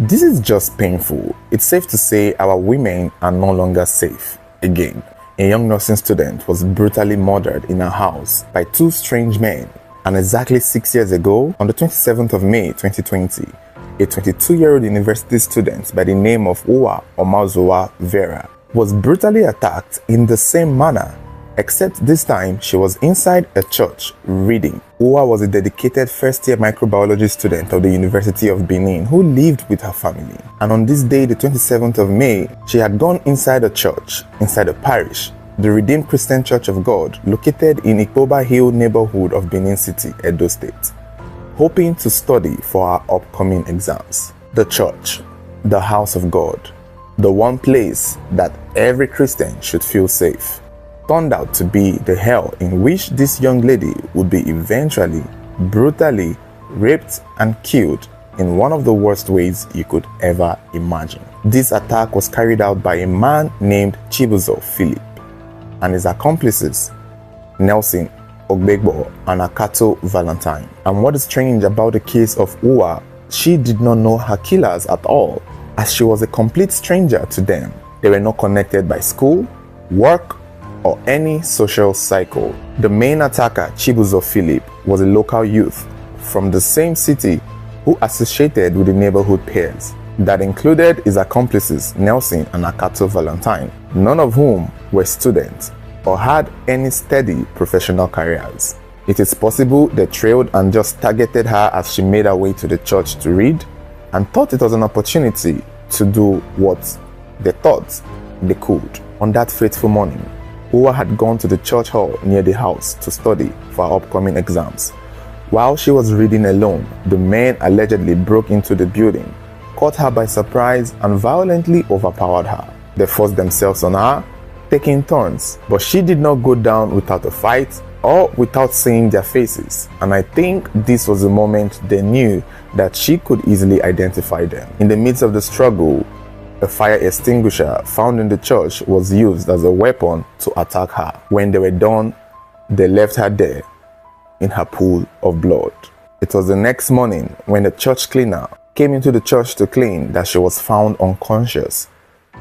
This is just painful. It's safe to say our women are no longer safe. Again, a young nursing student was brutally murdered in her house by two strange men. And exactly 6 years ago, on the 27th of May 2020, a 22-year-old university student by the name of Uwa Omazowa Vera was brutally attacked in the same manner, except this time she was inside a church reading. Uwa was a dedicated first-year microbiology student of the University of Benin who lived with her family. And on this day, the 27th of May, she had gone inside a church, inside a parish, the Redeemed Christian Church of God, located in Ikpoba Hill neighborhood of Benin City, Edo State, hoping to study for her upcoming exams. The church, the house of God, the one place that every Christian should feel safe, turned out to be the hell in which this young lady would be eventually brutally raped and killed in one of the worst ways you could ever imagine. This attack was carried out by a man named Chibuzo Philip and his accomplices, Nelson Ogbegbo and Akato Valentine. And what is strange about the case of Uwa, she did not know her killers at all, as she was a complete stranger to them. They were not connected by school, work, or any social cycle. The main attacker, Chibuzo Philip, was a local youth from the same city who associated with the neighborhood peers. That included his accomplices, Nelson and Akato Valentine, none of whom were students or had any steady professional careers. It is possible they trailed and just targeted her as she made her way to the church to read and thought it was an opportunity to do what they thought they could. On that fateful morning, Uwa had gone to the church hall near the house to study for her upcoming exams. While she was reading alone, the men allegedly broke into the building, caught her by surprise, and violently overpowered her. They forced themselves on her, taking turns, but she did not go down without a fight or without seeing their faces. And I think this was the moment they knew that she could easily identify them. In the midst of the struggle, a fire extinguisher found in the church was used as a weapon to attack her. When they were done, they left her there in her pool of blood. It was the next morning when the church cleaner came into the church to clean that she was found unconscious,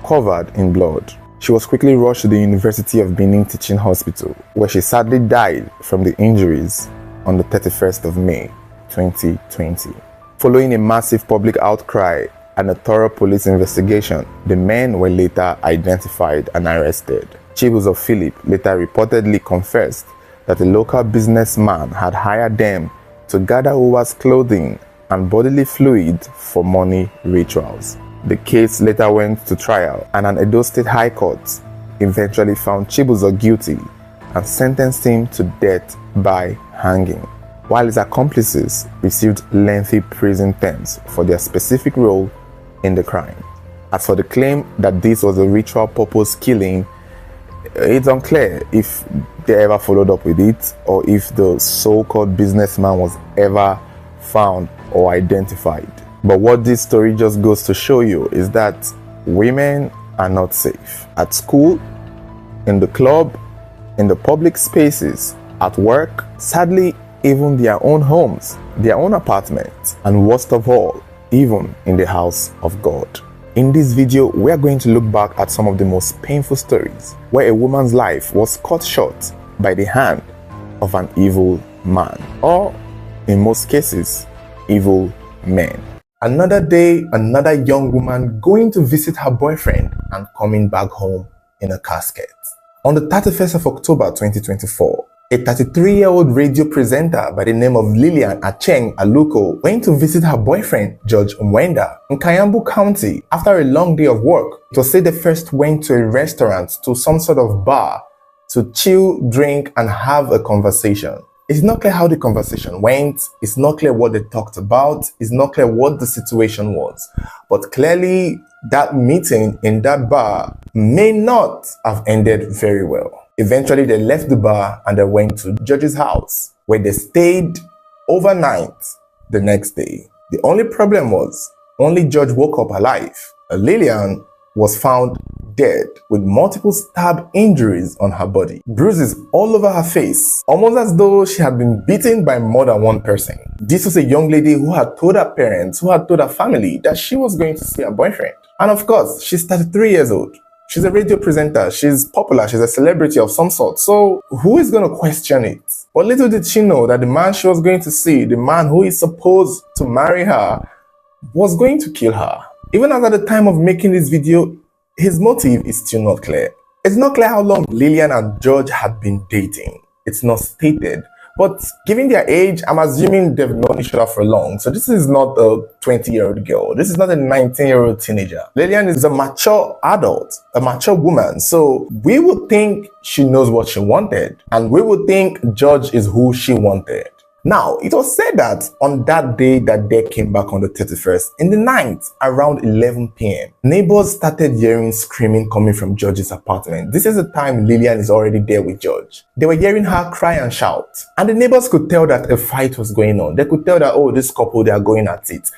covered in blood. She was quickly rushed to the University of Benin Teaching Hospital, where she sadly died from the injuries on the 31st of May 2020. Following a massive public outcry and a thorough police investigation, the men were later identified and arrested. Chibuzo Philip later reportedly confessed that a local businessman had hired them to gather Uwa's clothing and bodily fluid for money rituals. The case later went to trial, and an Edo State High Court eventually found Chibuzo guilty and sentenced him to death by hanging, while his accomplices received lengthy prison terms for their specific role in the crime. As for the claim that this was a ritual purpose killing, it's unclear if they ever followed up with it or if the so-called businessman was ever found or identified. But what this story just goes to show you is that women are not safe. At school, in the club, in the public spaces, at work, sadly, even their own homes, their own apartments, and worst of all, even in the house of God. In this video, we are going to look back at some of the most painful stories where a woman's life was cut short by the hand of an evil man, or in most cases, evil men. Another day, another young woman going to visit her boyfriend and coming back home in a casket. On the 31st of October 2024, a 33-year-old radio presenter by the name of Lillian Acheng Aluko went to visit her boyfriend, George Mwenda, in Kayambu County after a long day of work. It was said they first went to a restaurant, to some sort of bar, to chill, drink, and have a conversation. It's not clear how the conversation went, it's not clear what they talked about, it's not clear what the situation was. But clearly, that meeting in that bar may not have ended very well. Eventually, they left the bar and they went to George's house, where they stayed overnight the next day. The only problem was, only George woke up alive. Lillian was found dead with multiple stab injuries on her body, bruises all over her face, almost as though she had been beaten by more than one person. This was a young lady who had told her parents, who had told her family that she was going to see her boyfriend. And of course, she's 33 years old. She's a radio presenter, she's popular, she's a celebrity of some sort, so who is going to question it? But little did she know that the man she was going to see, the man who is supposed to marry her, was going to kill her. Even as at the time of making this video, his motive is still not clear. It's not clear how long Lillian and George had been dating. It's not stated. But given their age, I'm assuming they've known each other for long. So this is not a 20-year-old girl. This is not a 19-year-old teenager. Lillian is a mature adult, a mature woman. So we would think she knows what she wanted. And we would think George is who she wanted. Now, it was said that on that day that they came back on the 31st, in the night, around 11 p.m., neighbors started hearing screaming coming from George's apartment. This is the time Lillian is already there with George. They were hearing her cry and shout. And the neighbors could tell that a fight was going on. They could tell that, oh, this couple, they are going at it.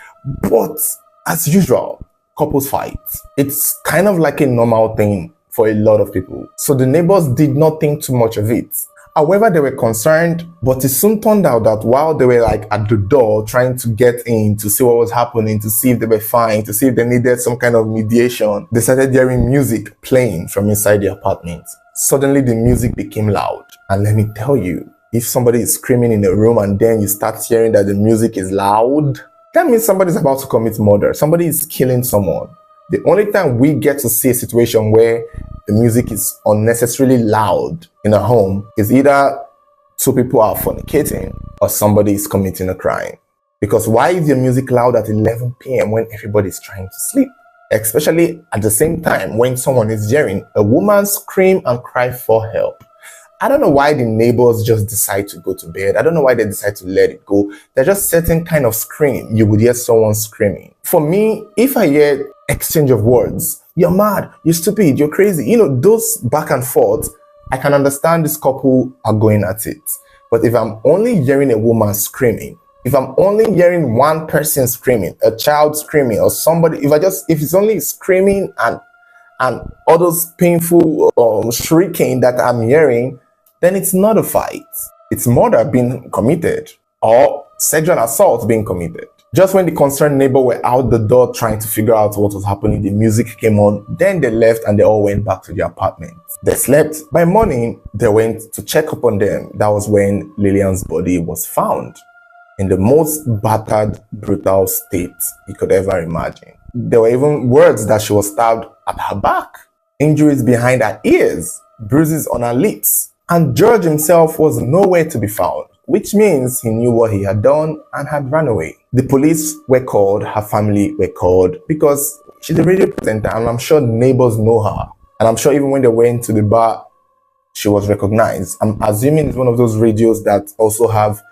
But as usual, couples fight. It's kind of like a normal thing for a lot of people. So the neighbors did not think too much of it. However, they were concerned, but it soon turned out that while they were like at the door trying to get in to see what was happening, to see if they were fine, to see if they needed some kind of mediation, they started hearing music playing from inside the apartment. Suddenly the music became loud. And let me tell you, if somebody is screaming in a room and then you start hearing that the music is loud, that means somebody is about to commit murder. Somebody is killing someone. The only time we get to see a situation where the music is unnecessarily loud in a home is either two people are fornicating or somebody is committing a crime. Because why is your music loud at 11 p.m. when everybody is trying to sleep? Especially at the same time when someone is hearing a woman scream and cry for help. I don't know why the neighbors just decide to go to bed. I don't know why they decide to let it go. There's just certain kind of scream. You would hear someone screaming. For me, if I hear exchange of words, you're mad, you're stupid, you're crazy, you know, those back and forth, I can understand this couple are going at it. But if I'm only hearing a woman screaming, if I'm only hearing one person screaming, a child screaming, or somebody, if it's only screaming and all those painful shrieking that I'm hearing, then it's not a fight. It's murder being committed or sexual assault being committed. Just when the concerned neighbor were out the door trying to figure out what was happening, the music came on, then they left and they all went back to their apartment. They slept. By morning, they went to check up on them. That was when Lillian's body was found in the most battered, brutal state you could ever imagine. There were even words that she was stabbed at her back, injuries behind her ears, bruises on her lips, and George himself was nowhere to be found, which means he knew what he had done and had run away. The police were called, her family were called, because she's a radio presenter and I'm sure neighbors know her. And I'm sure even when they went to the bar, she was recognized. I'm assuming it's one of those radios that also have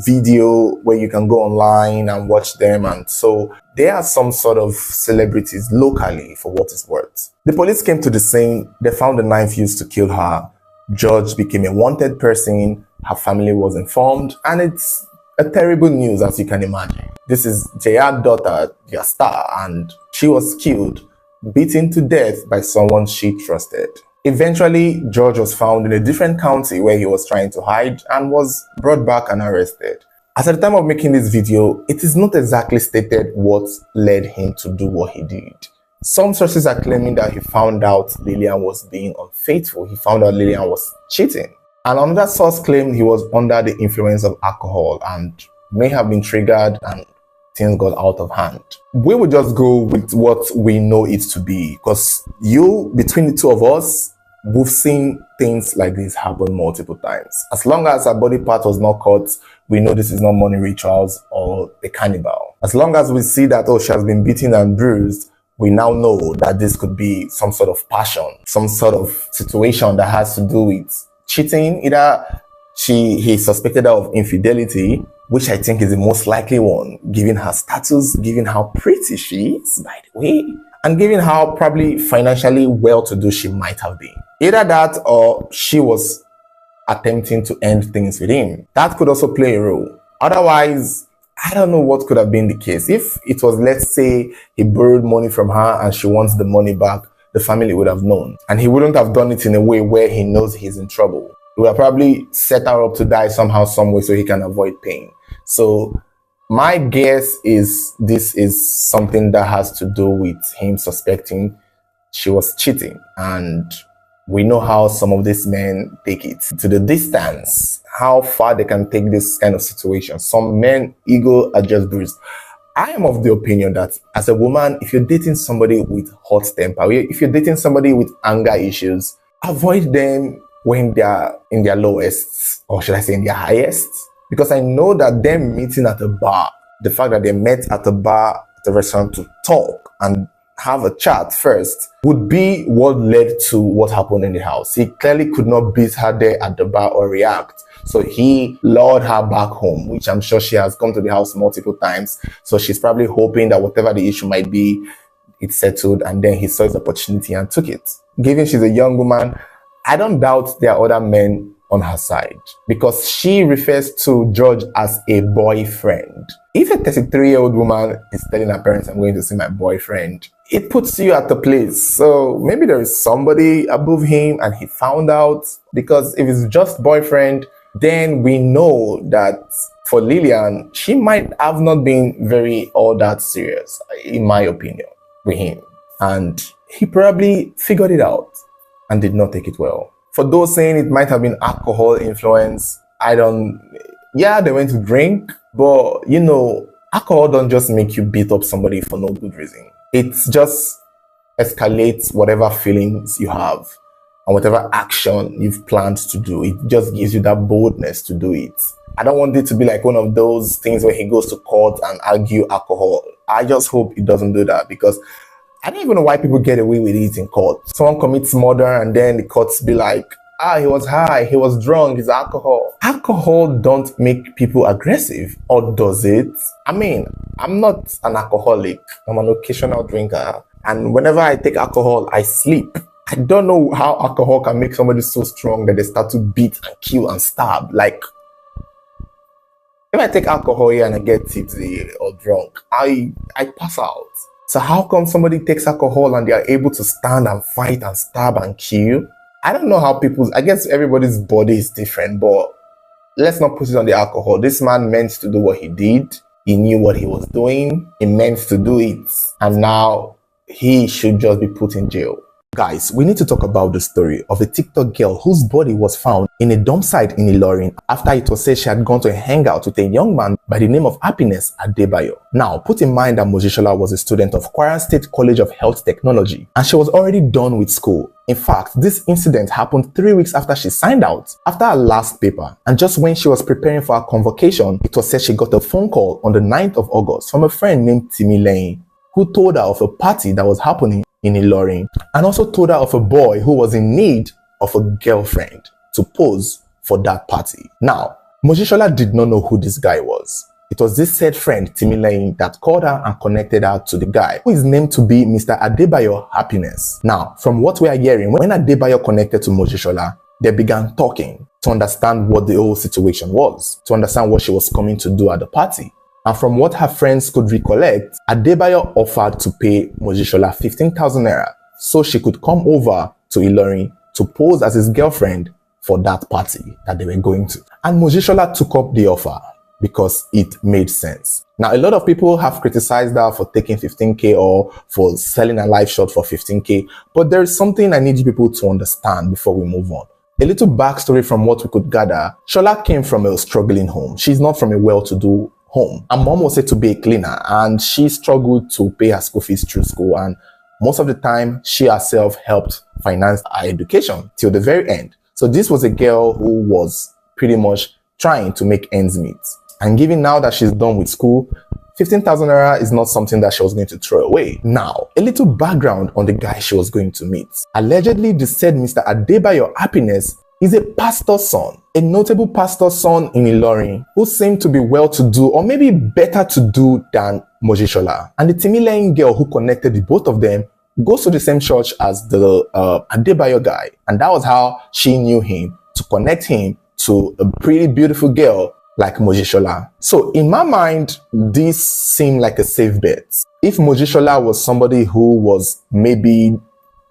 video where you can go online and watch them, and so they are some sort of celebrities locally for what it's worth. The police came to the scene, they found the knife used to kill her. George became a wanted person, her family was informed, and it's a terrible news as you can imagine. This is lled's daughter, their star, and she was killed, beaten to death by someone she trusted. Eventually, George was found in a different county where he was trying to hide and was brought back and arrested. As at the time of making this video, it is not exactly stated what led him to do what he did. Some sources are claiming that he found out Lillian was being unfaithful. He found out Lillian was cheating. And another source claimed he was under the influence of alcohol and may have been triggered and things got out of hand. We will just go with what we know it to be, because between the two of us, we've seen things like this happen multiple times. As long as her body part was not cut, we know this is not money rituals or a cannibal. As long as we see that, oh, she has been beaten and bruised, we now know that this could be some sort of passion, some sort of situation that has to do with cheating. Either he suspected her of infidelity, which I think is the most likely one, given her status, given how pretty she is, by the way, and given how probably financially well-to-do she might have been. Either that or she was attempting to end things with him. That could also play a role. Otherwise, I don't know what could have been the case. If it was, let's say, he borrowed money from her and she wants the money back, the family would have known. And he wouldn't have done it in a way where he knows he's in trouble. He would have probably set her up to die somehow, some way, so he can avoid pain. So my guess is this is something that has to do with him suspecting she was cheating. And we know how some of these men take it to the distance, how far they can take this kind of situation. Some men, ego are just bruised. I am of the opinion that as a woman, if you're dating somebody with hot temper, if you're dating somebody with anger issues, avoid them when they are in their lowest, or should I say in their highest. Because I know that them meeting at a bar, the fact that they met at a bar, at a restaurant to talk and have a chat first would be what led to what happened in the house. He clearly could not beat her there at the bar or react. So he lured her back home, which I'm sure she has come to the house multiple times. So she's probably hoping that whatever the issue might be, it's settled. And then he saw his opportunity and took it. Given she's a young woman, I don't doubt there are other men on her side, because she refers to George as a boyfriend. If a 33-year-old woman is telling her parents, I'm going to see my boyfriend, it puts you at the place. So maybe there is somebody above him and he found out, because if it's just boyfriend, then we know that for Lillian, she might have not been very all that serious, in my opinion, with him. And he probably figured it out and did not take it well. For those saying it might have been alcohol influence, yeah, they went to drink, but you know, alcohol don't just make you beat up somebody for no good reason. It just escalates whatever feelings you have and whatever action you've planned to do. It just gives you that boldness to do it. I don't want it to be like one of those things where he goes to court and argue alcohol. I just hope it doesn't do that, because I don't even know why people get away with it in court. Someone commits murder and then the courts be like, he was high, he was drunk, it's alcohol. Alcohol don't make people aggressive, or does it? I mean, I'm not an alcoholic. I'm an occasional drinker. And whenever I take alcohol, I sleep. I don't know how alcohol can make somebody so strong that they start to beat and kill and stab. Like, if I take alcohol here and I get tipsy or drunk, I pass out. So how come somebody takes alcohol and they are able to stand and fight and stab and kill? I don't know how I guess everybody's body is different, but let's not put it on the alcohol. This man meant to do what he did. He knew what he was doing. He meant to do it. And now he should just be put in jail. Guys, we need to talk about the story of a TikTok girl whose body was found in a dump site in Ilorin after it was said she had gone to a hangout with a young man by the name of Happiness Adebayo. Now, put in mind that Mojisola was a student of Kwara State College of Health Technology and she was already done with school. In fact, this incident happened 3 weeks after she signed out, after her last paper. And just when she was preparing for her convocation, it was said she got a phone call on the 9th of August from a friend named Timi Lane, who told her of a party that was happening in Ilorin, and also told her of a boy who was in need of a girlfriend to pose for that party. Now, Mojisola did not know who this guy was. It was this said friend, Timi Lane, that called her and connected her to the guy, who is named to be Mr. Adebayo Happiness. Now, from what we are hearing, when Adebayo connected to Mojisola, they began talking to understand what the whole situation was, to understand what she was coming to do at the party. And from what her friends could recollect, Adebayo offered to pay Mojisola 15,000 naira so she could come over to Ilorin to pose as his girlfriend for that party that they were going to. And Mojisola took up the offer because it made sense. Now, a lot of people have criticized her for taking 15k or for selling a life shot for 15k, but there is something I need you people to understand before we move on. A little backstory from what we could gather. Shola came from a struggling home. She's not from a well-to-do home. Her mom was said to be a cleaner and she struggled to pay her school fees through school, and most of the time she herself helped finance her education till the very end. So this was a girl who was pretty much trying to make ends meet. And given now that she's done with school, 15,000 naira is not something that she was going to throw away. Now, a little background on the guy she was going to meet. Allegedly, the said Mr. Adebayo Happiness is a pastor's son, a notable pastor's son in Ilorin, who seemed to be well-to-do or maybe better to do than Mojisola. And the Timi Lane girl who connected the both of them goes to the same church as the Adebayo guy. And that was how she knew him, to connect him to a pretty beautiful girl like Mojisola. So in my mind, this seemed like a safe bet. If Mojisola was somebody who was maybe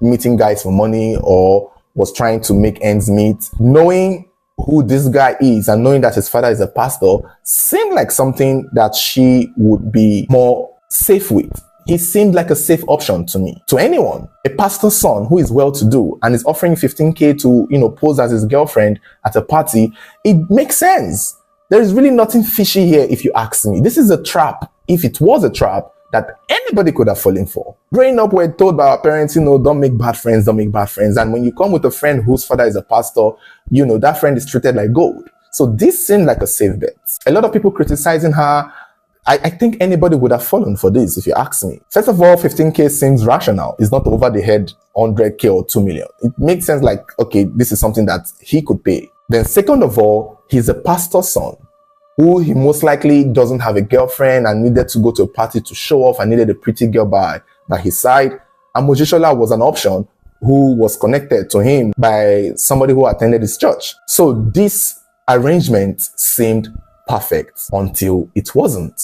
meeting guys for money or was trying to make ends meet. Knowing who this guy is and knowing that his father is a pastor seemed like something that she would be more safe with. He seemed like a safe option to me. To anyone, a pastor's son who is well-to-do and is offering 15K to, pose as his girlfriend at a party, it makes sense. There is really nothing fishy here if you ask me. This is a trap, if it was a trap, that anybody could have fallen for. Growing up, we're told by our parents, don't make bad friends, don't make bad friends. And when you come with a friend whose father is a pastor, that friend is treated like gold. So this seemed like a safe bet. A lot of people criticizing her. I think anybody would have fallen for this if you ask me. First of all, 15K seems rational. It's not over the head 100K or 2 million. It makes sense like, okay, this is something that he could pay. Then second of all, he's a pastor's son who he most likely doesn't have a girlfriend and needed to go to a party to show off and needed a pretty girl by his side. And Mojishola was an option who was connected to him by somebody who attended his church. So this arrangement seemed perfect until it wasn't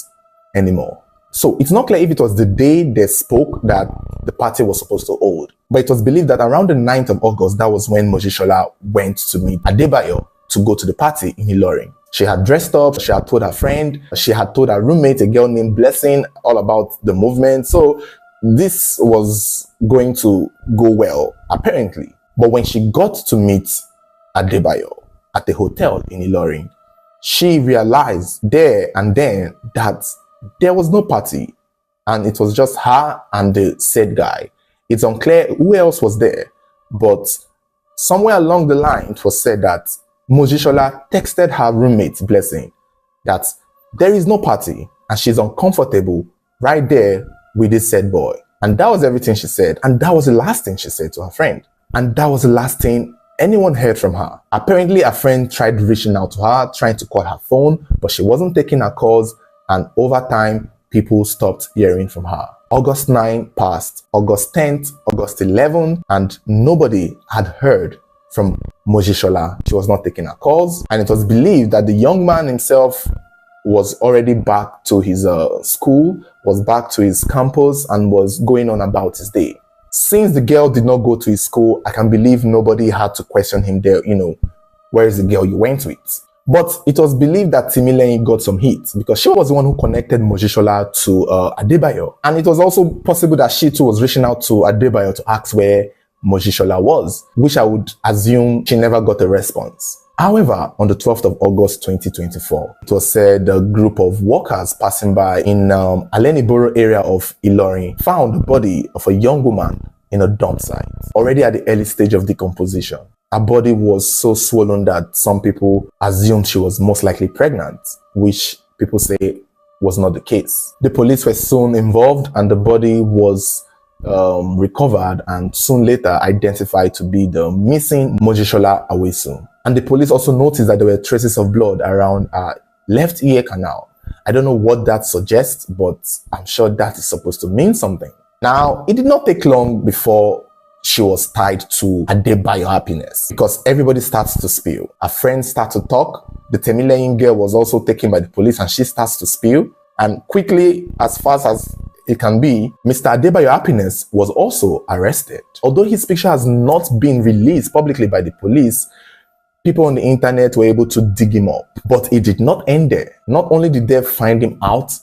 anymore. So it's not clear if it was the day they spoke that the party was supposed to hold. But it was believed that around the 9th of August, that was when Mojishola went to meet Adebayo to go to the party in Ilorin. She had dressed up, she had told her friend, she had told her roommate, a girl named Blessing, all about the movement. So this was going to go well, apparently. But when she got to meet Adebayo at the hotel in Ilorin, she realized there and then that there was no party and it was just her and the said guy. It's unclear who else was there, but somewhere along the line it was said that Mojishola texted her roommate Blessing that there is no party and she's uncomfortable right there with this said boy. And that was everything she said. And that was the last thing she said to her friend. And that was the last thing anyone heard from her. Apparently, a friend tried reaching out to her, trying to call her phone, but she wasn't taking her calls. And over time, people stopped hearing from her. August 9 passed, August 10th, August 11th, and nobody had heard from Mojishola. She was not taking her calls. And it was believed that the young man himself was already back to his school, was back to his campus, and was going on about his day. Since the girl did not go to his school, I can believe nobody had to question him there, where is the girl you went with? But it was believed that Timileyin got some heat because she was the one who connected Mojishola to Adebayo. And it was also possible that she too was reaching out to Adebayo to ask where Mojishola was, which I would assume she never got a response. However, on the 12th of August 2024, it was said a group of workers passing by in Aleniboro area of Ilorin found the body of a young woman in a dump site, already at the early stage of decomposition. Her body was so swollen that some people assumed she was most likely pregnant, which people say was not the case. The police were soon involved and the body was recovered and soon later identified to be the missing Mojishola Awesu. And the police also noticed that there were traces of blood around her left ear canal. I don't know what that suggests, but I'm sure that is supposed to mean something. Now, it did not take long before she was tied to Adebayo happiness because everybody starts to spill. Her friends start to talk. The Temileyin girl was also taken by the police and she starts to spill. And quickly, as fast as it can be, Mr. Adebayo Happiness was also arrested. Although his picture has not been released publicly by the police, people on the internet were able to dig him up. But it did not end there. Not only did they find him out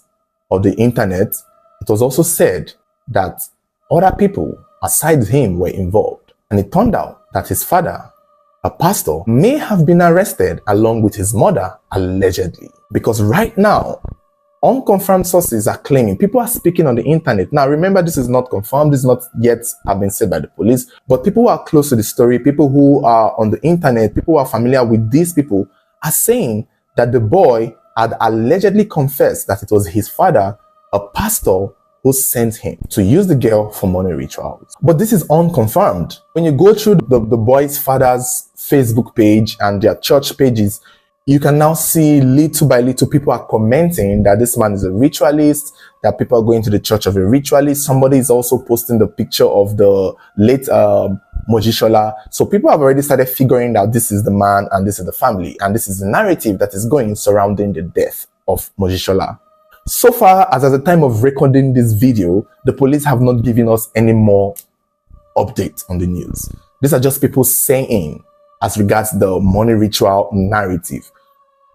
of the internet, it was also said that other people aside him were involved. And it turned out that his father, a pastor, may have been arrested along with his mother, allegedly. Because right now, unconfirmed sources are claiming, people are speaking on the internet. Now, remember, this is not confirmed. This is not yet have been said by the police. But people who are close to the story, people who are on the internet, people who are familiar with these people are saying that the boy had allegedly confessed that it was his father, a pastor, who sent him to use the girl for money rituals. But this is unconfirmed. When you go through the boy's father's Facebook page and their church pages, you can now see little by little people are commenting that this man is a ritualist, that people are going to the church of a ritualist. Somebody is also posting the picture of the late Mojishola. So people have already started figuring out this is the man and this is the family. And this is the narrative that is going surrounding the death of Mojishola. So far, as at the time of recording this video, the police have not given us any more update on the news. These are just people saying as regards the money ritual narrative.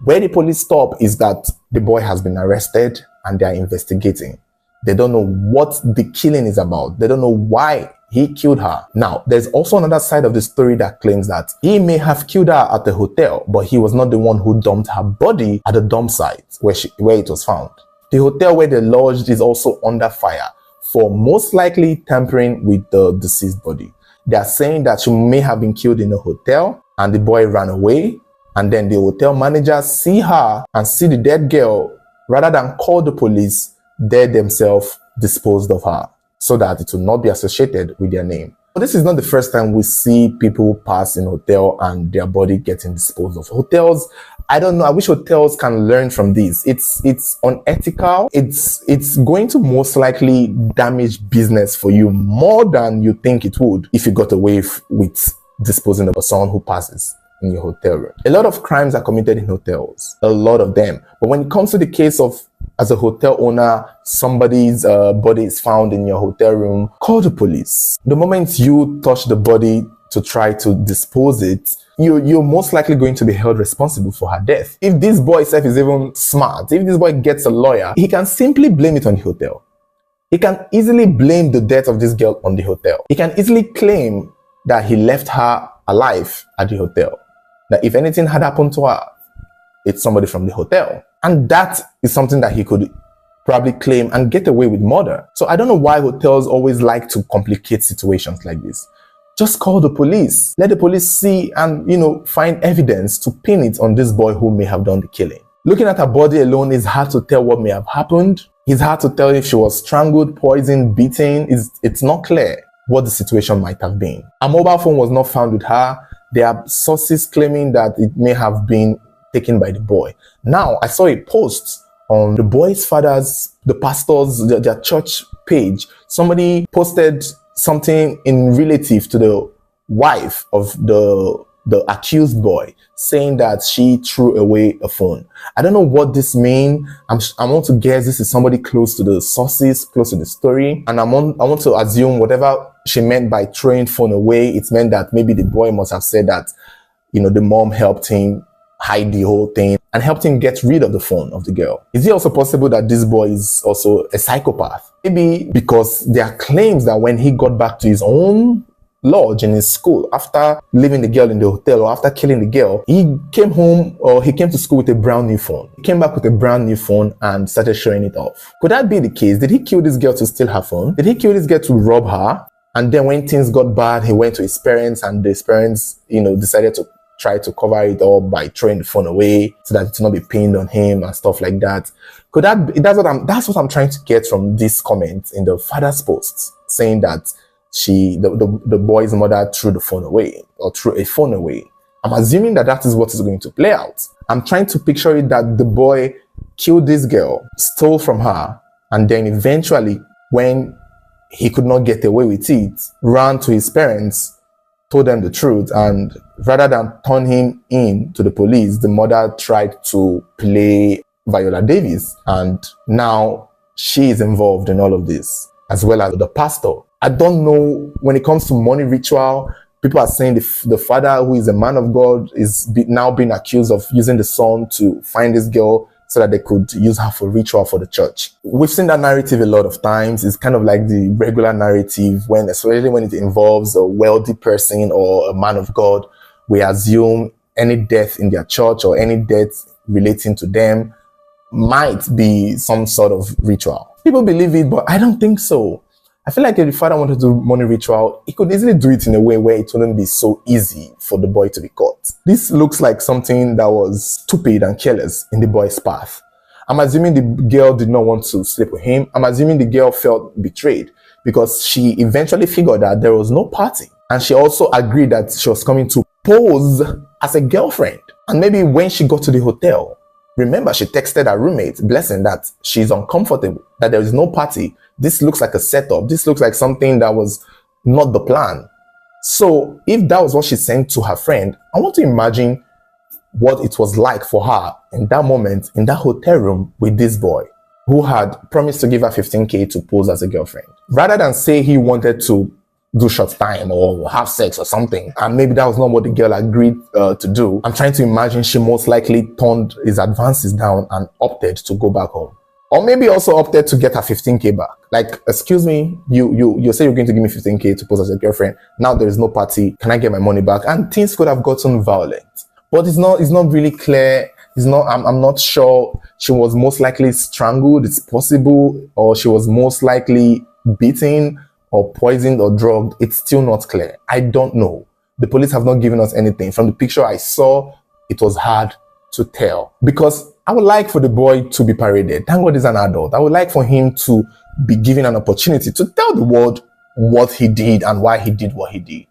Where the police stop is that the boy has been arrested and they are investigating. They don't know what the killing is about. They don't know why he killed her. Now, there's also another side of the story that claims that he may have killed her at the hotel, but he was not the one who dumped her body at the dump site where it was found. The hotel where they lodged is also under fire for most likely tampering with the deceased body. They are saying that she may have been killed in the hotel and the boy ran away, and then the hotel manager see her and see the dead girl. Rather than call the police, they themselves disposed of her so that it will not be associated with their name. But this is not the first time we see people pass in hotel and their body getting disposed of. Hotels, I don't know, I wish hotels can learn from this. It's unethical. It's going to most likely damage business for you more than you think it would if you got away with disposing of someone who passes in your hotel room. A lot of crimes are committed in hotels, a lot of them. But when it comes to the case of, as a hotel owner, somebody's body is found in your hotel room, call the police. The moment you touch the body to try to dispose it, you're most likely going to be held responsible for her death. If this boy itself is even smart, if this boy gets a lawyer, he can simply blame it on the hotel. He can easily blame the death of this girl on the hotel. He can easily claim that he left her alive at the hotel. That if anything had happened to her, it's somebody from the hotel. And that is something that he could probably claim and get away with murder. So I don't know why hotels always like to complicate situations like this. Just call the police. Let the police see and, find evidence to pin it on this boy who may have done the killing. Looking at her body alone, it's hard to tell what may have happened. It's hard to tell if she was strangled, poisoned, beaten. It's not clear what the situation might have been. A mobile phone was not found with her. There are sources claiming that it may have been taken by the boy. Now, I saw a post on the boy's father's, the pastor's, their church page. Somebody posted something in relative to the wife of the accused boy, saying that she threw away a phone. I don't know what this means. I want to guess this is somebody close to the sources, close to the story. And I want to assume whatever she meant by throwing phone away, it meant that maybe the boy must have said that, the mom helped him hide the whole thing and helped him get rid of the phone of the girl. Is it also possible that this boy is also a psychopath? Maybe because there are claims that when he got back to his own lodge in his school, after leaving the girl in the hotel or after killing the girl, he came home or he came to school with a brand new phone. He came back with a brand new phone and started showing it off. Could that be the case? Did he kill this girl to steal her phone? Did he kill this girl to rob her? And then when things got bad, he went to his parents and his parents, decided to try to cover it all by throwing the phone away so that it will not be pinned on him and stuff like that. Could that be, that's what I'm trying to get from this comment in the father's post, saying that the boy's mother threw the phone away or threw a phone away. I'm assuming that is what is going to play out. I'm trying to picture it that the boy killed this girl, stole from her, and then eventually, when he could not get away with it, ran to his parents, told them the truth, and rather than turn him in to the police, the mother tried to play Viola Davis, and now she is involved in all of this, as well as the pastor. I don't know, when it comes to money ritual, people are saying the father, who is a man of God, is now being accused of using the son to find this girl so that they could use her for ritual for the church. We've seen that narrative a lot of times. It's kind of like the regular narrative, especially when it involves a wealthy person or a man of God. We assume any death in their church or any death relating to them might be some sort of ritual. People believe it, but I don't think so. I feel like if the father wanted to do money ritual, he could easily do it in a way where it wouldn't be so easy for the boy to be caught. This looks like something that was stupid and careless in the boy's path. I'm assuming the girl did not want to sleep with him. I'm assuming the girl felt betrayed because she eventually figured that there was no party. And she also agreed that she was coming to pose as a girlfriend. And maybe when she got to the hotel, remember, she texted her roommate, blessing, that she's uncomfortable, that there is no party. This looks like a setup. This looks like something that was not the plan. So if that was what she sent to her friend, I want to imagine what it was like for her in that moment, in that hotel room with this boy who had promised to give her 15K to pose as a girlfriend. Rather than say he wanted to do short time or have sex or something. And maybe that was not what the girl agreed to do. I'm trying to imagine she most likely turned his advances down and opted to go back home. Or maybe also opted to get her 15K back. Like, excuse me, you say you're going to give me 15K to pose as a girlfriend. Now there is no party. Can I get my money back? And things could have gotten violent. But it's not really clear. I'm not sure. She was most likely strangled. It's possible. Or she was most likely beaten or poisoned or drugged. It's still not clear. I don't know. The police have not given us anything. From the picture I saw, it was hard to tell. Because I would like for the boy to be paraded. Thank God he's an adult. I would like for him to be given an opportunity to tell the world what he did and why he did what he did.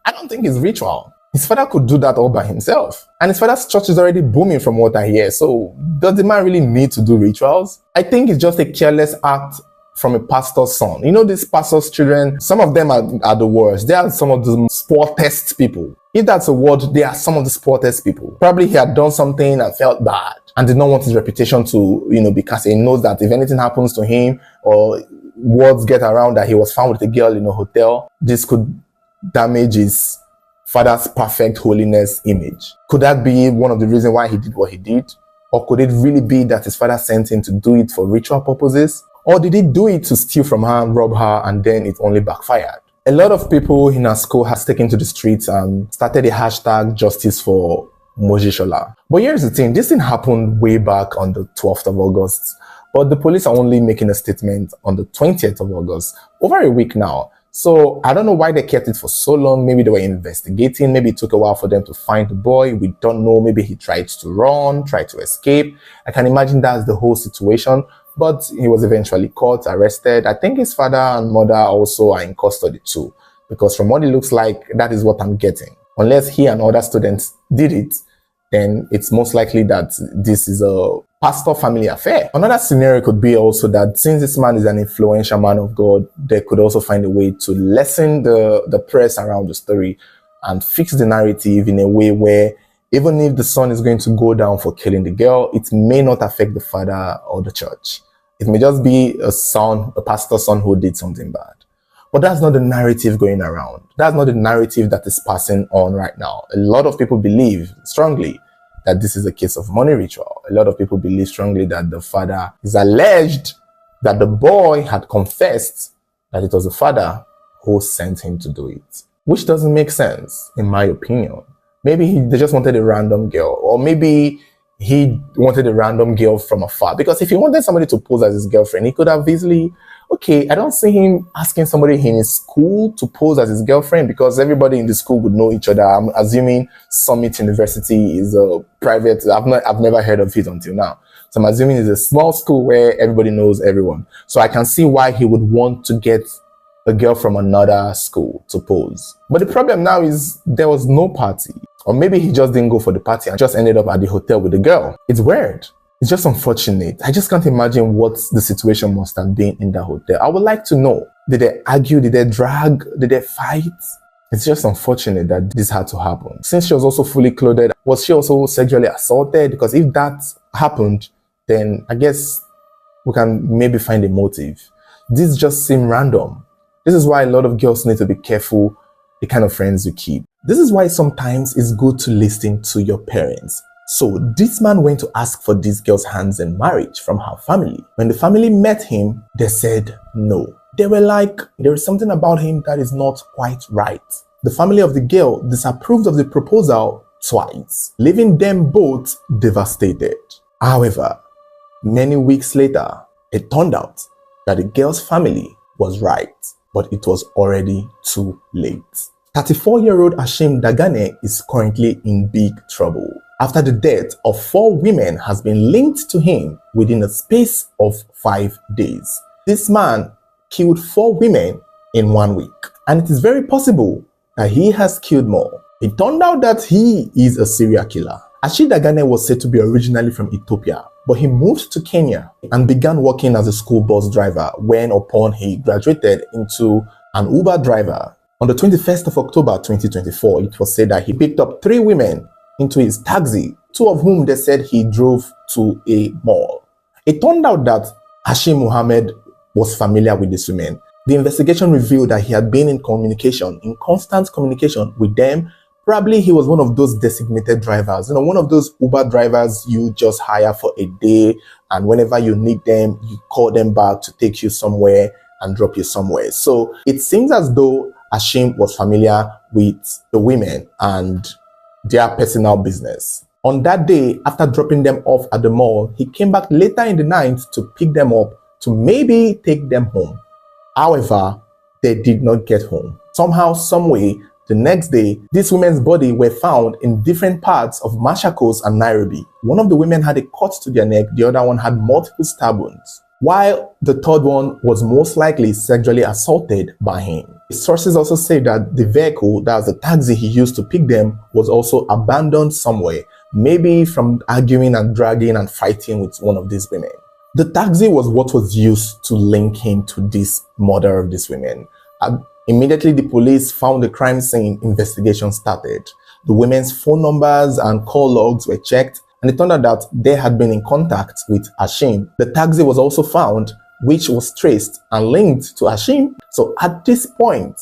I don't think it's ritual. His father could do that all by himself. And his father's church is already booming from what I hear. So does the man really need to do rituals? I think it's just a careless act from a pastor's son. You know, these pastor's children, some of them are the worst. They are some of the sportest people. If that's a word, they are some of the sportest people. Probably he had done something and felt bad and did not want his reputation to, because he knows that if anything happens to him or words get around that he was found with a girl in a hotel, this could damage his father's perfect holiness image. Could that be one of the reasons why he did what he did? Or could it really be that his father sent him to do it for ritual purposes? Or did he do it to steal from her, rob her, and then it only backfired? A lot of people in our school has taken to the streets and started a hashtag justice for Mojishola. But here's the thing, this thing happened way back on the 12th of August. But the police are only making a statement on the 20th of August, over a week now. So I don't know why they kept it for so long. Maybe they were investigating. Maybe it took a while for them to find the boy. We don't know. Maybe he tried to run, tried to escape. I can imagine that's the whole situation. But he was eventually caught, arrested. I think his father and mother also are in custody too. Because from what it looks like, that is what I'm getting. Unless he and other students did it, then it's most likely that this is a pastor family affair. Another scenario could be also that since this man is an influential man of God, they could also find a way to lessen the press around the story and fix the narrative in a way where even if the son is going to go down for killing the girl, it may not affect the father or the church. It may just be a pastor's son who did something bad. But that's not the narrative going around. That's not the narrative that is passing on right now. A lot of people believe strongly that this is a case of money ritual. A lot of people believe strongly that the father is alleged that the boy had confessed that it was the father who sent him to do it. Which doesn't make sense, in my opinion. Maybe they just wanted a random girl, or maybe he wanted a random girl from afar. Because if he wanted somebody to pose as his girlfriend, he could have easily, okay, I don't see him asking somebody in his school to pose as his girlfriend because everybody in the school would know each other. I'm assuming Summit University is a private, I've never heard of it until now. So I'm assuming it's a small school where everybody knows everyone. So I can see why he would want to get a girl from another school to pose. But the problem now is there was no party. Or maybe he just didn't go for the party and just ended up at the hotel with the girl. It's weird. It's just unfortunate. I just can't imagine what the situation must have been in that hotel. I would like to know. Did they argue? Did they drag? Did they fight? It's just unfortunate that this had to happen. Since she was also fully clothed, was she also sexually assaulted? Because if that happened, then I guess we can maybe find a motive. This just seemed random. This is why a lot of girls need to be careful the kind of friends you keep. This is why sometimes it's good to listen to your parents. So this man went to ask for this girl's hands in marriage from her family. When the family met him, they said no. They were like, there is something about him that is not quite right. The family of the girl disapproved of the proposal twice, leaving them both devastated. However, many weeks later, it turned out that the girl's family was right, but it was already too late. 34-year-old Hashim Dagane is currently in big trouble after the death of 4 women has been linked to him within a space of 5 days. This man killed 4 women in 1 week, and it is very possible that he has killed more. It turned out that he is a serial killer. Hashim Dagane was said to be originally from Ethiopia, but he moved to Kenya and began working as a school bus driver upon he graduated into an Uber driver. On the 21st of October 2024, it was said that he picked up 3 women into his taxi, 2 of whom they said he drove to a mall. It turned out that Hashim Muhammad was familiar with these women The investigation revealed that he had been in constant communication with them. Probably he was one of those designated drivers, one of those Uber drivers you just hire for a day, and whenever you need them, you call them back to take you somewhere and drop you somewhere. So it seems as though Hashim was familiar with the women and their personal business. On that day, after dropping them off at the mall, he came back later in the night to pick them up to maybe take them home. However, they did not get home. Somehow, someway, the next day, these women's bodies were found in different parts of Machakos and Nairobi. One of the women had a cut to their neck, the other one had multiple stab wounds, while the third one was most likely sexually assaulted by him. Sources also say that the vehicle, that was the taxi he used to pick them, was also abandoned somewhere, maybe from arguing and dragging and fighting with one of these women. The taxi was what was used to link him to this murder of these women. Immediately, the police found the crime scene. Investigation started. The women's phone numbers and call logs were checked, and it turned out that they had been in contact with Hashim. The taxi was also found, which was traced and linked to Hashim. So at this point,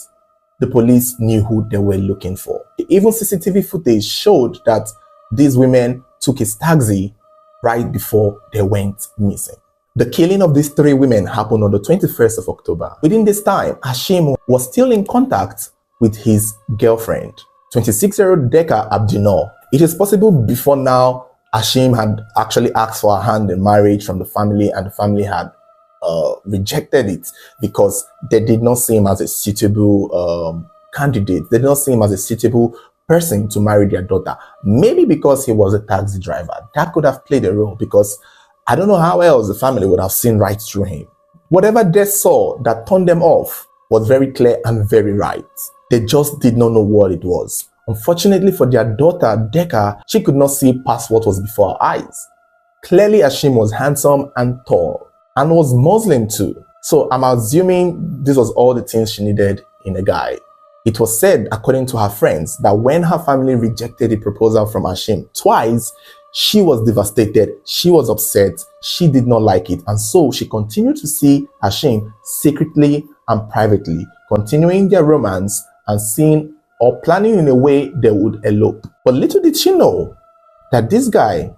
the police knew who they were looking for. Even CCTV footage showed that these women took his taxi right before they went missing. The killing of these three women happened on the 21st of October. Within this time, Hashim was still in contact with his girlfriend, 26-year-old Deka Abdinor. It is possible before now, Hashim had actually asked for her hand in marriage from the family, and the family had rejected it because they did not see him as a suitable candidate. They did not see him as a suitable person to marry their daughter. Maybe because he was a taxi driver. That could have played a role, because I don't know how else the family would have seen right through him. Whatever they saw that turned them off was very clear and very right. They just did not know what it was. Unfortunately for their daughter, Deka, she could not see past what was before her eyes. Clearly, Hashim was handsome and tall, and was Muslim too. So I'm assuming this was all the things she needed in a guy. It was said, according to her friends, that when her family rejected the proposal from Hashim twice, she was devastated, she was upset, she did not like it, and so she continued to see Hashim secretly and privately, continuing their romance and seeing or planning in a way they would elope. But little did she know that this guy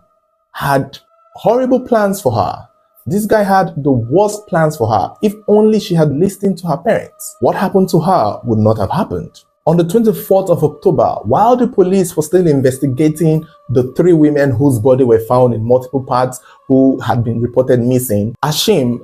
had horrible plans for her. This guy had the worst plans for her. If only she had listened to her parents, what happened to her would not have happened. On the 24th of October, while the police were still investigating the three women whose bodies were found in multiple parts who had been reported missing, Hashim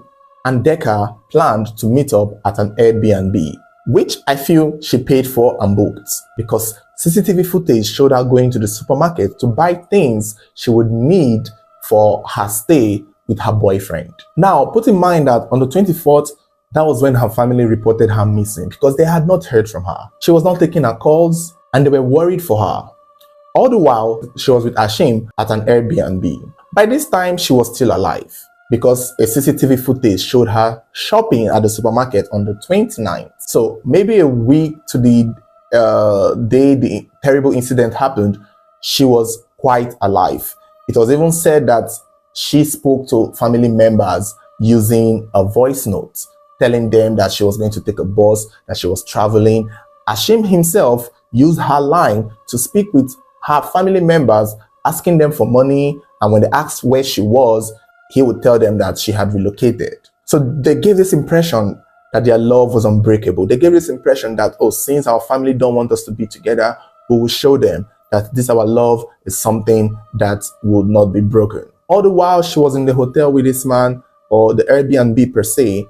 and Deka planned to meet up at an Airbnb, which I feel she paid for and booked, because CCTV footage showed her going to the supermarket to buy things she would need for her stay with her boyfriend. Now, put in mind that on the 24th, that was when her family reported her missing, because they had not heard from her. She was not taking her calls, and they were worried for her. All the while, she was with Hashim at an Airbnb. By this time, she was still alive, because a CCTV footage showed her shopping at the supermarket on the 29th. So maybe a week to the day the terrible incident happened, she was quite alive. It was even said that she spoke to family members using a voice note, telling them that she was going to take a bus, that she was traveling. Hashim himself used her line to speak with her family members, asking them for money, and when they asked where she was, he would tell them that she had relocated. So they gave this impression that their love was unbreakable. They gave this impression that, oh, since our family don't want us to be together, we will show them that this our love is something that will not be broken. All the while she was in the hotel with this man, or the Airbnb per se,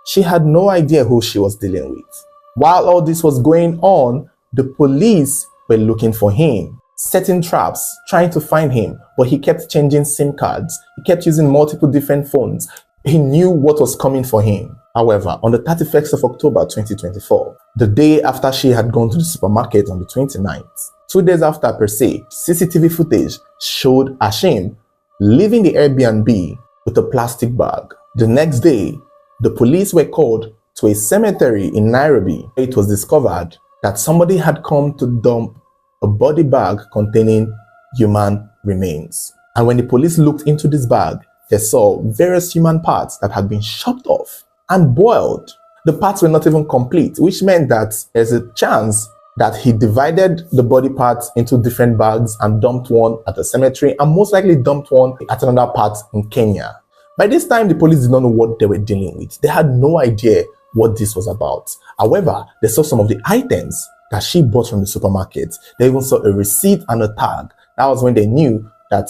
she had no idea who she was dealing with. While all this was going on, the police were looking for him, setting traps, trying to find him, but he kept changing SIM cards. He kept using multiple different phones. He knew what was coming for him. However, on the 31st of October 2024, the day after she had gone to the supermarket on the 29th, 2 days after per se, CCTV footage showed Hashim leaving the Airbnb with a plastic bag. The next day, the police were called to a cemetery in Nairobi. It was discovered that somebody had come to dump a body bag containing human remains. And when the police looked into this bag, they saw various human parts that had been chopped off and boiled. The parts were not even complete, which meant that there's a chance that he divided the body parts into different bags and dumped one at a cemetery and most likely dumped one at another part in Kenya. By this time, the police did not know what they were dealing with. They had no idea what this was about. However, they saw some of the items that she bought from the supermarket. They even saw a receipt and a tag. That was when they knew that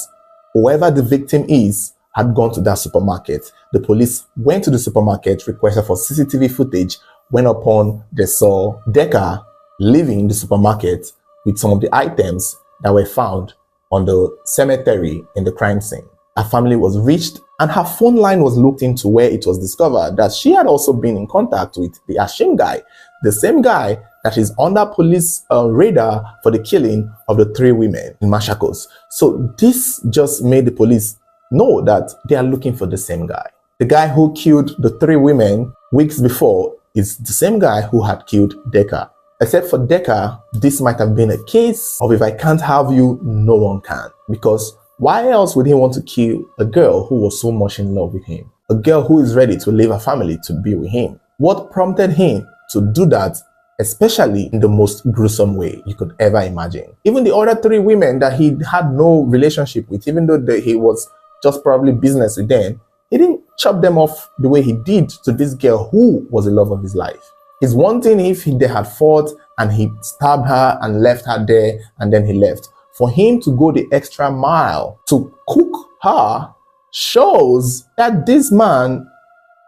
whoever the victim is had gone to that supermarket. The police went to the supermarket, requested for CCTV footage. When upon they saw Decker leaving the supermarket with some of the items that were found on the cemetery in the crime scene. Her family was reached and her phone line was looked into, where it was discovered that she had also been in contact with the Hashim guy, the same guy that is under police radar for the killing of the 3 women in Machakos. So this just made the police know that they are looking for the same guy. The guy who killed the 3 women weeks before is the same guy who had killed Decker. Except for Decker, this might have been a case of if I can't have you, no one can. Because why else would he want to kill a girl who was so much in love with him? A girl who is ready to leave her family to be with him. What prompted him to do that, especially in the most gruesome way you could ever imagine? Even the other 3 women that he had no relationship with, even though he was just probably business with them, he didn't chop them off the way he did to this girl who was the love of his life. It's one thing if they had fought and he stabbed her and left her there and then he left. For him to go the extra mile to cook her shows that this man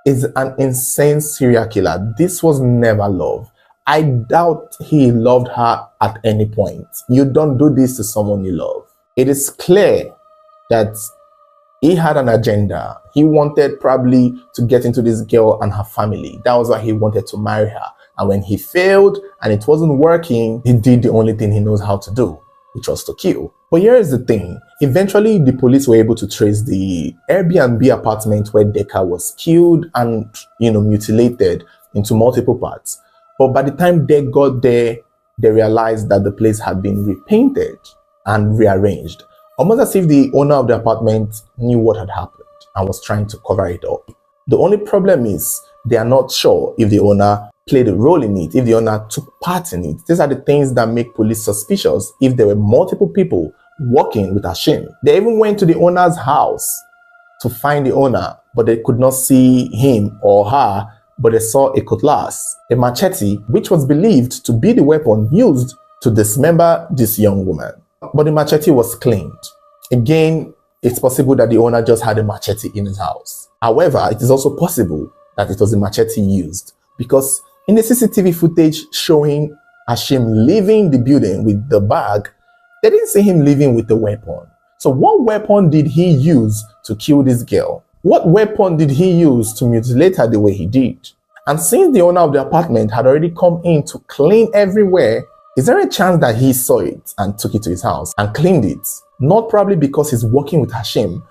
is an insane serial killer. This was never love. I doubt he loved her at any point. You don't do this to someone you love. It is clear that he had an agenda. He wanted probably to get into this girl and her family. That was why he wanted to marry her. And when he failed and it wasn't working, he did the only thing he knows how to do, which was to kill. But here is the thing. Eventually, the police were able to trace the Airbnb apartment where Decker was killed and, mutilated into multiple parts. But by the time they got there, they realized that the place had been repainted and rearranged. Almost as if the owner of the apartment knew what had happened and was trying to cover it up. The only problem is they are not sure if the owner played a role in it, if the owner took part in it. These are the things that make police suspicious if there were multiple people working with Hashim. They even went to the owner's house to find the owner, but they could not see him or her, but they saw a cutlass, a machete, which was believed to be the weapon used to dismember this young woman. But the machete was cleaned. Again, it's possible that the owner just had a machete in his house. However, it is also possible that it was a machete used, because in the CCTV footage showing Hashim leaving the building with the bag, they didn't see him leaving with a weapon. So what weapon did he use to kill this girl? What weapon did he use to mutilate her the way he did? And since the owner of the apartment had already come in to clean everywhere, is there a chance that he saw it and took it to his house and cleaned it? Not probably because he's working with Hashim,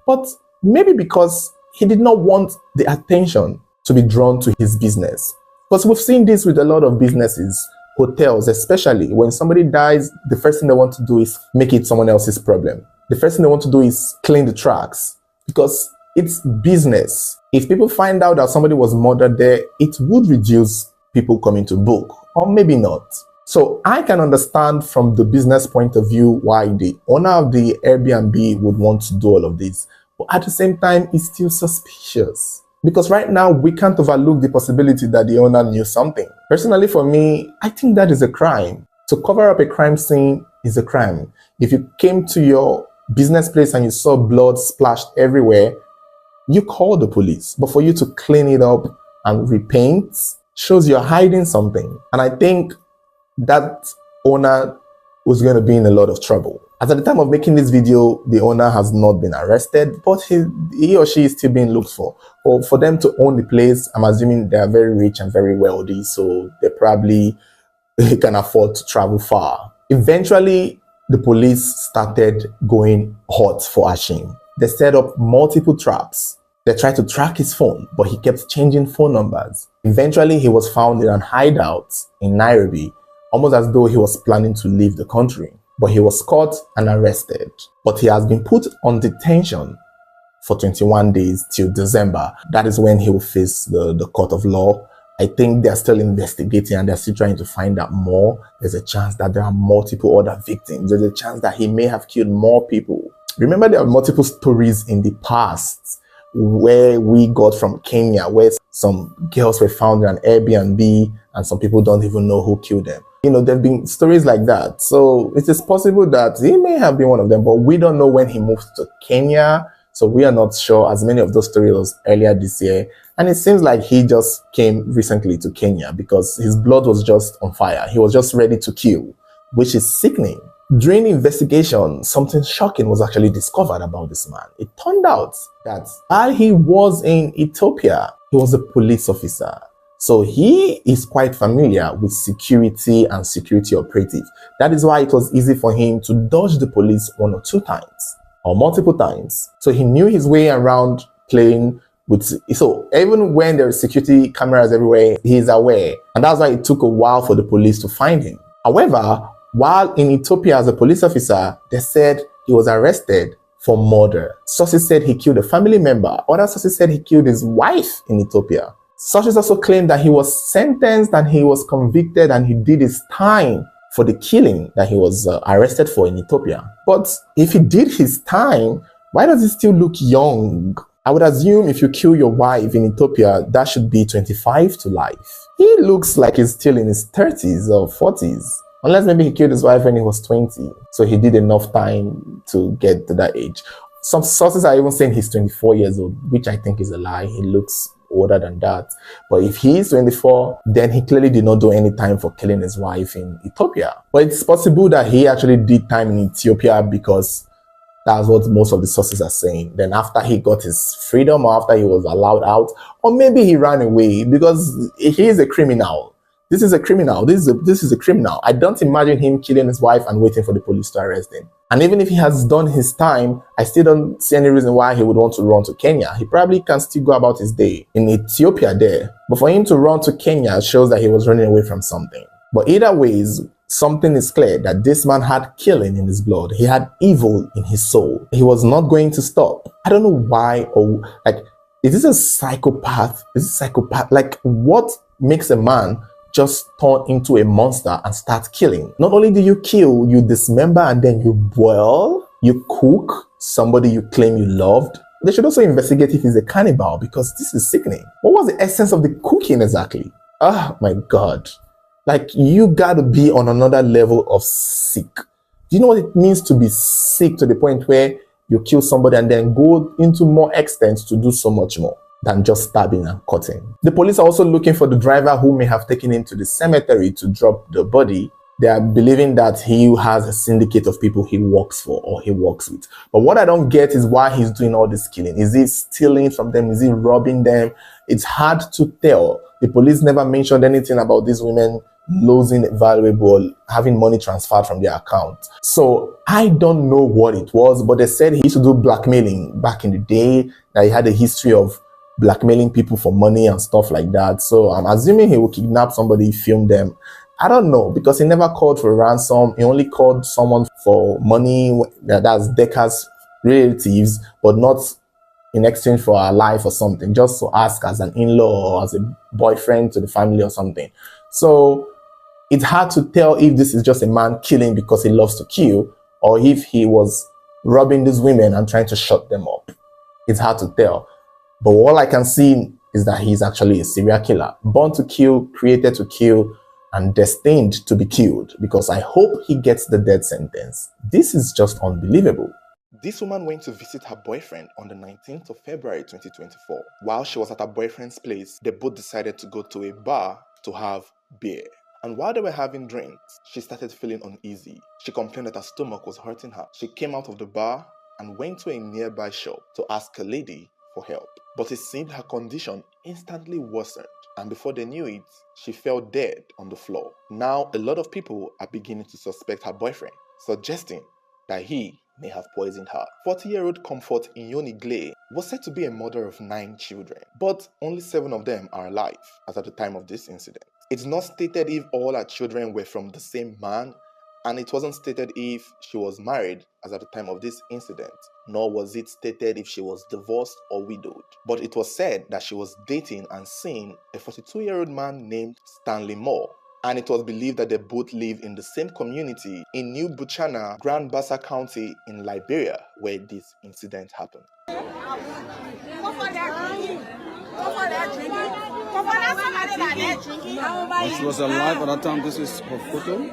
but maybe because he did not want the attention to be drawn to his business. Because we've seen this with a lot of businesses, hotels especially. When somebody dies, the first thing they want to do is make it someone else's problem. The first thing they want to do is clean the tracks, because it's business. If people find out that somebody was murdered there, it would reduce people coming to book, or maybe not. So I can understand from the business point of view why the owner of the Airbnb would want to do all of this. But at the same time, it's still suspicious. Because right now, we can't overlook the possibility that the owner knew something. Personally, for me, I think that is a crime. To cover up a crime scene is a crime. If you came to your business place and you saw blood splashed everywhere, you call the police. But for you to clean it up and repaint shows you're hiding something. And I think that owner was going to be in a lot of trouble. As at the time of making this video, the owner has not been arrested, but he or she is still being looked for. Or for them to own the place, I'm assuming they are very rich and very wealthy, so they probably can afford to travel far. Eventually, the police started going hot for Hashim. They set up multiple traps. They tried to track his phone, but he kept changing phone numbers. Eventually, he was found in an hideout in Nairobi, almost as though he was planning to leave the country. But he was caught and arrested. But he has been put on detention for 21 days till December. That is when he will face the court of law. I think they're still investigating and they're still trying to find out more. There's a chance that there are multiple other victims. There's a chance that he may have killed more people. Remember, there are multiple stories in the past where we got from Kenya, where some girls were found in an Airbnb and some people don't even know who killed them. There have been stories like that. So it is possible that he may have been one of them, but we don't know when he moved to Kenya. So we are not sure, as many of those stories was earlier this year. And it seems like he just came recently to Kenya because his blood was just on fire. He was just ready to kill, which is sickening. During the investigation, something shocking was actually discovered about this man. It turned out that while he was in Ethiopia, he was a police officer. So he is quite familiar with security and security operatives. That is why it was easy for him to dodge the police one or two times or multiple times. So he knew his way around playing with. So even when there are security cameras everywhere, he is aware. And that's why it took a while for the police to find him. However, while in Ethiopia as a police officer, they said he was arrested for murder. Sources said he killed a family member. Other sources said he killed his wife in Ethiopia. Sources also claimed that he was sentenced and he was convicted and he did his time for the killing that he was arrested for in Ethiopia. But if he did his time, why does he still look young? I would assume if you kill your wife in Ethiopia, that should be 25 to life. He looks like he's still in his 30s or 40s. Unless maybe he killed his wife when he was 20. So he did enough time to get to that age. Some sources are even saying he's 24 years old, which I think is a lie. He looks older than that. But if he's 24, then he clearly did not do any time for killing his wife in Ethiopia. But it's possible that he actually did time in Ethiopia because that's what most of the sources are saying. Then after he got his freedom or after he was allowed out, or maybe he ran away because he is a criminal. This is a criminal. This is a criminal. I don't imagine him killing his wife and waiting for the police to arrest him. And even if he has done his time, I still don't see any reason why he would want to run to Kenya. He probably can still go about his day in Ethiopia there. But for him to run to Kenya shows that he was running away from something. But either ways, something is clear that this man had killing in his blood. He had evil in his soul. He was not going to stop. I don't know why is this a psychopath? Is this psychopath? Like, what makes a man just turn into a monster and start killing? Not only do you kill, you dismember and then you boil, you cook somebody you claim you loved. They should also investigate if he's a cannibal because this is sickening. What was the essence of the cooking exactly? Oh my God. Like, you gotta be on another level of sick. Do you know what it means to be sick to the point where you kill somebody and then go into more extents to do so much more than just stabbing and cutting? The police are also looking for the driver who may have taken him to the cemetery to drop the body. They are believing that he has a syndicate of people he works for or he works with. But what I don't get is why he's doing all this killing. Is he stealing from them? Is he robbing them? It's hard to tell. The police never mentioned anything about these women losing valuable, having money transferred from their account. So I don't know what it was, but they said he used to do blackmailing back in the day, that he had a history of blackmailing people for money and stuff like that. So I'm assuming he would kidnap somebody, film them. I don't know, because he never called for ransom. He only called someone for money, that's Decca's relatives, but not in exchange for her life or something, just to ask as an in-law or as a boyfriend to the family or something. So it's hard to tell if this is just a man killing because he loves to kill, or if he was robbing these women and trying to shut them up. It's hard to tell. But all I can see is that he's actually a serial killer, born to kill, created to kill, and destined to be killed, because I hope he gets the death sentence. This is just unbelievable. This woman went to visit her boyfriend on the 19th of February 2024. While she was at her boyfriend's place, they both decided to go to a bar to have beer. And while they were having drinks, she started feeling uneasy. She complained that her stomach was hurting her. She came out of the bar and went to a nearby shop to ask a lady for help. But it seemed her condition instantly worsened, and before they knew it, she fell dead on the floor. Now, a lot of people are beginning to suspect her boyfriend, suggesting that he may have poisoned her. 40-year-old Comfort Inyonigle was said to be a mother of 9 children, but only 7 of them are alive as at the time of this incident. It's not stated if all her children were from the same man And it wasn't stated if she was married as at the time of this incident, nor was it stated if she was divorced or widowed. But it was said that she was dating and seeing a 42-year-old man named Stanley Moore. And it was believed that they both lived in the same community in New Buchanan, Grand Bassa County in Liberia, where this incident happened. When she was alive at that time, this is her photo.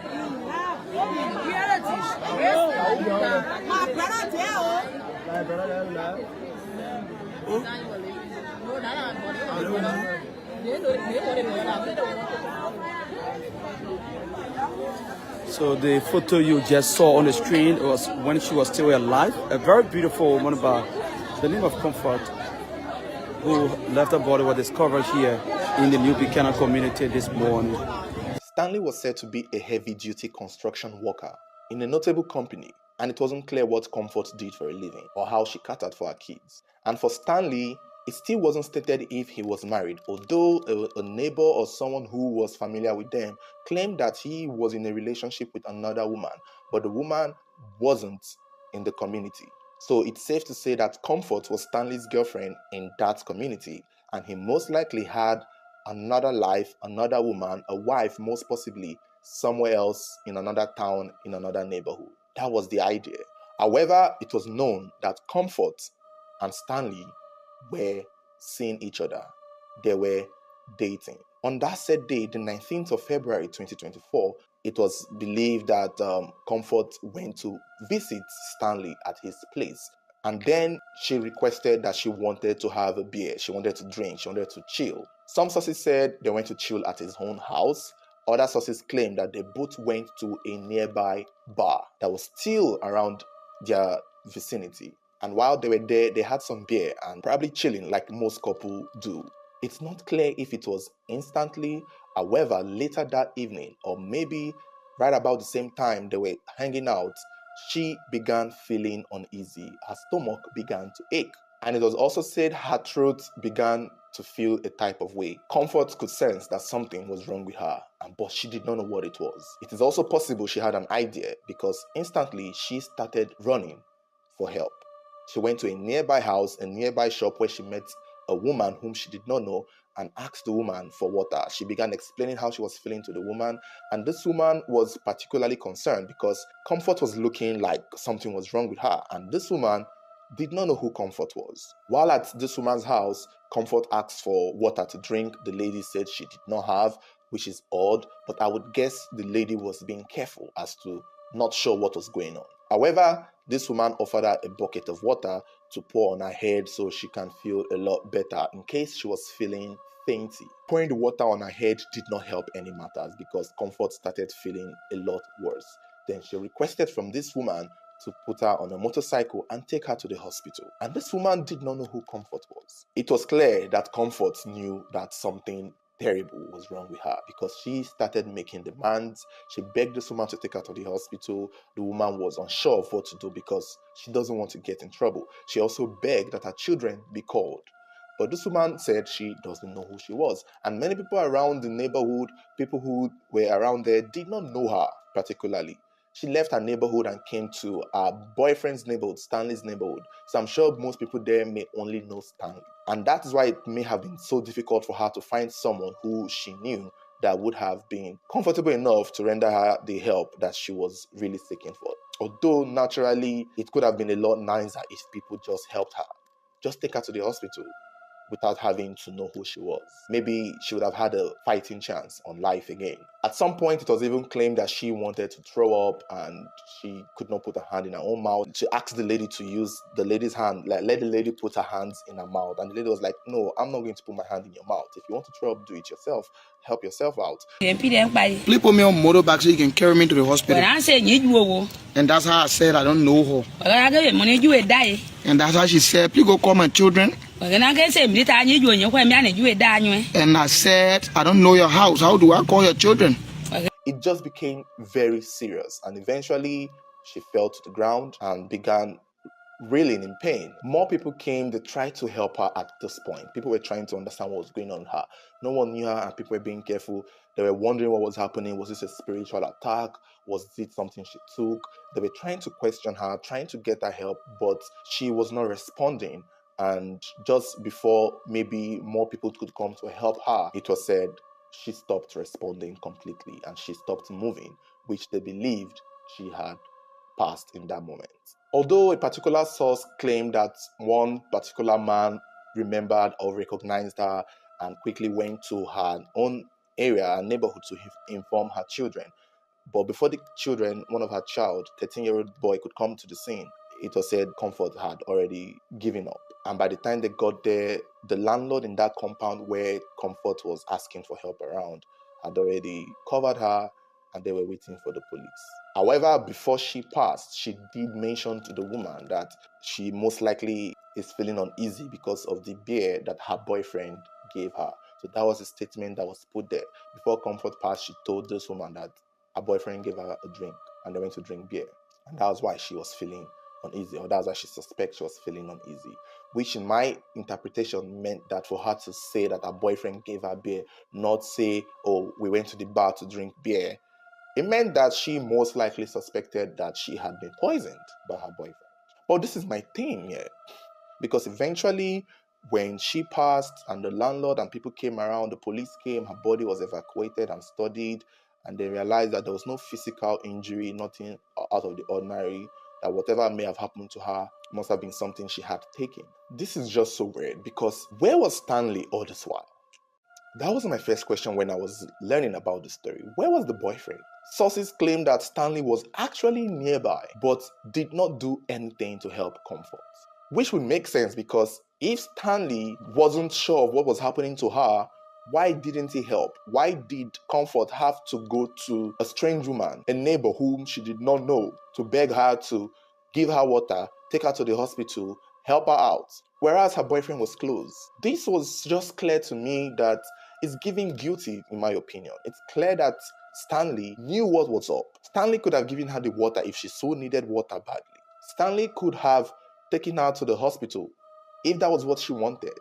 So the photo you just saw on the screen was when she was still alive. A very beautiful woman by the name of Comfort, who left her body was discovered here in the New Buchanan community this morning. Stanley was said to be a heavy-duty construction worker in a notable company, and it wasn't clear what Comfort did for a living or how she catered for her kids. And for Stanley, it still wasn't stated if he was married, although a neighbor or someone who was familiar with them claimed that he was in a relationship with another woman, but the woman wasn't in the community. So it's safe to say that Comfort was Stanley's girlfriend in that community, and he most likely had another life, another woman, a wife most possibly somewhere else in another town, in another neighborhood. That was the idea. However, it was known that Comfort and Stanley were seeing each other. They were dating. On that said day, the 19th of February 2024, it was believed that Comfort went to visit Stanley at his place. And then she requested that she wanted to have a beer. She wanted to drink. She wanted to chill. Some sources said they went to chill at his own house. Other sources claimed that they both went to a nearby bar that was still around their vicinity. And while they were there, they had some beer and probably chilling like most couples do. It's not clear if it was instantly, however, later that evening, or maybe right about the same time they were hanging out, she began feeling uneasy. Her stomach began to ache. And it was also said her throat began to feel a type of way. Comfort could sense that something was wrong with her, but she did not know what it was. It is also possible she had an idea, because instantly she started running for help. She went to a nearby house, a nearby shop, where she met a woman whom she did not know and asked the woman for water. She began explaining how she was feeling to the woman, and this woman was particularly concerned because Comfort was looking like something was wrong with her, and this woman did not know who Comfort was. While at this woman's house, Comfort asked for water to drink. The lady said she did not have, which is odd, but I would guess the lady was being careful as to not sure what was going on. However, this woman offered her a bucket of water to pour on her head so she can feel a lot better in case she was feeling fainty. Pouring the water on her head did not help any matters because Comfort started feeling a lot worse. Then she requested from this woman to put her on a motorcycle and take her to the hospital. And this woman did not know who Comfort was. It was clear that Comfort knew that something terrible was wrong with her because she started making demands. She begged this woman to take her to the hospital. The woman was unsure of what to do because she doesn't want to get in trouble. She also begged that her children be called. But this woman said she doesn't know who she was. And many people around the neighborhood, people who were around there, did not know her particularly. She left her neighborhood and came to her boyfriend's neighborhood, Stanley's neighborhood. So I'm sure most people there may only know Stanley. And that is why it may have been so difficult for her to find someone who she knew that would have been comfortable enough to render her the help that she was really seeking for. Although naturally, it could have been a lot nicer if people just helped her. Just take her to the hospital without having to know who she was. Maybe she would have had a fighting chance on life again. At some point, it was even claimed that she wanted to throw up and she could not put her hand in her own mouth. She asked the lady to use the lady's hand, like let the lady put her hands in her mouth. And the lady was like, no, I'm not going to put my hand in your mouth. If you want to throw up, do it yourself. Help yourself out. Please put me on motorbike so you can carry me to the hospital. And that's how I said I don't know her. And that's how she said, please go call my children. And I said, I don't know your house. How do I call your children? It just became very serious, and eventually she fell to the ground and began reeling in pain. More people came. They tried to help her at this point. People were trying to understand what was going on with her. No one knew her, and people were being careful. They were wondering what was happening. Was this a spiritual attack? Was it something she took? They were trying to question her, trying to get her help, but she was not responding. And just before maybe more people could come to help her, it was said she stopped responding completely and she stopped moving, which they believed she had passed in that moment. Although a particular source claimed that one particular man remembered or recognized her and quickly went to her own area and neighborhood to inform her children. But before the children, one of her child, 13-year-old boy, could come to the scene, it was said Comfort had already given up. And by the time they got there, the landlord in that compound where Comfort was asking for help around had already covered her and they were waiting for the police. However, before she passed, she did mention to the woman that she most likely is feeling uneasy because of the beer that her boyfriend gave her. So that was a statement that was put there. Before Comfort passed, she told this woman that her boyfriend gave her a drink and they went to drink beer. And that was why she was feeling uneasy, or that's why she suspects she was feeling uneasy. Which in my interpretation meant that for her to say that her boyfriend gave her beer, not say, oh, we went to the bar to drink beer, it meant that she most likely suspected that she had been poisoned by her boyfriend. But this is my thing here. Because eventually, when she passed and the landlord and people came around, the police came, her body was evacuated and studied, and they realized that there was no physical injury, nothing out of the ordinary, that whatever may have happened to her must have been something she had taken. This is just so weird, because where was Stanley all this while? That was my first question when I was learning about the story. Where was the boyfriend? Sources claim that Stanley was actually nearby, but did not do anything to help Comfort. Which would make sense, because if Stanley wasn't sure of what was happening to her, why didn't he help? Why did Comfort have to go to a strange woman, a neighbor whom she did not know, to beg her to give her water, take her to the hospital, help her out, whereas her boyfriend was close? This was just clear to me that it's giving guilty, in my opinion. It's clear that Stanley knew what was up. Stanley could have given her the water if she so needed water badly. Stanley could have taken her to the hospital if that was what she wanted.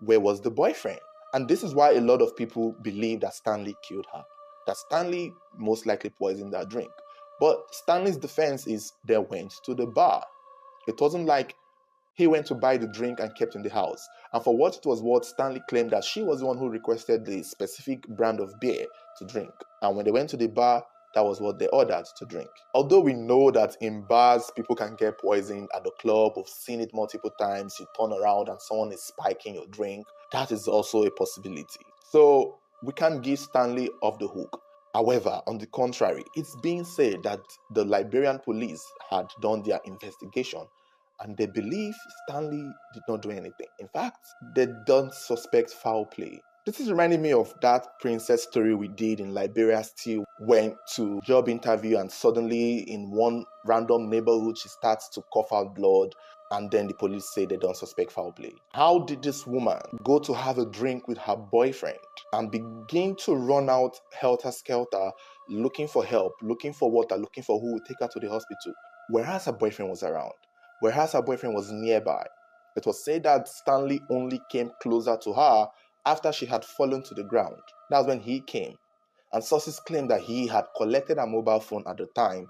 Where was the boyfriend? And this is why a lot of people believe that Stanley killed her, that Stanley most likely poisoned her drink. But Stanley's defense is they went to the bar. It wasn't like he went to buy the drink and kept in the house. And for what it was worth, Stanley claimed that she was the one who requested the specific brand of beer to drink. And when they went to the bar, that was what they ordered to drink. Although we know that in bars, people can get poisoned at the club. We've seen it multiple times. You turn around and someone is spiking your drink. That is also a possibility. So we can't give Stanley off the hook. However, on the contrary, it's being said that the Liberian police had done their investigation and they believe Stanley did not do anything. In fact, they don't suspect foul play. This is reminding me of that princess story we did in Liberia. Still went to job interview and suddenly in one random neighborhood she starts to cough out blood and then the police say they don't suspect foul play. How did this woman go to have a drink with her boyfriend and begin to run out helter-skelter looking for help, looking for water, looking for who would take her to the hospital, whereas her boyfriend was around? Whereas her boyfriend was nearby. It was said that Stanley only came closer to her after she had fallen to the ground. That's when he came. And sources claim that he had collected a mobile phone at the time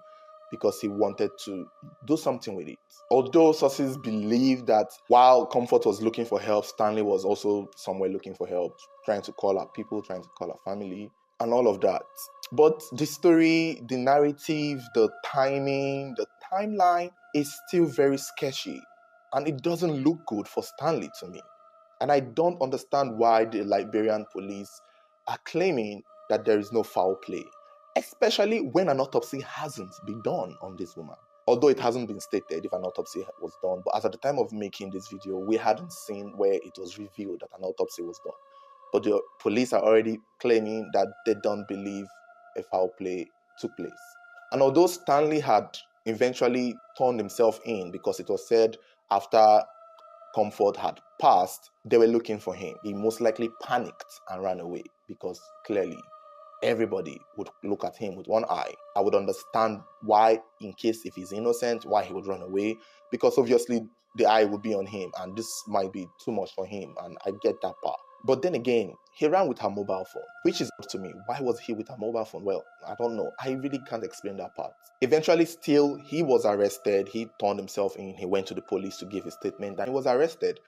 because he wanted to do something with it. Although sources believe that while Comfort was looking for help, Stanley was also somewhere looking for help, trying to call her people, trying to call her family, and all of that. But the story, the narrative, the timing, the timeline is still very sketchy. And it doesn't look good for Stanley to me. And I don't understand why the Liberian police are claiming that there is no foul play, especially when an autopsy hasn't been done on this woman. Although it hasn't been stated if an autopsy was done, but as at the time of making this video, we hadn't seen where it was revealed that an autopsy was done. But the police are already claiming that they don't believe a foul play took place. And although Stanley had eventually turned himself in because it was said after Comfort had passed, they were looking for him. He most likely panicked and ran away because clearly everybody would look at him with one eye. I would understand why, in case if he's innocent, why he would run away, because obviously the eye would be on him and this might be too much for him, and I get that part. But then again, he ran with her mobile phone, which is up to me. Why was he with her mobile phone? Well, I don't know. I really can't explain that part. Eventually, still, he was arrested. He turned himself in. He went to the police to give his statement and he was arrested.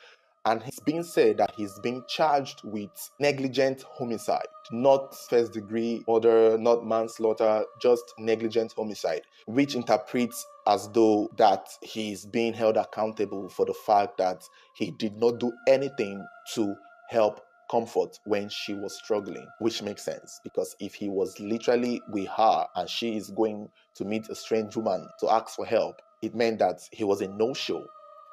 And it's been said that he's being charged with negligent homicide, not first degree murder, not manslaughter, just negligent homicide, which interprets as though that he's being held accountable for the fact that he did not do anything to help Comfort when she was struggling, which makes sense because if he was literally with her and she is going to meet a strange woman to ask for help, it meant that he was a no-show.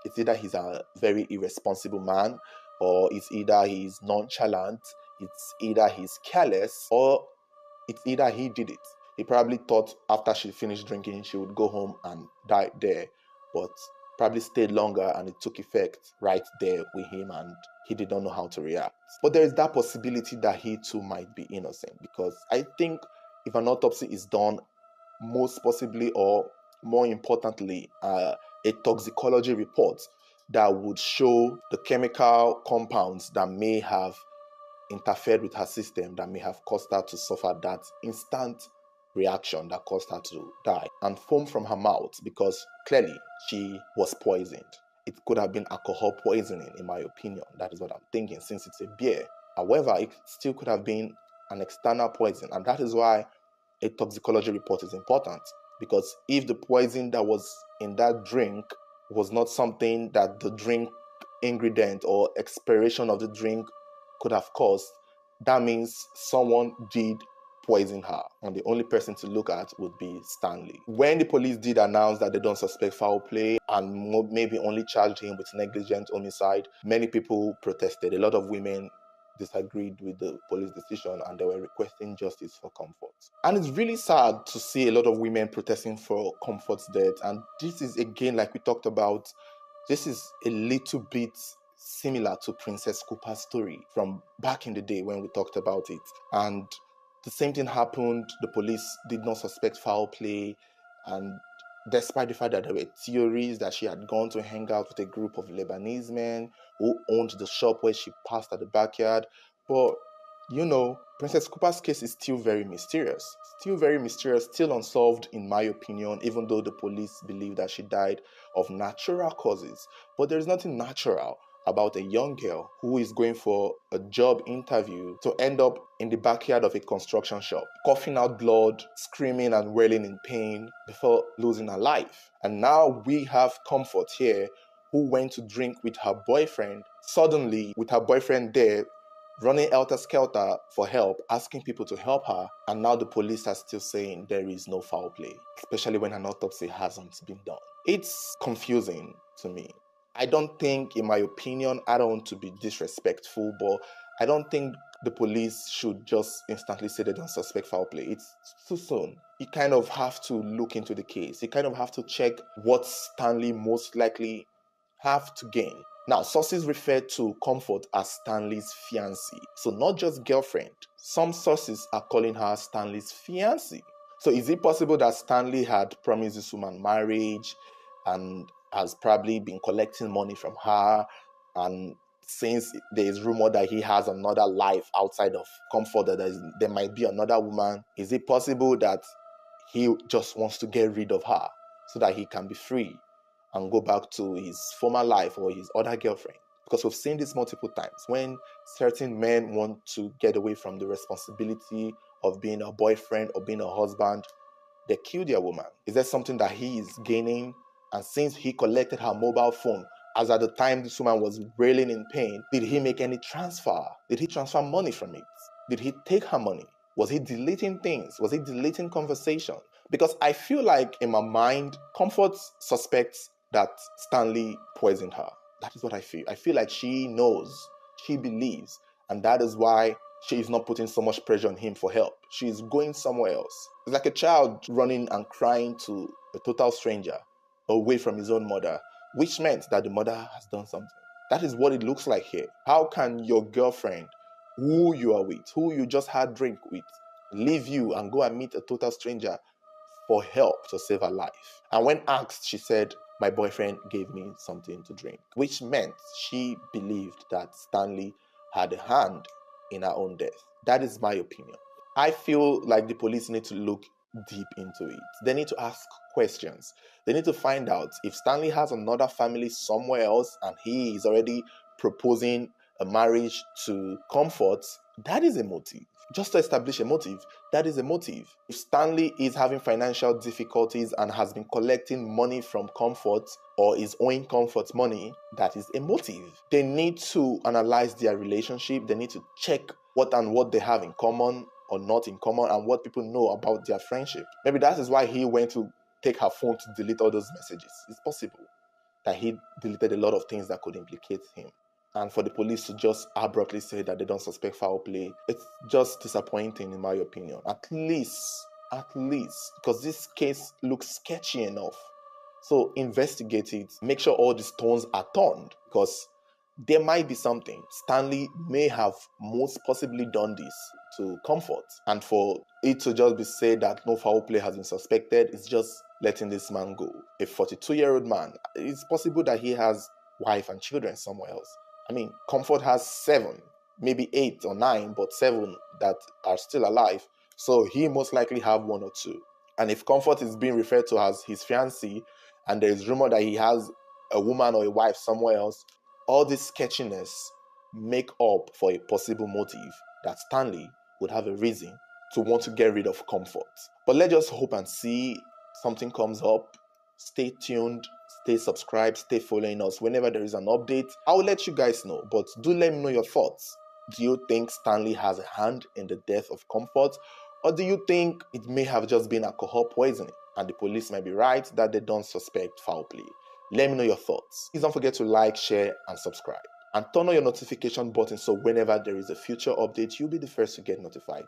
It's either he's a very irresponsible man, or it's either he's nonchalant, it's either he's careless, or it's either he did it. He probably thought after she finished drinking, she would go home and die there, but probably stayed longer and it took effect right there with him and he did not know how to react. But there is that possibility that he too might be innocent because I think if an autopsy is done, most possibly or more importantly, a toxicology report that would show the chemical compounds that may have interfered with her system that may have caused her to suffer that instant reaction that caused her to die, and foam from her mouth because clearly she was poisoned. It could have been alcohol poisoning, in my opinion. That is what I'm thinking, since it's a beer. However, it still could have been an external poison, and that is why a toxicology report is important. Because if the poison that was in that drink was not something that the drink ingredient or expiration of the drink could have caused, that means someone did poison her. And the only person to look at would be Stanley. When the police did announce that they don't suspect foul play and maybe only charged him with negligent homicide, many people protested. A lot of women disagreed with the police decision and they were requesting justice for Comfort. And it's really sad to see a lot of women protesting for Comfort's death. And this is, again, like we talked about, this is a little bit similar to Princess Cooper's story from back in the day when we talked about it. And the same thing happened. The police did not suspect foul play. And despite the fact that there were theories that she had gone to hang out with a group of Lebanese men who owned the shop where she passed at the backyard. But, Princess Cooper's case is still very mysterious. Still unsolved in my opinion, even though the police believe that she died of natural causes. But there is nothing natural about a young girl who is going for a job interview to end up in the backyard of a construction shop, coughing out blood, screaming and wailing in pain before losing her life. And now we have Comfort here who went to drink with her boyfriend, suddenly with her boyfriend there, running helter-skelter for help, asking people to help her, and now the police are still saying there is no foul play, especially when an autopsy hasn't been done. It's confusing to me. I don't think, in my opinion, I don't want to be disrespectful, but I don't think the police should just instantly say they don't suspect foul play. It's too soon. You kind of have to look into the case. You kind of have to check what Stanley most likely have to gain. Now, sources refer to Comfort as Stanley's fiancée. So not just girlfriend. Some sources are calling her Stanley's fiancée. So is it possible that Stanley had promised this woman marriage and has probably been collecting money from her, and since there is rumor that he has another life outside of Comfort, that there might be another woman, is it possible that he just wants to get rid of her so that he can be free and go back to his former life or his other girlfriend? Because we've seen this multiple times. When certain men want to get away from the responsibility of being a boyfriend or being a husband, they kill their woman. Is there something that he is gaining? And since he collected her mobile phone, as at the time this woman was wailing in pain, did he make any transfer? Did he transfer money from it? Did he take her money? Was he deleting things? Was he deleting conversation? Because I feel like in my mind, Comfort suspects that Stanley poisoned her. That is what I feel. I feel like she knows, she believes, and that is why she is not putting so much pressure on him for help. She is going somewhere else. It's like a child running and crying to a total stranger away from his own mother, which meant that the mother has done something. That is what it looks like here. How can your girlfriend, who you are with, who you just had drink with, leave you and go and meet a total stranger for help to save her life? And when asked, she said, my boyfriend gave me something to drink, which meant she believed that Stanley had a hand in her own death. That is my opinion. I feel like the police need to look deep into it. They need to ask questions. They need to find out if Stanley has another family somewhere else and he is already proposing a marriage to Comfort. That is a motive. Just to establish a motive, that is a motive. If Stanley is having financial difficulties and has been collecting money from Comfort or is owing Comfort money, that is a motive. They need to analyze their relationship. They need to check what they have in common or not in common and what people know about their friendship. Maybe that is why he went to take her phone to delete all those messages. It's possible that he deleted a lot of things that could implicate him. And for the police to just abruptly say that they don't suspect foul play, it's just disappointing in my opinion. At least, because this case looks sketchy enough. So investigate it, make sure all the stones are turned, because there might be something. Stanley may have most possibly done this to Comfort. And for it to just be said that no foul play has been suspected, it's just letting this man go. A 42-year-old man, it's possible that he has wife and children somewhere else. I mean, Comfort has 7, maybe 8 or 9, but 7 that are still alive. So he most likely have 1 or 2. And if Comfort is being referred to as his fiancée, and there is rumor that he has a woman or a wife somewhere else, all this sketchiness make up for a possible motive that Stanley would have a reason to want to get rid of Comfort. But let's just hope and see something comes up. Stay tuned, stay subscribed, stay following us. Whenever there is an update, I'll let you guys know. But do let me know your thoughts. Do you think Stanley has a hand in the death of Comfort? Or do you think it may have just been alcohol poisoning and the police might be right that they don't suspect foul play? Let me know your thoughts. Please don't forget to like, share, and subscribe. And turn on your notification button so whenever there is a future update, you'll be the first to get notified.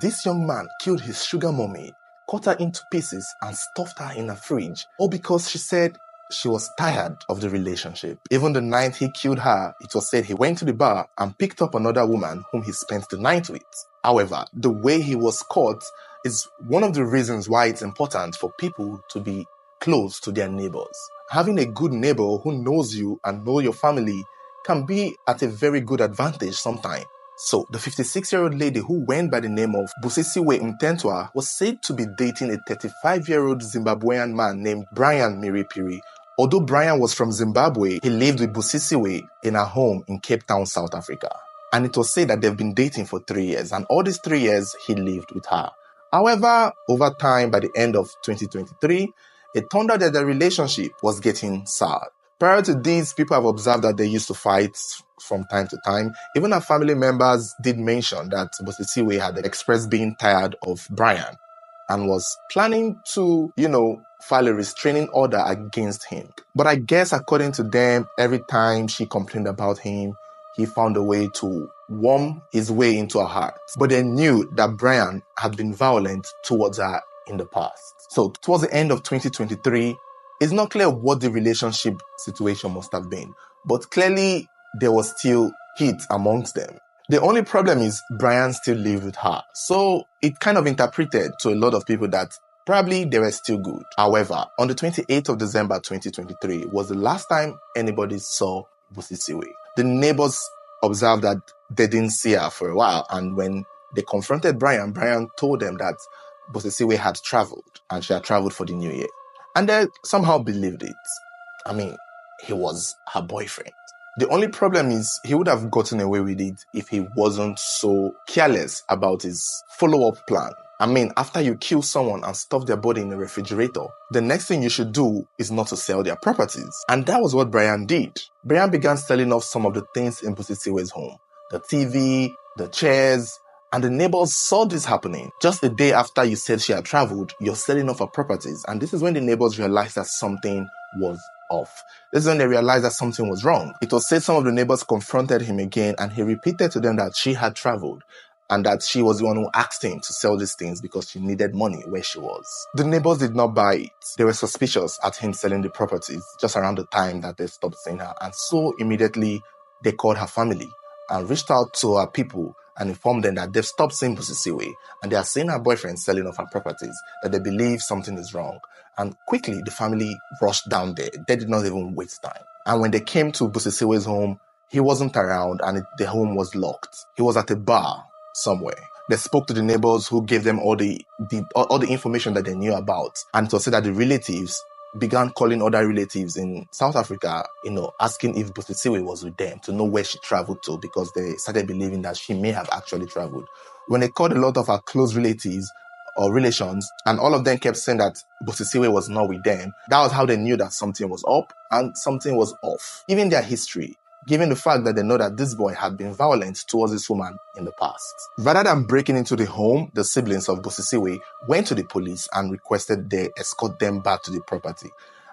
This young man killed his sugar mommy, cut her into pieces, and stuffed her in a fridge, all because she said she was tired of the relationship. Even the night he killed her, it was said he went to the bar and picked up another woman whom he spent the night with. However, the way he was caught is one of the reasons why it's important for people to be close to their neighbors. Having a good neighbor who knows you and knows your family can be at a very good advantage sometimes. So, the 56-year-old lady who went by the name of Busisiwe Mtentwa was said to be dating a 35-year-old Zimbabwean man named Brian Miripiri. Although Brian was from Zimbabwe, he lived with Busisiwe in her home in Cape Town, South Africa. And it was said that they've been dating for 3 years, and all these 3 years he lived with her. However, over time, by the end of 2023, it turned out that their relationship was getting sour. Prior to this, people have observed that they used to fight from time to time. Even our family members did mention that Bosisiwe had expressed being tired of Brian and was planning to, file a restraining order against him. But I guess according to them, every time she complained about him, he found a way to warm his way into her heart. But they knew that Brian had been violent towards her in the past. So towards the end of 2023, it's not clear what the relationship situation must have been, but clearly there was still heat amongst them. The only problem is Brian still lived with her. So it kind of interpreted to a lot of people that probably they were still good. However, on the 28th of December 2023 was the last time anybody saw Busisiwe. The neighbors observed that they didn't see her for a while, and when they confronted Brian, Brian told them that Busisiwe had traveled, and she had traveled for the new year. And they somehow believed it. I mean, he was her boyfriend. The only problem is he would have gotten away with it if he wasn't so careless about his follow-up plan. I mean, after you kill someone and stuff their body in a refrigerator, the next thing you should do is not to sell their properties. And that was what Brian did. Brian began selling off some of the things in Busisiwe's home. The TV, the chairs, and the neighbors saw this happening. Just a day after you said she had traveled, you're selling off her properties. And this is when the neighbors realized that something was off. This is when they realized that something was wrong. It was said some of the neighbors confronted him again, and he repeated to them that she had traveled and that she was the one who asked him to sell these things because she needed money where she was. The neighbors did not buy it. They were suspicious at him selling the properties just around the time that they stopped seeing her. And so immediately they called her family and reached out to her people and informed them that they've stopped seeing Busisiwe and they are seeing her boyfriend selling off her properties, that they believe something is wrong. And quickly, the family rushed down there. They did not even waste time. And when they came to Busisiwe's home, he wasn't around and the home was locked. He was at a bar somewhere. They spoke to the neighbors who gave them all the information that they knew about. And it was said that the relatives began calling other relatives in South Africa, asking if Busisiwe was with them to know where she traveled to, because they started believing that she may have actually traveled. When they called a lot of her close relatives or relations, and all of them kept saying that Busisiwe was not with them, that was how they knew that something was up and something was off. Given their history, given the fact that they know that this boy had been violent towards this woman in the past. Rather than breaking into the home, the siblings of Busisiwe went to the police and requested they escort them back to the property.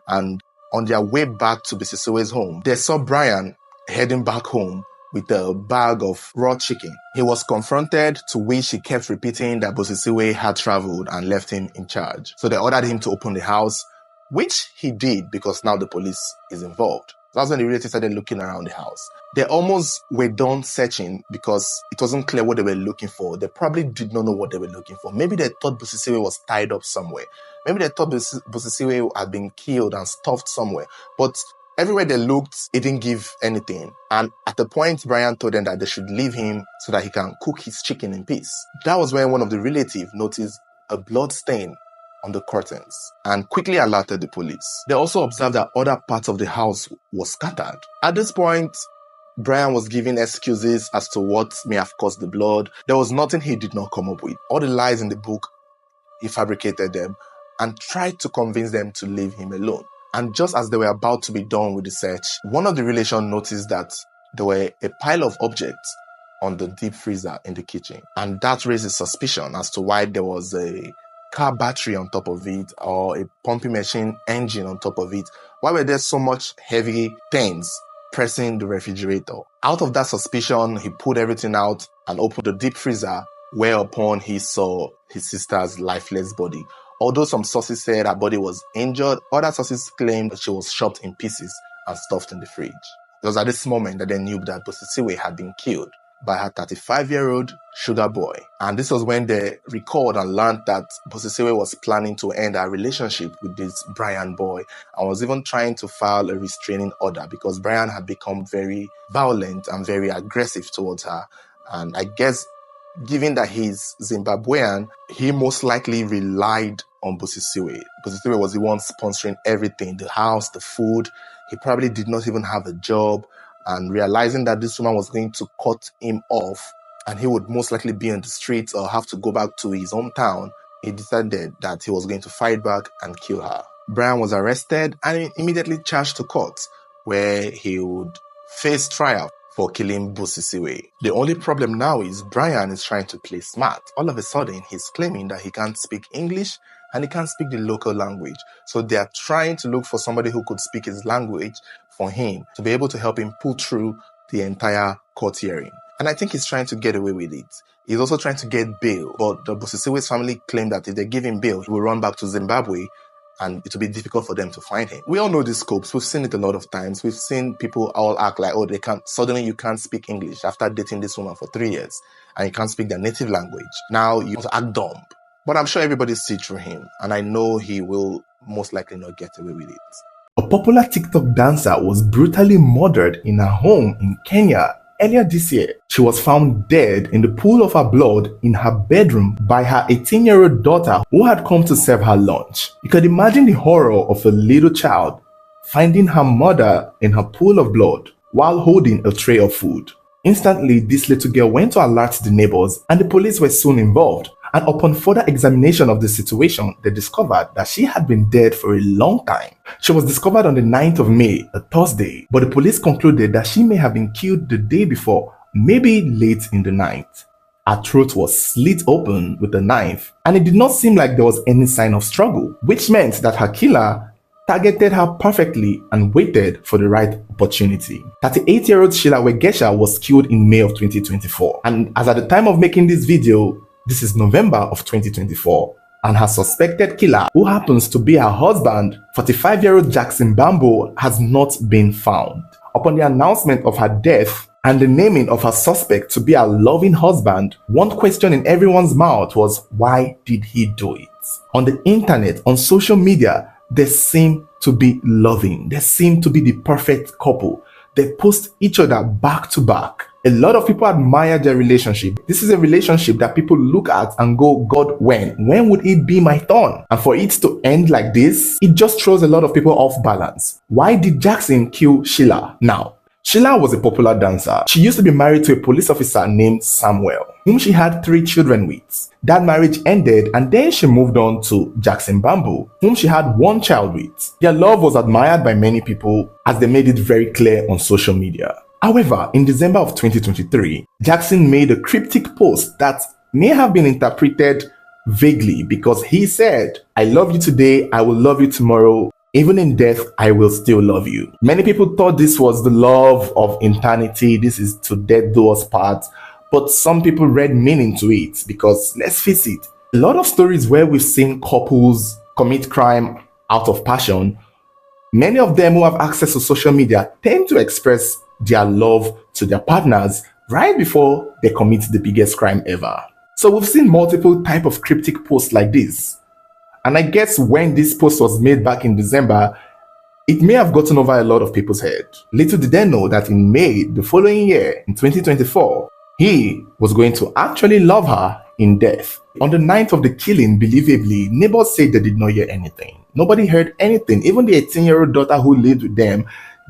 And on their way back to Busisiwe's home, they saw Brian heading back home with a bag of raw chicken. He was confronted, to which he kept repeating that Busisiwe had traveled and left him in charge. So they ordered him to open the house, which he did because now the police is involved. That's when the relatives started looking around the house. They almost were done searching because it wasn't clear what they were looking for. They probably did not know what they were looking for. Maybe they thought Busisiwe was tied up somewhere. Maybe they thought Busisiwe had been killed and stuffed somewhere. But everywhere they looked, it didn't give anything. And at the point, Brian told them that they should leave him so that he can cook his chicken in peace. That was when one of the relatives noticed a blood stain on the curtains and quickly alerted the police. They also observed that other parts of the house were scattered. At this point, Brian was giving excuses as to what may have caused the blood. There was nothing he did not come up with. All the lies in the book, he fabricated them and tried to convince them to leave him alone. And just as they were about to be done with the search, one of the relations noticed that there were a pile of objects on the deep freezer in the kitchen. And that raises suspicion as to why there was a car battery on top of it or a pumping machine engine on top of it. Why were there so much heavy things pressing the refrigerator? Out of that suspicion, he pulled everything out and opened the deep freezer, whereupon he saw his sister's lifeless body. Although some sources said her body was injured, other sources claimed that she was chopped in pieces and stuffed in the fridge. It was at this moment that they knew that Busisiwe had been killed by her 35-year-old sugar boy. And this was when they recalled and learned that Busisiwe was planning to end her relationship with this Brian boy and was even trying to file a restraining order because Brian had become very violent and very aggressive towards her. And I guess given that he's Zimbabwean, he most likely relied on Busisiwe. Busisiwe was the one sponsoring everything, the house, the food. He probably did not even have a job. And realizing that this woman was going to cut him off and he would most likely be on the streets or have to go back to his hometown, he decided that he was going to fight back and kill her. Brian was arrested and immediately charged to court, where he would face trial for killing Busisiwe. The only problem now is Brian is trying to play smart. All of a sudden, he's claiming that he can't speak English and he can't speak the local language. So they are trying to look for somebody who could speak his language for him to be able to help him pull through the entire court hearing. And I think he's trying to get away with it. He's also trying to get bail, but the Busisiwe's family claim that if they give him bail, he will run back to Zimbabwe and it will be difficult for them to find him. We all know these scopes. We've seen it a lot of times. We've seen people all act like, oh, suddenly you can't speak English after dating this woman for 3 years and you can't speak their native language. Now you want to act dumb. But I'm sure everybody sees through him and I know he will most likely not get away with it. A popular TikTok dancer was brutally murdered in her home in Kenya earlier this year. She was found dead in the pool of her blood in her bedroom by her 18-year-old daughter who had come to serve her lunch. You can imagine the horror of a little child finding her mother in her pool of blood while holding a tray of food. Instantly, this little girl went to alert the neighbors and the police were soon involved. And upon further examination of the situation, they discovered that she had been dead for a long time. She was discovered on the 9th of May, a Thursday, but the police concluded that she may have been killed the day before, maybe late in the night. Her throat was slit open with a knife, and it did not seem like there was any sign of struggle, which meant that her killer targeted her perfectly and waited for the right opportunity. 38-year-old Sheila Wegesha was killed in May of 2024, and as at the time of making this video, this is November of 2024, and her suspected killer, who happens to be her husband, 45-year-old Jackson Bambo, has not been found. Upon the announcement of her death and the naming of her suspect to be her loving husband, one question in everyone's mouth was, why did he do it? On the internet, on social media, they seem to be loving. They seem to be the perfect couple. They post each other back to back. A lot of people admire their relationship. This is a relationship that people look at and go, God, when? When would it be my turn? And for it to end like this, it just throws a lot of people off balance. Why did Jackson kill Sheila? Now, Sheila was a popular dancer. She used to be married to a police officer named Samuel, whom she had 3 children with. That marriage ended and then she moved on to Jackson Bamboo, whom she had 1 child with. Their love was admired by many people as they made it very clear on social media. However, in December of 2023, Jackson made a cryptic post that may have been interpreted vaguely because he said, "I love you today, I will love you tomorrow. Even in death, I will still love you." Many people thought this was the love of eternity. This is to death do us part. But some people read meaning to it because, let's face it, a lot of stories where we've seen couples commit crime out of passion, many of them who have access to social media tend to express their love to their partners right before they commit the biggest crime ever. So we've seen multiple type of cryptic posts like this. And I guess when this post was made back in December, it may have gotten over a lot of people's head. Little did they know that in May the following year, in 2024, he was going to actually love her in death. On the night of the killing, believably, neighbors said they did not hear anything. Nobody heard anything. Even the 18-year-old daughter who lived with them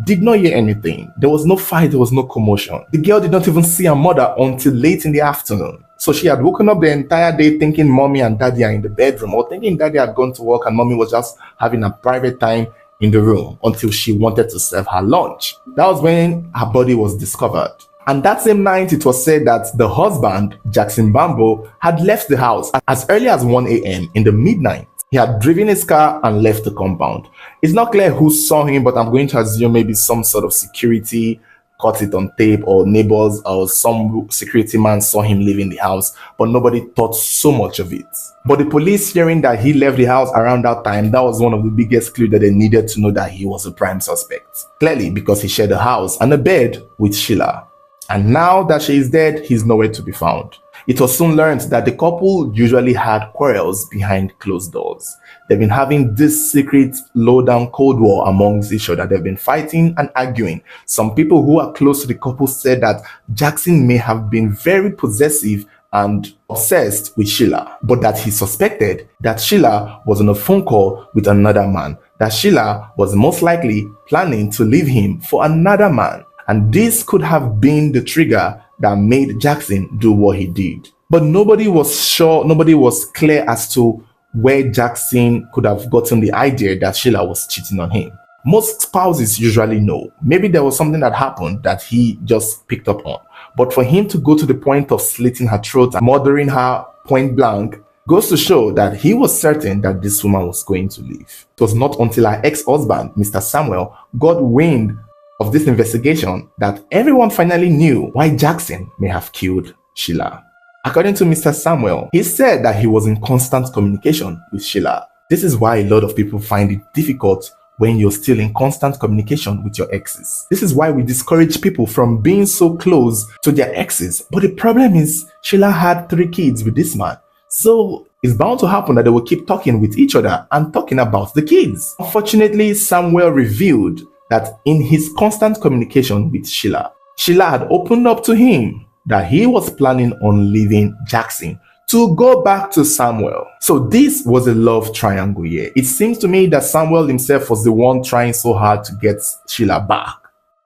did not hear anything. There was no fight, there was no commotion. The girl did not even see her mother until late in the afternoon. So she had woken up the entire day thinking mommy and daddy are in the bedroom, or thinking daddy had gone to work and mommy was just having a private time in the room until she wanted to serve her lunch. That was when her body was discovered. And that same night, it was said that the husband, Jackson Bamboo, had left the house as early as 1 a.m. in the midnight. He had driven his car and left the compound. It's not clear who saw him, but I'm going to assume maybe some sort of security caught it on tape, or neighbors or some security man saw him leaving the house, but nobody thought so much of it. But the police, hearing that he left the house around that time, that was one of the biggest clues that they needed to know that he was a prime suspect. Clearly, because he shared a house and a bed with Sheila. And now that she is dead, he's nowhere to be found. It was soon learned that the couple usually had quarrels behind closed doors. They've been having this secret, low-down Cold War amongst each other. They've been fighting and arguing. Some people who are close to the couple said that Jackson may have been very possessive and obsessed with Sheila, but that he suspected that Sheila was on a phone call with another man, that Sheila was most likely planning to leave him for another man. And this could have been the trigger that made Jackson do what he did. But nobody was sure, nobody was clear as to where Jackson could have gotten the idea that Sheila was cheating on him. Most spouses usually know. Maybe there was something that happened that he just picked up on. But for him to go to the point of slitting her throat and murdering her point blank goes to show that he was certain that this woman was going to leave. It was not until her ex-husband, Mr. Samuel, got wind of this investigation that everyone finally knew why Jackson may have killed Sheila. According to Mr. Samuel, he said that he was in constant communication with Sheila. This is why a lot of people find it difficult when you're still in constant communication with your exes. This is why we discourage people from being so close to their exes. But the problem is, Sheila had 3 kids with this man. So it's bound to happen that they will keep talking with each other and talking about the kids. Unfortunately, Samuel revealed that in his constant communication with Sheila, Sheila had opened up to him that he was planning on leaving Jackson to go back to Samuel. So this was a love triangle here. It seems to me that Samuel himself was the one trying so hard to get Sheila back.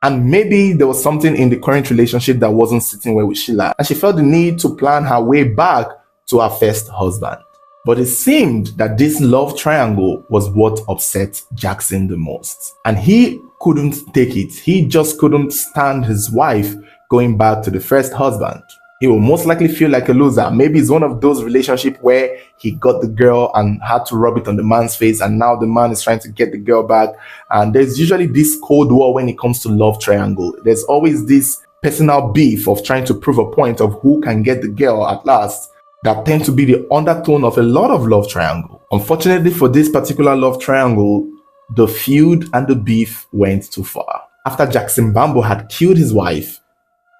And maybe there was something in the current relationship that wasn't sitting well with Sheila, and she felt the need to plan her way back to her first husband. But it seemed that this love triangle was what upset Jackson the most. And he couldn't take it. He just couldn't stand his wife going back to the first husband. He will most likely feel like a loser. Maybe it's one of those relationships where he got the girl and had to rub it on the man's face, and now the man is trying to get the girl back. And there's usually this cold war when it comes to love triangle. There's always this personal beef of trying to prove a point of who can get the girl at last. That tend to be the undertone of a lot of love triangle. Unfortunately for this particular love triangle, the feud and the beef went too far. After Jackson Bamboo had killed his wife,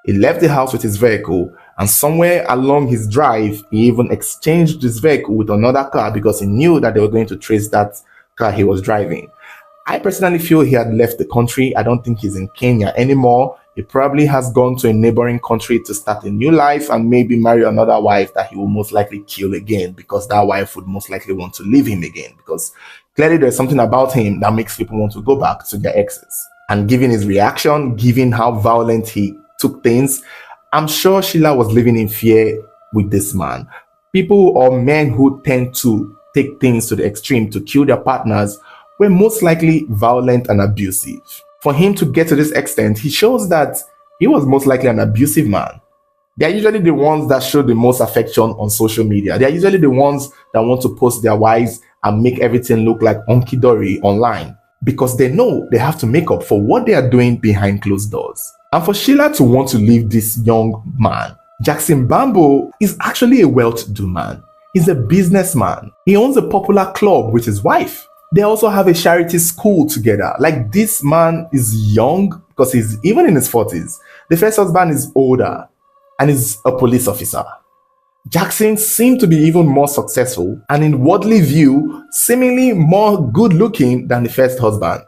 he left the house with his vehicle, and somewhere along his drive, he even exchanged his vehicle with another car because he knew that they were going to trace that car he was driving. I personally feel he had left the country. I don't think he's in Kenya anymore. He probably has gone to a neighboring country to start a new life and maybe marry another wife that he will most likely kill again, because that wife would most likely want to leave him again, because clearly there's something about him that makes people want to go back to their exes. And given his reaction, given how violent he took things, I'm sure Sheila was living in fear with this man. People or men who tend to take things to the extreme to kill their partners were most likely violent and abusive. For him to get to this extent, he shows that he was most likely an abusive man. They're usually the ones that show the most affection on social media. They're usually the ones that want to post their wives and make everything look like hunky-dory online, because they know they have to make up for what they are doing behind closed doors. And for Sheila to want to leave this young man, Jackson Bambo is actually a well-to-do man. He's a businessman. He owns a popular club with his wife. They also have a charity school together. Like, this man is young because he's even in his 40s. The first husband is older and is a police officer. Jackson seemed to be even more successful and, in worldly view, seemingly more good-looking than the first husband.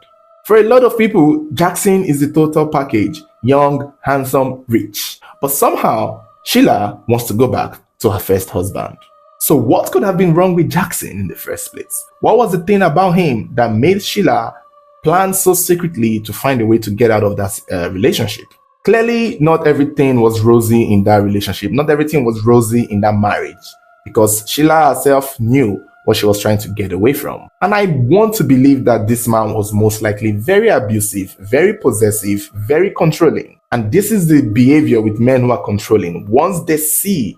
For a lot of people, Jackson is the total package: young, handsome, rich. But somehow, Sheila wants to go back to her first husband. So what could have been wrong with Jackson in the first place? What was the thing about him that made Sheila plan so secretly to find a way to get out of that relationship? Clearly, not everything was rosy in that relationship. Not everything was rosy in that marriage, because Sheila herself knew what she was trying to get away from. And I want to believe that this man was most likely very abusive, very possessive, very controlling. And this is the behavior with men who are controlling. Once they see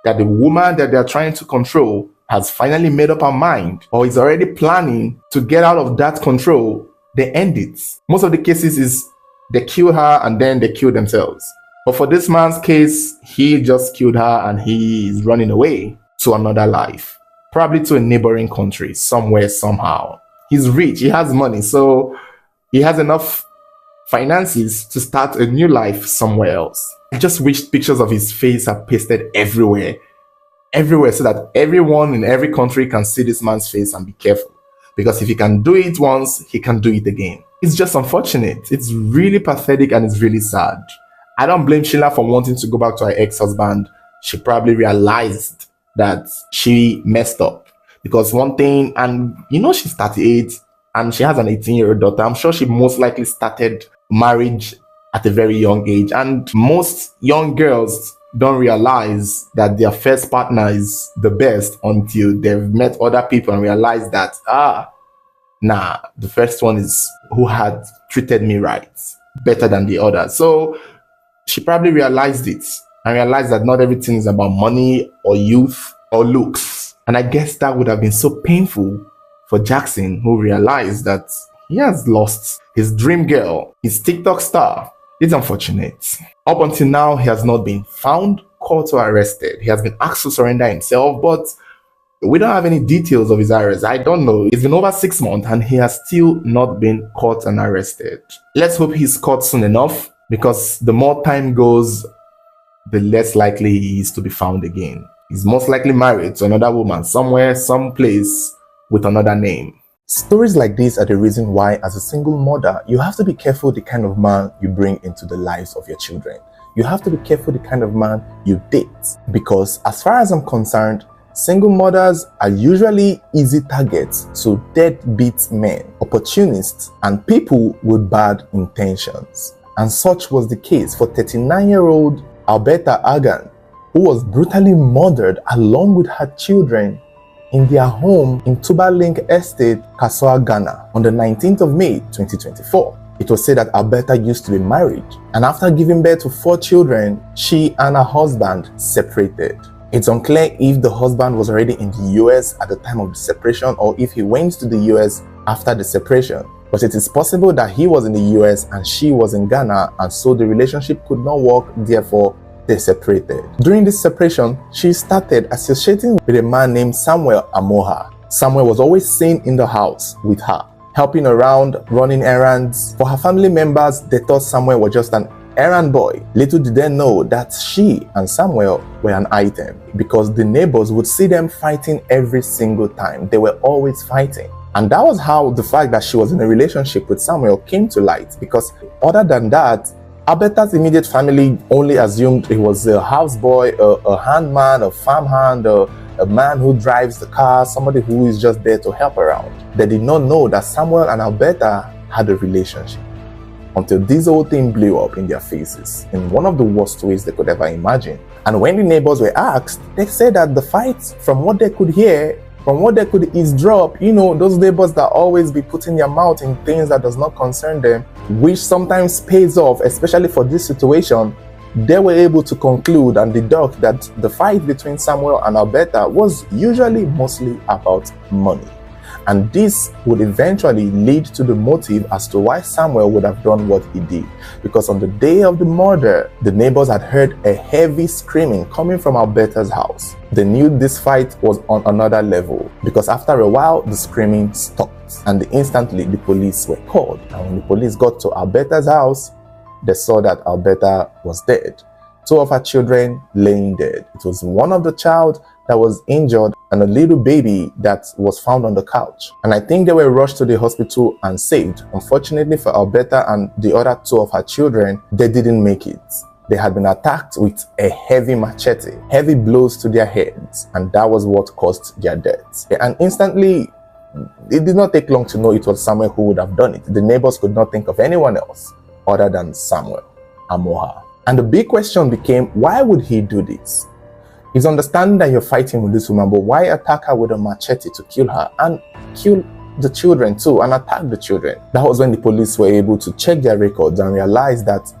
that the woman that they're trying to control has finally made up her mind or is already planning to get out of that control, they end it. Most of the cases is they kill her and then they kill themselves. But for this man's case, he just killed her and he is running away to another life, probably to a neighboring country, somewhere, somehow. He's rich, he has money, so he has enough finances to start a new life somewhere else. I just wish pictures of his face are pasted everywhere, so that everyone in every country can see this man's face and be careful. Because if he can do it once, he can do it again. It's just unfortunate. It's really pathetic and it's really sad. I don't blame Sheila for wanting to go back to her ex-husband. She probably realized that she messed up. Because one thing, and she's 38 and she has an 18-year-old daughter. I'm sure she most likely started marriage at a very young age, and most young girls don't realize that their first partner is the best until they've met other people and realize that the first one is who had treated me right better than the other. So she probably realized it and realized that not everything is about money or youth or looks. And I guess that would have been so painful for Jackson, who realized that he has lost his dream girl, his TikTok star. It's unfortunate. Up until now, he has not been found, caught, or arrested. He has been asked to surrender himself, but we don't have any details of his arrest. I don't know. It's been over 6 months and he has still not been caught and arrested. Let's hope he's caught soon enough, because the more time goes, the less likely he is to be found again. He's most likely married to another woman somewhere, someplace with another name. Stories like these are the reason why, as a single mother, you have to be careful the kind of man you bring into the lives of your children. You have to be careful the kind of man you date, because as far as I'm concerned, single mothers are usually easy targets to deadbeat men, opportunists, and people with bad intentions. And such was the case for 39-year-old Alberta Agan, who was brutally murdered along with her children in their home in Tubalink Estate, Kassoa, Ghana, on the 19th of May 2024. It was said that Alberta used to be married, and after giving birth to 4 children, she and her husband separated. It's unclear if the husband was already in the US at the time of the separation or if he went to the US after the separation. But it is possible that he was in the US and she was in Ghana, and so the relationship could not work, therefore they separated. During this separation, she started associating with a man named Samuel Amoha. Samuel was always seen in the house with her, helping around, running errands. For her family members, they thought Samuel was just an errand boy. Little did they know that she and Samuel were an item, because the neighbors would see them fighting every single time. They were always fighting. And that was how the fact that she was in a relationship with Samuel came to light, because other than that, Alberta's immediate family only assumed he was a houseboy, a handman, a farmhand, a man who drives the car, somebody who is just there to help around. They did not know that Samuel and Alberta had a relationship, until this whole thing blew up in their faces in one of the worst ways they could ever imagine. And when the neighbors were asked, they said that the fights, from what they could hear, from what they could eavesdrop, those neighbors that always be putting their mouth in things that does not concern them, which sometimes pays off, especially for this situation, they were able to conclude and deduct that the fight between Samuel and Alberta was usually mostly about money. And this would eventually lead to the motive as to why Samuel would have done what he did. Because on the day of the murder, the neighbors had heard a heavy screaming coming from Alberta's house. They knew this fight was on another level, because after a while, the screaming stopped. And instantly, the police were called. And when the police got to Alberta's house, they saw that Alberta was dead. Two of her children laying dead. It was one of the child that was injured and a little baby that was found on the couch. And I think they were rushed to the hospital and saved. Unfortunately for Alberta and the other two of her children, they didn't make it. They had been attacked with a heavy machete, heavy blows to their heads, and that was what caused their deaths. And instantly, it did not take long to know it was Samuel who would have done it. The neighbors could not think of anyone else other than Samuel Amoha. And the big question became, why would he do this? It's understanding that you're fighting with this woman, but why attack her with a machete to kill her and kill the children too and attack the children? That was when the police were able to check their records and realize that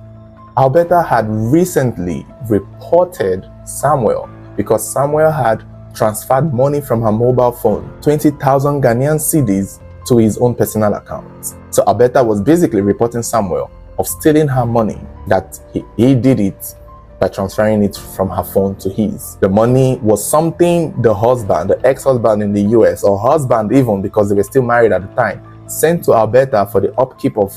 Alberta had recently reported Samuel because Samuel had transferred money from her mobile phone, 20,000 Ghanaian cedis, to his own personal account. So Alberta was basically reporting Samuel of stealing her money, that he did it by transferring it from her phone to his. The money was something the husband, the ex-husband in the US, or husband even, because they were still married at the time, sent to Alberta for the upkeep of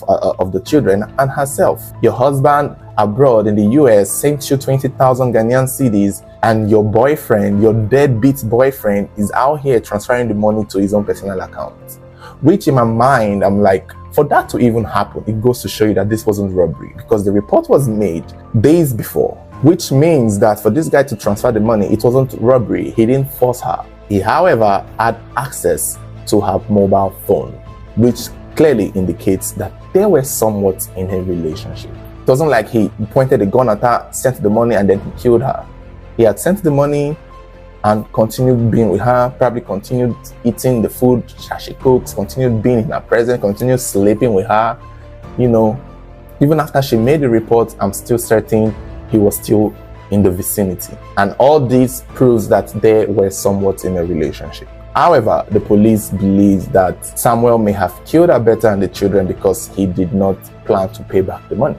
the children and herself. Your husband abroad in the US sent you 20,000 Ghanaian cedis, and your boyfriend, your deadbeat boyfriend, is out here transferring the money to his own personal account. Which in my mind, I'm like, for that to even happen, it goes to show you that this wasn't robbery, because the report was made days before, which means that for this guy to transfer the money, it wasn't robbery. He didn't force her. He, however, had access to her mobile phone, which clearly indicates that they were somewhat in a relationship. It wasn't like he pointed a gun at her, sent the money, and then he killed her. He had sent the money and continued being with her, probably continued eating the food that she cooks, continued being in her presence, continued sleeping with her. Even after she made the report, I'm still certain he was still in the vicinity. And all this proves that they were somewhat in a relationship. However, the police believe that Samuel may have killed Alberta and the children because he did not plan to pay back the money.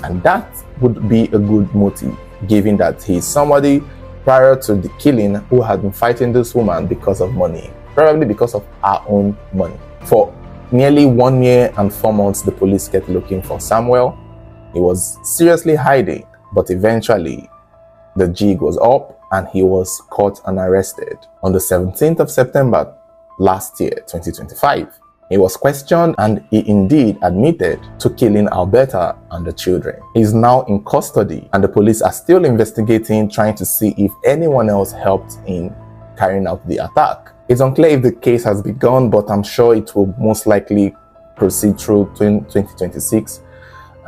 And that would be a good motive, given that he is somebody prior to the killing who had been fighting this woman because of money, probably because of her own money. For nearly 1 year and 4 months, the police kept looking for Samuel. He was seriously hiding, but eventually the jig was up and he was caught and arrested on the 17th of September last year, 2025. He was questioned and he indeed admitted to killing Alberta and the children. He is now in custody and the police are still investigating, trying to see if anyone else helped in carrying out the attack. It's unclear if the case has begun, but I'm sure it will most likely proceed through 2026.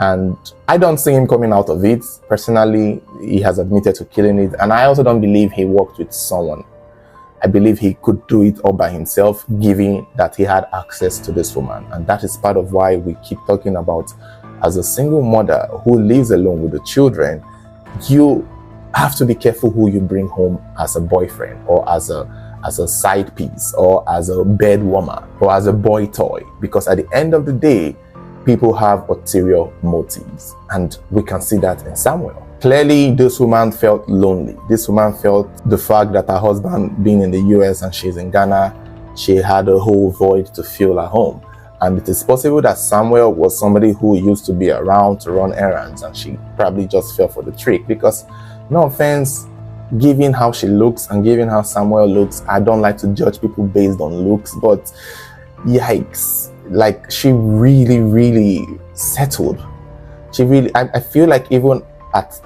And I don't see him coming out of it. Personally, he has admitted to killing it. And I also don't believe he worked with someone. I believe he could do it all by himself, given that he had access to this woman. And that is part of why we keep talking about, as a single mother who lives alone with the children, you have to be careful who you bring home as a boyfriend, or as a side piece, or as a bed warmer, or as a boy toy. Because at the end of the day, people have ulterior motives. And we can see that in Samuel. Clearly, this woman felt lonely. This woman felt the fact that her husband being in the US and she's in Ghana, she had a whole void to fill at home. And it is possible that Samuel was somebody who used to be around to run errands, and she probably just fell for the trick. Because, no offense, given how she looks and given how Samuel looks, I don't like to judge people based on looks, but yikes, like she really settled. She really, I feel like even at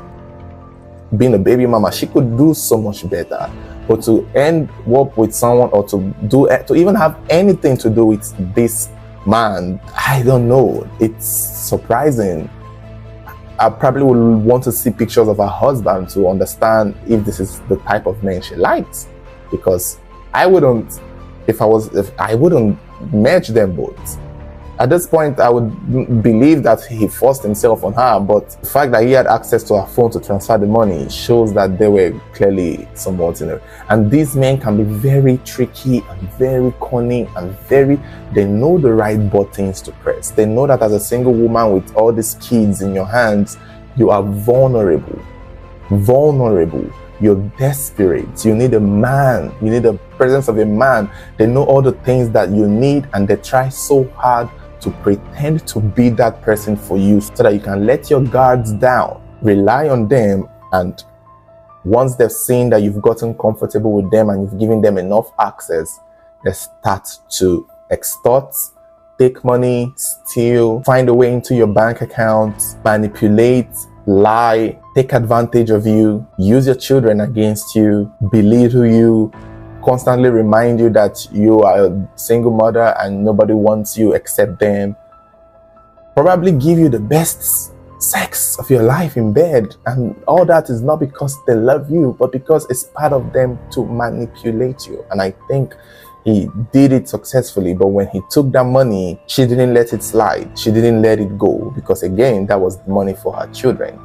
being a baby mama, she could do so much better. But to end up with someone, or to even have anything to do with this man, I don't know, it's surprising. I probably would want to see pictures of her husband to understand if this is the type of man she likes, because I wouldn't match them both. At this point, I would believe that he forced himself on her, but the fact that he had access to her phone to transfer the money shows that they were clearly somewhat, and these men can be very tricky and very cunning and they know the right buttons to press. They know that as a single woman with all these kids in your hands, you are vulnerable. You're desperate. You need a man. You need the presence of a man. They know all the things that you need, and they try so hard to pretend to be that person for you so that you can let your guards down, rely on them, and once they've seen that you've gotten comfortable with them and you've given them enough access, they start to extort, take money, steal, find a way into your bank account, manipulate, lie, take advantage of you, use your children against you, belittle you, constantly remind you that you are a single mother and nobody wants you except them, probably give you the best sex of your life in bed, and all that is not because they love you, but because it's part of them to manipulate you. And I think he did it successfully. But when he took that money, she didn't let it slide. She didn't let it go, because again, that was the money for her children.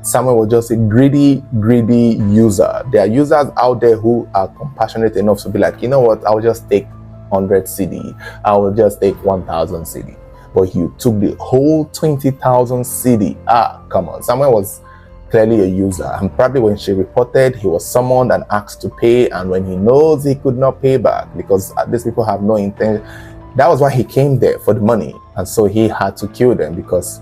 Samuel was just a greedy user. There are users out there who are compassionate enough to be like, you know what, I'll just take 100 CD. I will just take 1,000 CD. But you took the whole 20,000 CD. Come on. Samuel was clearly a user. And probably when she reported, he was summoned and asked to pay. And when he knows he could not pay back, because these people have no intention, that was why he came there, for the money. And so he had to kill them, because,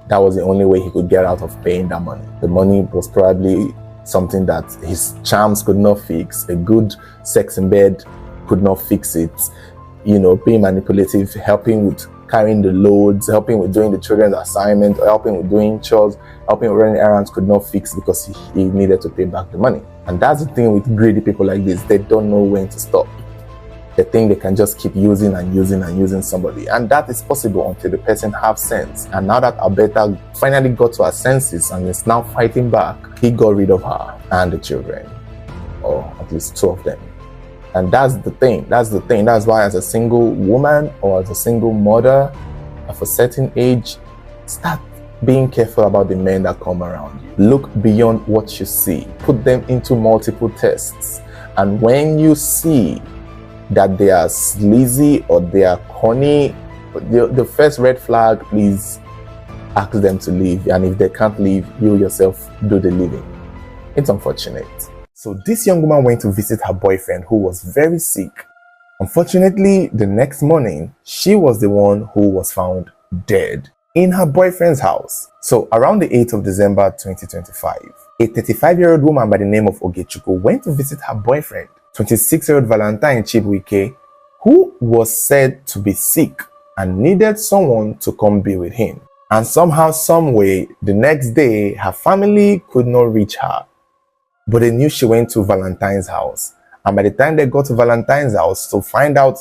that was the only way he could get out of paying that money. The money was probably something that his charms could not fix. A good sex in bed could not fix it. Being manipulative, helping with carrying the loads, helping with doing the children's assignment, helping with doing chores, helping with running errands could not fix, because he needed to pay back the money. And that's the thing with greedy people like this. They don't know when to stop. They think they can just keep using somebody, and that is possible until the person has sense. And now that Alberta finally got to her senses and is now fighting back, he got rid of her and the children, or at least 2 of them. And that's the thing. That's why, as a single woman or as a single mother of a certain age, start being careful about the men that come around you. Look beyond what you see. Put them into multiple tests. And when you see that they are sleazy or they are corny, the first red flag, please ask them to leave. And if they can't leave, you yourself do the leaving. It's unfortunate. So this young woman went to visit her boyfriend, who was very sick. Unfortunately, the next morning, she was the one who was found dead in her boyfriend's house. So around the 8th of December 2025, a 35-year-old woman by the name of Ogechukwu went to visit her boyfriend, 26-year-old Valentine Chibuike, who was said to be sick and needed someone to come be with him. And somehow, some way, the next day, her family could not reach her. But they knew she went to Valentine's house. And by the time they got to Valentine's house to find out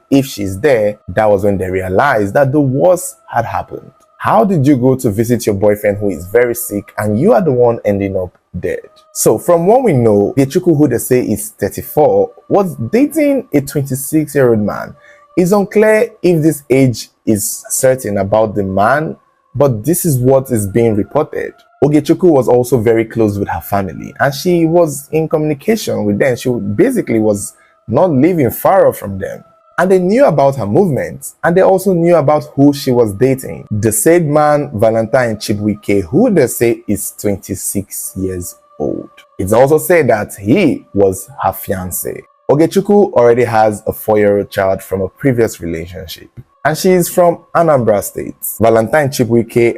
if she's there, that was when they realized that the worst had happened. How did you go to visit your boyfriend who is very sick and you are the one ending up dead? So from what we know, the Chuku, who they say is 34, was dating a 26-year-old man. It's unclear if this age is certain about the man, but this is what is being reported. Ogechukwu was also very close with her family, and she was in communication with them. She basically was not living far off from them. And they knew about her movements, and they also knew about who she was dating. The said man, Valentine Chibuike, who they say is 26 years old. It's also said that he was her fiancé. Ogechukwu already has a 4-year-old child from a previous relationship, and she is from Anambra State. Valentine Chibuike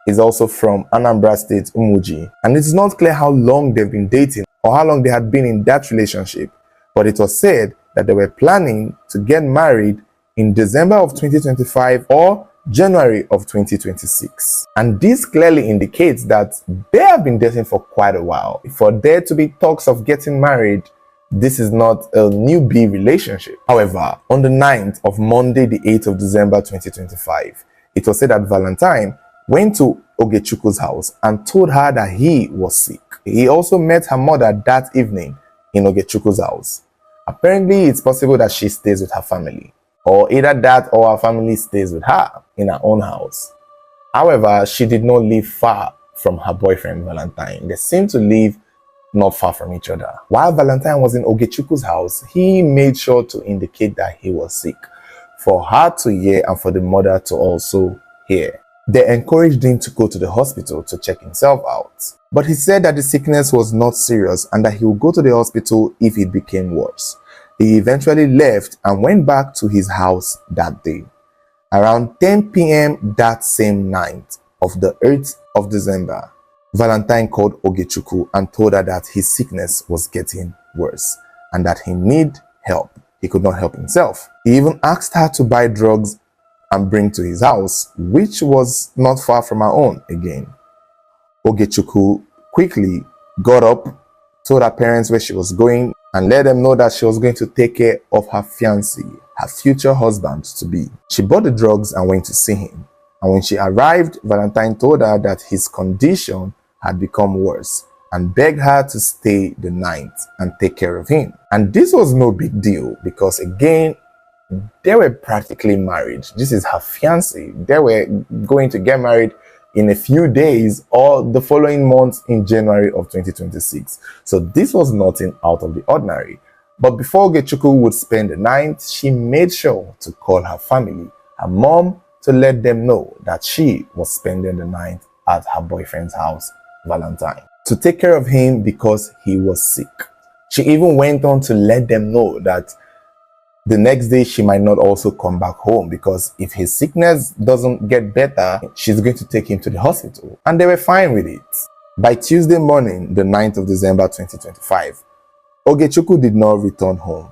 is also from Anambra State, Umuji, and it is not clear how long they've been dating or how long they had been in that relationship, but it was said that they were planning to get married in December of 2025 or January of 2026. And this clearly indicates that they have been dating for quite a while. For there to be talks of getting married, this is not a newbie relationship. However, on the 9th of Monday, the 8th of December 2025, it was said that Valentine went to Ogechukwu's house and told her that he was sick. He also met her mother that evening in Ogechukwu's house. Apparently, it's possible that she stays with her family, or either that or her family stays with her in her own house. However, she did not live far from her boyfriend Valentine. They seemed to live not far from each other. While Valentine was in Ogechukwu's house, he made sure to indicate that he was sick for her to hear and for the mother to also hear. They encouraged him to go to the hospital to check himself out, but he said that the sickness was not serious and that he would go to the hospital if it became worse. He eventually left and went back to his house that day. Around 10 p.m. that same night of the 8th of December, Valentine called Ogechukwu and told her that his sickness was getting worse and that he needed help. He could not help himself. He even asked her to buy drugs and bring to his house, which was not far from her own again. Ogechukwu quickly got up, told her parents where she was going, and let them know that she was going to take care of her fiancé, her future husband-to-be. She bought the drugs and went to see him. And when she arrived, Valentine told her that his condition had become worse and begged her to stay the night and take care of him. And this was no big deal because, again, they were practically married. This is her fiancé. They were going to get married in a few days or the following month in January of 2026. So this was nothing out of the ordinary. But before Ogechukwu would spend the night, she made sure to call her family, her mom, to let them know that she was spending the night at her boyfriend's house, Valentine, to take care of him because he was sick. She even went on to let them know that the next day she might not also come back home because if his sickness doesn't get better, she's going to take him to the hospital. And they were fine with it. By Tuesday morning, the 9th of December 2025, Ogechukwu did not return home.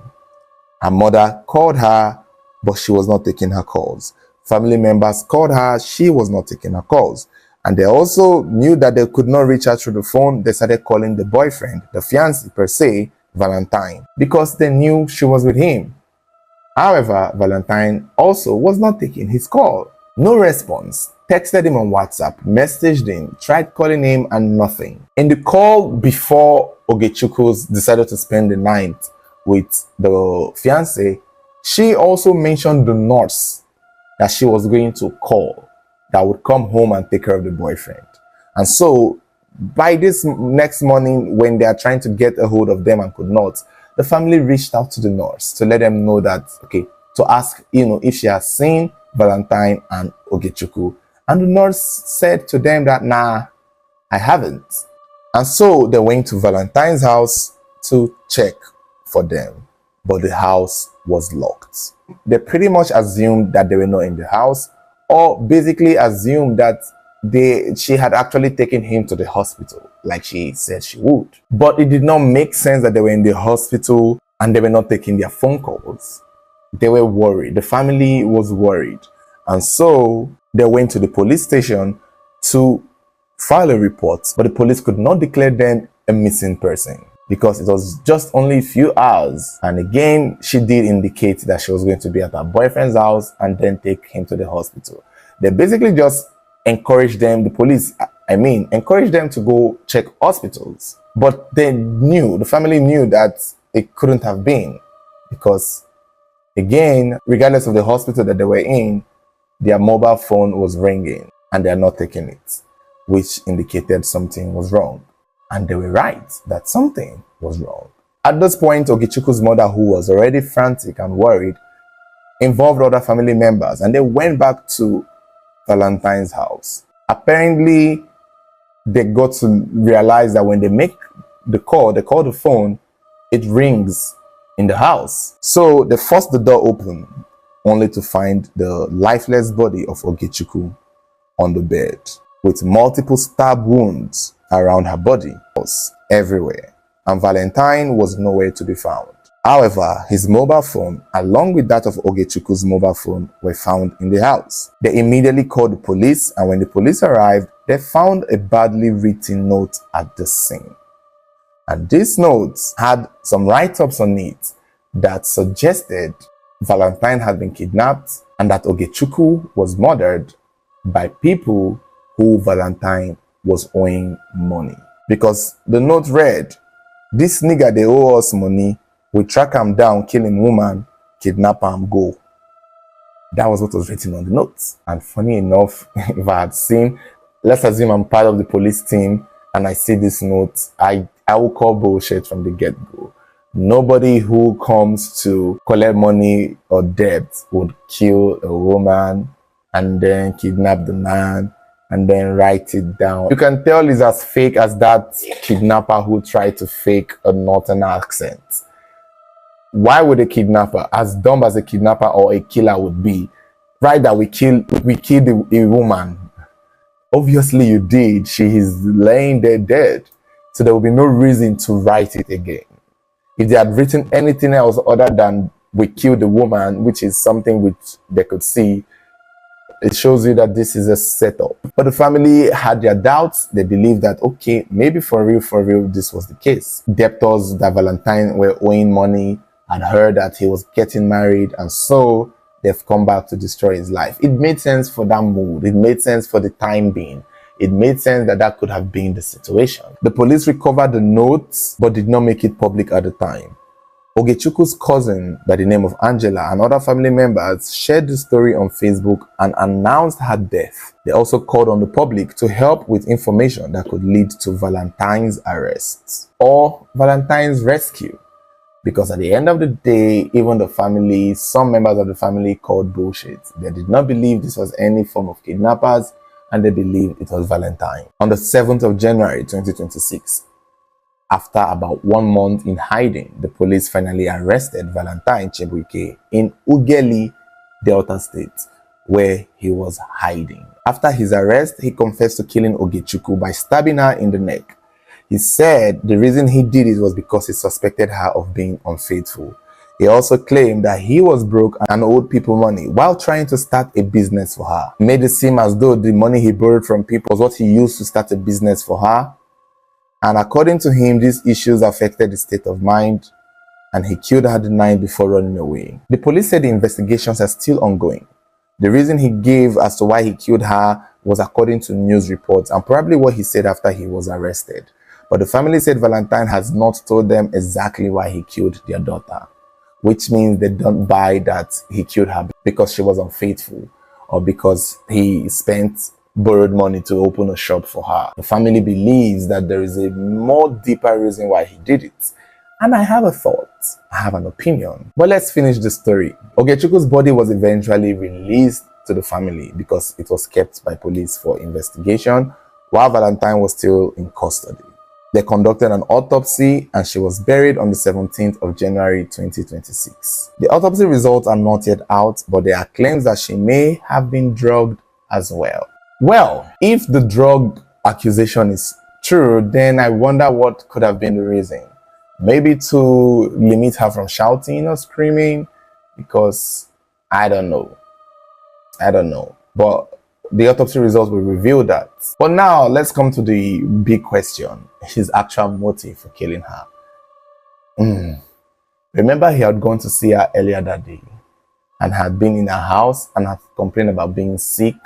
Her mother called her, but she was not taking her calls. Family members called her, she was not taking her calls. And they also knew that they could not reach her through the phone. They started calling the boyfriend, the fiancé per se, Valentine, because they knew she was with him. However, Valentine also was not taking his call. No response. Texted him on WhatsApp, messaged him, tried calling him, and nothing. In the call before Ogechukwu decided to spend the night with the fiancé, she also mentioned the nurse that she was going to call that would come home and take care of the boyfriend. And so, by this next morning, when they are trying to get a hold of them and could not, the family reached out to the nurse to let them know that, okay, to ask, if she has seen Valentine and Ogechukwu. And the nurse said to them that, nah, I haven't. And so they went to Valentine's house to check for them, but the house was locked. They pretty much assumed that they were not in the house, or basically assumed that she had actually taken him to the hospital like she said she would. But it did not make sense that they were in the hospital and they were not taking their phone calls. They were worried. The family was worried. And so they went to the police station to file a report, but the police could not declare them a missing person because it was just only a few hours. And again, she did indicate that she was going to be at her boyfriend's house and then take him to the hospital. They basically just encouraged them, the police, encouraged them to go check hospitals. But they knew, the family knew that it couldn't have been because, again, regardless of the hospital that they were in, their mobile phone was ringing and they're not taking it, which indicated something was wrong. And they were right that something was wrong. At this point, Ogechukwu's mother, who was already frantic and worried, involved other family members and they went back to Valentine's house. Apparently, they got to realize that when they make the call, they call the phone, it rings in the house. So they forced the door open, only to find the lifeless body of Ogechukwu on the bed, with multiple stab wounds around her body, everywhere, and Valentine was nowhere to be found. However, his mobile phone, along with that of Ogechukwu's mobile phone, were found in the house. They immediately called the police, and when the police arrived, they found a badly written note at the scene. And these notes had some write-ups on it that suggested Valentine had been kidnapped and that Ogechukwu was murdered by people who Valentine was owing money. Because the note read, "This nigga they owe us money, we track him down, kill him woman, kidnap him, go." That was what was written on the notes. And funny enough, if I had seen, let's assume I'm part of the police team and I see this note, I will call bullshit from the get-go. Nobody who comes to collect money or debt would kill a woman and then kidnap the man and then write it down. You can tell it's as fake as that kidnapper who tried to fake a northern accent. Why would a kidnapper, as dumb as a kidnapper or a killer would be, write that we killed a woman? Obviously you did. She is laying there dead. So there will be no reason to write it again. If they had written anything else other than "we killed the woman," which is something which they could see, it shows you that this is a setup. But the family had their doubts. They believed that, okay, maybe for real, this was the case. Debtors that Valentine were owing money had heard that he was getting married, and so they've come back to destroy his life. It made sense for that mood. It made sense for the time being. It made sense that that could have been the situation. The police recovered the notes, but did not make it public at the time. Ogechukwu's cousin by the name of Angela and other family members shared the story on Facebook and announced her death. They also called on the public to help with information that could lead to Valentine's arrest or Valentine's rescue. Because at the end of the day, even the family, some members of the family called bullshit. They did not believe this was any form of kidnappers, and they believed it was Valentine. On the 7th of January 2026, after about 1 month in hiding, the police finally arrested Valentine Chebuike in Ughelli, Delta State, where he was hiding. After his arrest, he confessed to killing Ogechukwu by stabbing her in the neck. He said the reason he did it was because he suspected her of being unfaithful. He also claimed that he was broke and owed people money while trying to start a business for her. He made it seem as though the money he borrowed from people was what he used to start a business for her. And according to him, these issues affected his state of mind, and he killed her the night before running away. The police said the investigations are still ongoing. The reason he gave as to why he killed her was according to news reports and probably what he said after he was arrested. But the family said Valentine has not told them exactly why he killed their daughter, which means they don't buy that he killed her because she was unfaithful or because he borrowed money to open a shop for her. The family believes that there is a more deeper reason why he did it. And I have a thought, I have an opinion. But let's finish the story. Ogechukwu's body was eventually released to the family because it was kept by police for investigation while Valentine was still in custody. They conducted an autopsy and she was buried on the 17th of January 2026. The autopsy results are not yet out, but there are claims that she may have been drugged as well. Well, if the drug accusation is true, then I wonder what could have been the reason. Maybe to limit her from shouting or screaming, because I don't know. But the autopsy results will reveal that. But now let's come to the big question, his actual motive for killing her. Remember, he had gone to see her earlier that day and had been in her house and had complained about being sick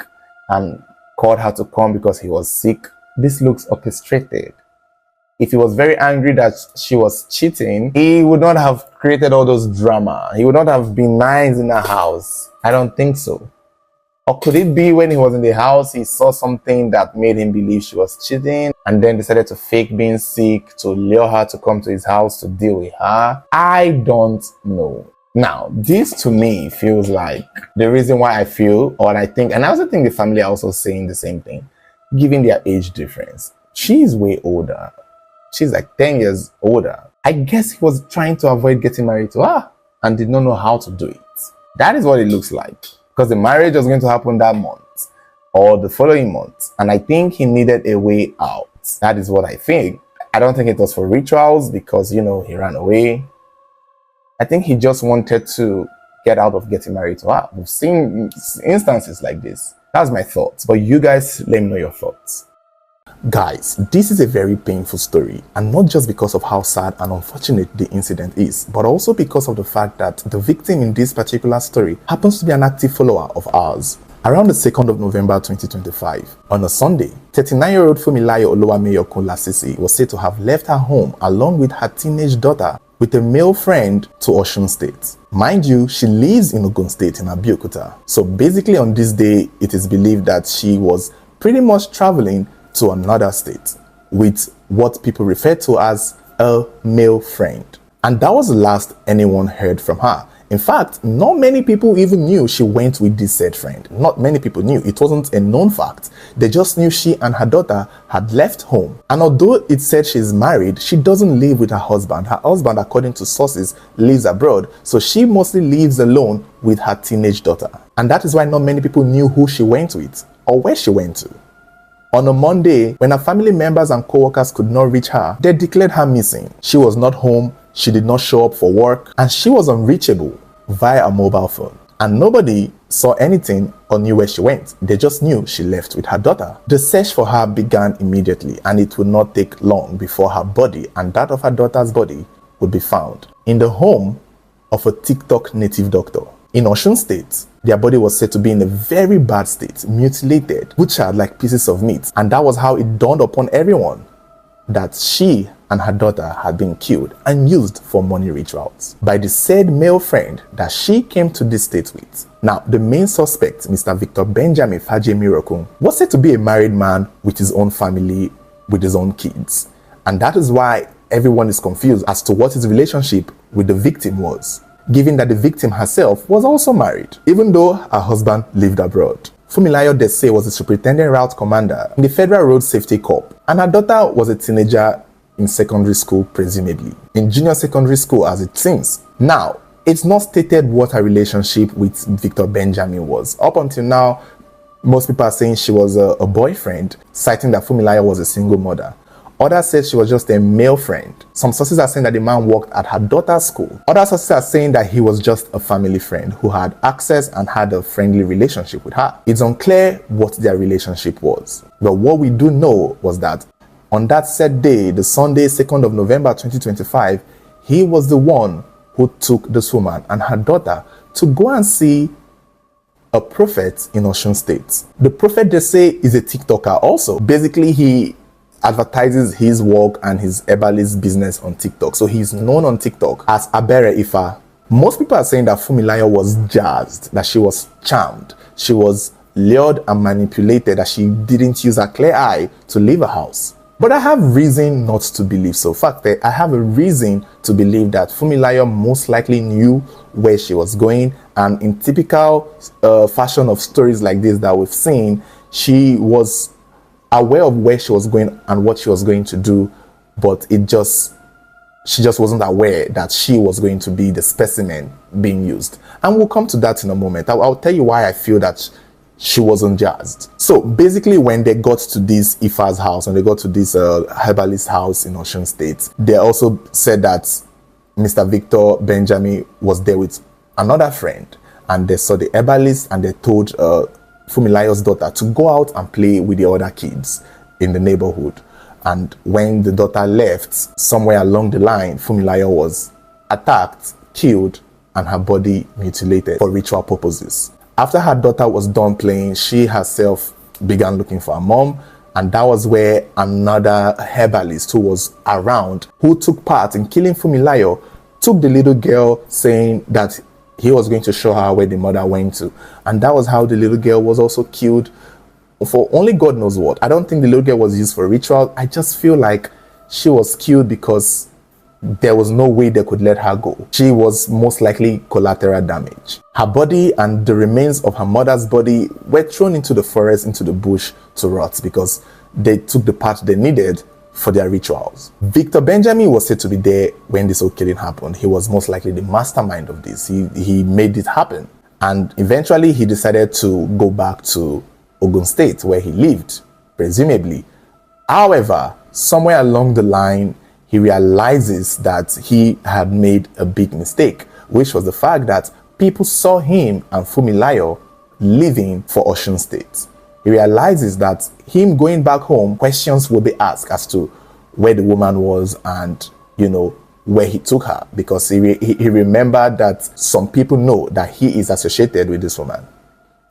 and called her to come because he was sick. This looks orchestrated. If he was very angry that she was cheating, he would not have created all those drama. He would not have been nice in her house. I don't think so. Or could it be when he was in the house, he saw something that made him believe she was cheating and then decided to fake being sick to lure her to come to his house to deal with her? I don't know. Now, this to me feels like the reason why I feel, or I think, and I also think the family are also saying the same thing, given their age difference. She's way older. She's like 10 years older. I guess he was trying to avoid getting married to her and did not know how to do it. That is what it looks like, because the marriage was going to happen that month or the following month, and I think he needed a way out. That is what I think. I don't think it was for rituals because, he ran away. I think he just wanted to get out of getting married to her. We've seen instances like this. That's my thoughts, but you guys let me know your thoughts. Guys, this is a very painful story, and not just because of how sad and unfortunate the incident is, but also because of the fact that the victim in this particular story happens to be an active follower of ours. Around the 2nd of November 2025, on a Sunday, 39-year-old Fumilayo Oluwameyokun Lasisi was said to have left her home along with her teenage daughter with a male friend to Osun State. Mind you, she lives in Ogun State in Abeokuta. So basically on this day, it is believed that she was pretty much traveling to another state with what people refer to as a male friend. And that was the last anyone heard from her. In fact, not many people even knew she went with this said friend. Not many people knew. It wasn't a known fact. They just knew she and her daughter had left home. And although it said she's married, she doesn't live with her husband. Her husband, according to sources, lives abroad. So she mostly lives alone with her teenage daughter. And that is why not many people knew who she went with or where she went to. On a Monday, when her family members and co-workers could not reach her, they declared her missing. She was not home, she did not show up for work, and she was unreachable via a mobile phone. And nobody saw anything or knew where she went. They just knew she left with her daughter. The search for her began immediately, and it would not take long before her body and that of her daughter's body would be found in the home of a TikTok native doctor. In Osun State, their body was said to be in a very bad state, mutilated, butchered like pieces of meat. And that was how it dawned upon everyone that she and her daughter had been killed and used for money rituals by the said male friend that she came to this state with. Now, the main suspect, Mr. Victor Benjamin Fajemirokun, was said to be a married man with his own family, with his own kids. And that is why everyone is confused as to what his relationship with the victim was, given that the victim herself was also married, even though her husband lived abroad. Fumilayo Dese was the superintendent route commander in the Federal Road Safety Corps, and her daughter was a teenager in secondary school, presumably in junior secondary school as it seems. Now, it's not stated what her relationship with Victor Benjamin was. Up until now, most people are saying she was a boyfriend, citing that Fumilayo was a single mother. Others said she was just a male friend. Some sources are saying that the man worked at her daughter's school. Other sources are saying that he was just a family friend who had access and had a friendly relationship with her. It's unclear what their relationship was. But what we do know was that on that said day, the Sunday, 2nd of November 2025, he was the one who took this woman and her daughter to go and see a prophet in Osun State. The prophet, they say, is a TikToker also. Basically, he advertises his work and his herbalist business on TikTok. So he's known on TikTok as Abere Ifa. Most people are saying that Fumilayo was jazzed, that she was charmed, she was lured and manipulated, that she didn't use her clear eye to leave her house. But I have reason not to believe so. In fact, I have a reason to believe that Fumilayo most likely knew where she was going, and in typical fashion of stories like this that we've seen, she was aware of where she was going and what she was going to do, but she just wasn't aware that she was going to be the specimen being used. And we'll come to that in a moment. I'll tell you why I feel that she wasn't jazzed. So basically, when they got to this Ifa's house, and they got to this herbalist house in Osun State, they also said that Mr. Victor Benjamin was there with another friend, and they saw the herbalist, and they told Fumilayo's daughter to go out and play with the other kids in the neighborhood. And when the daughter left, somewhere along the line, Fumilayo was attacked, killed, and her body mutilated for ritual purposes. After her daughter was done playing, she herself began looking for her mom, and that was where another herbalist who was around, who took part in killing Fumilayo, took the little girl, saying that he was going to show her where the mother went to. And that was how the little girl was also killed for only God knows what. I don't think the little girl was used for ritual. I just feel like she was killed because there was no way they could let her go. She was most likely collateral damage. Her body and the remains of her mother's body were thrown into the forest, into the bush to rot, because they took the part they needed for their rituals. Victor Benjamin was said to be there when this whole killing happened. He was most likely the mastermind of this. He made it happen. And eventually he decided to go back to Ogun State where he lived, presumably. However, somewhere along the line, he realizes that he had made a big mistake, which was the fact that people saw him and Funmilayo leaving for Osun State. He realizes that him going back home, questions will be asked as to where the woman was and, where he took her, because he remembered that some people know that he is associated with this woman.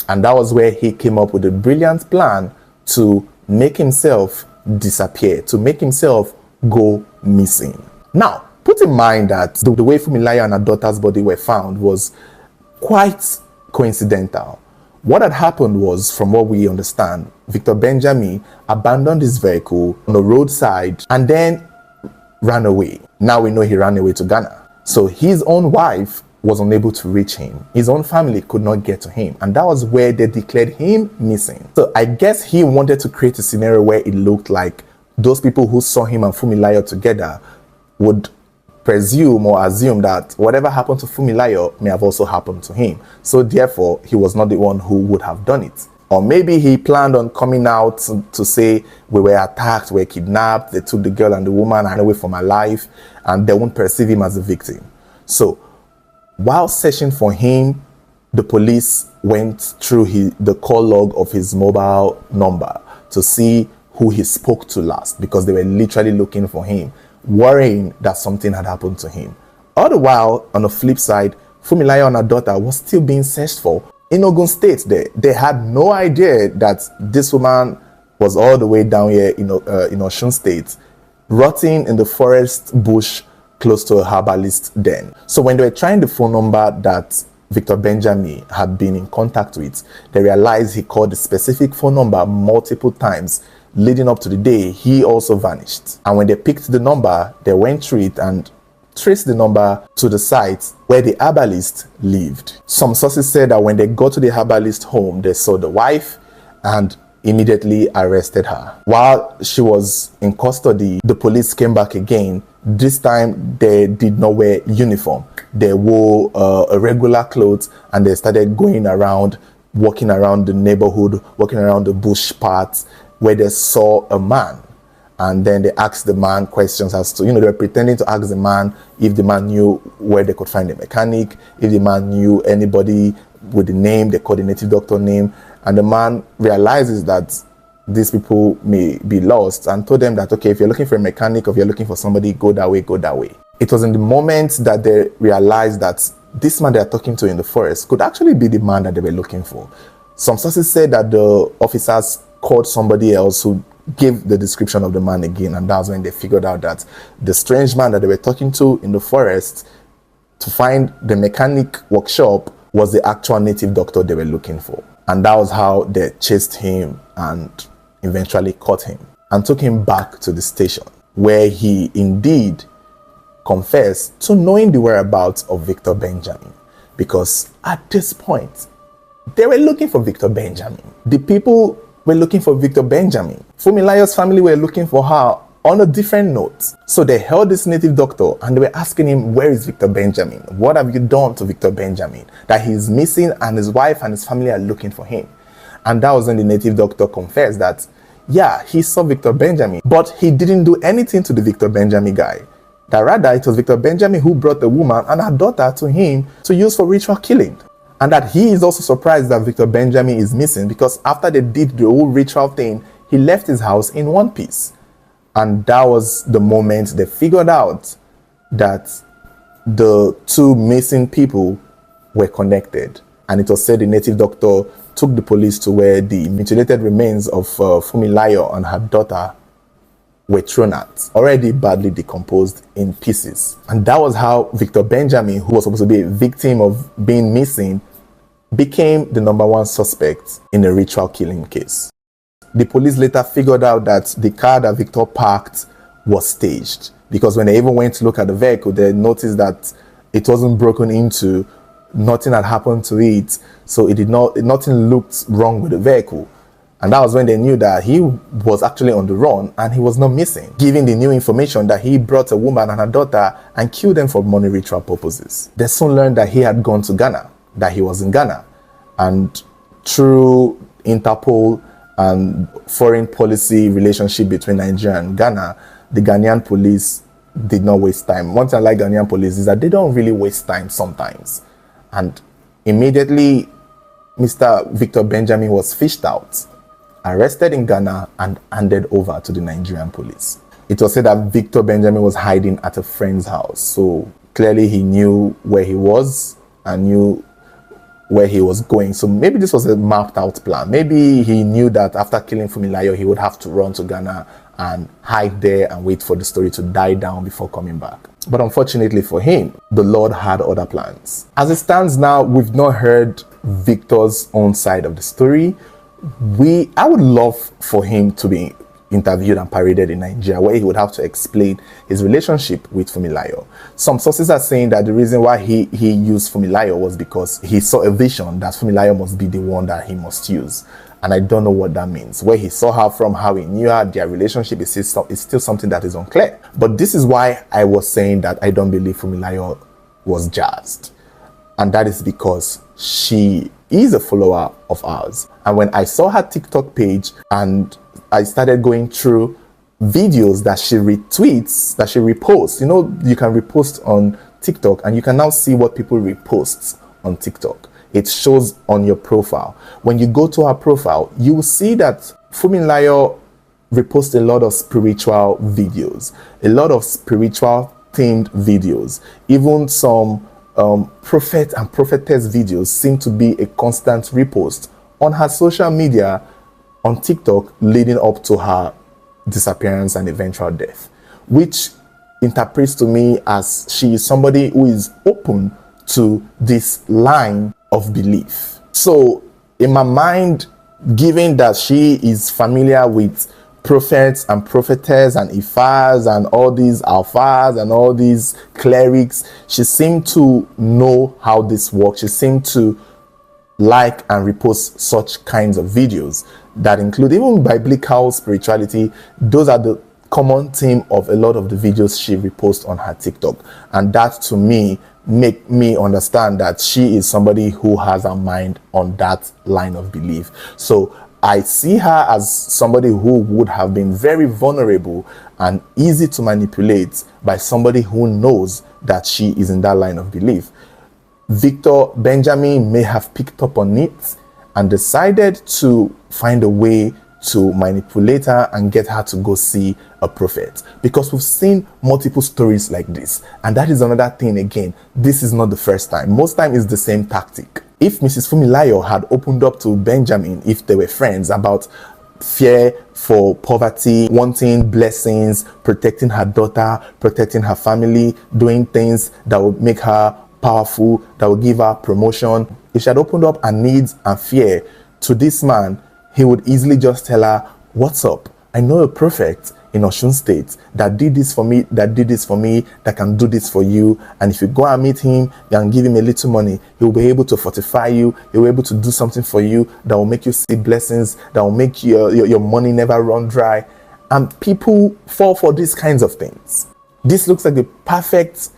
And that was where he came up with a brilliant plan to make himself disappear, to make himself go missing. Now, put in mind that the way Funmilayo and her daughter's body were found was quite coincidental. What had happened was, from what we understand, Victor Benjamin abandoned his vehicle on the roadside and then ran away. Now we know he ran away to Ghana. So his own wife was unable to reach him. His own family could not get to him. And that was where they declared him missing. So I guess he wanted to create a scenario where it looked like those people who saw him and Funmilayo together would presume or assume that whatever happened to Funmilayo may have also happened to him. So therefore, he was not the one who would have done it. Or maybe he planned on coming out to say, we were attacked, we were kidnapped, they took the girl and the woman and ran away from her life, and they won't perceive him as a victim. So while searching for him, the police went through the call log of his mobile number to see who he spoke to last, because they were literally looking for him, worrying that something had happened to him. All the while, on the flip side, Funmilayo and her daughter was still being searched for. In Ogun State, they had no idea that this woman was all the way down here in Osun State, rotting in the forest bush close to a herbalist den. So when they were trying the phone number that Victor Benjamin had been in contact with, they realized he called the specific phone number multiple times leading up to the day he also vanished. And when they picked the number, they went through it and traced the number to the site where the herbalist lived. Some sources said that when they got to the herbalist home, they saw the wife and immediately arrested her. While she was in custody, the police came back again. This time they did not wear uniform. They wore a regular clothes, and they started going around, walking around the neighborhood, walking around the bush parts where they saw a man. And then they asked the man questions as to, they were pretending to ask the man if the man knew where they could find a mechanic, if the man knew anybody with the name, the coordinating doctor name. And the man realizes that these people may be lost and told them that, okay, if you're looking for a mechanic or if you're looking for somebody, go that way, go that way. It was in the moment that they realized that this man they're talking to in the forest could actually be the man that they were looking for. Some sources said that the officers called somebody else who gave the description of the man again, and that's when they figured out that the strange man that they were talking to in the forest to find the mechanic workshop was the actual native doctor they were looking for. And that was how they chased him and eventually caught him and took him back to the station, where he indeed confessed to knowing the whereabouts of Victor Benjamin, because at this point they were looking for Victor Benjamin. The people were looking for Victor Benjamin. Funmilayo's family were looking for her on a different note. So they held this native doctor and they were asking him, where is Victor Benjamin? What have you done to Victor Benjamin? That he's missing and his wife and his family are looking for him. And that was when the native doctor confessed that, yeah, he saw Victor Benjamin, but he didn't do anything to the Victor Benjamin guy. That rather, it was Victor Benjamin who brought the woman and her daughter to him to use for ritual killing. And that he is also surprised that Victor Benjamin is missing, because after they did the whole ritual thing, he left his house in one piece. And that was the moment they figured out that the two missing people were connected. And it was said the native doctor took the police to where the mutilated remains of Funmilayo and her daughter were thrown at, already badly decomposed in pieces. And that was how Victor Benjamin, who was supposed to be a victim of being missing, became the number one suspect in a ritual killing case. The police later figured out that the car that Victor parked was staged, because when they even went to look at the vehicle, they noticed that it wasn't broken into, nothing had happened to it, so nothing looked wrong with the vehicle. And that was when they knew that he was actually on the run and he was not missing, giving the new information that he brought a woman and her daughter and killed them for money ritual purposes. They soon learned that he had gone to Ghana, that he was in Ghana. And through Interpol and foreign policy relationship between Nigeria and Ghana, the Ghanaian police did not waste time. One thing I like Ghanaian police is that they don't really waste time sometimes. And immediately, Mr. Victor Benjamin was fished out, arrested in Ghana, and handed over to the Nigerian police. It was said that Victor Benjamin was hiding at a friend's house. So clearly he knew where he was and knew where he was going. So maybe this was a mapped out plan. Maybe he knew that after killing Funmilayo, he would have to run to Ghana and hide there and wait for the story to die down before coming back. But unfortunately for him, the Lord had other plans. As it stands now, we've not heard Victor's own side of the story. I would love for him to be interviewed and paraded in Nigeria, where he would have to explain his relationship with Funmilayo. Some sources are saying that the reason why he used Funmilayo was because he saw a vision that Funmilayo must be the one that he must use. And I don't know what that means. Where he saw her from, how he knew her, their relationship is still something that is unclear. But this is why I was saying that I don't believe Funmilayo was jazzed. And that is because she is a follower of ours. And when I saw her TikTok page and I started going through videos that she retweets, that she reposts. You know, you can repost on TikTok and you can now see what people repost on TikTok. It shows on your profile. When you go to her profile, you will see that Funmilayo reposts a lot of spiritual videos, a lot of spiritual themed videos. Even some prophet and prophetess videos seem to be a constant repost on her social media on TikTok leading up to her disappearance and eventual death, which interprets to me as she is somebody who is open to this line of belief. So in my mind, given that she is familiar with prophets and prophetess and ifas and all these alphas and all these clerics, she seemed to know how this works. She seemed to like and repost such kinds of videos that include even biblical spirituality. Those are the common theme of a lot of the videos she reposts on her TikTok. And that to me make me understand that she is somebody who has her mind on that line of belief. So I see her as somebody who would have been very vulnerable and easy to manipulate by somebody who knows that she is in that line of belief. Victor Benjamin may have picked up on it and decided to find a way to manipulate her and get her to go see a prophet, because we've seen multiple stories like this. And that is another thing again, this is not the first time. Most time it's the same tactic. If Mrs. Funmilayo had opened up to Benjamin, if they were friends, about fear for poverty, wanting blessings, protecting her daughter, protecting her family, doing things that would make her powerful, that would give her promotion, if she had opened up her needs and fear to this man, he would easily just tell her, what's up? I know a prophet in Osun State that did this for me, that can do this for you. And if you go and meet him and give him a little money, he will be able to fortify you. He will be able to do something for you that will make you see blessings, that will make your money never run dry. And people fall for these kinds of things. This looks like the perfect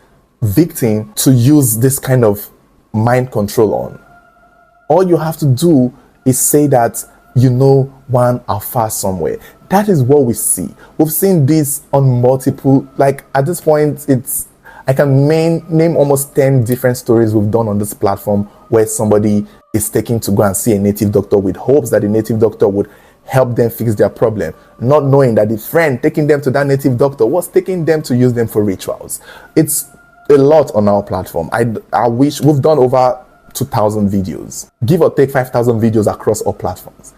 victim to use this kind of mind control on. All you have to do is say that you know one alpha somewhere. That is what we see. We've seen this on multiple, like at this point, I can name almost 10 different stories we've done on this platform where somebody is taking to go and see a native doctor with hopes that the native doctor would help them fix their problem, not knowing that the friend taking them to that native doctor was taking them to use them for rituals. It's a lot on our platform. I wish we've done over 2,000 videos, give or take 5,000 videos across all platforms.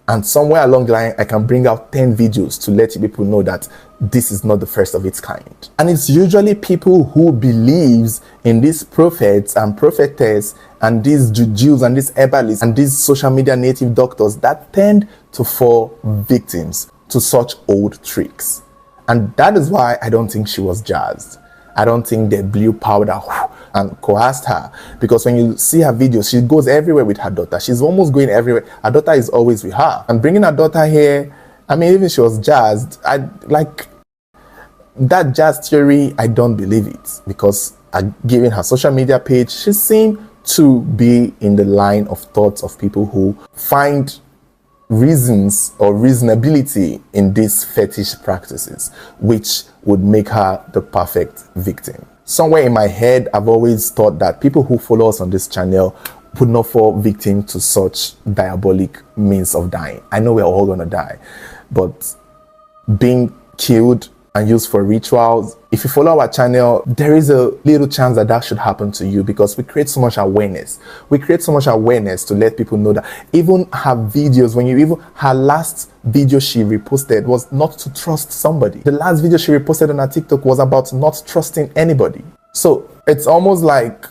And somewhere along the line, I can bring out 10 videos to let people know that this is not the first of its kind. And it's usually people who believes in these prophets and prophetess and these Jews and these herbalists and these social media native doctors that tend to fall victims to such old tricks. And that is why I don't think she was jazzed. I don't think they blew powder and coerced her, because when you see her videos, she goes everywhere with her daughter. She's almost going everywhere. Her daughter is always with her. And bringing her daughter here, I mean, even she was jazzed. I like that jazz theory. I don't believe it, because given her social media page, she seemed to be in the line of thoughts of people who find reasons or reasonability in these fetish practices, which would make her the perfect victim. Somewhere in my head, I've always thought that people who follow us on this channel would not fall victim to such diabolic means of dying. I know we're all gonna die, but being killed and used for rituals, if you follow our channel, there is a little chance that that should happen to you, because we create so much awareness. We create so much awareness to let people know that even her videos, her last video she reposted was not to trust somebody. The last video she reposted on her TikTok was about not trusting anybody. So it's almost like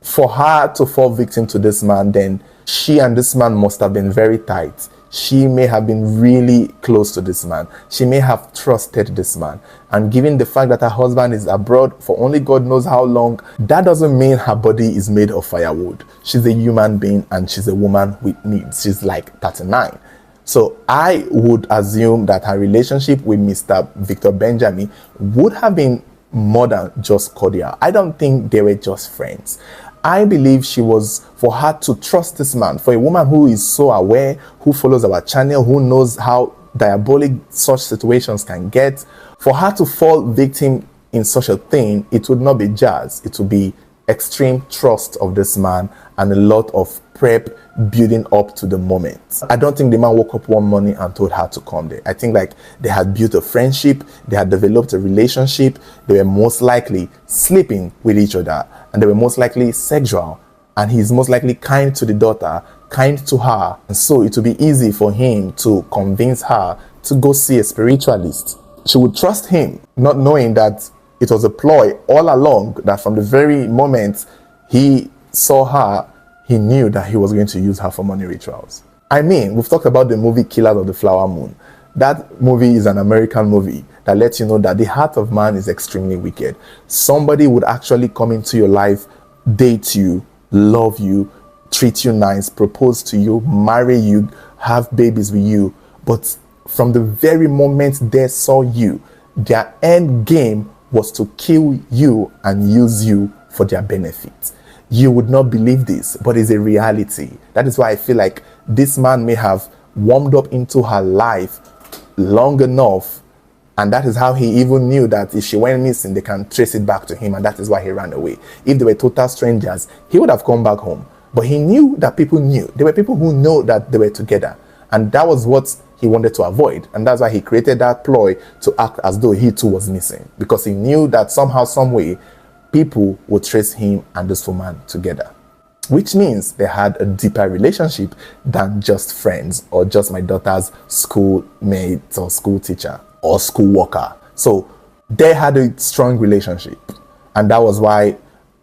for her to fall victim to this man, then she and this man must have been very tight. She may have been really close to this man. She may have trusted this man. And given the fact that her husband is abroad for only God knows how long, that doesn't mean her body is made of firewood. She's a human being and she's a woman with needs. She's like 39. So I would assume that her relationship with Mr. Victor Benjamin would have been more than just cordial. I don't think they were just friends. I believe for her to trust this man, for a woman who is so aware, who follows our channel, who knows how diabolic such situations can get, for her to fall victim in such a thing, it would not be jazz. It would be extreme trust of this man and a lot of prep building up to the moment. I don't think the man woke up one morning and told her to come there. I think like they had built a friendship, they had developed a relationship, they were most likely sleeping with each other, and they were most likely sexual. And he's most likely kind to the daughter, kind to her. And so it would be easy for him to convince her to go see a spiritualist. She would trust him, not knowing that it was a ploy all along, that from the very moment he saw her, he knew that he was going to use her for money rituals. I mean, we've talked about the movie Killers of the Flower Moon. That movie is an American movie that lets you know that the heart of man is extremely wicked. Somebody would actually come into your life, date you, love you, treat you nice, propose to you, marry you, have babies with you. But from the very moment they saw you, their end game was to kill you and use you for their benefit. You would not believe this, but it's a reality. That is why I feel like this man may have warmed up into her life long enough, and that is how he even knew that if she went missing, they can trace it back to him, and that is why he ran away. If they were total strangers, he would have come back home. But he knew that people knew. There were people who know that they were together, and that was what he wanted to avoid. And that's why he created that ploy to act as though he too was missing, because he knew that somehow, some way, people would trace him and this woman together, which means they had a deeper relationship than just friends or just my daughter's schoolmate or school teacher or school worker. So they had a strong relationship, and that was why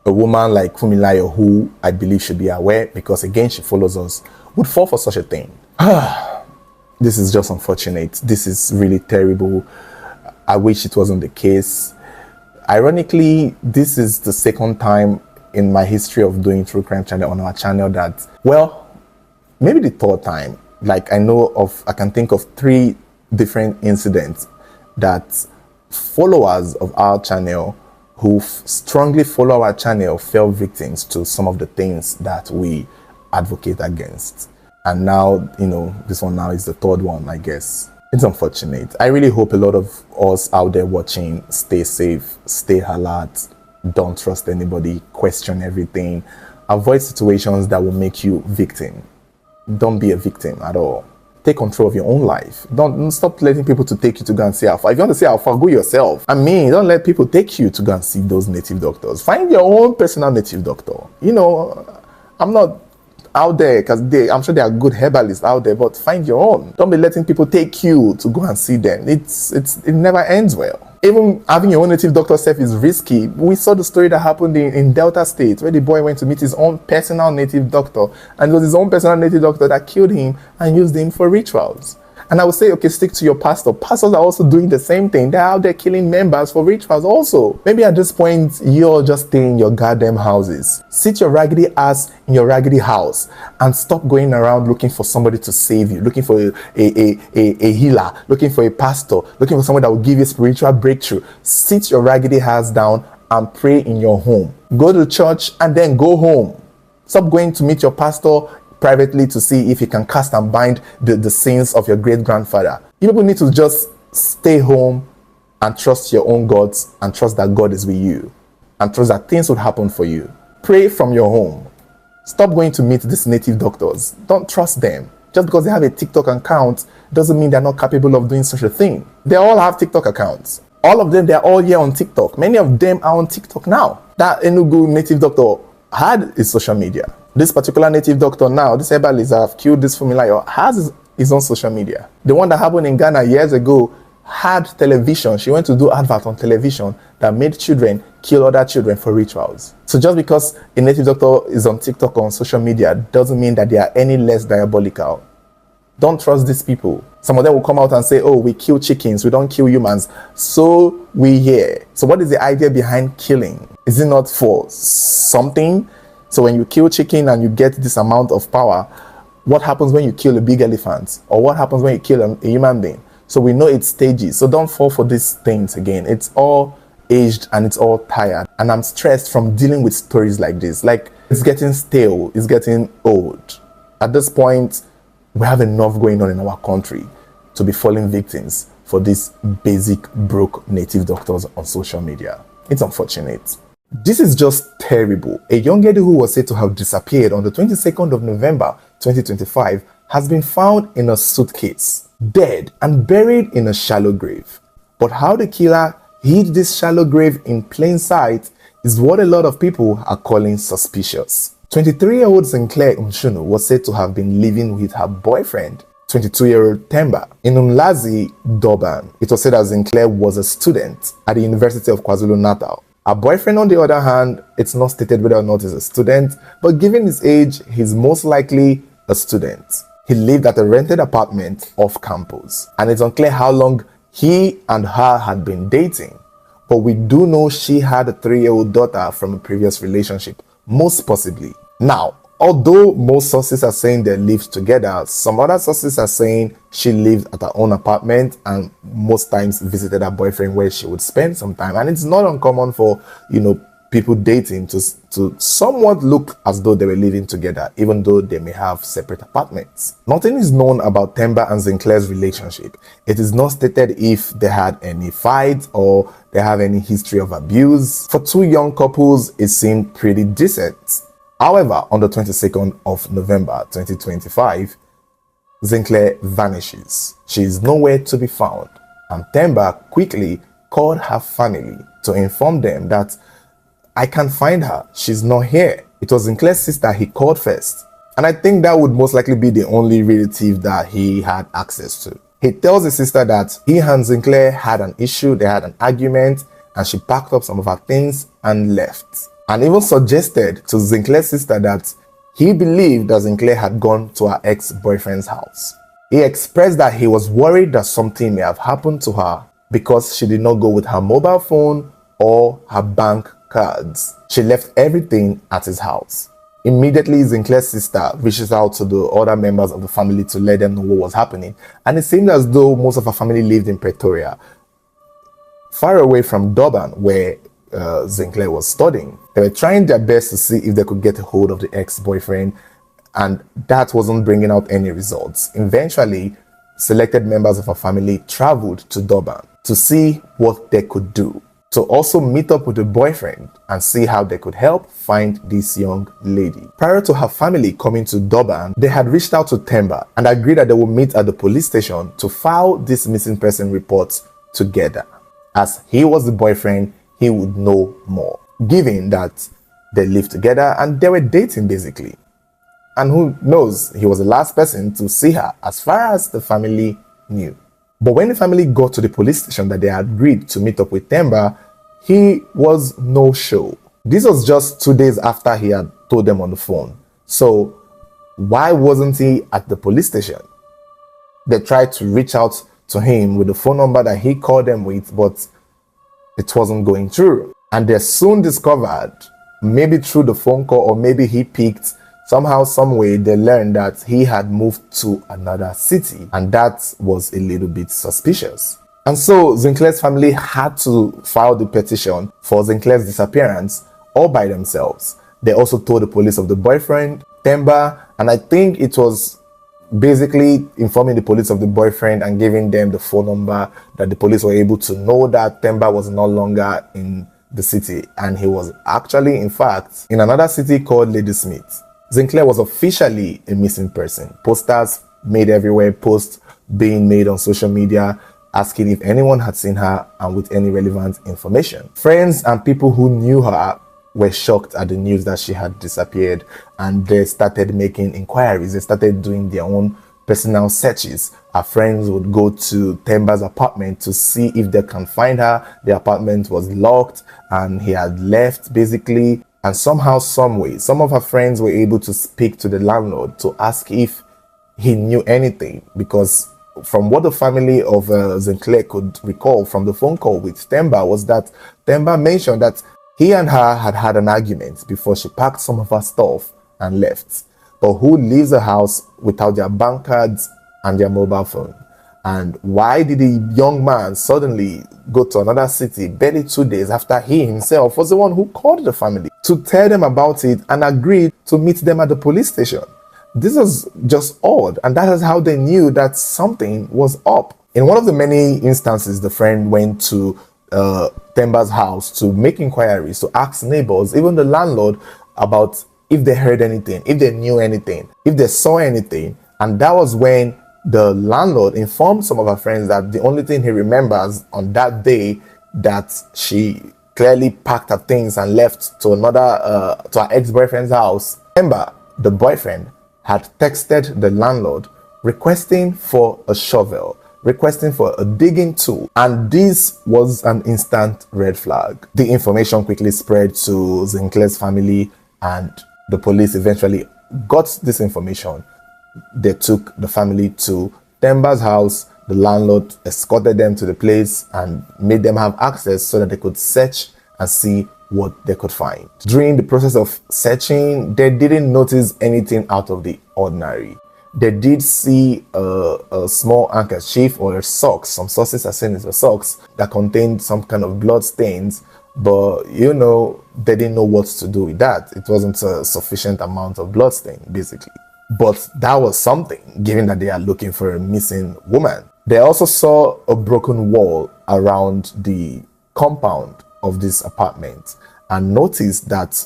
a woman like Fumilayo, who I believe should be aware, because again she follows us, would fall for such a thing. This is just unfortunate. This is really terrible. I wish it wasn't the case. Ironically, this is the second time in my history of doing True Crime Channel on our channel that, well, maybe the third time. Like I can think of 3 different incidents that followers of our channel who strongly follow our channel fell victims to some of the things that we advocate against. And now, this one now is the third one, I guess. It's unfortunate. I really hope a lot of us out there watching stay safe, stay alert, don't trust anybody, question everything, avoid situations that will make you victim. Don't be a victim at all. Take control of your own life. Don't stop letting people to take you to go and see Alpha. If you want to see Alpha, go yourself. I mean, don't let people take you to go and see those native doctors. Find your own personal native doctor. I'm not out there because I'm sure there are good herbalists out there, but find your own. Don't be letting people take you to go and see them. It never ends well. Even having your own native doctor self is risky. We saw the story that happened in Delta State, where the boy went to meet his own personal native doctor, and it was his own personal native doctor that killed him and used him for rituals. And I would say, okay, stick to your pastor. Pastors are also doing the same thing. They're out there killing members for rituals also. Maybe at this point, you're just staying in your goddamn houses. Sit your raggedy ass in your raggedy house and stop going around looking for somebody to save you, looking for a healer, looking for a pastor, looking for someone that will give you spiritual breakthrough. Sit your raggedy ass down and pray in your home. Go to church and then go home. Stop going to meet your pastor privately to see if he can cast and bind the sins of your great-grandfather. You people need to just stay home and trust your own gods and trust that God is with you and trust that things would happen for you. Pray from your home. Stop going to meet these native doctors. Don't trust them. Just because they have a TikTok account doesn't mean they're not capable of doing such a thing. They all have TikTok accounts. All of them, they're all here on TikTok. Many of them are on TikTok now. That Enugu native doctor had his social media. This particular native doctor now, this herbalist that have killed this Fumilayo, has his own social media. The one that happened in Ghana years ago had television. She went to do advert on television that made children kill other children for rituals. So just because a native doctor is on TikTok or on social media doesn't mean that they are any less diabolical. Don't trust these people. Some of them will come out and say, oh, we kill chickens, we don't kill humans. So we hear. So what is the idea behind killing? Is it not for something? So when you kill chicken and you get this amount of power, what happens when you kill a big elephant? Or what happens when you kill a human being? So we know it's stages. So don't fall for these things again. It's all aged and it's all tired. And I'm stressed from dealing with stories like this. Like, it's getting stale. It's getting old. At this point, we have enough going on in our country to be falling victims for these basic broke native doctors on social media. It's unfortunate. This is just terrible. A young lady who was said to have disappeared on the 22nd of November 2025 has been found in a suitcase, dead and buried in a shallow grave. But how the killer hid this shallow grave in plain sight is what a lot of people are calling suspicious. 23-year-old Sinclair Umshunu was said to have been living with her boyfriend, 22-year-old Temba, in Umlazi, Durban. It was said that Sinclair was a student at the University of KwaZulu-Natal. Her boyfriend, on the other hand, it's not stated whether or not he's a student, but given his age, he's most likely a student. He lived at a rented apartment off campus, and it's unclear how long he and her had been dating. But we do know she had a 3-year-old daughter from a previous relationship, most possibly. Now, although most sources are saying they lived together, some other sources are saying she lived at her own apartment and most times visited her boyfriend where she would spend some time. And it's not uncommon for, people dating to somewhat look as though they were living together, even though they may have separate apartments. Nothing is known about Temba and Sinclair's relationship. It is not stated if they had any fights or they have any history of abuse. For two young couples, it seemed pretty decent. However, on the 22nd of November 2025, Sinclair vanishes. She is nowhere to be found, and Temba quickly called her family to inform them that I can't find her. She's not here. It was Sinclair's sister he called first. And I think that would most likely be the only relative that he had access to. He tells his sister that he and Sinclair had an issue, they had an argument, and she packed up some of her things and left. And even suggested to Sinclair's sister that he believed that Sinclair had gone to her ex-boyfriend's house. He expressed that he was worried that something may have happened to her because she did not go with her mobile phone or her bank cards. She left everything at his house. Immediately, Sinclair's sister reaches out to the other members of the family to let them know what was happening. And it seemed as though most of her family lived in Pretoria, far away from Durban, where Sinclair was studying. They were trying their best to see if they could get a hold of the ex-boyfriend, and that wasn't bringing out any results. Eventually, selected members of her family traveled to Durban to see what they could do, to also meet up with the boyfriend and see how they could help find this young lady. Prior to her family coming to Durban, they had reached out to Temba and agreed that they would meet at the police station to file this missing person report together. As he was the boyfriend, he would know more, given that they lived together and they were dating basically. And who knows, he was the last person to see her as far as the family knew. But when the family got to the police station that they had agreed to meet up with Temba, he was no show. This was just 2 days after he had told them on the phone. So why wasn't he at the police station? They tried to reach out to him with the phone number that he called them with, but it wasn't going through. And they soon discovered, maybe through the phone call or maybe he picked, somehow, some way, they learned that he had moved to another city, and that was a little bit suspicious. And so Sinclair's family had to file the petition for Sinclair's disappearance all by themselves. They also told the police of the boyfriend, Themba, and I think it was basically informing the police of the boyfriend and giving them the phone number that the police were able to know that Themba was no longer in the city, and he was actually, in fact, in another city called Ladysmith. Sinclair was officially a missing person. Posters made everywhere, posts being made on social media asking if anyone had seen her and with any relevant information. Friends and people who knew her were shocked at the news that she had disappeared, and they started making inquiries. They started doing their own personal searches. Our friends would go to Themba's apartment to see if they can find her. The apartment was locked and he had left, basically. And somehow, some way, some of her friends were able to speak to the landlord to ask if he knew anything, because from what the family of Sinclair could recall from the phone call with Themba was that Themba mentioned that he and her had had an argument before she packed some of her stuff and left. But who leaves a house without their bank cards and their mobile phone? And why did the young man suddenly go to another city barely 2 days after he himself was the one who called the family to tell them about it and agreed to meet them at the police station? This was just odd, and that is how they knew that something was up. In one of the many instances, the friend went to Themba's house to make inquiries, to ask neighbors, even the landlord, about if they heard anything, if they knew anything, if they saw anything. And that was when the landlord informed some of her friends that the only thing he remembers on that day that she clearly packed her things and left to her ex-boyfriend's house. Themba, the boyfriend, had texted the landlord requesting for a shovel, requesting for a digging tool, and this was an instant red flag. The information quickly spread to Sinclair's family, and the police eventually got this information. They took the family to Themba's house. The landlord escorted them to the place and made them have access so that they could search and see what they could find. During the process of searching, they didn't notice anything out of the ordinary. They did see a small handkerchief or a socks. Some sources are saying it's a socks that contained some kind of blood stains, but they didn't know what to do with that. It wasn't a sufficient amount of blood stain, basically. But that was something, given that they are looking for a missing woman. They also saw a broken wall around the compound of this apartment and noticed that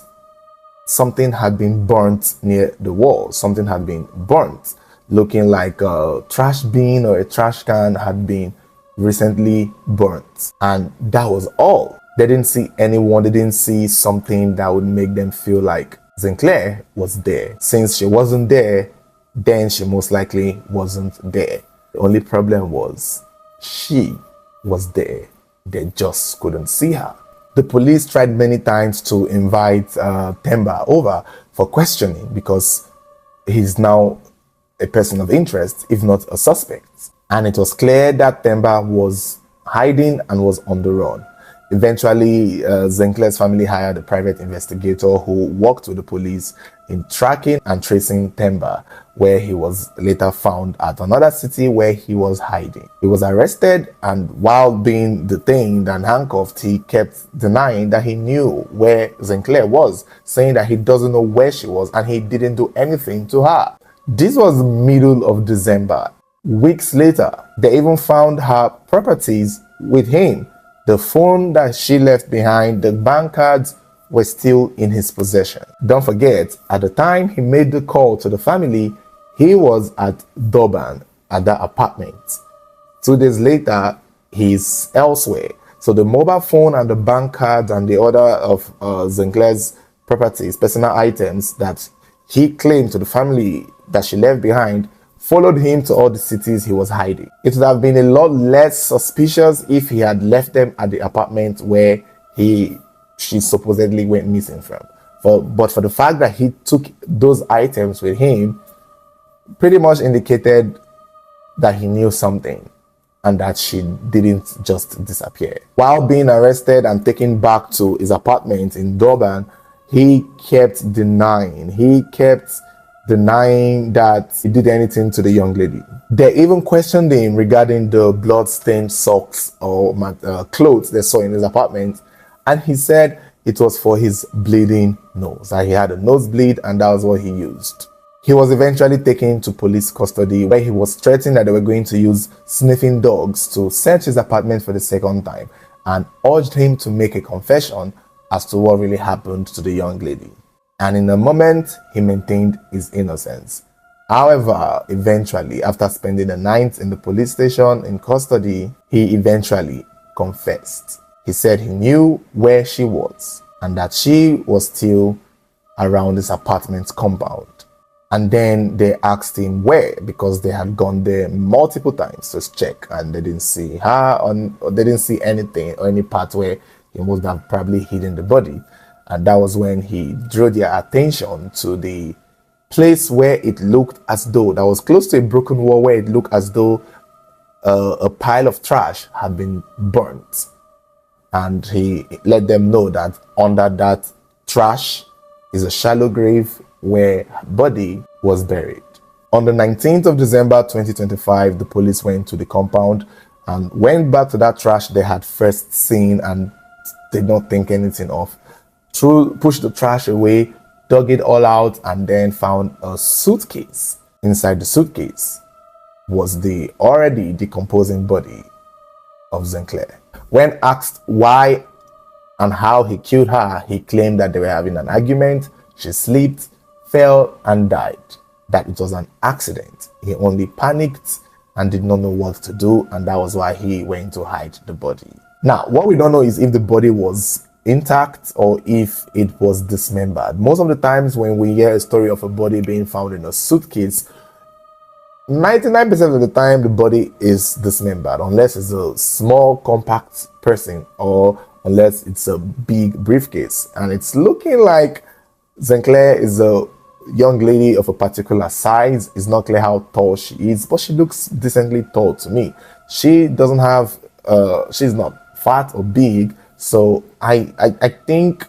something had been burnt near the wall. Something had been burnt, looking like a trash bin or a trash can had been recently burnt. And that was all. They didn't see anyone. They didn't see something that would make them feel like Sinclair was there. Since she wasn't there, then she most likely wasn't there. The only problem was she was there. They just couldn't see her. The police tried many times to invite Themba over for questioning, because he's now a person of interest, if not a suspect. And it was clear that Themba was hiding and was on the run. Eventually, Sinclair's family hired a private investigator who worked with the police in tracking and tracing Themba, where he was later found at another city where he was hiding. He was arrested, and while being detained and handcuffed, he kept denying that he knew where Sinclair was, saying that he doesn't know where she was and he didn't do anything to her. This was middle of December. Weeks later, they even found her properties with him. The phone that she left behind, the bank cards were still in his possession. Don't forget, at the time he made the call to the family, he was at Durban at that apartment. 2 days later, he's elsewhere. So the mobile phone and the bank cards and the other of Sinclair's properties, personal items that he claimed to the family that she left behind, followed him to all the cities he was hiding. It would have been a lot less suspicious if he had left them at the apartment where she supposedly went missing from. But for the fact that he took those items with him, pretty much indicated that he knew something and that she didn't just disappear. While being arrested and taken back to his apartment in Durban, he kept denying. That he did anything to the young lady. They even questioned him regarding the blood-stained socks or clothes they saw in his apartment, and he said it was for his bleeding nose. That he had a nosebleed and that was what he used. He was eventually taken to police custody, where he was threatened that they were going to use sniffing dogs to search his apartment for the second time, and urged him to make a confession as to what really happened to the young lady. And in a moment, he maintained his innocence. However, eventually, after spending the night in the police station in custody, he eventually confessed. He said he knew where she was and that she was still around his apartment compound. And then they asked him where, because they had gone there multiple times to check and they didn't see her, or they didn't see anything or any part where he must have probably hidden the body. And that was when he drew their attention to the place where it looked as though, that was close to a broken wall, where it looked as though a pile of trash had been burnt. And he let them know that under that trash is a shallow grave where her body was buried. On the 19th of December 2025, the police went to the compound and went back to that trash they had first seen and did not think anything of. Pushed the trash away, dug it all out, and then found a suitcase. Inside the suitcase was the already decomposing body of Sinclair. When asked why and how he killed her, he claimed that they were having an argument, she slipped, fell, and died. That it was an accident. He only panicked and did not know what to do, and that was why he went to hide the body. Now, what we don't know is if the body was intact or if it was dismembered. Most of the times when we hear a story of a body being found in a suitcase, 99% of the time the body is dismembered, unless it's a small compact person or unless it's a big briefcase. And it's looking like Sinclair is a young lady of a particular size. It's not clear how tall she is, but she looks decently tall to me. She doesn't have she's not fat or big, so I think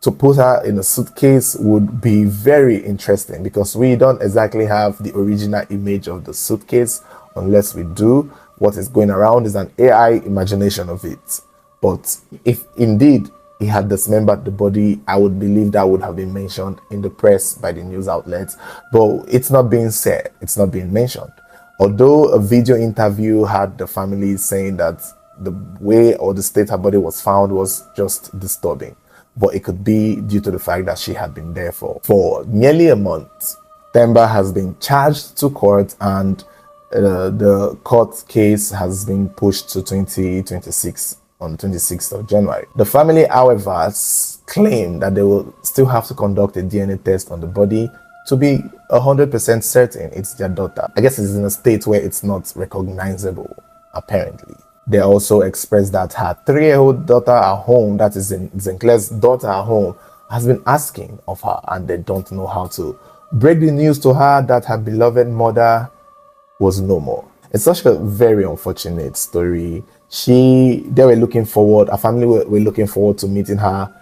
to put her in a suitcase would be very interesting, because we don't exactly have the original image of the suitcase. Unless we do, what is going around is an AI imagination of it. But if indeed he had dismembered the body, I would believe that would have been mentioned in the press by the news outlets, but it's not being said, it's not being mentioned. Although a video interview had the family saying that the way or the state her body was found was just disturbing, but it could be due to the fact that she had been there for nearly a month. Themba has been charged to court, and the court case has been pushed to 2026 on the 26th of January. The family, however, claim that they will still have to conduct a DNA test on the body to be 100% certain it's their daughter. I guess it's in a state where it's not recognizable, apparently. They also expressed that her 3-year-old daughter at home, that is Sinclair's daughter at home, has been asking of her, and they don't know how to break the news to her that her beloved mother was no more. It's such a very unfortunate story. They were looking forward, her family were looking forward to meeting her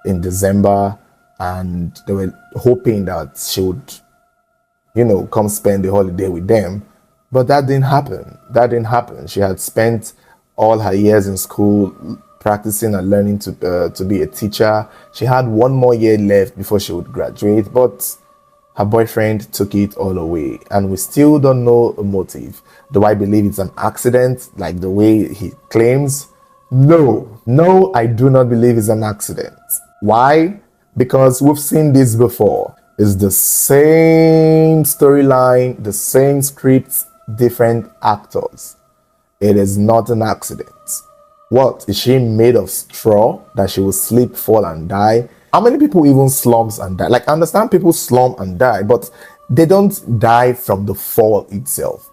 in December, and they were hoping that she would, come spend the holiday with them. But that didn't happen. She had spent all her years in school practicing and learning to be a teacher. She had one more year left before she would graduate, but her boyfriend took it all away, and we still don't know a motive. Do I believe it's an accident like the way he claims? No, I do not believe it's an accident. Why? Because we've seen this before. It's the same storyline, the same scripts, different actors. It is not an accident. What? Is she made of straw that she will slip, fall, and die? How many people even slumps and die? Like, I understand people slump and die, but they don't die from the fall itself.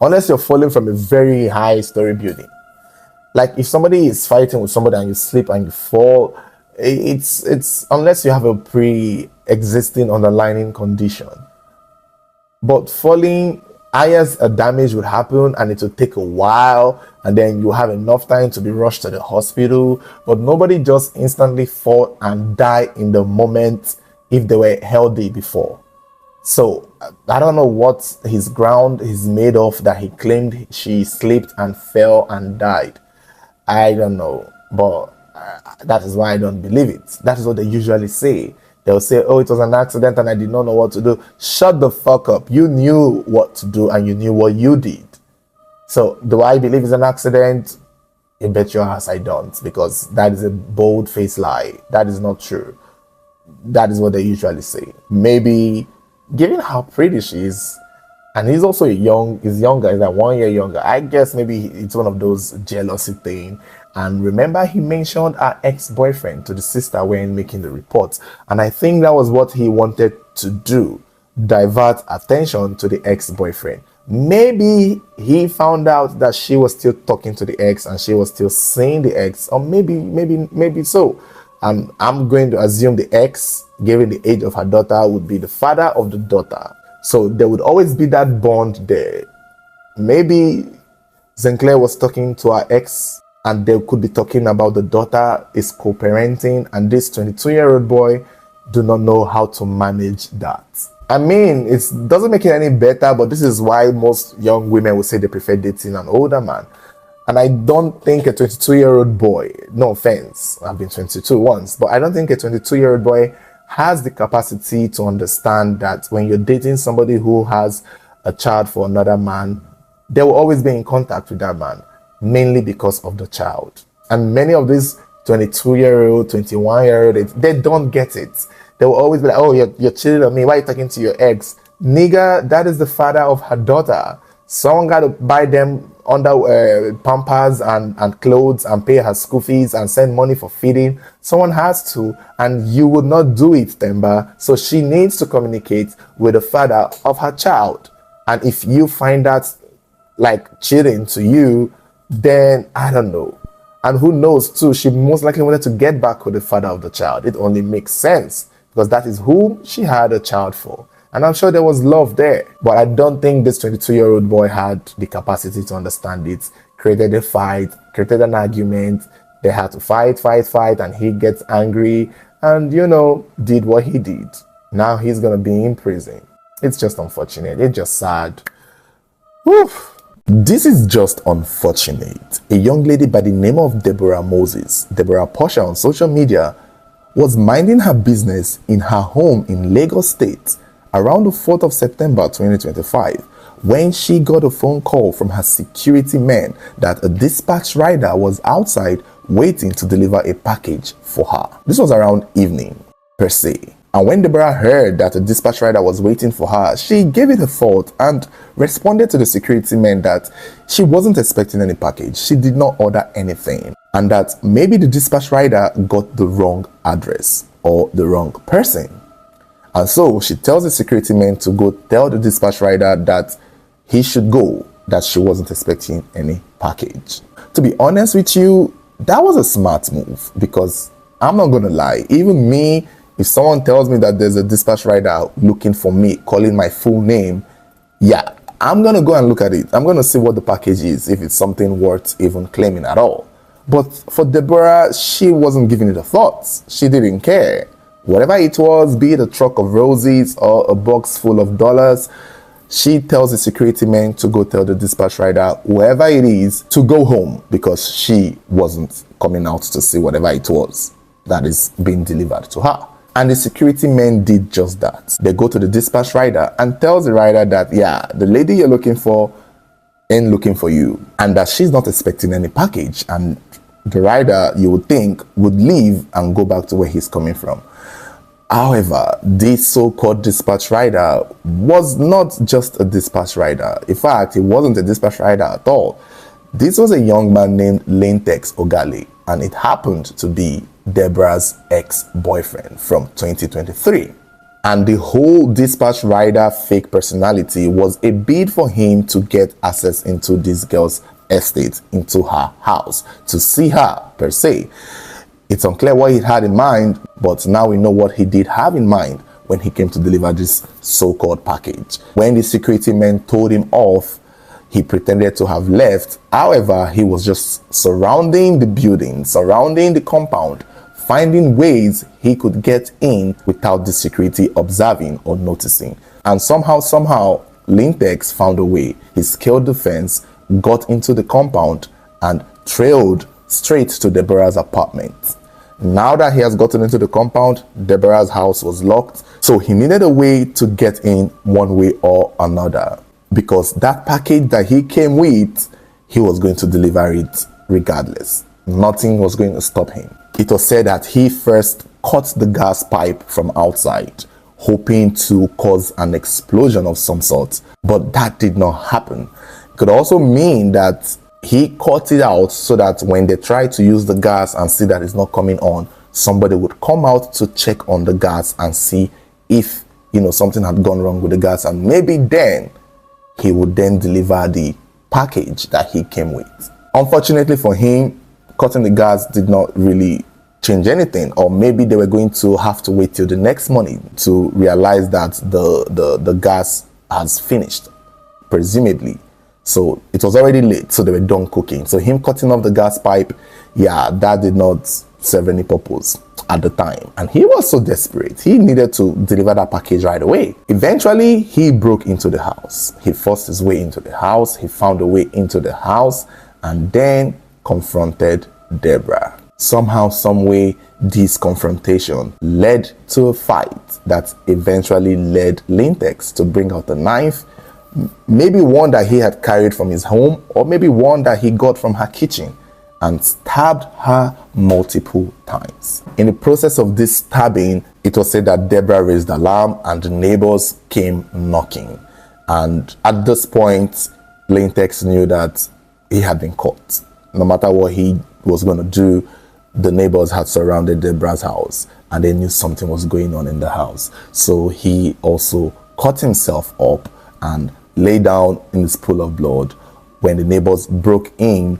Unless you're falling from a very high story building. Like, if somebody is fighting with somebody and you slip and you fall, it's unless you have a pre-existing underlying condition. But falling highest a damage would happen and it would take a while, and then you have enough time to be rushed to the hospital. But nobody just instantly fall and die in the moment if they were healthy before. So I don't know what his ground is made of that he claimed she slipped and fell and died. I don't know, but that is why I don't believe it. That is what they usually say. They'll say, oh, it was an accident and I did not know what to do. Shut the fuck up. You knew what to do and you knew what you did. So do I believe it's an accident? I bet your ass I don't, because that is a bold-faced lie. That is not true. That is what they usually say. Maybe, given how pretty she is, and he's also he's younger, he's like 1 year younger. I guess maybe it's one of those jealousy thing. And remember, he mentioned her ex-boyfriend to the sister when making the report. And I think that was what he wanted to do, divert attention to the ex-boyfriend. Maybe he found out that she was still talking to the ex and she was still seeing the ex, or maybe so. And I'm going to assume the ex, given the age of her daughter, would be the father of the daughter. So there would always be that bond there. Maybe Sinclair was talking to her ex and they could be talking about the daughter is co-parenting, and this 22-year-old boy do not know how to manage that. I mean, it doesn't make it any better, but this is why most young women will say they prefer dating an older man. And I don't think a 22-year-old boy, no offense, I've been 22 once, but I don't think a 22-year-old boy has the capacity to understand that when you're dating somebody who has a child for another man, they will always be in contact with that man, mainly because of the child. And many of these 22-year-old, 21-year-old, they don't get it. They will always be like, oh, you're cheating on me. Why are you talking to your ex? Nigga, that is the father of her daughter. Someone got to buy them pampers and clothes and pay her school fees and send money for feeding. Someone has to, and you would not do it, Temba. So she needs to communicate with the father of her child. And if you find that like cheating to you, then I don't know. And who knows too, she most likely wanted to get back with the father of the child. It only makes sense because that is who she had a child for. And I'm sure there was love there. But I don't think this 22-year-old boy had the capacity to understand it. Created a fight, created an argument. They had to fight, and he gets angry and, did what he did. Now he's going to be in prison. It's just unfortunate. It's just sad. Oof. This is just unfortunate. A young lady by the name of Deborah Moses, Deborah Portia on social media, was minding her business in her home in Lagos State around the 4th of September 2025 when she got a phone call from her security men that a dispatch rider was outside waiting to deliver a package for her. This was around evening, per se. And when Deborah heard that a dispatch rider was waiting for her, she gave it a thought and responded to the security men that she wasn't expecting any package. She did not order anything. And that maybe the dispatch rider got the wrong address or the wrong person. And so she tells the security men to go tell the dispatch rider that he should go, that she wasn't expecting any package. To be honest with you, that was a smart move, because I'm not going to lie, even me, if someone tells me that there's a dispatch rider looking for me, calling my full name, yeah, I'm going to go and look at it. I'm going to see what the package is, if it's something worth even claiming at all. But for Deborah, she wasn't giving it a thought. She didn't care. Whatever it was, be it a truck of roses or a box full of dollars, she tells the security man to go tell the dispatch rider, whoever it is, to go home, because she wasn't coming out to see whatever it was that is being delivered to her. And the security men did just that. They go to the dispatch rider and tells the rider that, yeah, the lady you're looking for ain't looking for you, and that she's not expecting any package. And the rider, you would think, would leave and go back to where he's coming from. However, this so-called dispatch rider was not just a dispatch rider. In fact, he wasn't a dispatch rider at all. This was a young man named Latex Ogale, and it happened to be Deborah's ex-boyfriend from 2023. And the whole dispatch rider fake personality was a bid for him to get access into this girl's estate, into her house, to see her per se. It's unclear what he had in mind, but now we know what he did have in mind when he came to deliver this so-called package. When the security men told him off, he pretended to have left. However, he was just surrounding the building, surrounding the compound, finding ways he could get in without the security observing or noticing. And somehow, Lintex found a way. He scaled the fence, got into the compound, and trailed straight to Deborah's apartment. Now that he has gotten into the compound, Deborah's house was locked, so he needed a way to get in one way or another, because that package that he came with, he was going to deliver it regardless. Nothing was going to stop him. It was said that he first cut the gas pipe from outside, hoping to cause an explosion of some sort, but that did not happen. It could also mean that he cut it out so that when they try to use the gas and see that it's not coming on, somebody would come out to check on the gas and see if, something had gone wrong with the gas, and maybe then he would then deliver the package that he came with. Unfortunately for him, cutting the gas did not really change anything, or maybe they were going to have to wait till the next morning to realize that the gas has finished, presumably. So it was already late, so they were done cooking. So him cutting off the gas pipe, that did not serve any purpose at the time. And he was so desperate. He needed to deliver that package right away. Eventually, he broke into the house. He forced his way into the house. He found a way into the house and then confronted Deborah. Somehow, some way, this confrontation led to a fight that eventually led Lintex to bring out a knife, maybe one that he had carried from his home, or maybe one that he got from her kitchen, and stabbed her multiple times. In the process of this stabbing, it was said that Deborah raised alarm and the neighbors came knocking. And at this point, Lintex knew that he had been caught. No matter what he was going to do, the neighbors had surrounded Deborah's house and they knew something was going on in the house. So he also cut himself up and lay down in this pool of blood. When the neighbors broke in,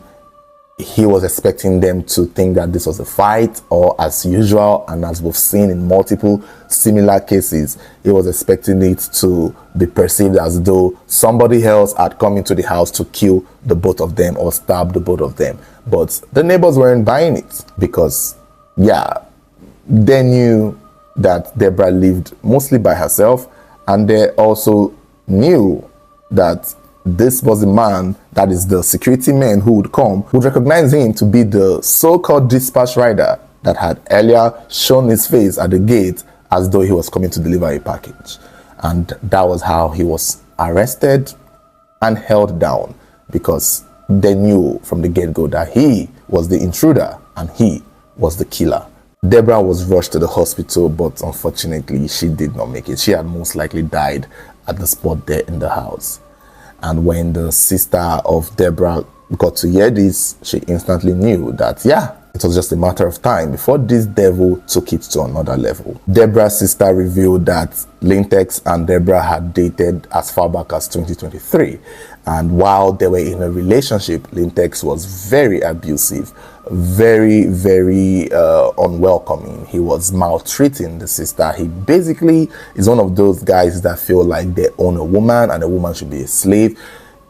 he was expecting them to think that this was a fight, or as usual, and as we've seen in multiple similar cases, he was expecting it to be perceived as though somebody else had come into the house to kill the both of them or stab the both of them. But the neighbors weren't buying it because, they knew that Deborah lived mostly by herself, and they also knew that this was a man, that is the security man who would recognize him to be the so-called dispatch rider that had earlier shown his face at the gate as though he was coming to deliver a package. And that was how he was arrested and held down, because they knew from the get-go that he was the intruder and he was the killer. Deborah was rushed to the hospital, but unfortunately she did not make it. She had most likely died at the spot there in the house. And when the sister of Deborah got to hear this, she instantly knew that, it was just a matter of time before this devil took it to another level. Deborah's sister revealed that Lintex and Deborah had dated as far back as 2023. And while they were in a relationship, Lintex was very abusive, very, very unwelcoming. He was maltreating the sister. He basically is one of those guys that feel like they own a woman and a woman should be a slave.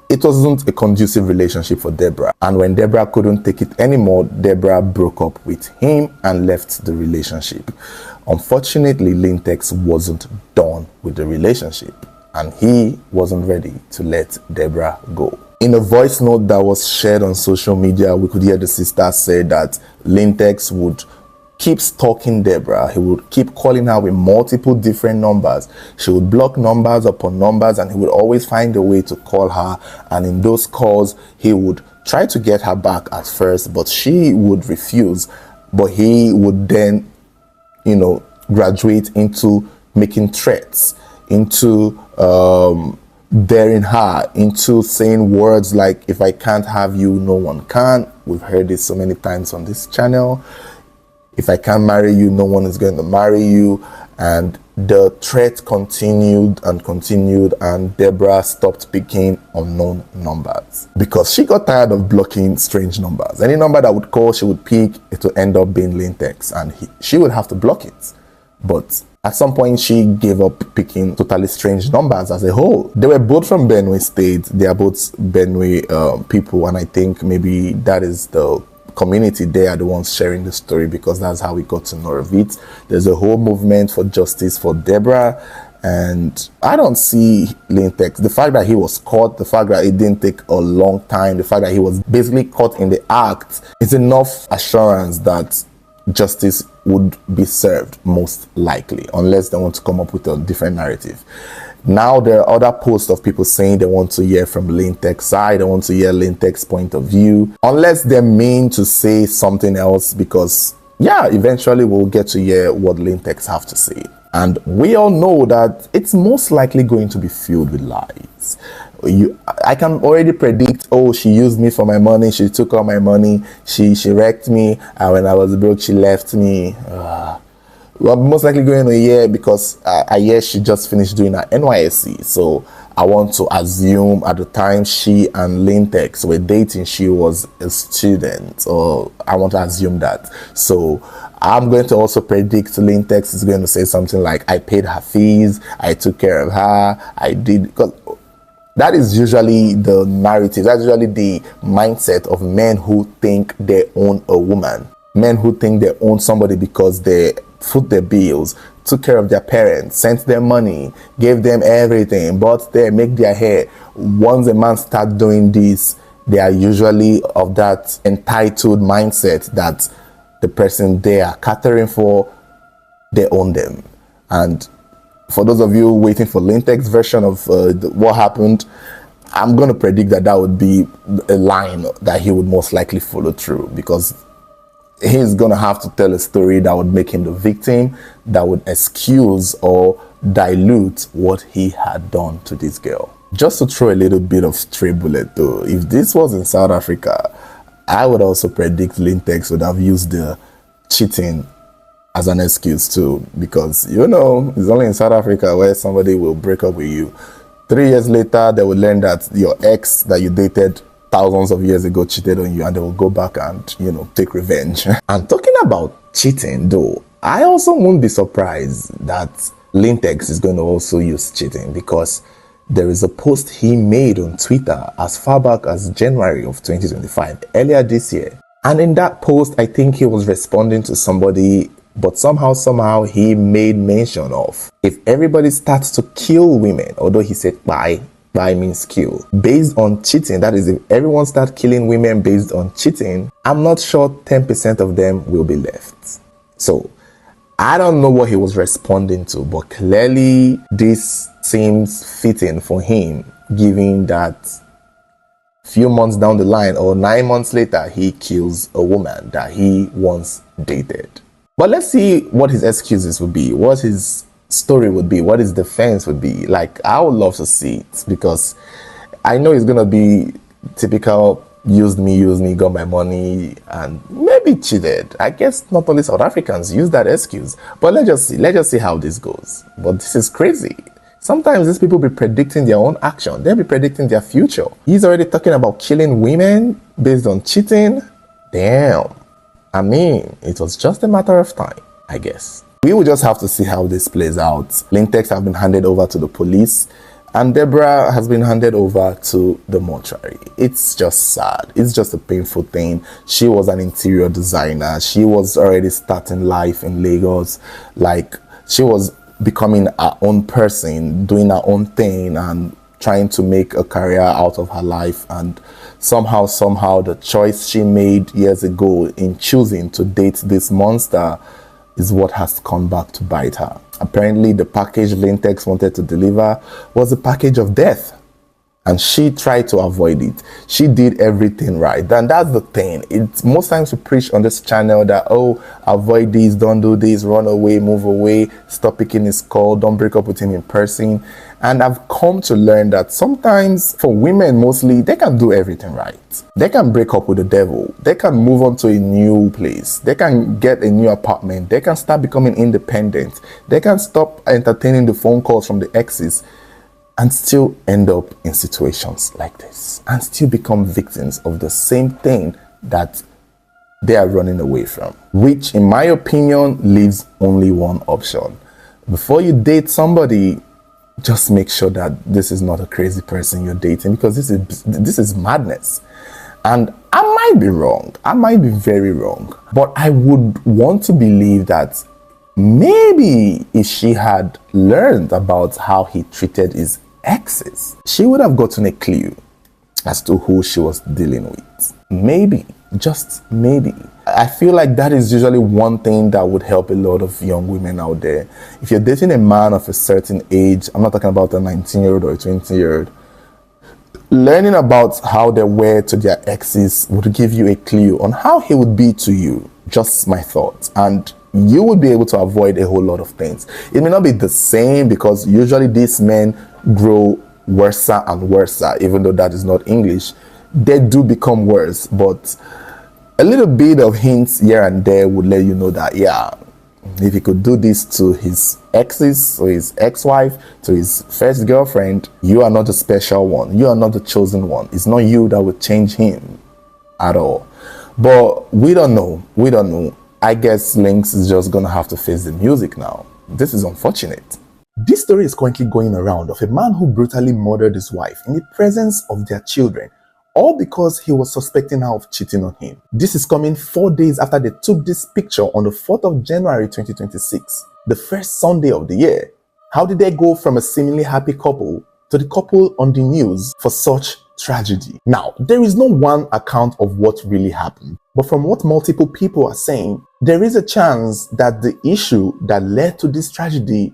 It wasn't a conducive relationship for Deborah. And when Deborah couldn't take it anymore, Deborah broke up with him and left the relationship. Unfortunately, Lintex wasn't done with the relationship, and he wasn't ready to let Deborah go. In a voice note that was shared on social media, we could hear the sister say that Lintex would keep stalking Deborah. He would keep calling her with multiple different numbers. She would block numbers upon numbers, and he would always find a way to call her. And in those calls, he would try to get her back at first, but she would refuse. But he would then, graduate into making threats, into daring her, into saying words like, if I can't have you, no one can. We've heard this so many times on this channel. If I can't marry you, no one is going to marry you. And the threat continued, and Deborah stopped picking unknown numbers because she got tired of blocking strange numbers. Any number that would call, she would pick. It would end up being Lintex, and she would have to block it. But At some point, she gave up picking totally strange numbers as a whole. They were both from Benue State. They are both Benue people, and I think maybe that is the community. They are the ones sharing the story because that's how we got to know of it. There's a whole movement for justice for Deborah, and I don't see Lintex. The fact that he was caught, the fact that it didn't take a long time, the fact that he was basically caught in the act is enough assurance that justice would be served, most likely, unless they want to come up with a different narrative. Now there are other posts of people saying they want to hear from Lintex's side, they want to hear Lintex's point of view, unless they mean to say something else, because yeah, eventually we'll get to hear what Lintex have to say. And we all know that it's most likely going to be filled with lies. I can already predict, oh, she used me for my money, she took all my money, she wrecked me, and when I was broke, she left me. Well, most likely going to hear, because I hear she just finished doing her NYSC. So I want to assume at the time she and Lintex were dating, she was a student, or I want to assume that. So I'm going to also predict Lintex is going to say something like, I paid her fees, I took care of her, I did, because that is usually the narrative. That's usually the mindset of men who think they own a woman. Men who think they own somebody because they foot their bills, took care of their parents, sent them money, gave them everything, bought them, make their hair. Once a man starts doing this, they are usually of that entitled mindset that the person they are catering for, they own them. And for those of you waiting for Lintex's version of what happened, I'm going to predict that that would be a line that he would most likely follow through, because he's going to have to tell a story that would make him the victim, that would excuse or dilute what he had done to this girl. Just to throw a little bit of stray bullet though, if this was in South Africa, I would also predict Lintex would have used the cheating as an excuse too, because you know, it's only in South Africa where somebody will break up with you. 3 years later, they will learn that your ex that you dated thousands of years ago cheated on you, and they will go back and, you know, take revenge. And talking about cheating though, I also won't be surprised that Lintex is going to also use cheating, because there is a post he made on Twitter as far back as January of 2025, earlier this year. And in that post, I think he was responding to somebody, but somehow he made mention of, if everybody starts to kill women, although he said buy means kill, based on cheating, that is, if everyone starts killing women based on cheating, I'm not sure 10% of them will be left. So I don't know what he was responding to, but clearly this seems fitting for him, given that few months down the line or 9 months later, he kills a woman that he once dated. But let's see what his excuses would be, what his story would be, what his defense would be. Like, I would love to see it, because I know it's gonna be typical used me, got my money, and maybe cheated. I guess not only South Africans use that excuse, but let's just see how this goes. But this is crazy. Sometimes these people be predicting their own action. They'll be predicting their future. He's already talking about killing women based on cheating. Damn. I mean, it was just a matter of time, I guess. We will just have to see how this plays out. Lintex have been handed over to the police, and Deborah has been handed over to the mortuary. It's just sad. It's just a painful thing. She was an interior designer. She was already starting life in Lagos. Like, she was becoming her own person, doing her own thing, and trying to make a career out of her life. And somehow the choice she made years ago in choosing to date this monster is what has come back to bite her. Apparently the package Lintex wanted to deliver was a package of death, and she tried to avoid it. She did everything right, and that's the thing. It's most times we preach on this channel that, oh, avoid this, don't do this, run away, move away, stop picking his call, don't break up with him in person. And I've come to learn that sometimes, for women mostly, they can do everything right. They can break up with the devil. They can move on to a new place. They can get a new apartment. They can start becoming independent. They can stop entertaining the phone calls from the exes, and still end up in situations like this, and still become victims of the same thing that they are running away from, which in my opinion leaves only one option. Before you date somebody, just make sure that this is not a crazy person you're dating, because this is madness. And I might be wrong. I might be very wrong. But I would want to believe that maybe if she had learned about how he treated his exes, she would have gotten a clue as to who she was dealing with. Maybe, just maybe. I feel like that is usually one thing that would help a lot of young women out there. If you're dating a man of a certain age, I'm not talking about a 19-year-old or a 20-year-old, learning about how they were to their exes would give you a clue on how he would be to you. Just my thoughts. And you would be able to avoid a whole lot of things. It may not be the same, because usually these men grow worse and worse, even though that is not English. They do become worse, but a little bit of hints here and there would let you know that, yeah, if he could do this to his exes, or his ex-wife, to his first girlfriend, you are not the special one. You are not the chosen one. It's not you that would change him at all. But we don't know. We don't know. I guess Lynx is just gonna have to face the music now. This is unfortunate. This story is currently going around of a man who brutally murdered his wife in the presence of their children, all because he was suspecting her of cheating on him. This is coming 4 days after they took this picture on the 4th of January 2026, the first Sunday of the year. How did they go from a seemingly happy couple to the couple on the news for such tragedy? Now, there is no one account of what really happened, but from what multiple people are saying, there is a chance that the issue that led to this tragedy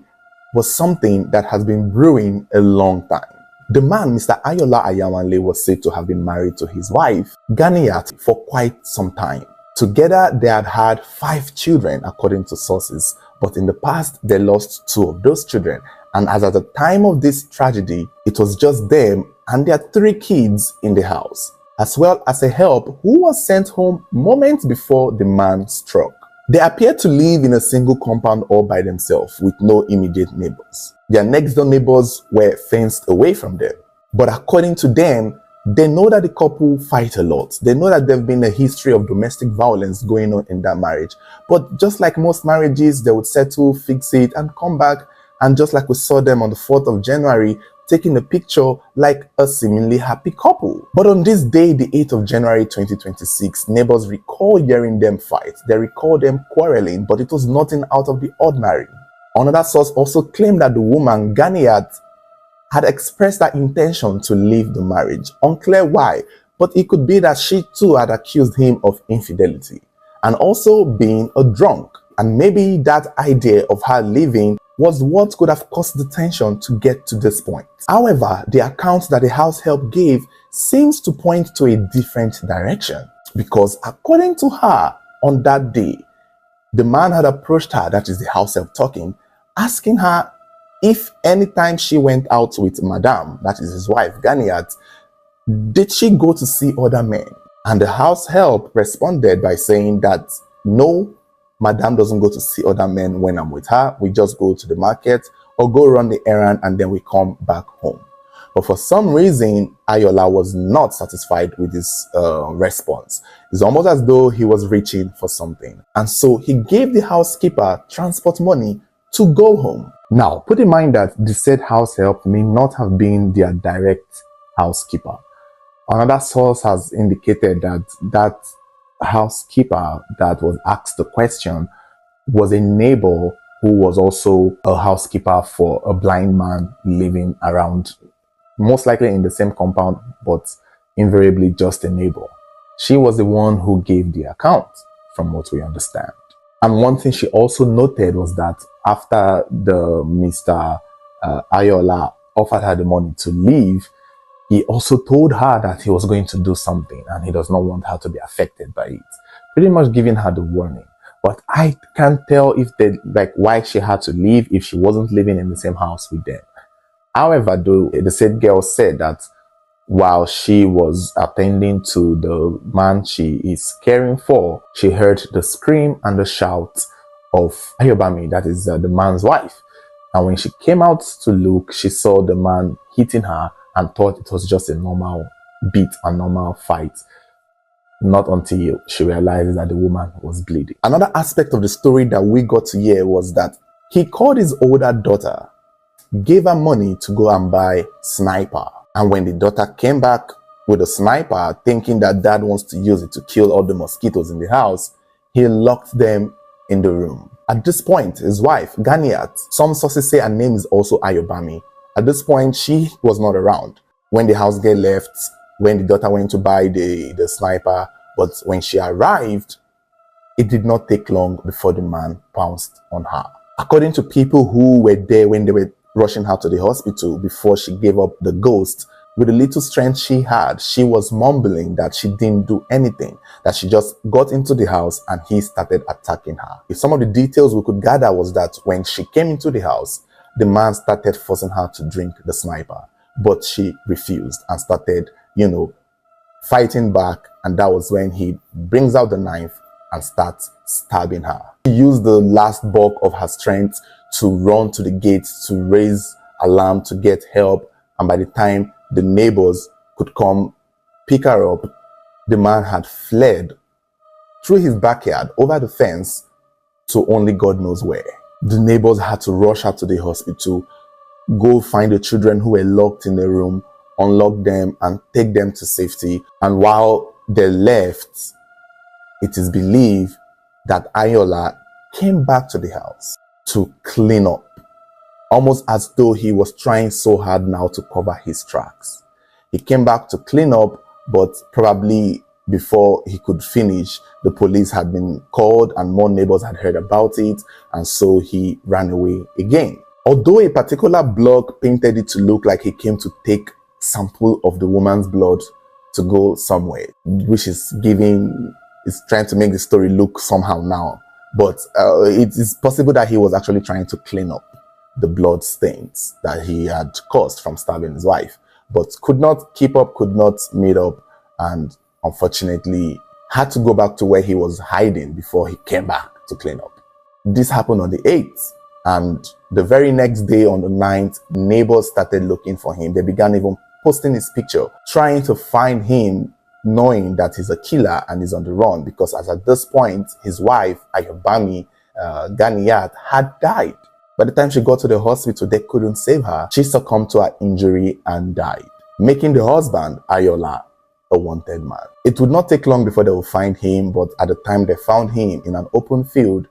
was something that has been brewing a long time. The man, Mr. Ayola Ayawanle, was said to have been married to his wife, Ganiyat, for quite some time. Together, they had had 5 children, according to sources, but in the past, they lost 2 of those children. And as at the time of this tragedy, it was just them and their 3 kids in the house, as well as a help who was sent home moments before the man struck. They appeared to live in a single compound all by themselves with no immediate neighbors. Their next door neighbors were fenced away from them. But according to them, they know that the couple fight a lot. They know that there's been a history of domestic violence going on in that marriage. But just like most marriages, they would settle, fix it, and come back. And just like we saw them on the 4th of January, taking a picture like a seemingly happy couple. But on this day, the 8th of January 2026, neighbors recall hearing them fight. They recall them quarreling, but it was nothing out of the ordinary. Another source also claimed that the woman, Ganiyat, had expressed her intention to leave the marriage. Unclear why, but it could be that she too had accused him of infidelity and also being a drunk. And maybe that idea of her leaving was what could have caused the tension to get to this point. However, the account that the house help gave seems to point to a different direction, because according to her, on that day, the man had approached her, that is the house help talking, asking her if anytime she went out with Madame, that is his wife, Ganiyat, did she go to see other men? And the house help responded by saying that no, Madame doesn't go to see other men when I'm with her. We just go to the market or go run the errand and then we come back home. But for some reason, Ayola was not satisfied with this response. It's almost as though he was reaching for something. And so he gave the housekeeper transport money to go home. Now, put in mind that the said house help may not have been their direct housekeeper. Another source has indicated that that housekeeper that was asked the question was a neighbor who was also a housekeeper for a blind man living around, most likely in the same compound, but invariably just a neighbor. She was the one who gave the account, from what we understand. And one thing she also noted was that after the Mr. Ayola offered her the money to leave, he also told her that he was going to do something and he does not want her to be affected by it. Pretty much giving her the warning. But I can't tell if why she had to leave if she wasn't living in the same house with them. However, the said girl said that while she was attending to the man she is caring for, she heard the scream and the shout of Ayobami, that is the man's wife. And when she came out to look, she saw the man hitting her and thought it was just a normal beat, a normal fight. Not until she realized that the woman was bleeding. Another aspect of the story that we got to hear was that He called his older daughter, gave her money to go and buy sniper. And when the daughter came back with a sniper, thinking that dad wants to use it to kill all the mosquitoes in the house, he locked them in the room. At this point, his wife, Ganiat, some sources say her name is also Ayobami. At this point, she was not around when the house girl left, when the daughter went to buy the sniper. But when she arrived, it did not take long before the man pounced on her. According to people who were there when they were rushing her to the hospital before she gave up the ghost, with the little strength she had, she was mumbling that she didn't do anything, that she just got into the house and he started attacking her. Some of the details we could gather was that when she came into the house, the man started forcing her to drink the sniper, but she refused and started, fighting back. And that was when he brings out the knife and starts stabbing her. She used the last bulk of her strength to run to the gate to raise alarm to get help. And by the time the neighbors could come pick her up, the man had fled through his backyard over the fence to only God knows where. The neighbors had to rush her to the hospital, go find the children who were locked in the room, unlock them and take them to safety. And while they left, it is believed that Ayola came back to the house to clean up, almost as though he was trying so hard now to cover his tracks. He came back to clean up, but probably before he could finish, the police had been called and more neighbors had heard about it, and so he ran away again. Although a particular blog painted it to look like he came to take sample of the woman's blood to go somewhere, which is trying to make the story look somehow now. But it is possible that he was actually trying to clean up the blood stains that he had caused from stabbing his wife, but could not keep up, could not meet up, and unfortunately had to go back to where he was hiding before he came back to clean up. This happened on the 8th, and the very next day on the 9th, neighbors started looking for him. They began even posting his picture, trying to find him, knowing that he's a killer and he's on the run, because as at this point, his wife, Ayobami Ganiyat, had died. By the time she got to the hospital, they couldn't save her. She succumbed to her injury and died, making the husband, Ayola, a wanted man. It would not take long before they would find him, but at the time they found him in an open field,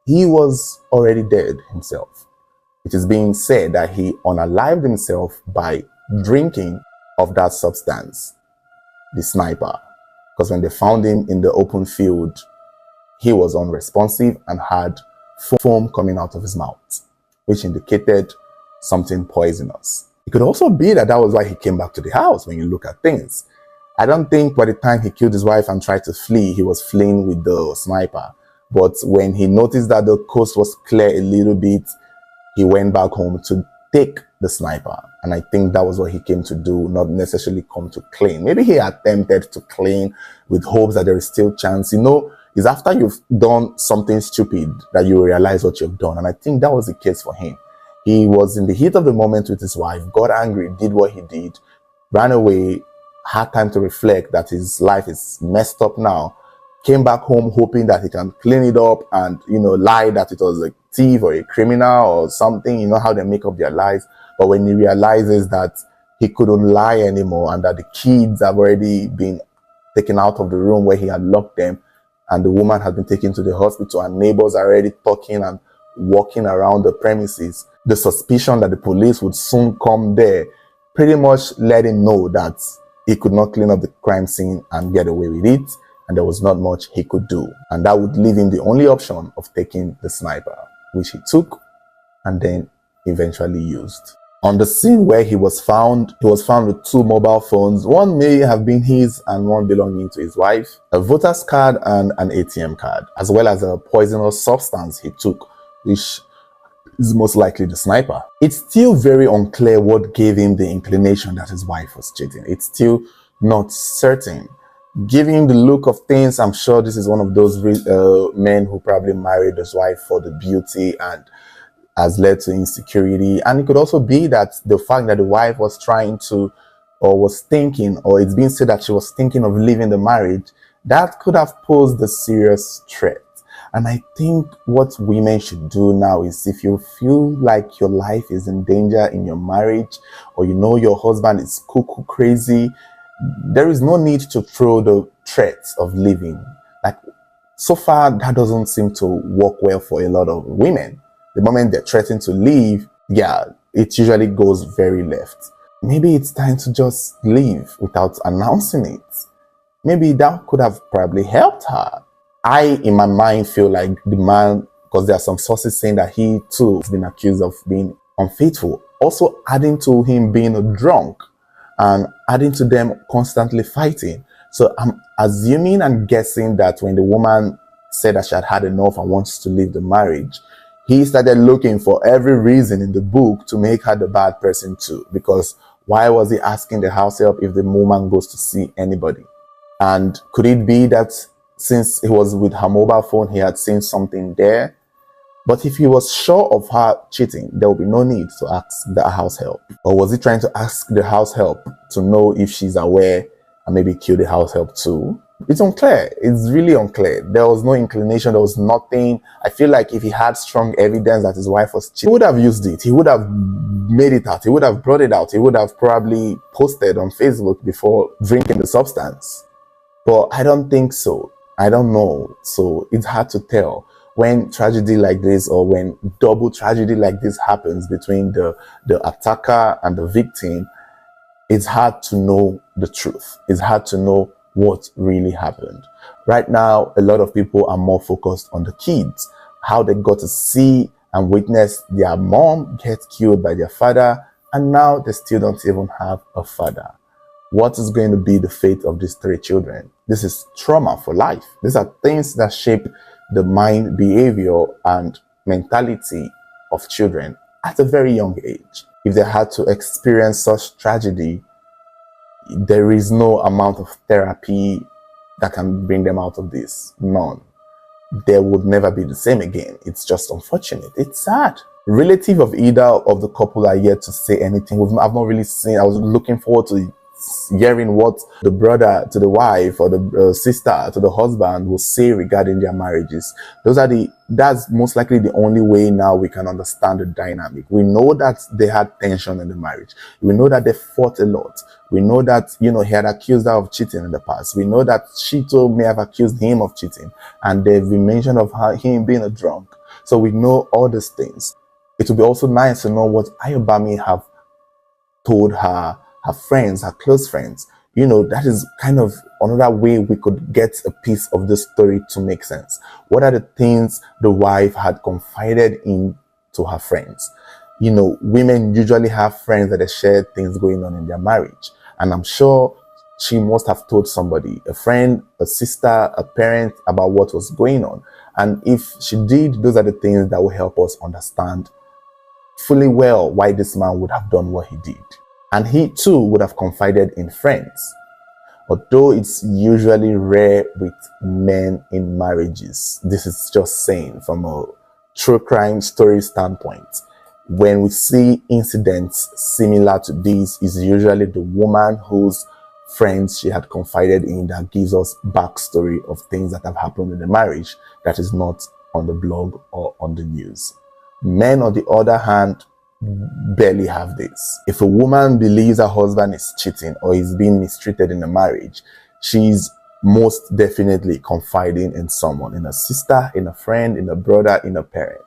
he was already dead himself. It is being said that he unalived himself by drinking of that substance, the sniper, because when they found him in the open field, he was unresponsive and had foam coming out of his mouth, which indicated something poisonous. It could also be that was why he came back to the house. When you look at things, I don't think by the time he killed his wife and tried to flee, he was fleeing with the sniper. But when he noticed that the coast was clear a little bit, he went back home to take the sniper. And I think that was what he came to do, not necessarily come to clean. Maybe he attempted to clean with hopes that there is still chance. It's after you've done something stupid that you realize what you've done. And I think that was the case for him. He was in the heat of the moment with his wife, got angry, did what he did, ran away, had time to reflect that his life is messed up now, came back home hoping that he can clean it up and, lie that it was a thief or a criminal or something, how they make up their lies. But when he realizes that he couldn't lie anymore and that the kids have already been taken out of the room where he had locked them, and the woman had been taken to the hospital and neighbors are already talking and walking around the premises, the suspicion that the police would soon come there pretty much let him know that he could not clean up the crime scene and get away with it, and there was not much he could do. And that would leave him the only option of taking the sniper, which he took and then eventually used. On the scene where he was found with 2 mobile phones. One may have been his and one belonging to his wife, a voter's card and an ATM card, as well as a poisonous substance he took, which is most likely the sniper. It's still very unclear what gave him the inclination that his wife was cheating. It's still not certain. Given the look of things, I'm sure this is one of those men who probably married his wife for the beauty and has led to insecurity. And it could also be that the fact that the wife was trying to, or was thinking, or it's being said that she was thinking of leaving the marriage, that could have posed a serious threat. And I think what women should do now is, if you feel like your life is in danger in your marriage, or you know your husband is cuckoo crazy, there is no need to throw the threats of leaving. Like, so far, that doesn't seem to work well for a lot of women. The moment they're threatened to leave, yeah, it usually goes very left. Maybe it's time to just leave without announcing it. Maybe that could have probably helped her. I, in my mind, feel like the man, because there are some sources saying that he too has been accused of being unfaithful, also adding to him being a drunk and adding to them constantly fighting. So I'm assuming and guessing that when the woman said that she had had enough and wants to leave the marriage, he started looking for every reason in the book to make her the bad person too. Because why was he asking the house help if the woman goes to see anybody? And could it be that since he was with her mobile phone, he had seen something there? But if he was sure of her cheating, there would be no need to ask the house help. Or was he trying to ask the house help to know if she's aware and maybe kill the house help too? It's unclear. It's really unclear. There was no inclination. There was nothing. I feel like if he had strong evidence that his wife was cheating, he would have used it. He would have made it out. He would have brought it out. He would have probably posted on Facebook before drinking the substance. But I don't think so. I don't know. So it's hard to tell. When tragedy like this, or when double tragedy like this happens between the attacker and the victim, it's hard to know the truth. It's hard to know what really happened. Right now, a lot of people are more focused on the kids, how they got to see and witness their mom get killed by their father, and now they still don't even have a father. What is going to be the fate of these 3 children? This is trauma for life. These are things that shape the mind, behavior, and mentality of children at a very young age. If they had to experience such tragedy, there is no amount of therapy that can bring them out of this. None. They would never be the same again. It's just unfortunate. It's sad. Relative of either of the couple are yet to say anything. I've not really seen. I was looking forward to hearing what the brother to the wife or the sister to the husband will say regarding their marriages. That's most likely the only way now we can understand the dynamic. We know that they had tension in the marriage. We know that they fought a lot. We know that, he had accused her of cheating in the past. We know that she too may have accused him of cheating, and there's been mention of him being a drunk. So we know all these things. It would be also nice to know what Ayobami have told her friends, her close friends. That is kind of another way we could get a piece of the story to make sense. What are the things the wife had confided in to her friends? Women usually have friends that they share things going on in their marriage. And I'm sure she must have told somebody, a friend, a sister, a parent, about what was going on. And if she did, those are the things that will help us understand fully well why this man would have done what he did. And he too would have confided in friends. Although it's usually rare with men in marriages. This is just saying from a true crime story standpoint. When we see incidents similar to this, it's usually the woman whose friends she had confided in that gives us backstory of things that have happened in the marriage that is not on the blog or on the news. Men, on the other hand, barely have this. If a woman believes her husband is cheating or is being mistreated in a marriage, she's most definitely confiding in someone, in a sister, in a friend, in a brother, in a parent.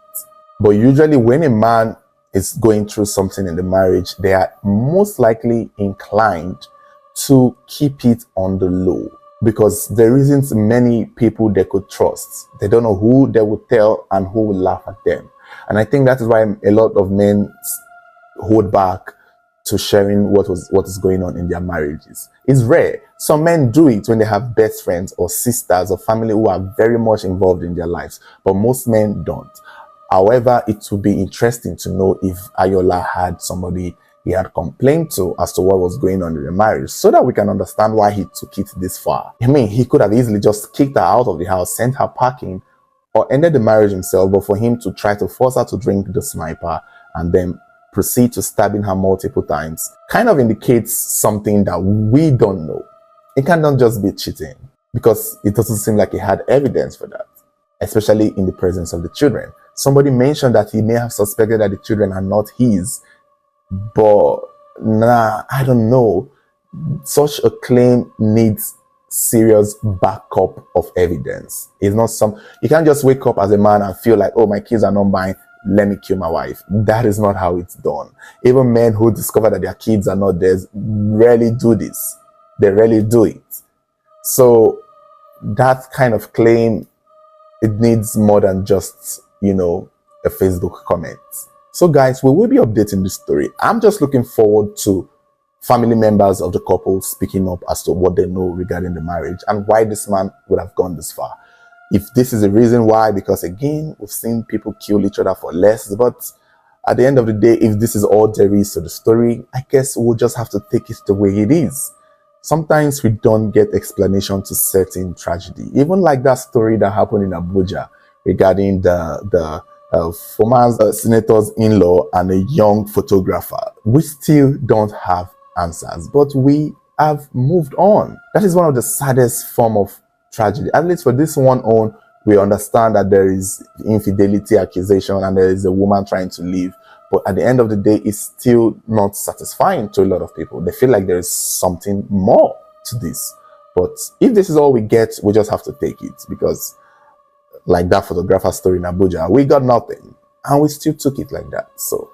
But usually when a man is going through something in the marriage, they are most likely inclined to keep it on the low, because there isn't many people they could trust. They don't know who they would tell and who will laugh at them. And I think that is why a lot of men hold back to sharing what is going on in their marriages. It's rare. Some men do it when they have best friends or sisters or family who are very much involved in their lives, but most men don't. However, it would be interesting to know if Ayola had somebody he had complained to as to what was going on in the marriage, so that we can understand why he took it this far. I mean, he could have easily just kicked her out of the house, sent her packing, or ended the marriage himself, but for him to try to force her to drink the sniper and then proceed to stabbing her multiple times kind of indicates something that we don't know. It cannot just be cheating, because it doesn't seem like he had evidence for that. especially in the presence of the children. Somebody mentioned that he may have suspected that the children are not his, but I don't know. Such a claim needs serious backup of evidence. It's not you can't just wake up as a man and feel like, oh, my kids are not mine, let me kill my wife. That is not how it's done. Even men who discover that their kids are not theirs rarely do this. They rarely do it. So that kind of claim, it needs more than just, a Facebook comment. So guys, we will be updating this story. I'm just looking forward to family members of the couple speaking up as to what they know regarding the marriage and why this man would have gone this far. If this is the reason why, because again, we've seen people kill each other for less, but at the end of the day, if this is all there is to the story, I guess we'll just have to take it the way it is. Sometimes we don't get explanation to certain tragedy. Even like that story that happened in Abuja regarding the former senator's in-law and a young photographer. We still don't have answers, but we have moved on. That is one of the saddest form of tragedy. At least for this one own, we understand that there is infidelity accusation and there is a woman trying to leave. But at the end of the day, it's still not satisfying to a lot of people. They feel like there is something more to this. But if this is all we get, we just have to take it, because like that photographer story in Abuja, we got nothing and we still took it like that. So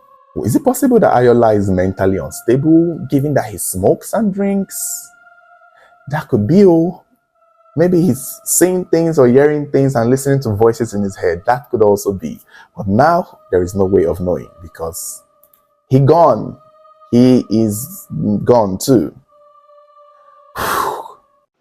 is it possible that Ayola is mentally unstable, given that he smokes and drinks? That could be. Maybe he's seeing things or hearing things and listening to voices in his head. That could also be. But now there is no way of knowing, because he gone. He is gone too.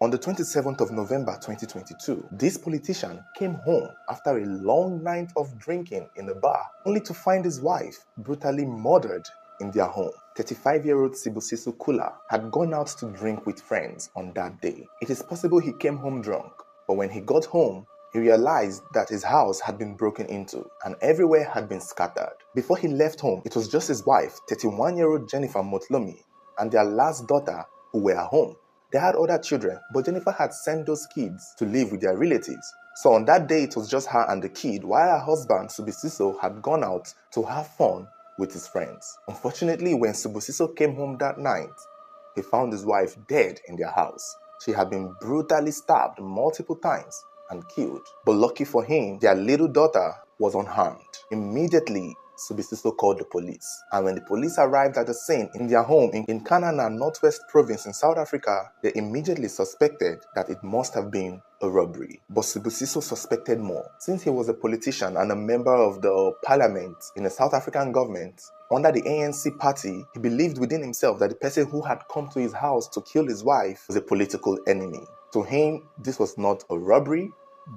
On the 27th of November 2022, this politician came home after a long night of drinking in a bar, only to find his wife brutally murdered in their home. 35-year-old Sibusiso Kula had gone out to drink with friends on that day. It is possible he came home drunk, but when he got home, he realized that his house had been broken into and everywhere had been scattered. Before he left home, it was just his wife, 31-year-old Jennifer Motlomi, and their last daughter who were at home. They had other children, but Jennifer had sent those kids to live with their relatives. So on that day, it was just her and the kid, while her husband, Subisiso, had gone out to have fun with his friends. Unfortunately, when Subisiso came home that night, he found his wife dead in their house. She had been brutally stabbed multiple times and killed. But lucky for him, their little daughter was unharmed. Immediately, Subisiso called the police. And when the police arrived at the scene in their home in Kanana, Northwest Province in South Africa, they immediately suspected that it must have been a robbery. But Subisiso suspected more. Since he was a politician and a member of the parliament in the South African government, under the ANC party, he believed within himself that the person who had come to his house to kill his wife was a political enemy. To him, this was not a robbery,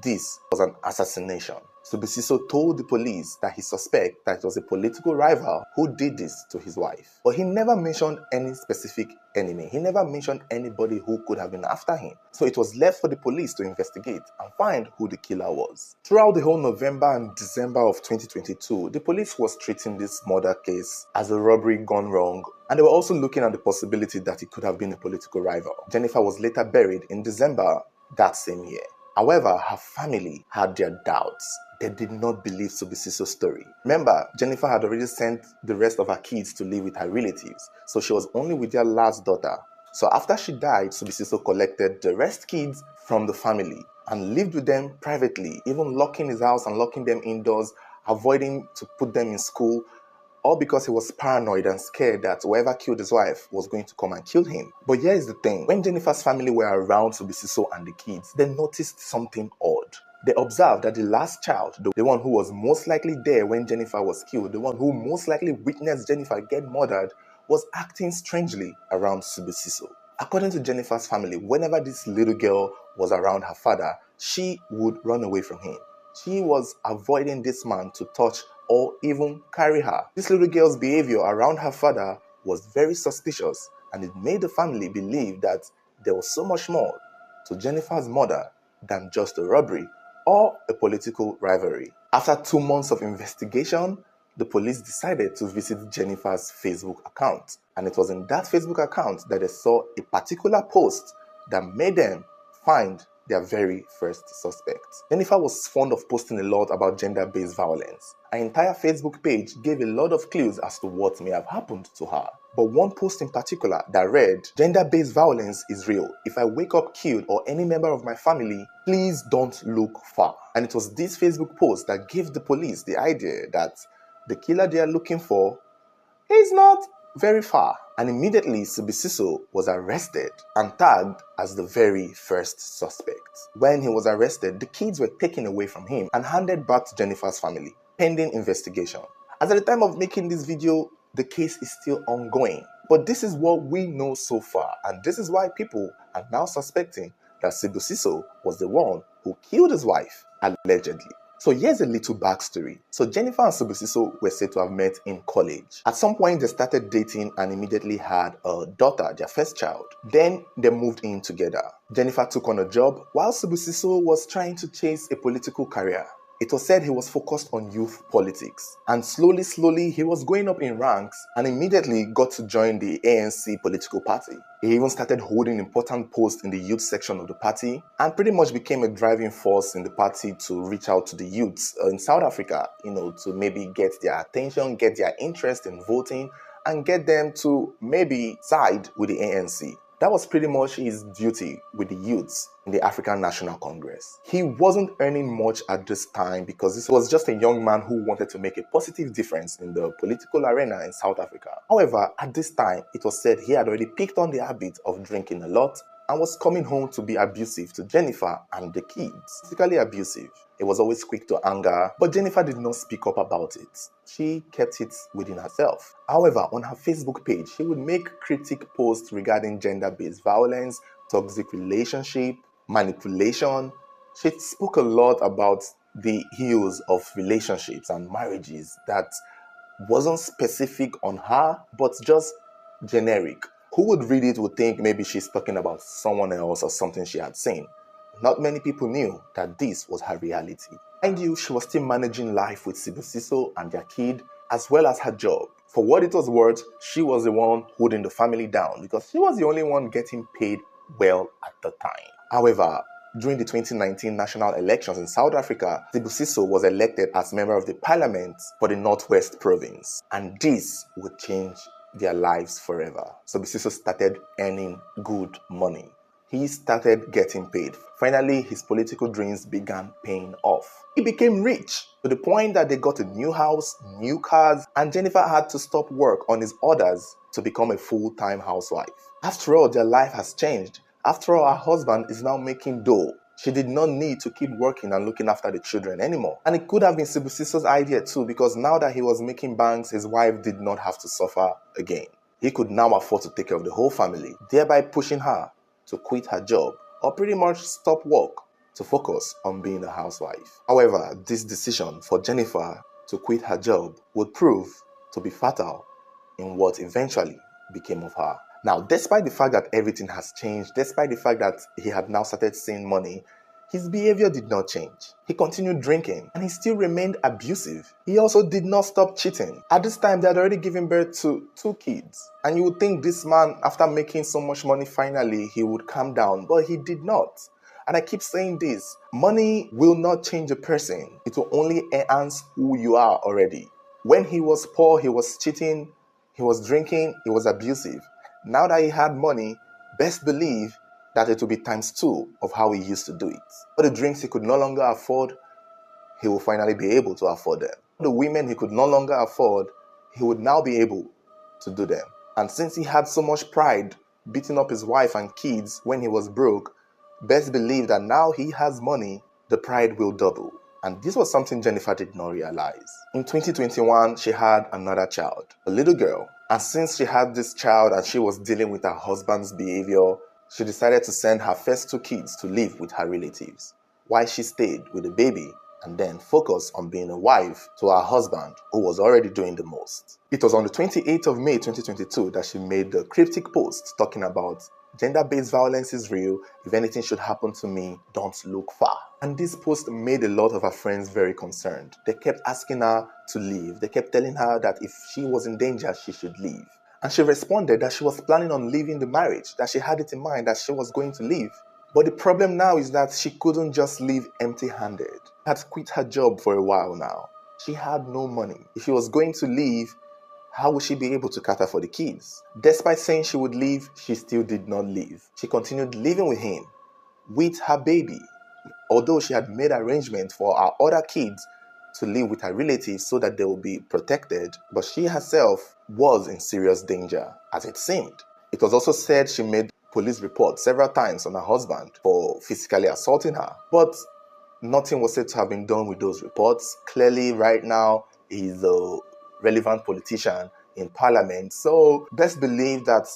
this was an assassination. Subisiso told the police that he suspected that it was a political rival who did this to his wife. But he never mentioned any specific enemy. He never mentioned anybody who could have been after him. So it was left for the police to investigate and find who the killer was. Throughout the whole November and December of 2022, the police was treating this murder case as a robbery gone wrong, and they were also looking at the possibility that it could have been a political rival. Jennifer was later buried in December that same year. However, her family had their doubts. They did not believe Subisiso's story. Remember, Jennifer had already sent the rest of her kids to live with her relatives, so she was only with their last daughter. So after she died, Subisiso collected the rest kids from the family and lived with them privately, even locking his house and locking them indoors, avoiding to put them in school, all because he was paranoid and scared that whoever killed his wife was going to come and kill him. But here is the thing. When Jennifer's family were around Subisiso and the kids, they noticed something odd. They observed that the last child, the one who was most likely there when Jennifer was killed, the one who most likely witnessed Jennifer get murdered, was acting strangely around Subisiso. According to Jennifer's family, whenever this little girl was around her father, she would run away from him. She was avoiding this man to touch or even carry her. This little girl's behavior around her father was very suspicious, and it made the family believe that there was so much more to Jennifer's murder than just a robbery or a political rivalry. After 2 months of investigation, the police decided to visit Jennifer's Facebook account, and it was in that Facebook account that they saw a particular post that made them find their very first suspect. Jennifer was fond of posting a lot about gender-based violence. Her entire Facebook page gave a lot of clues as to what may have happened to her. But one post in particular that read, "Gender-based violence is real. If I wake up killed or any member of my family, please don't look far." And it was this Facebook post that gave the police the idea that the killer they are looking for is not very far. And immediately Subisiso was arrested and tagged as the very first suspect. When he was arrested, the kids were taken away from him and handed back to Jennifer's family, pending investigation. As at the time of making this video, the case is still ongoing. But this is what we know so far, and this is why people are now suspecting that Subisiso was the one who killed his wife, allegedly. So here's a little backstory. So Jennifer and Subisiso were said to have met in college. At some point, they started dating and immediately had a daughter, their first child. Then they moved in together. Jennifer took on a job while Subisiso was trying to chase a political career. It was said he was focused on youth politics, and slowly he was going up in ranks and immediately got to join the ANC political party. He even started holding important posts in the youth section of the party and pretty much became a driving force in the party to reach out to the youths in South Africa, to maybe get their attention, get their interest in voting, and get them to maybe side with the ANC. That was pretty much his duty with the youths in the African National Congress. He wasn't earning much at this time because this was just a young man who wanted to make a positive difference in the political arena in South Africa. However, at this time, it was said he had already picked on the habit of drinking a lot and was coming home to be abusive to Jennifer and the kids. Physically abusive. He was always quick to anger, but Jennifer did not speak up about it. She kept it within herself. However, on her Facebook page, she would make cryptic posts regarding gender-based violence, toxic relationship, manipulation. She spoke a lot about the ills of relationships and marriages that wasn't specific on her, but just generic. Who would read it would think maybe she's talking about someone else or something she had seen. Not many people knew that this was her reality. Mind you, she was still managing life with Subisiso and their kid, as well as her job. For what it was worth, she was the one holding the family down because she was the only one getting paid well at the time. However, during the 2019 national elections in South Africa, Subisiso was elected as member of the parliament for the Northwest province, and this would change their lives forever. Subisiso started earning good money. He started getting paid. Finally, his political dreams began paying off. He became rich to the point that they got a new house, new cars, and Jennifer had to stop work on his orders to become a full-time housewife. After all, their life has changed. After all, her husband is now making dough. She did not need to keep working and looking after the children anymore. And it could have been Subisiso's idea too, because now that he was making banks, his wife did not have to suffer again. He could now afford to take care of the whole family, thereby pushing her to quit her job or pretty much stop work to focus on being a housewife. However, this decision for Jennifer to quit her job would prove to be fatal in what eventually became of her. Now, despite the fact that everything has changed, despite the fact that he had now started seeing money, his behavior did not change. He continued drinking and he still remained abusive. He also did not stop cheating. At this time, they had already given birth to 2 kids. And you would think this man, after making so much money, finally, he would calm down, but he did not. And I keep saying this, money will not change a person. It will only enhance who you are already. When he was poor, he was cheating, he was drinking, he was abusive. Now that he had money, best believe that it will be ×2 of how he used to do it. For the drinks he could no longer afford, he will finally be able to afford them. The women he could no longer afford, he would now be able to do them. And since he had so much pride, beating up his wife and kids when he was broke, best believe that now he has money, the pride will double. And this was something Jennifer did not realize. In 2021, she had another child, a little girl. And since she had this child and she was dealing with her husband's behavior, she decided to send her first 2 kids to live with her relatives, while she stayed with the baby and then focused on being a wife to her husband, who was already doing the most. It was on the 28th of May 2022 that she made the cryptic post talking about gender-based violence is real. If anything should happen to me, don't look far. And this post made a lot of her friends very concerned. They kept asking her to leave. They kept telling her that if she was in danger, she should leave. And she responded that she was planning on leaving the marriage, that she had it in mind that she was going to leave But the problem now is that she couldn't just leave empty-handed. She had quit her job for a while now. She had no money. If she was going to leave, how would she be able to cater for the kids? Despite saying she would leave, she still did not leave. She continued living with him, with her baby, although she had made arrangements for her other kids to live with her relatives so that they will be protected, but she herself was in serious danger, as it seemed. It was also said she made police reports several times on her husband for physically assaulting her, but nothing was said to have been done with those reports. Clearly, right now, he's a relevant politician in parliament, so best believe that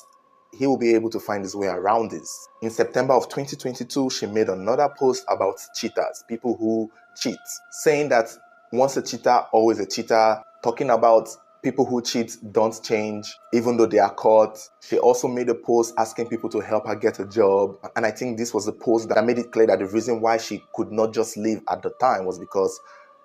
he will be able to find his way around this. In September of 2022, she made another post about cheaters, people who cheat, saying that once a cheater, always a cheater, talking about people who cheat don't change, even though they are caught. She also made a post asking people to help her get a job. And I think this was the post that made it clear that the reason why she could not just leave at the time was because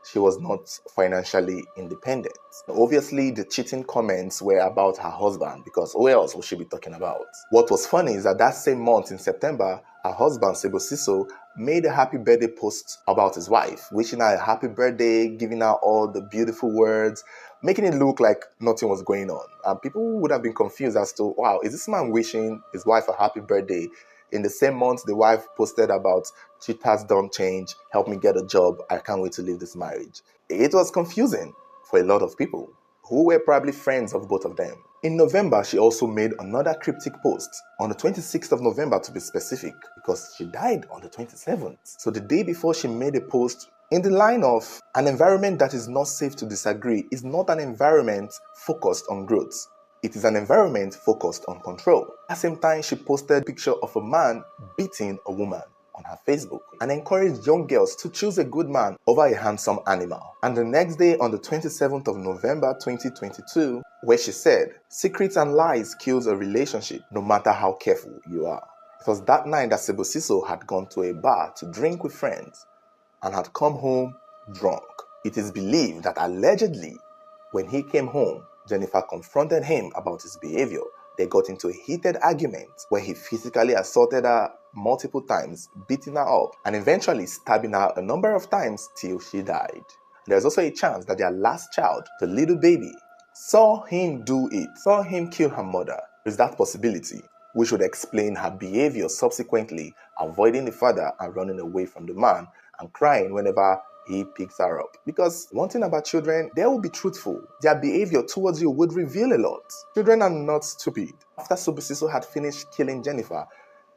she was not financially independent. Obviously, the cheating comments were about her husband, because who else would she be talking about? What was funny is that that same month in September, her husband, Siso, made a happy birthday post about his wife, wishing her a happy birthday, giving her all the beautiful words, making it look like nothing was going on. And people would have been confused as to, wow, is this man wishing his wife a happy birthday? In the same month, the wife posted about cheaters don't change, help me get a job, I can't wait to leave this marriage. It was confusing for a lot of people who were probably friends of both of them. In November, she also made another cryptic post, on the 26th of November to be specific, because she died on the 27th. So the day before, she made a post in the line of, an environment that is not safe to disagree is not an environment focused on growth. It is an environment focused on control. At the same time, she posted a picture of a man beating a woman on her Facebook and encouraged young girls to choose a good man over a handsome animal. And the next day, on the 27th of November 2022, where she said, secrets and lies kills a relationship no matter how careful you are. It was that night that Siso had gone to a bar to drink with friends and had come home drunk. It is believed that allegedly, when he came home, Jennifer confronted him about his behavior. They got into a heated argument where he physically assaulted her multiple times, beating her up, and eventually stabbing her a number of times till she died. There's also a chance that their last child, the little baby, saw him do it, saw him kill her mother. There's that possibility, which would explain her behavior subsequently, avoiding the father and running away from the man and crying whenever he picks her up. Because one thing about children, they will be truthful. Their behavior towards you would reveal a lot. Children are not stupid. After Siso had finished killing Jennifer,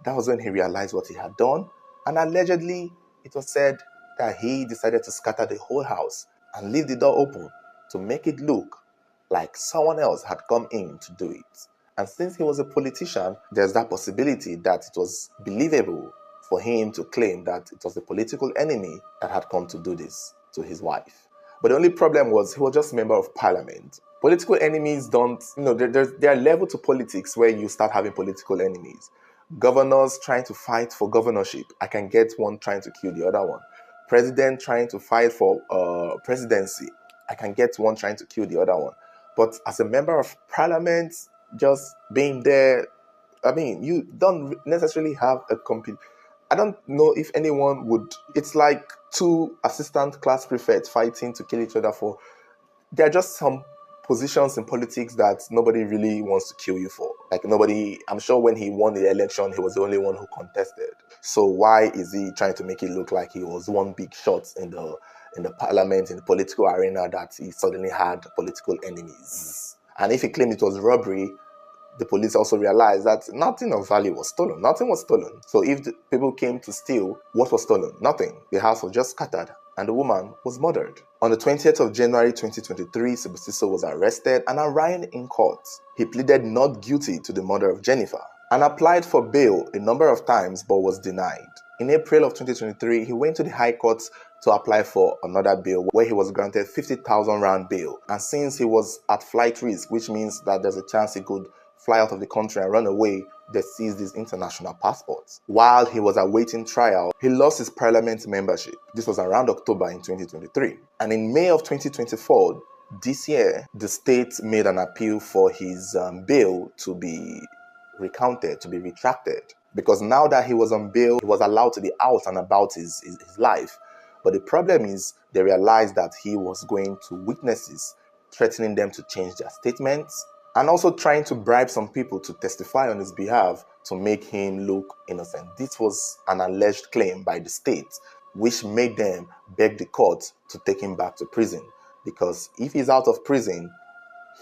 that was when he realized what he had done. And allegedly, it was said that he decided to scatter the whole house and leave the door open to make it look like someone else had come in to do it. And since he was a politician, there's that possibility that it was believable for him to claim that it was a political enemy that had come to do this to his wife. But the only problem was he was just a member of parliament. Political enemies don't, there are levels to politics where you start having political enemies. Governors trying to fight for governorship, I can get one trying to kill the other one. President trying to fight for presidency, I can get one trying to kill the other one. But as a member of parliament, just being there, you don't necessarily have a complete. I don't know if anyone would. It's like two assistant class prefects fighting to kill each other for. There are just some positions in politics that nobody really wants to kill you for. Like nobody, I'm sure when he won the election, he was the only one who contested. So why is he trying to make it look like he was one big shot in the parliament, in the political arena, that he suddenly had political enemies? And if he claimed it was robbery, the police also realized that nothing of value was stolen. Nothing was stolen. So if the people came to steal, what was stolen? Nothing. The house was just scattered and the woman was murdered. On the 20th of January 2023, Siso was arrested and arraigned in court. He pleaded not guilty to the murder of Jennifer and applied for bail a number of times but was denied. In April of 2023, he went to the High Court to apply for another bail where he was granted 50,000 rand bail. And since he was at flight risk, which means that there's a chance he could fly out of the country and run away, they seized his international passports. While he was awaiting trial, he lost his parliament membership. This was around October in 2023. And in May of 2024, this year, the state made an appeal for his bail to be recounted, to be retracted. because now that he was on bail, he was allowed to be out and about his life. But the problem is they realized that he was going to witnesses, threatening them to change their statements, and also trying to bribe some people to testify on his behalf to make him look innocent. This was an alleged claim by the state, which made them beg the court to take him back to prison. Because if he's out of prison,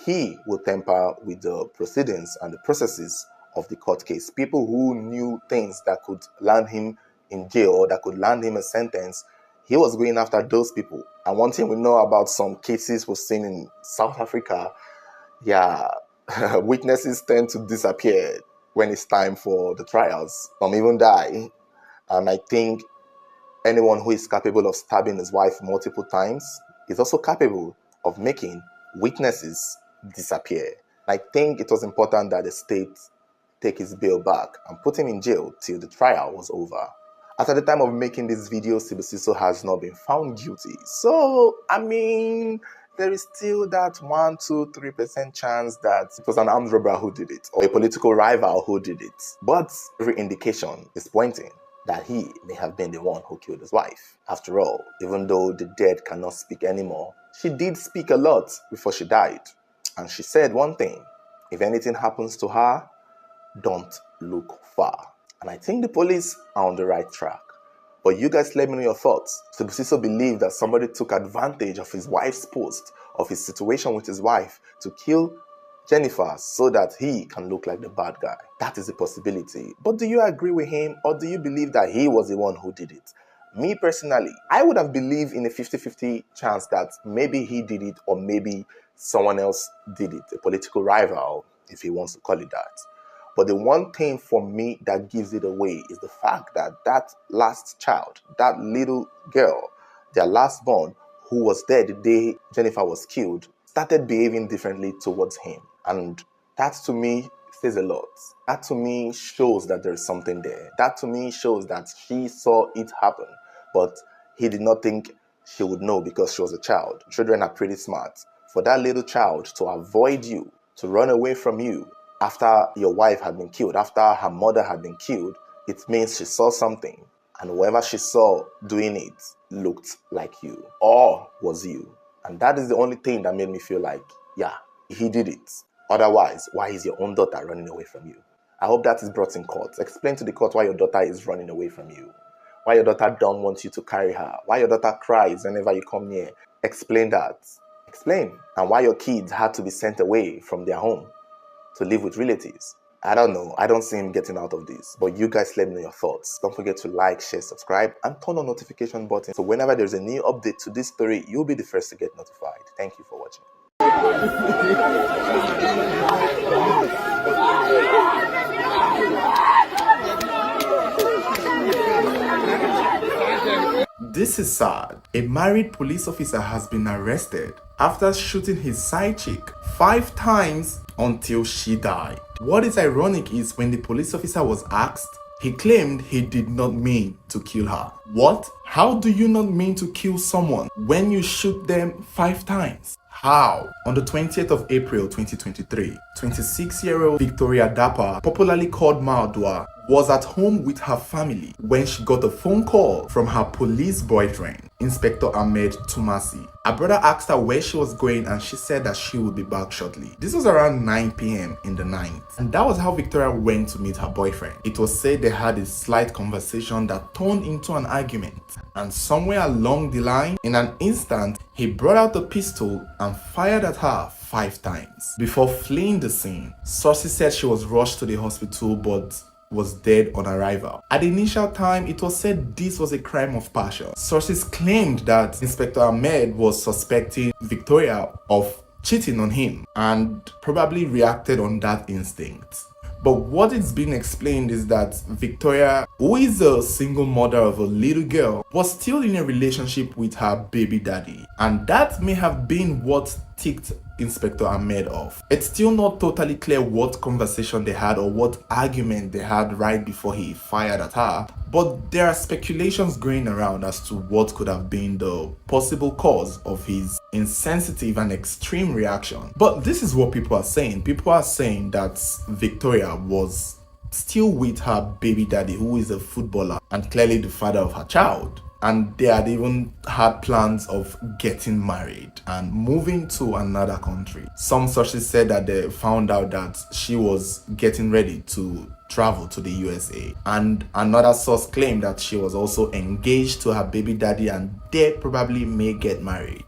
he will tamper with the proceedings and the processes of the court case. People who knew things that could land him in jail or that could land him a sentence, he was going after those people. And one thing we know about some cases we've seen in South Africa, witnesses tend to disappear when it's time for the trials. Some even die. And I think anyone who is capable of stabbing his wife multiple times is also capable of making witnesses disappear. I think it was important that the state take his bail back and put him in jail till the trial was over. As at the time of making this video, Sibusiso has not been found guilty. So, there is still that 1, 2, 3% chance that it was an armed robber who did it, or a political rival who did it. But every indication is pointing that he may have been the one who killed his wife. After all, even though the dead cannot speak anymore, she did speak a lot before she died. And she said one thing: if anything happens to her, don't look far. And I think the police are on the right track. But you guys let me know your thoughts. Sibusiso believed that somebody took advantage of his wife's post, of his situation with his wife, to kill Jennifer so that he can look like the bad guy. That is a possibility. But do you agree with him, or do you believe that he was the one who did it? Me personally, I would have believed in a 50-50 chance that maybe he did it, or maybe someone else did it, a political rival, if he wants to call it that. But the one thing for me that gives it away is the fact that that last child, that little girl, their last born, who was there the day Jennifer was killed, started behaving differently towards him. And that to me says a lot. That to me shows that there's something there. That to me shows that she saw it happen, but he did not think she would know because she was a child. Children are pretty smart. For that little child to avoid you, to run away from you after your wife had been killed, after her mother had been killed, it means she saw something. And whoever she saw doing it looked like you or was you. And that is the only thing that made me feel like, yeah, he did it. Otherwise, why is your own daughter running away from you? I hope that is brought in court. Explain to the court why your daughter is running away from you. Why your daughter don't want you to carry her. Why your daughter cries whenever you come near. Explain that. Explain. And why your kids had to be sent away from their home to live with relatives. I don't know. I don't see him getting out of this. But you guys let me know your thoughts. Don't forget to like, share, subscribe, and turn on notification button. So whenever there's a new update to this story, you'll be the first to get notified. Thank you for watching. This is sad. A married police officer has been arrested after shooting his side chick 5 times until she died. What is ironic is when the police officer was asked, he claimed he did not mean to kill her. What? How do you not mean to kill someone when you shoot them 5 times? How? On the 20th of April 2023, 26-year-old Victoria Dapper, popularly called Maodua, was at home with her family when she got a phone call from her police boyfriend, Inspector Ahmed Tumasi. Her brother asked her where she was going and she said that she would be back shortly. This was around 9 p.m. in the night. And that was how Victoria went to meet her boyfriend. It was said they had a slight conversation that turned into an argument. And somewhere along the line, in an instant, he brought out a pistol and fired at her 5 times before fleeing the scene. Sources said she was rushed to the hospital but was dead on arrival. At the initial time, it was said this was a crime of passion. Sources claimed that Inspector Ahmed was suspecting Victoria of cheating on him and probably reacted on that instinct. But what is being explained is that Victoria, who is a single mother of a little girl, was still in a relationship with her baby daddy. And that may have been what ticked Inspector Ahmed off. It's still not totally clear what conversation they had or what argument they had right before he fired at her, but there are speculations going around as to what could have been the possible cause of his insensitive and extreme reaction. But this is what people are saying. People are saying that Victoria was still with her baby daddy, who is a footballer and clearly the father of her child. And they had even had plans of getting married and moving to another country. Some sources said that they found out that she was getting ready to travel to the USA. And another source claimed that she was also engaged to her baby daddy and they probably may get married.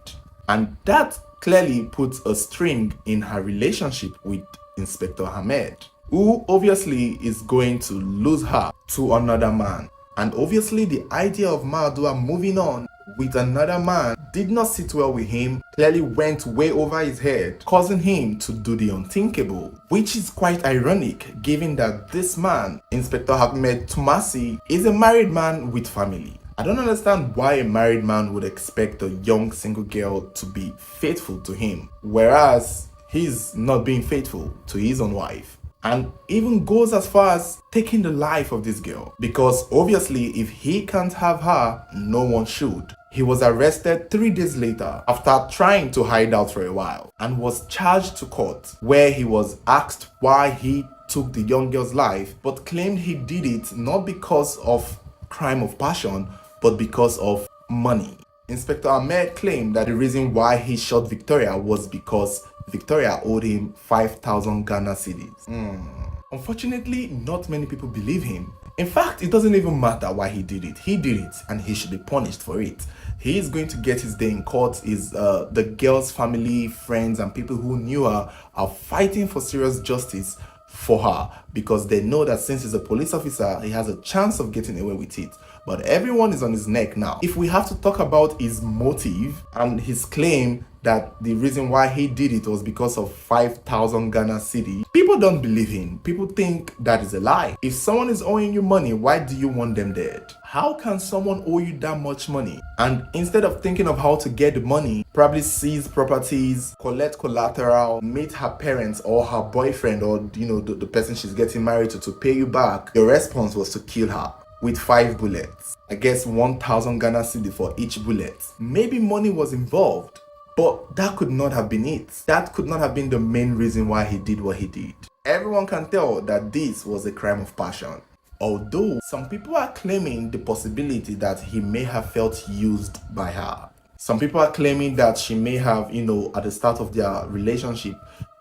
And that clearly puts a string in her relationship with Inspector Ahmed, who obviously is going to lose her to another man. And obviously the idea of Mahadua moving on with another man did not sit well with him, clearly went way over his head, causing him to do the unthinkable, which is quite ironic given that this man, Inspector Ahmed Tumasi, is a married man with family. I don't understand why a married man would expect a young single girl to be faithful to him, whereas he's not being faithful to his own wife. And even goes as far as taking the life of this girl. Because obviously, if he can't have her, no one should. He was arrested 3 days later after trying to hide out for a while and was charged to court, where he was asked why he took the young girl's life, but claimed he did it not because of crime of passion, but because of money. Inspector Ahmed claimed that the reason why he shot Victoria was because Victoria owed him 5,000 Ghana cedis. Unfortunately, not many people believe him. In fact, it doesn't even matter why he did it. He did it and he should be punished for it. He is going to get his day in court. The girl's family, friends and people who knew her are fighting for serious justice for her because they know that since he's a police officer, he has a chance of getting away with it. But everyone is on his neck now. If we have to talk about his motive and his claim that the reason why he did it was because of 5,000 Ghana cedi, people don't believe him. People think that is a lie. If someone is owing you money, why do you want them dead? How can someone owe you that much money? And instead of thinking of how to get the money, probably seize properties, collect collateral, meet her parents or her boyfriend or the person she's getting married to pay you back, your response was to kill her with 5 bullets. I guess 1,000 Ghana cedi for each bullet. Maybe money was involved, but that could not have been it. That could not have been the main reason why he did what he did. Everyone can tell that this was a crime of passion. Although some people are claiming the possibility that he may have felt used by her. Some people are claiming that she may have, at the start of their relationship,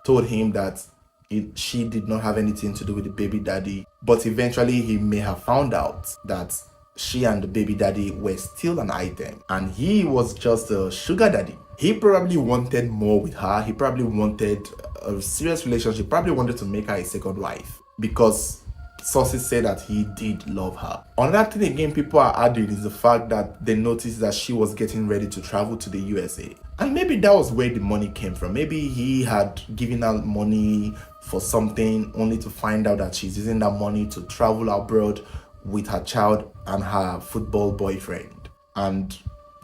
told him that she did not have anything to do with the baby daddy, but eventually he may have found out that she and the baby daddy were still an item and he was just a sugar daddy. He probably wanted more with her. He probably wanted a serious relationship, probably wanted to make her a second wife because sources say that he did love her. Another thing again people are adding is the fact that they noticed that she was getting ready to travel to the USA. And maybe that was where the money came from. Maybe he had given her money for something only to find out that she's using that money to travel abroad with her child and her football boyfriend. And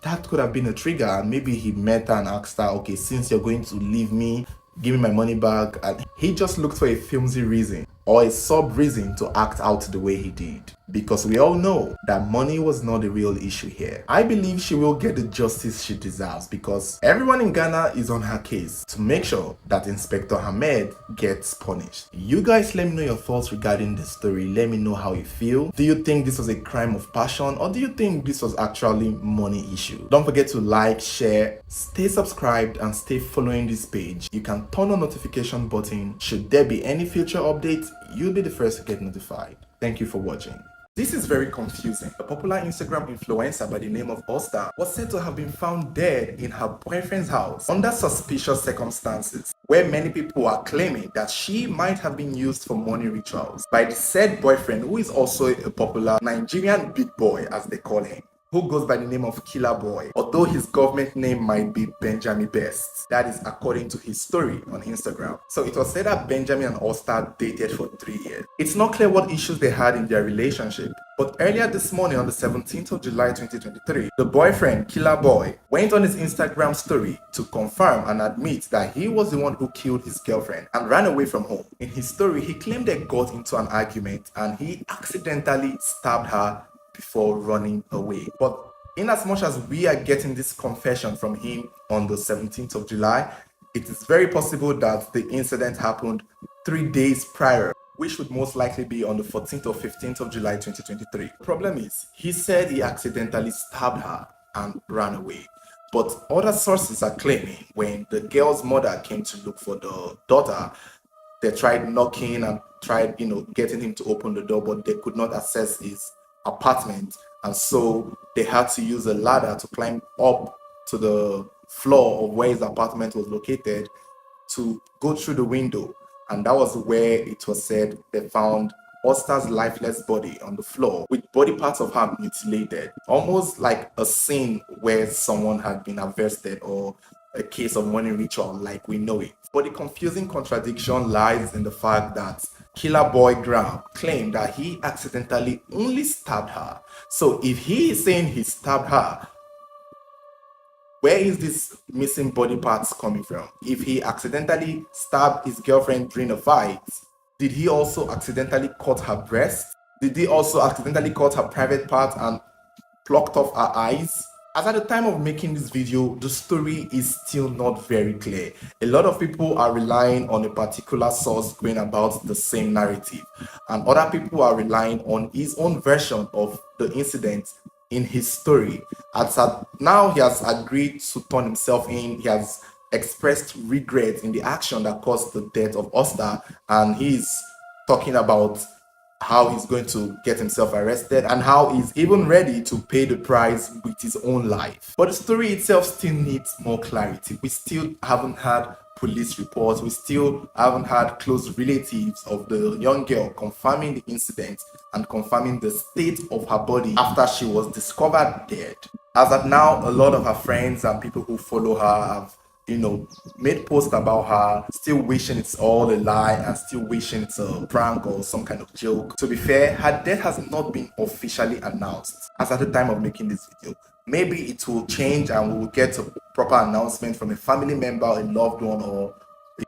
that could have been a trigger. And maybe he met her and asked her, okay, since you're going to leave me, give me my money back. And he just looked for a flimsy reason or a sub reason to act out the way he did. Because we all know that money was not the real issue here. I believe she will get the justice she deserves because everyone in Ghana is on her case to make sure that Inspector Ahmed gets punished. You guys let me know your thoughts regarding this story. Let me know how you feel. Do you think this was a crime of passion or do you think this was actually money issue? Don't forget to like, share, stay subscribed and stay following this page. You can turn on notification button. Should there be any future updates, you'll be the first to get notified. Thank you for watching. This is very confusing. A popular Instagram influencer by the name of Osta was said to have been found dead in her boyfriend's house under suspicious circumstances, where many people are claiming that she might have been used for money rituals by the said boyfriend, who is also a popular Nigerian big boy as they call him, who goes by the name of Killer Boy, although his government name might be Benjamin Best. That is according to his story on Instagram. So it was said that Benjamin and Osta dated for 3 years. It's not clear what issues they had in their relationship, but earlier this morning on the 17th of July 2023, the boyfriend, Killer Boy, went on his Instagram story to confirm and admit that he was the one who killed his girlfriend and ran away from home. In his story, he claimed they got into an argument and he accidentally stabbed her before running away. But in as much as we are getting this confession from him on the 17th of July, it is very possible that the incident happened 3 days prior which would most likely be on the 14th or 15th of July 2023. The problem is, he said he accidentally stabbed her and ran away. But other sources are claiming when the girl's mother came to look for the daughter, they tried knocking and tried, getting him to open the door, but they could not access his apartment. And so they had to use a ladder to climb up to the floor of where his apartment was located to go through the window. And that was where it was said they found Osta's lifeless body on the floor with body parts of her mutilated, almost like a scene where someone had been arrested or a case of money ritual like we know it. But the confusing contradiction lies in the fact that Killer Boy Graham claimed that he accidentally only stabbed her. So if he is saying he stabbed her, where is this missing body parts coming from? If he accidentally stabbed his girlfriend during a fight, did he also accidentally cut her breast? Did he also accidentally cut her private part and plucked off her eyes? As at the time of making this video, the story is still not very clear. A lot of people are relying on a particular source going about the same narrative, and other people are relying on his own version of the incident in his story. As at now, he has agreed to turn himself in. He has expressed regret in the action that caused the death of Osta, and he's talking about how he's going to get himself arrested and how he's even ready to pay the price with his own life. But the story itself still needs more clarity. We still haven't had police reports. We still haven't had close relatives of the young girl confirming the incident and confirming the state of her body after she was discovered dead. As of now, a lot of her friends and people who follow her have made posts about her, still wishing it's all a lie and still wishing it's a prank or some kind of joke. To be fair, her death has not been officially announced as at the time of making this video. Maybe it will change and we will get a proper announcement from a family member, a loved one, or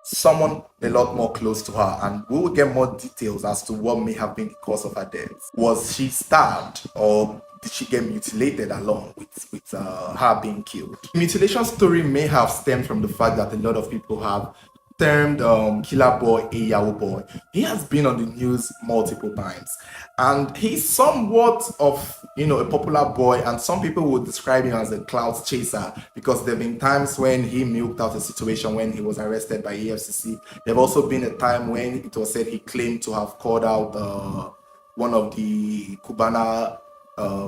someone a lot more close to her, and we will get more details as to what may have been the cause of her death. Was she stabbed, or did she get mutilated along with her being killed? The mutilation story may have stemmed from the fact that a lot of people have termed Killer Boy a Yahoo boy. He has been on the news multiple times, and he's somewhat of a popular boy, and some people would describe him as a clout chaser because there have been times when he milked out a situation when he was arrested by EFCC. There have also been a time when it was said he claimed to have called out one of the Cubana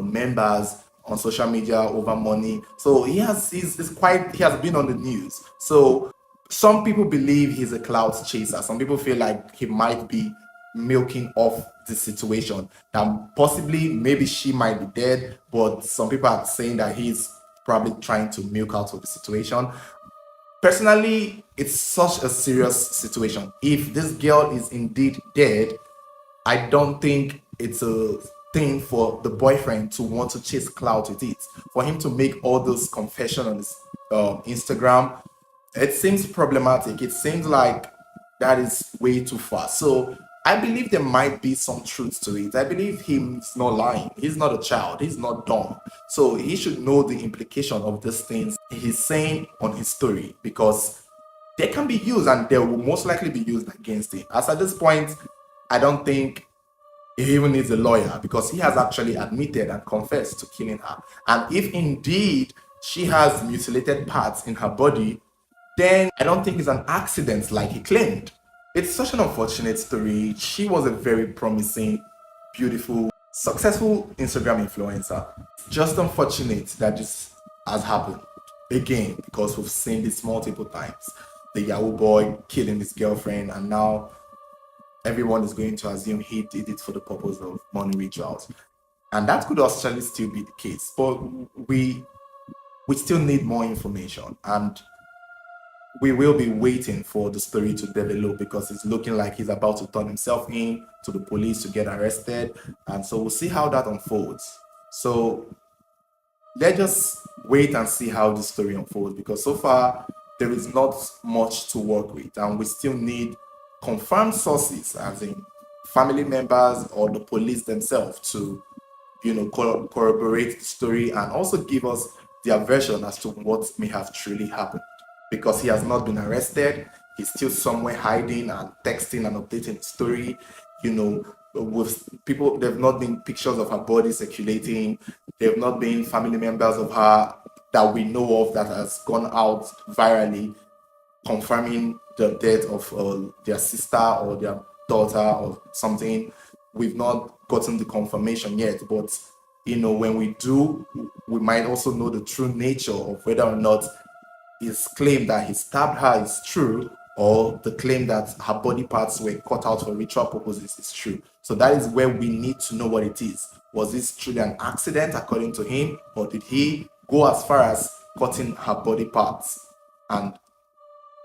members on social media over money. So he has been on the news. So some people believe he's a clout chaser. Some people feel like he might be milking off the situation. And possibly, maybe she might be dead, but some people are saying that he's probably trying to milk out of the situation. Personally, it's such a serious situation. If this girl is indeed dead, I don't think it's a thing for the boyfriend to want to chase clout with it. For him to make all those confessions on his Instagram, it seems problematic. It seems like that is way too far. So I believe there might be some truth to it. I believe he's not lying. He's not a child. He's not dumb. So he should know the implication of these things he's saying on his story, because they can be used and they will most likely be used against him. As at this point, I don't think he even needs a lawyer, because he has actually admitted and confessed to killing her. And if indeed she has mutilated parts in her body, then I don't think it's an accident like he claimed. It's such an unfortunate story. She was a very promising, beautiful, successful Instagram influencer. It's just unfortunate that this has happened again, because we've seen this multiple times. The Yahoo boy killing his girlfriend, and now everyone is going to assume he did it for the purpose of money rituals. And that could actually still be the case. But we still need more information, and we will be waiting for the story to develop, because it's looking like he's about to turn himself in to the police to get arrested. And so we'll see how that unfolds. So let's just wait and see how the story unfolds, because so far there is not much to work with, and we still need confirmed sources, as in family members or the police themselves, to corroborate the story and also give us their version as to what may have truly happened. Because he has not been arrested, he's still somewhere hiding and texting and updating the story. with people, there have not been pictures of her body circulating. There have not been family members of her that we know of that has gone out virally confirming the death of their sister or their daughter or something. We've not gotten the confirmation yet, but when we do, we might also know the true nature of whether or not his claim that he stabbed her is true, or the claim that her body parts were cut out for ritual purposes is true. So that is where we need to know what it is. Was this truly an accident according to him, or did he go as far as cutting her body parts and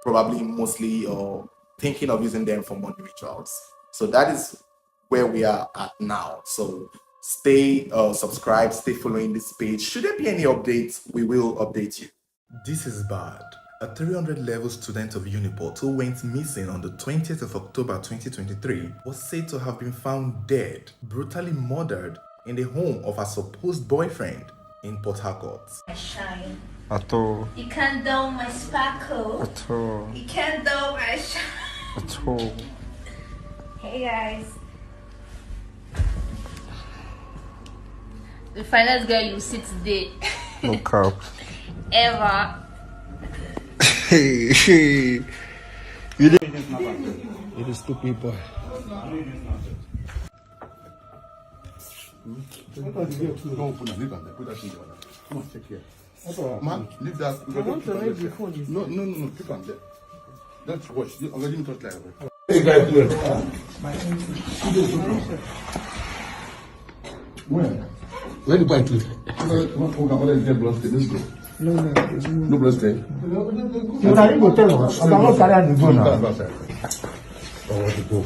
probably mostly or thinking of using them for money rituals? So that is where we are at now. So stay subscribed, stay following this page. Should there be any updates, we will update you. This is bad. A 300 level student of Uniport who went missing on the 20th of October 2023 was said to have been found dead, brutally murdered in the home of her supposed boyfriend in Port Harcourt. I shine. At all. You can't dull my sparkle. At all. You can't dull my shine. At all. Hey guys. The finest girl you see today. No cap. Ever. Hey, hey. You did stupid boy. Man, leave that. I want to raise the phone. No, keep on there. Don't watch. I'm going to touch like hey guys, do it. Where the boy to? No blood stain. You can go tell us. I'm not carrying the phone now. I want to go.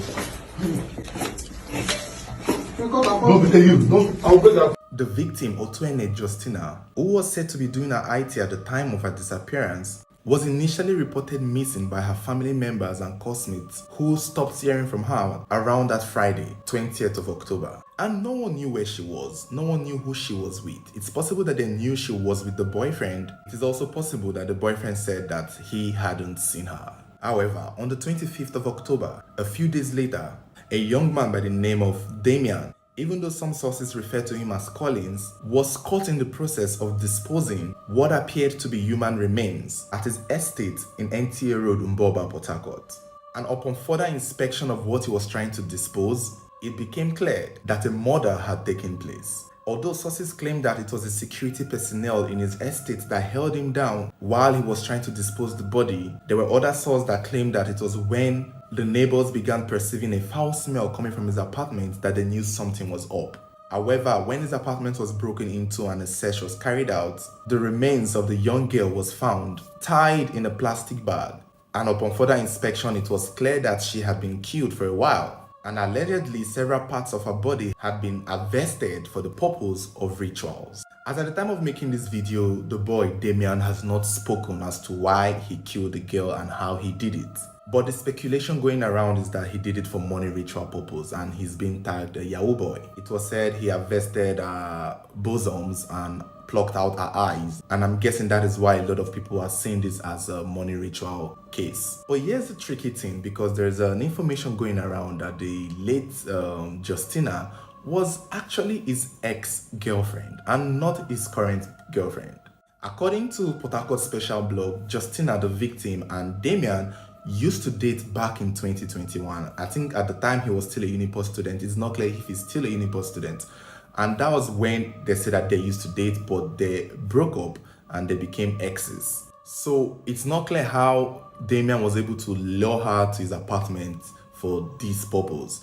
Don't be you. No, I'll break that. The victim, Otuene Justina, who was said to be doing her IT at the time of her disappearance, was initially reported missing by her family members and classmates who stopped hearing from her around that Friday, 20th of October. And no one knew where she was. No one knew who she was with. It's possible that they knew she was with the boyfriend. It is also possible that the boyfriend said that he hadn't seen her. However, on the 25th of October, a few days later, a young man by the name of Damian, even though some sources refer to him as Collins, was caught in the process of disposing what appeared to be human remains at his estate in NTA Road, Umboba, Port Harcourt. And upon further inspection of what he was trying to dispose, it became clear that a murder had taken place. Although sources claimed that it was the security personnel in his estate that held him down while he was trying to dispose the body, there were other sources that claimed that it was when the neighbors began perceiving a foul smell coming from his apartment that they knew something was up. However, when his apartment was broken into and a search was carried out, the remains of the young girl was found tied in a plastic bag, and upon further inspection it was clear that she had been killed for a while, and allegedly several parts of her body had been harvested for the purpose of rituals. As at the time of making this video, the boy Damian has not spoken as to why he killed the girl and how he did it. But the speculation going around is that he did it for money ritual purpose and he's been tagged a Yahoo boy. It was said he harvested her bosoms and plucked out her eyes, and I'm guessing that is why a lot of people are seeing this as a money ritual case. But here's the tricky thing, because there's an information going around that the late Justina was actually his ex-girlfriend and not his current girlfriend. According to Port Harcourt Special Blog, Justina, the victim, and Damian used to date back in 2021. I think at the time he was still a Uniport student. It's not clear if he's still a Uniport student. And that was when they said that they used to date, but they broke up and they became exes. So it's not clear how Damian was able to lure her to his apartment for this purpose.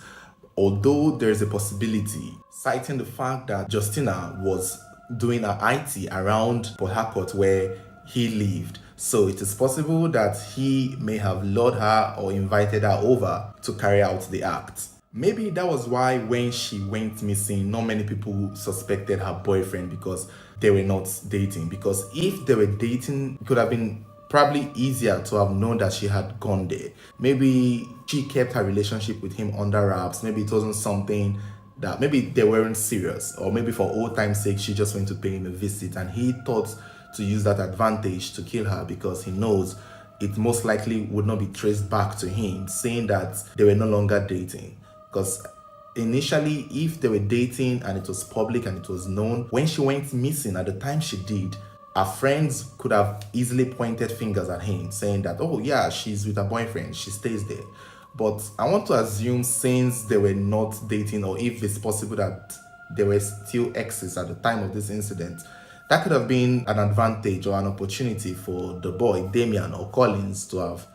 Although there is a possibility, citing the fact that Justina was doing her IT around Port Harcourt where he lived. So it is possible that he may have lured her or invited her over to carry out the act. Maybe that was why when she went missing, not many people suspected her boyfriend because they were not dating. Because if they were dating, it could have been probably easier to have known that she had gone there. Maybe she kept her relationship with him under wraps. Maybe it wasn't something that, maybe they weren't serious. Or maybe for old time's sake, she just went to pay him a visit and he thought to use that advantage to kill her because he knows it most likely would not be traced back to him, saying that they were no longer dating. Because initially, if they were dating and it was public and it was known, when she went missing at the time she did, her friends could have easily pointed fingers at him, saying that, oh yeah, she's with her boyfriend, she stays there. But I want to assume, since they were not dating, or if it's possible that they were still exes at the time of this incident, that could have been an advantage or an opportunity for the boy, Damien or Collins, to have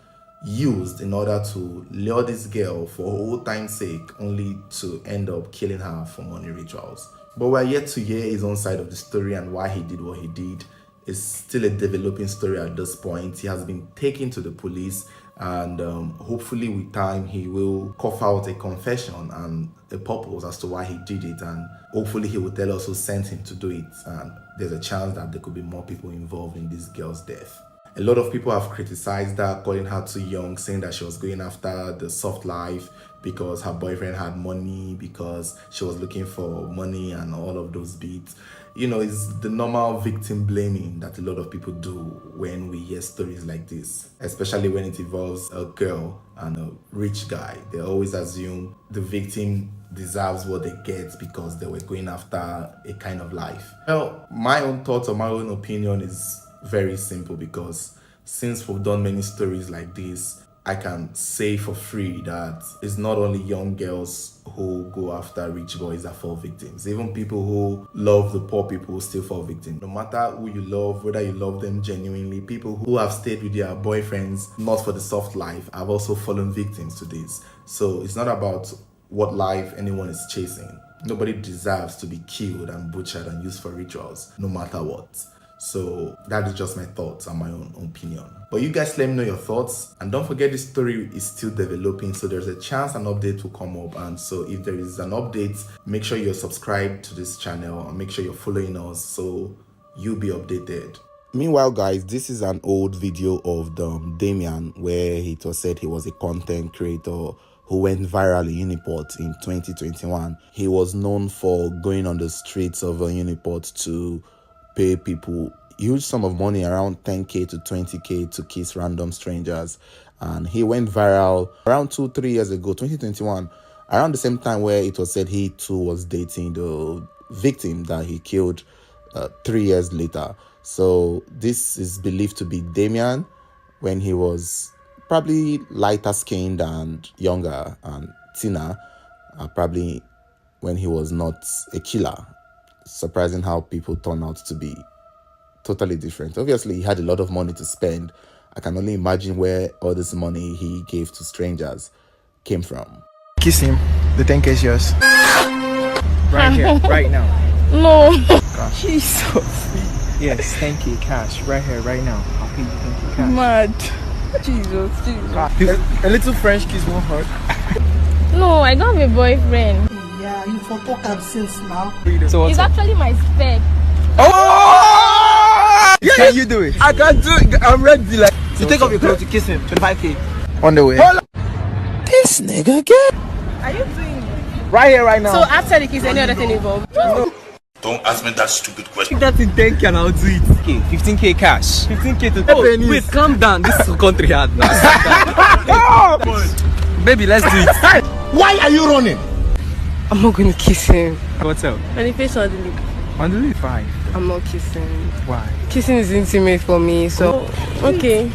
used in order to lure this girl for old time's sake, only to end up killing her for money rituals. But we're yet to hear his own side of the story and why he did what he did. It's still a developing story at this point. He has been taken to the police, and hopefully with time he will cough out a confession and a purpose as to why he did it, and hopefully he will tell us who sent him to do it, and there's a chance that there could be more people involved in this girl's death. A lot of people have criticized her, calling her too young, saying that she was going after the soft life because her boyfriend had money, because she was looking for money and all of those beats. You know, it's the normal victim blaming that a lot of people do when we hear stories like this, especially when it involves a girl and a rich guy. They always assume the victim deserves what they get because they were going after a kind of life. Well, my own thoughts or my own opinion is very simple, because since we've done many stories like this, I can say for free that it's not only young girls who go after rich boys that fall victims. Even people who love the poor people still fall victims. No matter who you love, whether you love them genuinely, people who have stayed with their boyfriends not for the soft life have also fallen victims to this. So it's not about what life anyone is chasing. Nobody deserves to be killed and butchered and used for rituals, no matter what. So that is just my thoughts and my own opinion. But you guys let me know your thoughts, and don't forget this story is still developing, so there's a chance an update will come up. And so if there is an update, make sure you're subscribed to this channel and make sure you're following us so you'll be updated. Meanwhile, guys, this is an old video of Damien where it was said he was a content creator who went viral in Uniport in 2021. He was known for going on the streets of Uniport to pay people huge sum of money, around 10k to 20k, to kiss random strangers. And he went viral around 2-3 years ago, 2021, around the same time where it was said he too was dating the victim that he killed 3 years later. So this is believed to be Damien when he was probably lighter skinned and younger, and Tina probably when he was not a killer. Surprising how people turn out to be totally different. Obviously, he had a lot of money to spend. I can only imagine where all this money he gave to strangers came from. Kiss him. The 10k is yours. Right here, right now. No. Gosh. Jesus. Yes, 10k cash. Right here, right now. I'll pay you 10k cash. Mad. Jesus. A little French kiss won't hurt. No, I don't have a boyfriend. Yeah, you for talk and since now. So what's It's up? actually my spec. Oh! Yeah, can you do it? I can do it. I'm ready. Like, You take off your clothes to kiss him. 25k. on the way. This nigga again. Are you doing it? Right here, right now. So after the kiss, any other thing involved? Don't ask me that stupid question. That's in 10k and I'll do it. 15k cash. 15k to wait, calm down. This is country hard now. Baby, let's do it. Why are you running? I'm not going to kiss him. What's up? On the face or the lip? On the list, fine. I'm not kissing. Why? Kissing is intimate for me, so okay.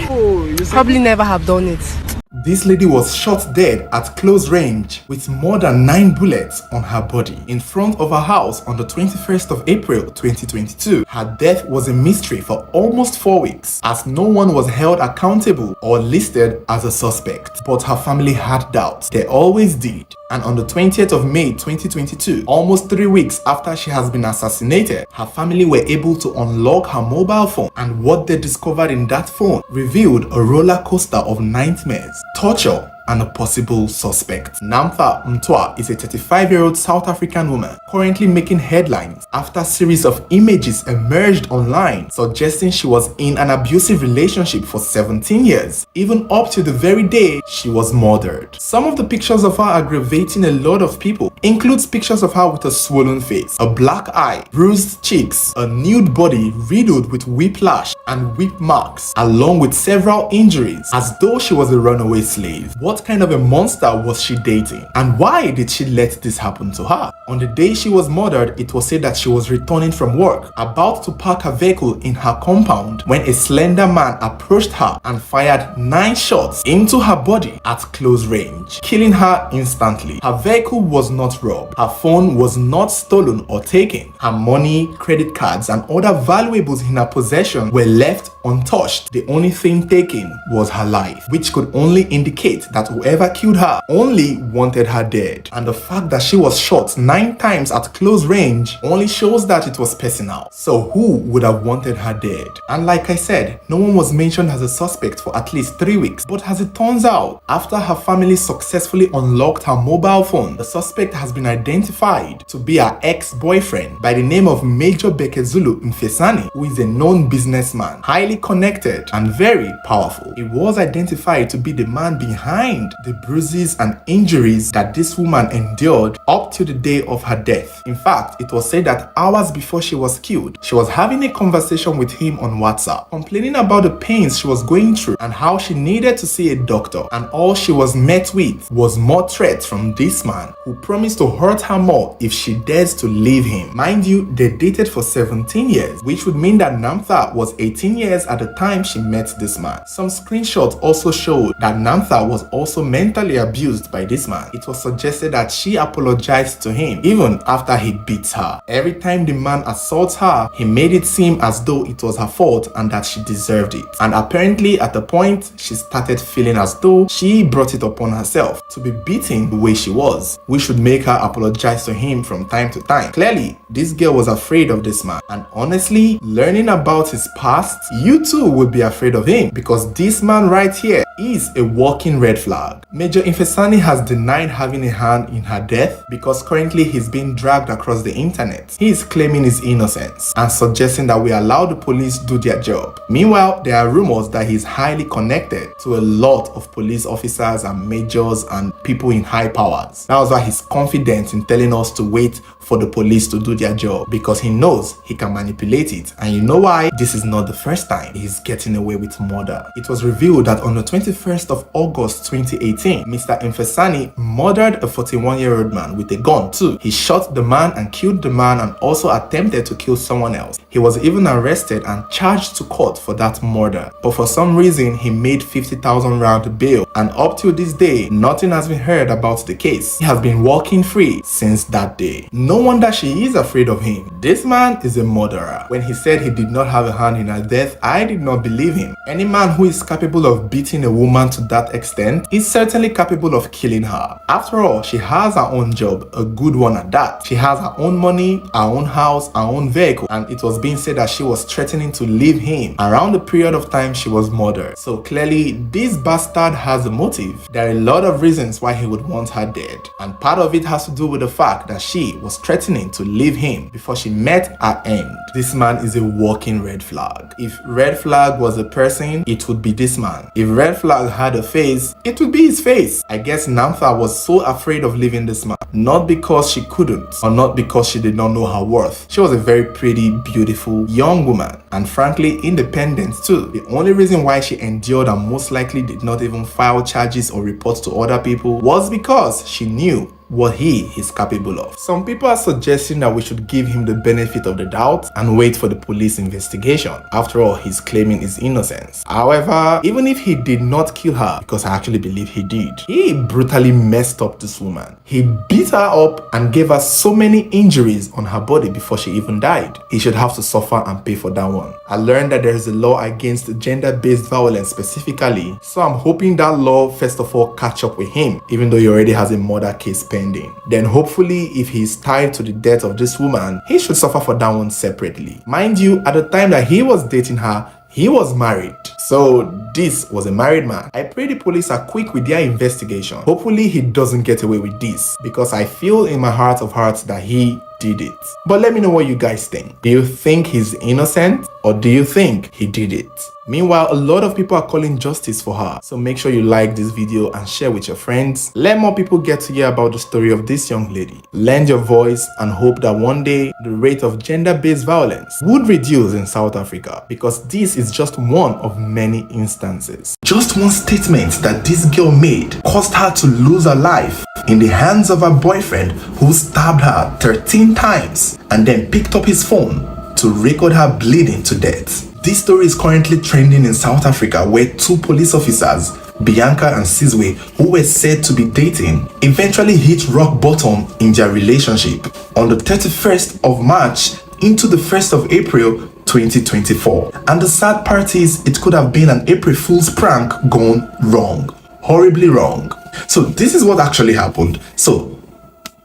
Oh, you Probably never have done it. This lady was shot dead at close range with more than 9 bullets on her body in front of her house on the 21st of April 2022. Her death was a mystery for almost 4 weeks, as no one was held accountable or listed as a suspect. But her family had doubts. They always did. And on the 20th of May 2022, almost 3 weeks after she has been assassinated, her family were able to unlock her mobile phone, and what they discovered in that phone revealed a roller coaster of nightmares, torture, and a possible suspect. Namfa Mtwa is a 35-year-old South African woman currently making headlines after a series of images emerged online suggesting she was in an abusive relationship for 17 years, even up to the very day she was murdered. Some of the pictures of her aggravating a lot of people includes pictures of her with a swollen face, a black eye, bruised cheeks, a nude body riddled with whiplash and whip marks, along with several injuries, as though she was a runaway slave. What What kind of a monster was she dating? And why did she let this happen to her? On the day she was murdered, it was said that she was returning from work, about to park her vehicle in her compound, when a slender man approached her and fired 9 shots into her body at close range, killing her instantly. Her vehicle was not robbed. Her phone was not stolen or taken. Her money, credit cards, and other valuables in her possession were left untouched. The only thing taken was her life, which could only indicate that whoever killed her only wanted her dead. And the fact that she was shot 9 times at close range only shows that it was personal. So who would have wanted her dead? And like I said, no one was mentioned as a suspect for at least 3 weeks. But as it turns out, after her family successfully unlocked her mobile phone, the suspect has been identified to be her ex-boyfriend by the name of Major Bekezulu Mfesani, who is a known businessman, highly connected and very powerful. He was identified to be the man behind the bruises and injuries that this woman endured up to the day of her death. In fact, it was said that hours before she was killed, she was having a conversation with him on WhatsApp, complaining about the pains she was going through and how she needed to see a doctor, and all she was met with was more threats from this man who promised to hurt her more if she dares to leave him. Mind you, they dated for 17 years, which would mean that Namtha was 18 years at the time she met this man. Some screenshots also showed that Namtha was also mentally abused by this man. It was suggested that she apologized to him even after he beats her. Every time the man assaults her, he made it seem as though it was her fault and that she deserved it. And apparently at the point, she started feeling as though she brought it upon herself to be beaten the way she was. We should make her apologize to him from time to time. Clearly, this girl was afraid of this man. And honestly, learning about his past, you too would be afraid of him, because this man right here is a walking red flag. Major Mfesani has denied having a hand in her death because currently he's being dragged across the internet. He is claiming his innocence and suggesting that we allow the police do their job. Meanwhile, there are rumors that he's highly connected to a lot of police officers and majors and people in high powers. That was why he's confident in telling us to wait for the police to do their job, because he knows he can manipulate it. And you know why? This is not the first time he's getting away with murder. It was revealed that on the 21st of August 2018, Mr. Mfesani murdered a 41-year-old man with a gun too. He shot the man and killed the man and also attempted to kill someone else. He was even arrested and charged to court for that murder. But for some reason, he made 50,000 round bail, and up till this day, nothing has been heard about the case. He has been walking free since that day. No wonder she is afraid of him. This man is a murderer. When he said he did not have a hand in her death, I did not believe him. Any man who is capable of beating a woman to that extent is certainly capable of killing her. After all, she has her own job, a good one at that. She has her own money, her own house, her own vehicle, and it was being said that she was threatening to leave him around the period of time she was murdered. So clearly, this bastard has a motive. There are a lot of reasons why he would want her dead, and part of it has to do with the fact that she was threatening to leave him before she met her end. This man is a walking red flag. If red flag was a person, it would be this man. If red flag had a face, it would be his face. I guess Namtha was so afraid of leaving this man, not because she couldn't or not because she did not know her worth. She was a very pretty, beautiful young woman, and frankly independent too. The only reason why she endured and most likely did not even file charges or reports to other people was because she knew what he is capable of. Some people are suggesting that we should give him the benefit of the doubt and wait for the police investigation. After all, he's claiming his innocence. However, even if he did not kill her, because I actually believe he did, he brutally messed up this woman. He beat her up and gave her so many injuries on her body before she even died. He should have to suffer and pay for that one. I learned that there is a law against gender-based violence specifically, so I'm hoping that law first of all catch up with him, even though he already has a murder case pending. Then hopefully, if he is tied to the death of this woman, he should suffer for that one separately. Mind you, at the time that he was dating her, he was married. So this was a married man. I pray the police are quick with their investigation. Hopefully he doesn't get away with this, because I feel in my heart of hearts that he did it. But let me know what you guys think. Do you think he's innocent or do you think he did it? Meanwhile, a lot of people are calling justice for her. So make sure you like this video and share with your friends. Let more people get to hear about the story of this young lady. Lend your voice and hope that one day the rate of gender-based violence would reduce in South Africa, because this is just one of many instances. Just one statement that this girl made caused her to lose her life in the hands of her boyfriend, who stabbed her 13 times and then picked up his phone to record her bleeding to death. This story is currently trending in South Africa, where two police officers, Bianca and Sizwe, who were said to be dating, eventually hit rock bottom in their relationship on the 31st of March into the 1st of April 2024. And the sad part is, it could have been an April Fool's prank gone wrong, horribly wrong. So this is what actually happened. So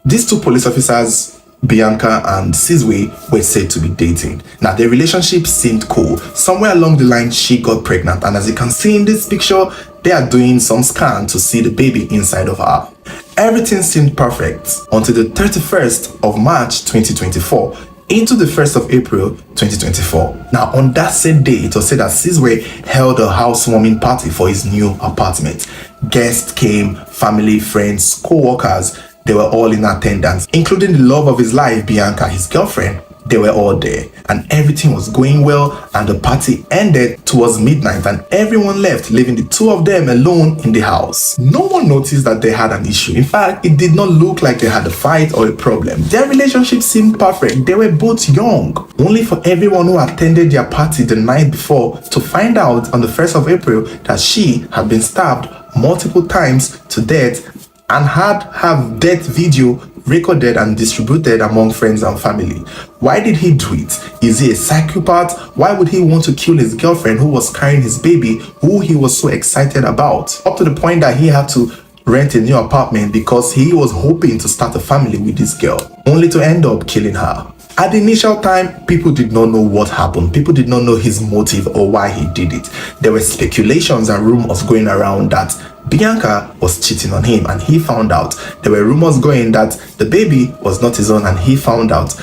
these two police officers, Bianca and Sizwe, were said to be dating. Now their relationship seemed cool. Somewhere along the line she got pregnant, and as you can see in this picture, they are doing some scan to see the baby inside of her. Everything seemed perfect until the 31st of March 2024 into the 1st of April 2024. Now on that same day, it was said that Sizwe held a housewarming party for his new apartment. Guests came, family, friends, co-workers. They were all in attendance, including the love of his life, Bianca, his girlfriend. They were all there and everything was going well, and the party ended towards midnight and everyone left, leaving the two of them alone in the house. No one noticed that they had an issue. In fact, it did not look like they had a fight or a problem. Their relationship seemed perfect. They were both young, only for everyone who attended their party the night before to find out on the 1st of April that she had been stabbed multiple times to death and had her death video recorded and distributed among friends and family. Why did he do it? Is he a psychopath? Why would he want to kill his girlfriend who was carrying his baby, who he was so excited about? Up to the point that he had to rent a new apartment because he was hoping to start a family with this girl, only to end up killing her. At the initial time, people did not know what happened. People did not know his motive or why he did it. There were speculations and rumors going around that Bianca was cheating on him and he found out. There were rumors going that the baby was not his own and he found out.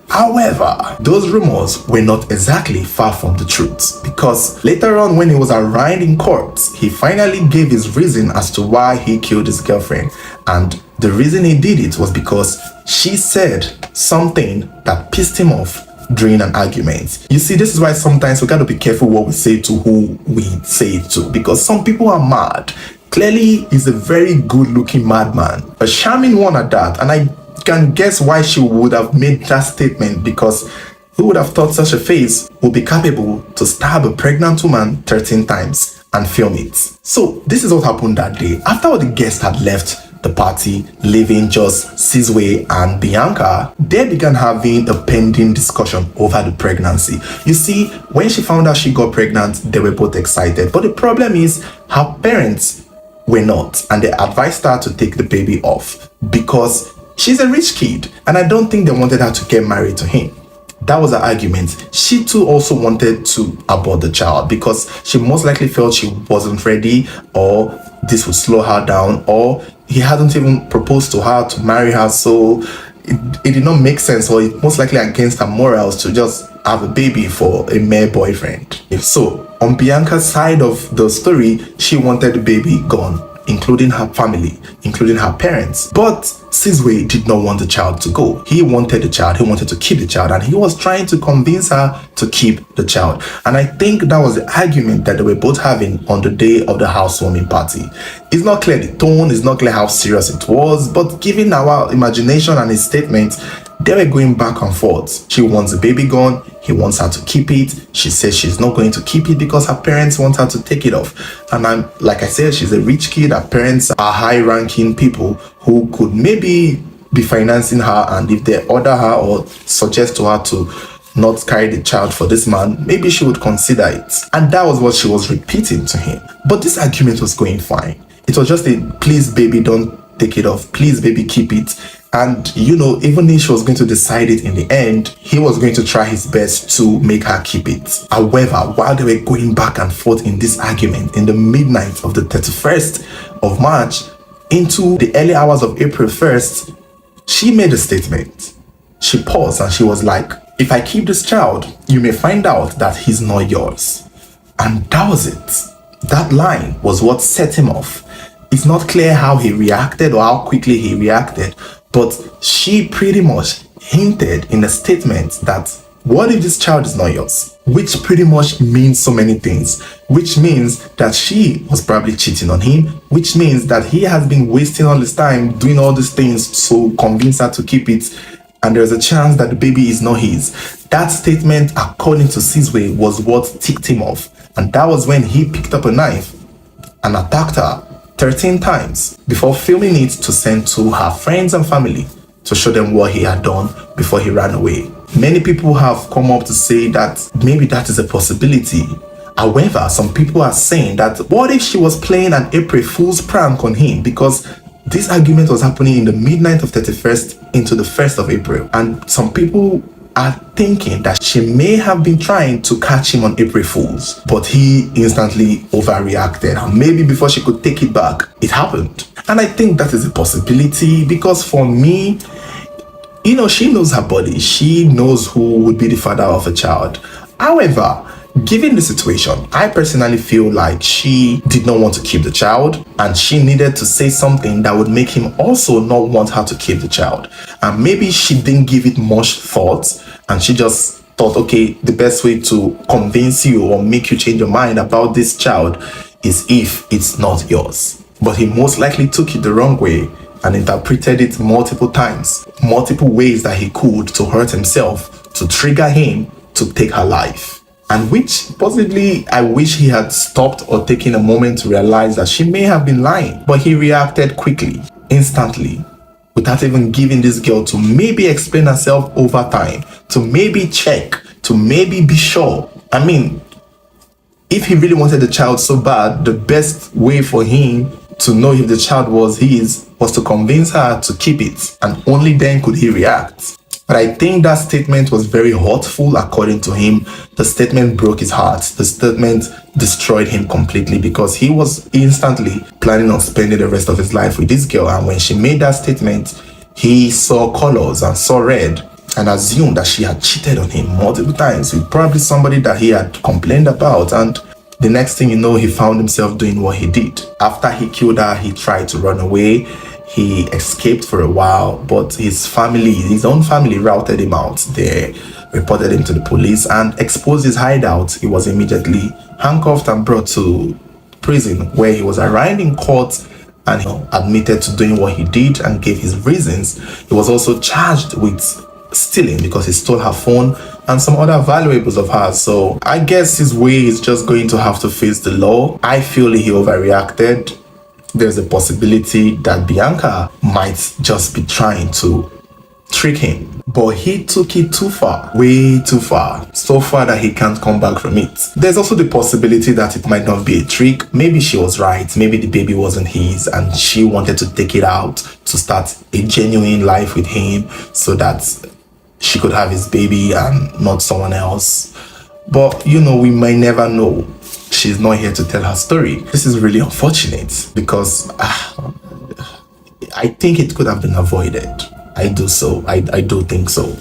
However, those rumors were not exactly far from the truth, because later on when he was arraigned in court, he finally gave his reason as to why he killed his girlfriend, and the reason he did it was because she said something that pissed him off during an argument. You see, this is why sometimes we got to be careful what we say to who we say it to, because some people are mad. Clearly, he's a very good-looking madman, a charming one at that, and I can guess why she would have made that statement, because who would have thought such a face would be capable to stab a pregnant woman 13 times and film it? So this is what happened that day. After all the guests had left the party, leaving just Sizwe and Bianca, they began having a pending discussion over the pregnancy. You see, when she found out she got pregnant, they were both excited, but the problem is her parents were not, and they advised her to take the baby off because she's a rich kid, and I don't think they wanted her to get married to him. That was her argument. She too also wanted to abort the child because she most likely felt she wasn't ready, or this would slow her down, or he hadn't even proposed to her to marry her, so it did not make sense, or it most likely against her morals to just have a baby for a mere boyfriend. If so, on Bianca's side of the story, she wanted the baby gone, including her family, including her parents. But Sizwe did not want the child to go. He wanted the child, he wanted to keep the child, and he was trying to convince her to keep the child. And I think that was the argument that they were both having on the day of the housewarming party. It's not clear the tone, it's not clear how serious it was, but given our imagination and his statement, they were going back and forth. She wants the baby gone, he wants her to keep it. She says she's not going to keep it because her parents want her to take it off. And like I said, she's a rich kid. Her parents are high-ranking people who could maybe be financing her, and if they order her or suggest to her to not carry the child for this man, maybe she would consider it. And that was what she was repeating to him. But this argument was going fine. It was just a please baby don't take it off, please baby keep it. And you know, even if she was going to decide it in the end, he was going to try his best to make her keep it. However, while they were going back and forth in this argument in the midnight of the 31st of March into the early hours of April 1st, she made a statement. She paused and she was like, "If I keep this child, you may find out that he's not yours." And that was it. That line was what set him off. It's not clear how he reacted or how quickly he reacted, but she pretty much hinted in a statement that, what if this child is not yours? Which pretty much means so many things. Which means that she was probably cheating on him, which means that he has been wasting all his time doing all these things to convince her to keep it, and there's a chance that the baby is not his. That statement, according to Sizwe, was what ticked him off. And that was when he picked up a knife and attacked her 13 times before filming it to send to her friends and family to show them what he had done before he ran away. Many people have come up to say that maybe that is a possibility. However, some people are saying that what if she was playing an April Fool's prank on him, because this argument was happening in the midnight of 31st into the 1st of April, and some people are thinking that she may have been trying to catch him on April Fools, but he instantly overreacted, and maybe before she could take it back, it happened. And I think that is a possibility, because for me, she knows her body. She knows who would be the father of a child. However, given the situation, I personally feel like she did not want to keep the child, and she needed to say something that would make him also not want her to keep the child. And maybe she didn't give it much thought, and she just thought, okay, the best way to convince you or make you change your mind about this child is if it's not yours. But he most likely took it the wrong way and interpreted it multiple times, multiple ways that he could to hurt himself, to trigger him to take her life. And which possibly I wish he had stopped or taken a moment to realize that she may have been lying. But he reacted quickly, instantly, without even giving this girl to maybe explain herself over time, to maybe check, to maybe be sure. I mean, if he really wanted the child so bad, the best way for him to know if the child was his was to convince her to keep it, and only then could he react. But I think that statement was very hurtful according to him. The statement broke his heart. The statement destroyed him completely, because he was instantly planning on spending the rest of his life with this girl, and when she made that statement, he saw colors and saw red and assumed that she had cheated on him multiple times with probably somebody that he had complained about, and the next thing you know, he found himself doing what he did. After he killed her, he tried to run away. He escaped for a while, but his own family routed him out. They reported him to the police and exposed his hideout. He was immediately handcuffed and brought to prison, where he was arraigned in court and admitted to doing what he did and gave his reasons. He was also charged with stealing because he stole her phone and some other valuables of hers. So I guess his way is just going to have to face the law. I feel he overreacted. There's a possibility that Bianca might just be trying to trick him, but he took it too far, way too far, so far that he can't come back from it. There's also the possibility that it might not be a trick. Maybe she was right. Maybe the baby wasn't his and she wanted to take it out to start a genuine life with him so that she could have his baby and not someone else. But we may never know. She's not here to tell her story. This is really unfortunate, because I think it could have been avoided. I do think so.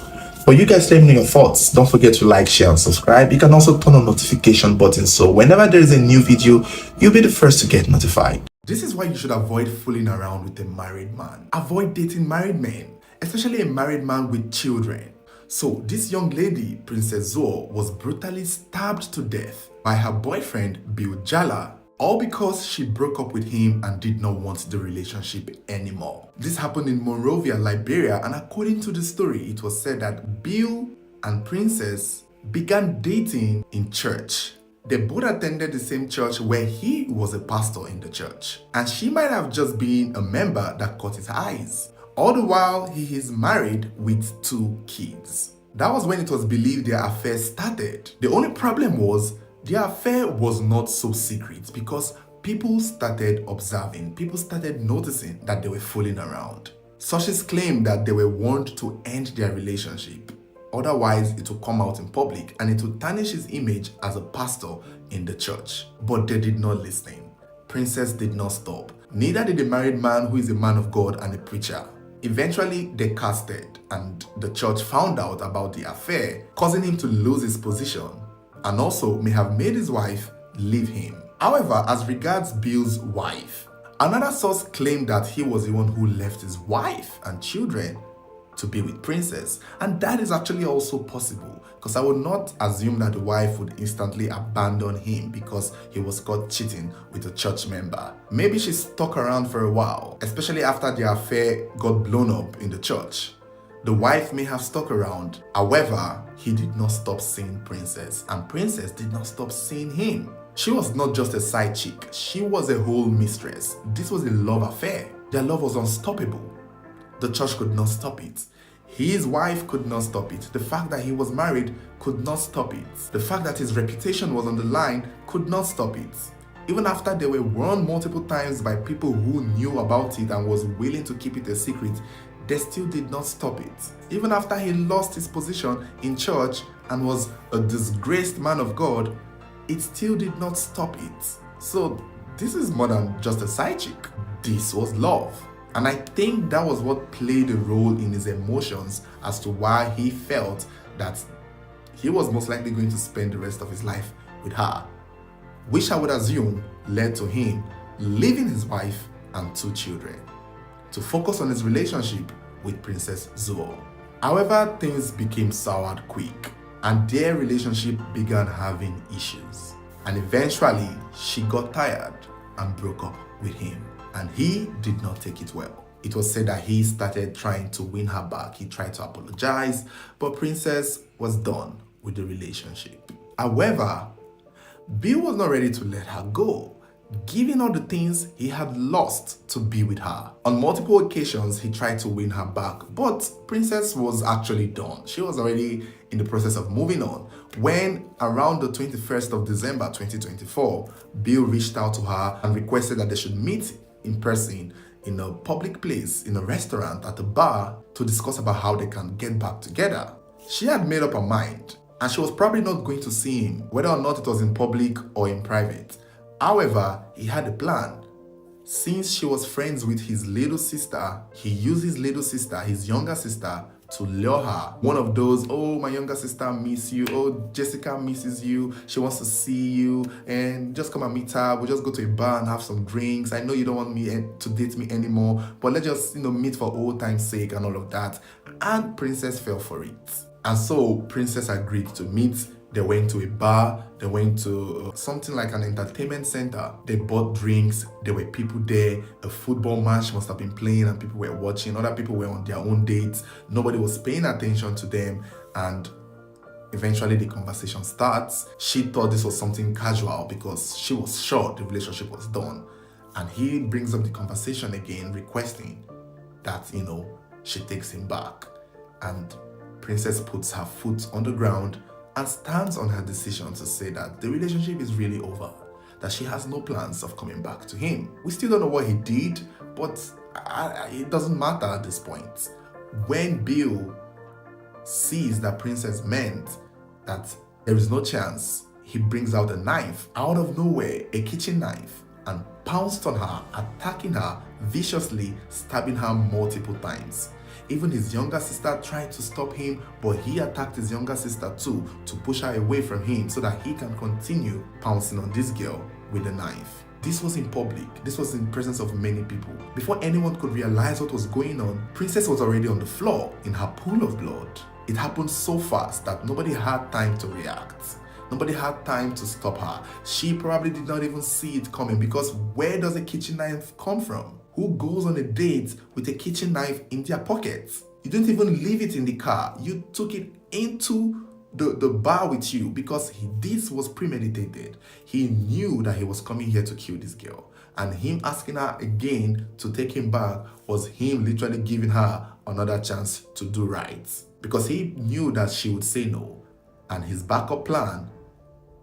But you guys let me know your thoughts. Don't forget to like, share, and subscribe. You can also turn on notification button, so whenever there is a new video, you'll be the first to get notified. This is why you should avoid fooling around with a married man. Avoid dating married men, especially a married man with children. So this young lady, Princess Zoe, was brutally stabbed to death by her boyfriend, Bill Jala, all because she broke up with him and did not want the relationship anymore. This happened in Monrovia, Liberia, and according to the story, it was said that Bill and Princess began dating in church. They both attended the same church where he was a pastor in the church, and she might have just been a member that caught his eyes. All the while, he is married with 2 kids. That was when it was believed their affair started. The only problem was their affair was not so secret, because people started observing, people started noticing that they were fooling around. Sources claim that they were warned to end their relationship. Otherwise, it will come out in public and it will tarnish his image as a pastor in the church. But they did not listen. Princess did not stop. Neither did the married man, who is a man of God and a preacher. Eventually, they casted, and the church found out about the affair, causing him to lose his position, and also may have made his wife leave him. However, as regards Bill's wife, another source claimed that he was the one who left his wife and children to be with Princess, and that is actually also possible, because I would not assume that the wife would instantly abandon him because he was caught cheating with a church member. Maybe she stuck around for a while, especially after the affair got blown up in the church. The wife may have stuck around. However, he did not stop seeing Princess, and Princess did not stop seeing him. She was not just a side chick, she was a whole mistress. This was a love affair. Their love was unstoppable. The church could not stop it. His wife could not stop it. The fact that he was married could not stop it. The fact that his reputation was on the line could not stop it. Even after they were warned multiple times by people who knew about it and was willing to keep it a secret, they still did not stop it. Even after he lost his position in church and was a disgraced man of God, it still did not stop it. So this is more than just a side chick. This was love. And I think that was what played a role in his emotions as to why he felt that he was most likely going to spend the rest of his life with her, which I would assume led to him leaving his wife and 2 children to focus on his relationship with Princess Zuo. However, things became soured quick, and their relationship began having issues. And eventually, she got tired and broke up with him. And he did not take it well. It was said that he started trying to win her back. He tried to apologize, but Princess was done with the relationship. However, Bill was not ready to let her go, given all the things he had lost to be with her. On multiple occasions, he tried to win her back, but Princess was actually done. She was already in the process of moving on when, around the 21st of December 2024, Bill reached out to her and requested that they should meet in person in a public place, in a restaurant, at a bar, to discuss about how they can get back together. She had made up her mind, and she was probably not going to see him, whether or not it was in public or in private. However, he had a plan. Since she was friends with his little sister, he used his little sister, his younger sister, to lure her. One of those, oh, my younger sister miss you, oh, Jessica misses you, she wants to see you, and just come and meet her. We'll just go to a bar and have some drinks. I know you don't want me to date me anymore, but let's just, meet for old time's sake and all of that. And Princess fell for it. And so Princess agreed to meet. They went to a bar, they went to something like an entertainment center. They bought drinks, there were people there, a football match must have been playing and people were watching, other people were on their own dates, nobody was paying attention to them, and eventually the conversation starts. She thought this was something casual because she was sure the relationship was done. And he brings up the conversation again, requesting that, she takes him back. And Princess puts her foot on the ground and stands on her decision to say that the relationship is really over, that she has no plans of coming back to him. We still don't know what he did, but it doesn't matter at this point. When Bill sees that Princess meant that there is no chance, he brings out a knife out of nowhere, a kitchen knife, and pounced on her, attacking her viciously, stabbing her multiple times. Even his younger sister tried to stop him, but he attacked his younger sister too to push her away from him so that he can continue pouncing on this girl with a knife. This was in public. This was in presence of many people. Before anyone could realize what was going on, Princess was already on the floor in her pool of blood. It happened so fast that nobody had time to react. Nobody had time to stop her. She probably did not even see it coming, because where does a kitchen knife come from? Who goes on a date with a kitchen knife in their pockets? You didn't even leave it in the car. You took it into the bar with you, because this was premeditated. He knew that he was coming here to kill this girl. And him asking her again to take him back was him literally giving her another chance to do right. Because he knew that she would say no. And his backup plan,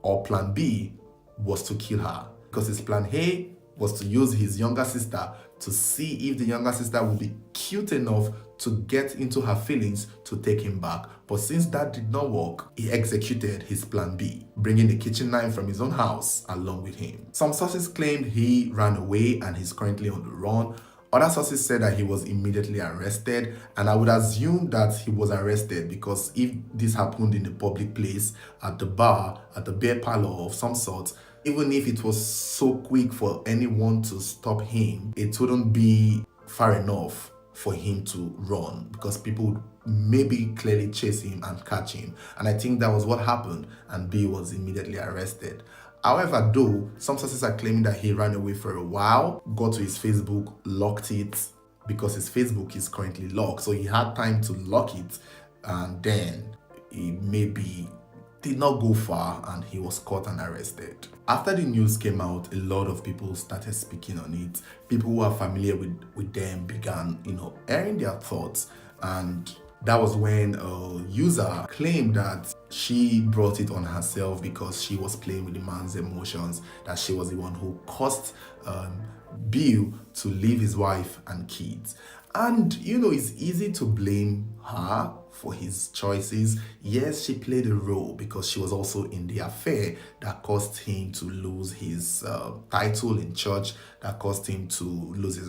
or plan B, was to kill her. Because his plan A was to use his younger sister to see if the younger sister would be cute enough to get into her feelings to take him back. But since that did not work, he executed his plan B, bringing the kitchen knife from his own house along with him. Some sources claimed he ran away and he's currently on the run. Other sources said that he was immediately arrested, and I would assume that he was arrested because if this happened in a public place, at the bar, at the beer parlor of some sort, even if it was so quick for anyone to stop him, it wouldn't be far enough for him to run because people would maybe clearly chase him and catch him. And I think that was what happened, and B was immediately arrested. However, though, some sources are claiming that he ran away for a while, got to his Facebook, locked it, because his Facebook is currently locked. So he had time to lock it, and then he maybe did not go far and he was caught and arrested. After the news came out, a lot of people started speaking on it. People who are familiar with them began, airing their thoughts, and that was when a user claimed that she brought it on herself because she was playing with the man's emotions, that she was the one who caused Bill to leave his wife and kids. And it's easy to blame her for his choices. Yes, she played a role because she was also in the affair that caused him to lose his title in church, that caused him to lose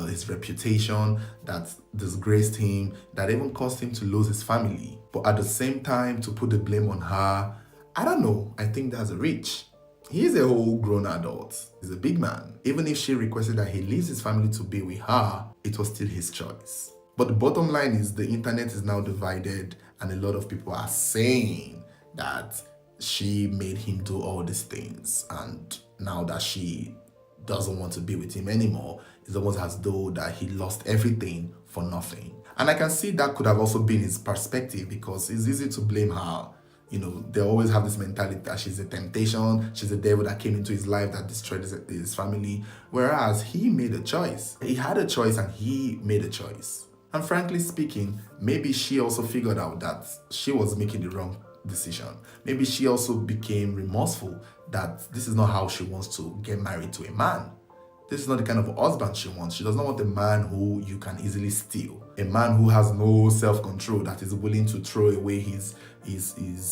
his reputation, that disgraced him, that even caused him to lose his family. But at the same time, to put the blame on her, I don't know. I think that's a reach. He's a whole grown adult. He's a big man. Even if she requested that he leaves his family to be with her, it was still his choice. But the bottom line is the internet is now divided, and a lot of people are saying that she made him do all these things, and now that she doesn't want to be with him anymore, it's almost as though that he lost everything for nothing. And I can see that could have also been his perspective, because it's easy to blame her. They always have this mentality that she's a temptation, she's a devil that came into his life that destroyed his family, whereas he made a choice. He had a choice and he made a choice. And frankly speaking, maybe she also figured out that she was making the wrong decision. Maybe she also became remorseful that this is not how she wants to get married to a man. This is not the kind of husband she wants. She does not want a man who you can easily steal. A man who has no self-control, that is willing to throw away his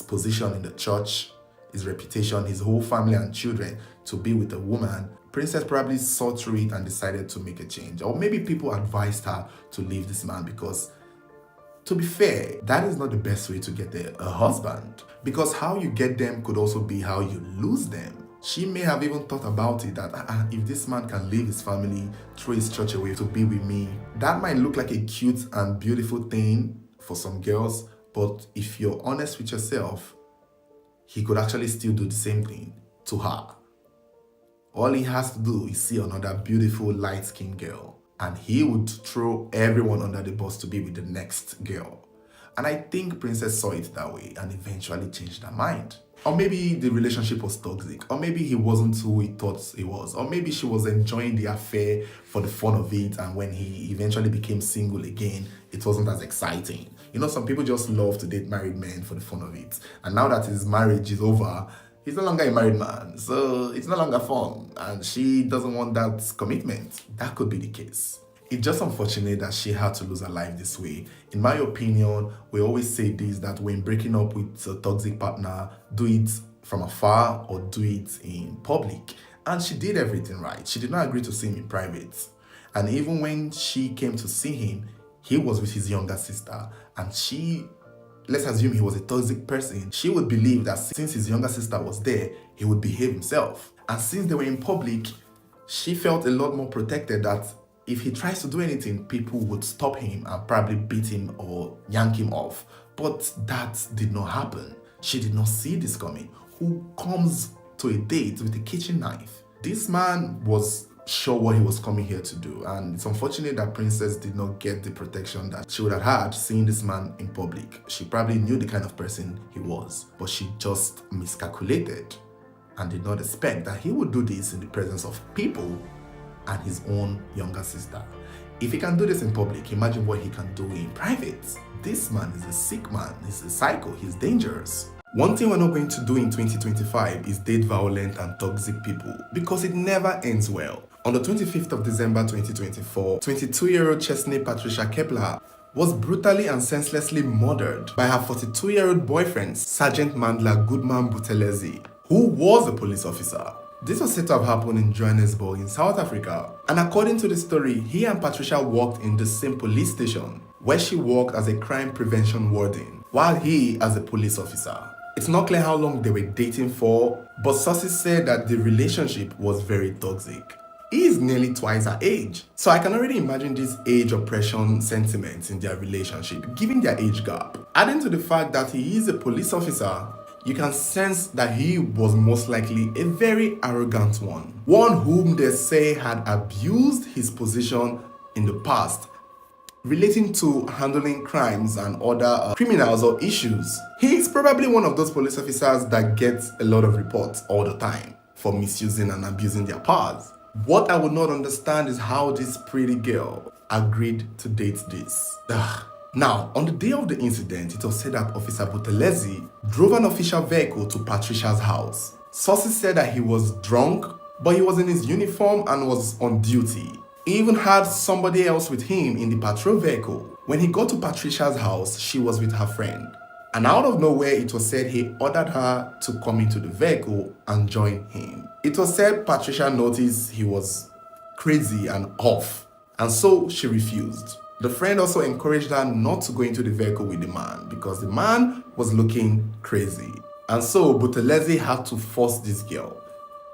position in the church, his reputation, his whole family and children to be with a woman. Princess probably saw through it and decided to make a change. Or maybe people advised her to leave this man because, to be fair, that is not the best way to get a husband. Because how you get them could also be how you lose them. She may have even thought about it that if this man can leave his family, throw his church away to be with me, that might look like a cute and beautiful thing for some girls, but if you're honest with yourself, he could actually still do the same thing to her. All he has to do is see another beautiful light-skinned girl, and he would throw everyone under the bus to be with the next girl. And I think Princess saw it that way and eventually changed her mind. Or maybe the relationship was toxic, or maybe he wasn't who he thought he was, or maybe she was enjoying the affair for the fun of it, and when he eventually became single again, it wasn't as exciting. Some people just love to date married men for the fun of it, and now that his marriage is over, he's no longer a married man, so it's no longer fun, and she doesn't want that commitment. That could be the case. It's just unfortunate that she had to lose her life this way. In my opinion, we always say this, that when breaking up with a toxic partner, do it from afar or do it in public. And she did everything right. She did not agree to see him in private. And even when she came to see him, he was with his younger sister. And she, let's assume he was a toxic person, she would believe that since his younger sister was there, he would behave himself. And since they were in public, she felt a lot more protected that if he tries to do anything, people would stop him and probably beat him or yank him off. But that did not happen. She did not see this coming. Who comes to a date with a kitchen knife? This man was sure what he was coming here to do, and it's unfortunate that Princess did not get the protection that she would have had seeing this man in public. She probably knew the kind of person he was, but she just miscalculated and did not expect that he would do this in the presence of people and his own younger sister. If he can do this in public, imagine what he can do in private. This man is a sick man, he's a psycho, he's dangerous. One thing we're not going to do in 2025 is date violent and toxic people, because it never ends well. On the 25th of December 2024, 22-year-old Chesney Patricia Kepler was brutally and senselessly murdered by her 42-year-old boyfriend, Sergeant Mandla Goodman Buthelezi, who was a police officer. This was said to have happened in Johannesburg in South Africa. And according to the story, he and Patricia worked in the same police station, where she worked as a crime prevention warden, while he as a police officer. It's not clear how long they were dating for, but sources said that the relationship was very toxic. He is nearly twice her age, so I can already imagine this age oppression sentiments in their relationship, given their age gap. Adding to the fact that he is a police officer, you can sense that he was most likely a very arrogant one whom they say had abused his position in the past relating to handling crimes and other criminals or issues. He is probably one of those police officers that gets a lot of reports all the time for misusing and abusing their powers. What I would not understand is how this pretty girl agreed to date this. Now, on the day of the incident, it was said that Officer Buthelezi drove an official vehicle to Patricia's house. Sources said that he was drunk, but he was in his uniform and was on duty. He even had somebody else with him in the patrol vehicle. When he got to Patricia's house, she was with her friend. And out of nowhere, it was said he ordered her to come into the vehicle and join him. It was said Patricia noticed he was crazy and off, and so she refused. The friend also encouraged her not to go into the vehicle with the man because the man was looking crazy. And so Buthelezi had to force this girl.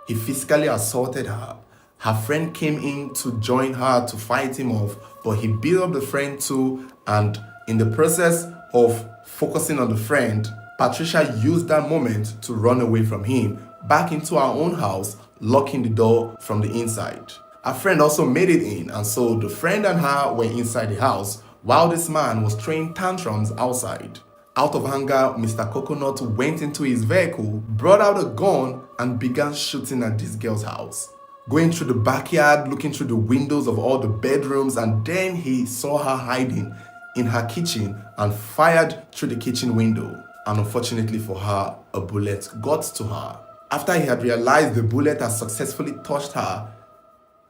He physically assaulted her. Her friend came in to join her to fight him off, but he beat up the friend too, and in the process of focusing on the friend, Patricia used that moment to run away from him back into her own house, locking the door from the inside. Her friend also made it in, and so the friend and her were inside the house while this man was throwing tantrums outside. Out of anger, Mr. Coconut went into his vehicle, brought out a gun, and began shooting at this girl's house. Going through the backyard, looking through the windows of all the bedrooms, and then he saw her hiding in her kitchen and fired through the kitchen window. And unfortunately for her, a bullet got to her. After he had realized the bullet had successfully touched her,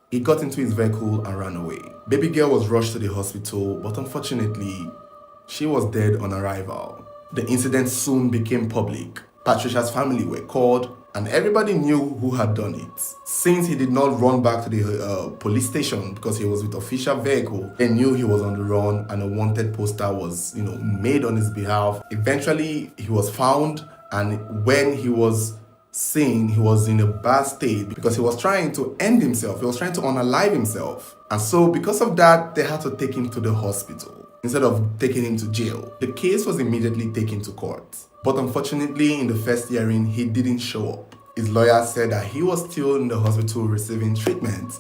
he got into his vehicle and ran away. Baby girl was rushed to the hospital, but unfortunately, she was dead on arrival. The incident soon became public. Patricia's family were called, and everybody knew who had done it. Since he did not run back to the police station because he was with official vehicle, they knew he was on the run, and a wanted poster was, made on his behalf. Eventually, he was found, and when he was seen, he was in a bad state because he was trying to end himself. He was trying to unalive himself. And so because of that, they had to take him to the hospital instead of taking him to jail. The case was immediately taken to court. But unfortunately, in the first hearing, he didn't show up. His lawyer said that he was still in the hospital receiving treatment.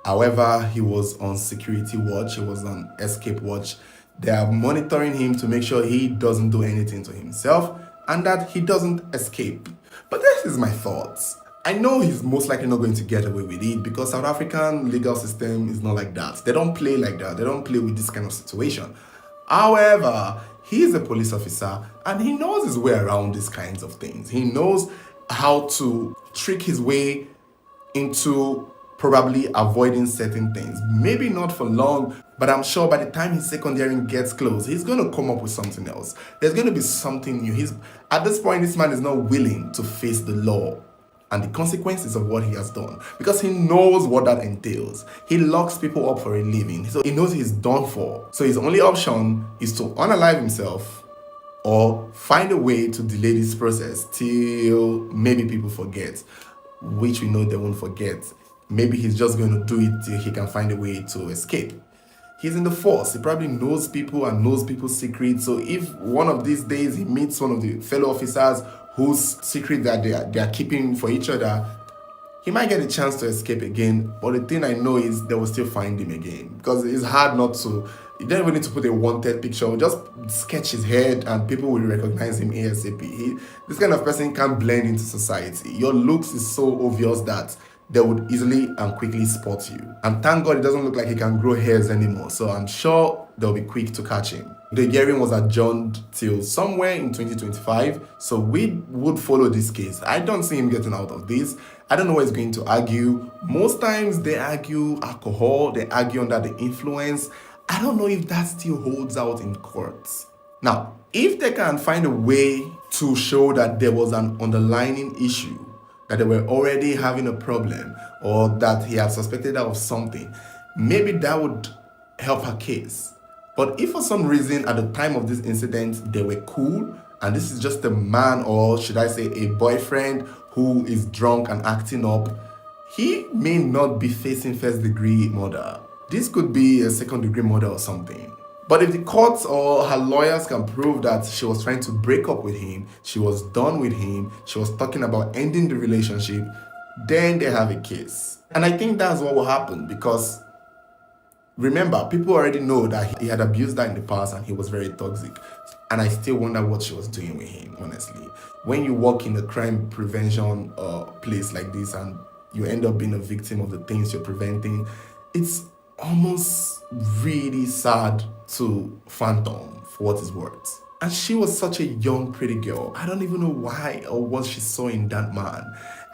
However, he was on security watch. He was on escape watch. They are monitoring him to make sure he doesn't do anything to himself and that he doesn't escape. But this is my thoughts. I know he's most likely not going to get away with it because South African legal system is not like that. They don't play like that. They don't play with this kind of situation. However, he is a police officer and he knows his way around these kinds of things. He knows how to trick his way into probably avoiding certain things. Maybe not for long, but I'm sure by the time his second hearing gets close, he's going to come up with something else. There's going to be something new. At this point, this man is not willing to face the law and the consequences of what he has done because he knows what that entails. He locks people up for a living, so he knows he's done for. So his only option is to unalive himself or find a way to delay this process till maybe people forget, which we know they won't forget. Maybe he's just going to do it till he can find a way to escape. He's in the force. He probably knows people and knows people's secrets. So if one of these days he meets one of the fellow officers whose secret that they are keeping for each other, he might get a chance to escape again. But the thing I know is they will still find him again because it's hard not to. You don't even need to put a wanted picture. Just sketch his head and people will recognize him ASAP. This kind of person can't blend into society. Your looks is so obvious that they would easily and quickly spot you. And thank God it doesn't look like he can grow hairs anymore. So I'm sure they'll be quick to catch him. The hearing was adjourned till somewhere in 2025. So we would follow this case. I don't see him getting out of this. I don't know what he's going to argue. Most times they argue alcohol. They argue under the influence. I don't know if that still holds out in courts. Now, if they can find a way to show that there was an underlying issue that they were already having a problem or that he had suspected her of something, maybe that would help her case. But if for some reason at the time of this incident they were cool and this is just a man, or should I say a boyfriend who is drunk and acting up, he may not be facing first degree murder. This could be a second degree murder or something. But if the courts or her lawyers can prove that she was trying to break up with him, she was done with him, she was talking about ending the relationship, then they have a case. And I think that's what will happen, because remember, people already know that he had abused her in the past and he was very toxic. And I still wonder what she was doing with him, honestly. When you work in a crime prevention place like this and you end up being a victim of the things you're preventing, it's almost really sad to phantom for what it's worth. And she was such a young, pretty girl. I don't even know why or what she saw in that man.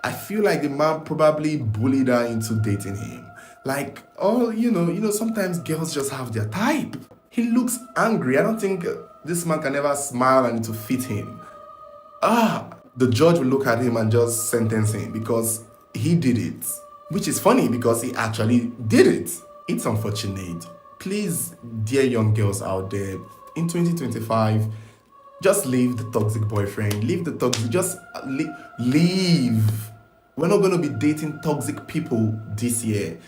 I feel like the man probably bullied her into dating him. Like, oh, sometimes girls just have their type. He looks angry. I don't think this man can ever smile and to fit him. The judge will look at him and just sentence him because he did it. Which is funny because he actually did it. It's unfortunate. Please, dear young girls out there, in 2025, just leave the toxic boyfriend. Just leave. We're not going to be dating toxic people this year.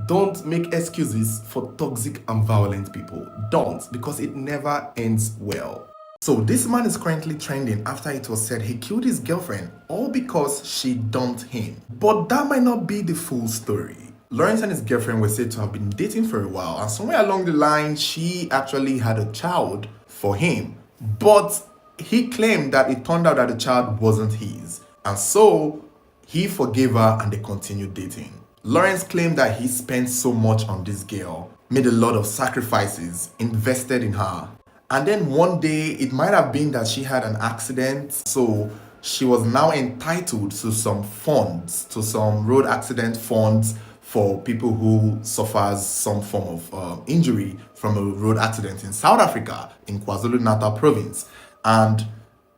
Don't make excuses for toxic and violent people. Don't, because it never ends well. So this man is currently trending after it was said he killed his girlfriend all because she dumped him. But that might not be the full story. Lawrence and his girlfriend were said to have been dating for a while, and somewhere along the line, she actually had a child for him. But he claimed that it turned out that the child wasn't his. And so he forgave her and they continued dating. Lawrence claimed that he spent so much on this girl, made a lot of sacrifices, invested in her. And then one day, it might have been that she had an accident, so she was now entitled to some funds, to some road accident funds for people who suffers some form of injury from a road accident in South Africa, in KwaZulu-Natal province. And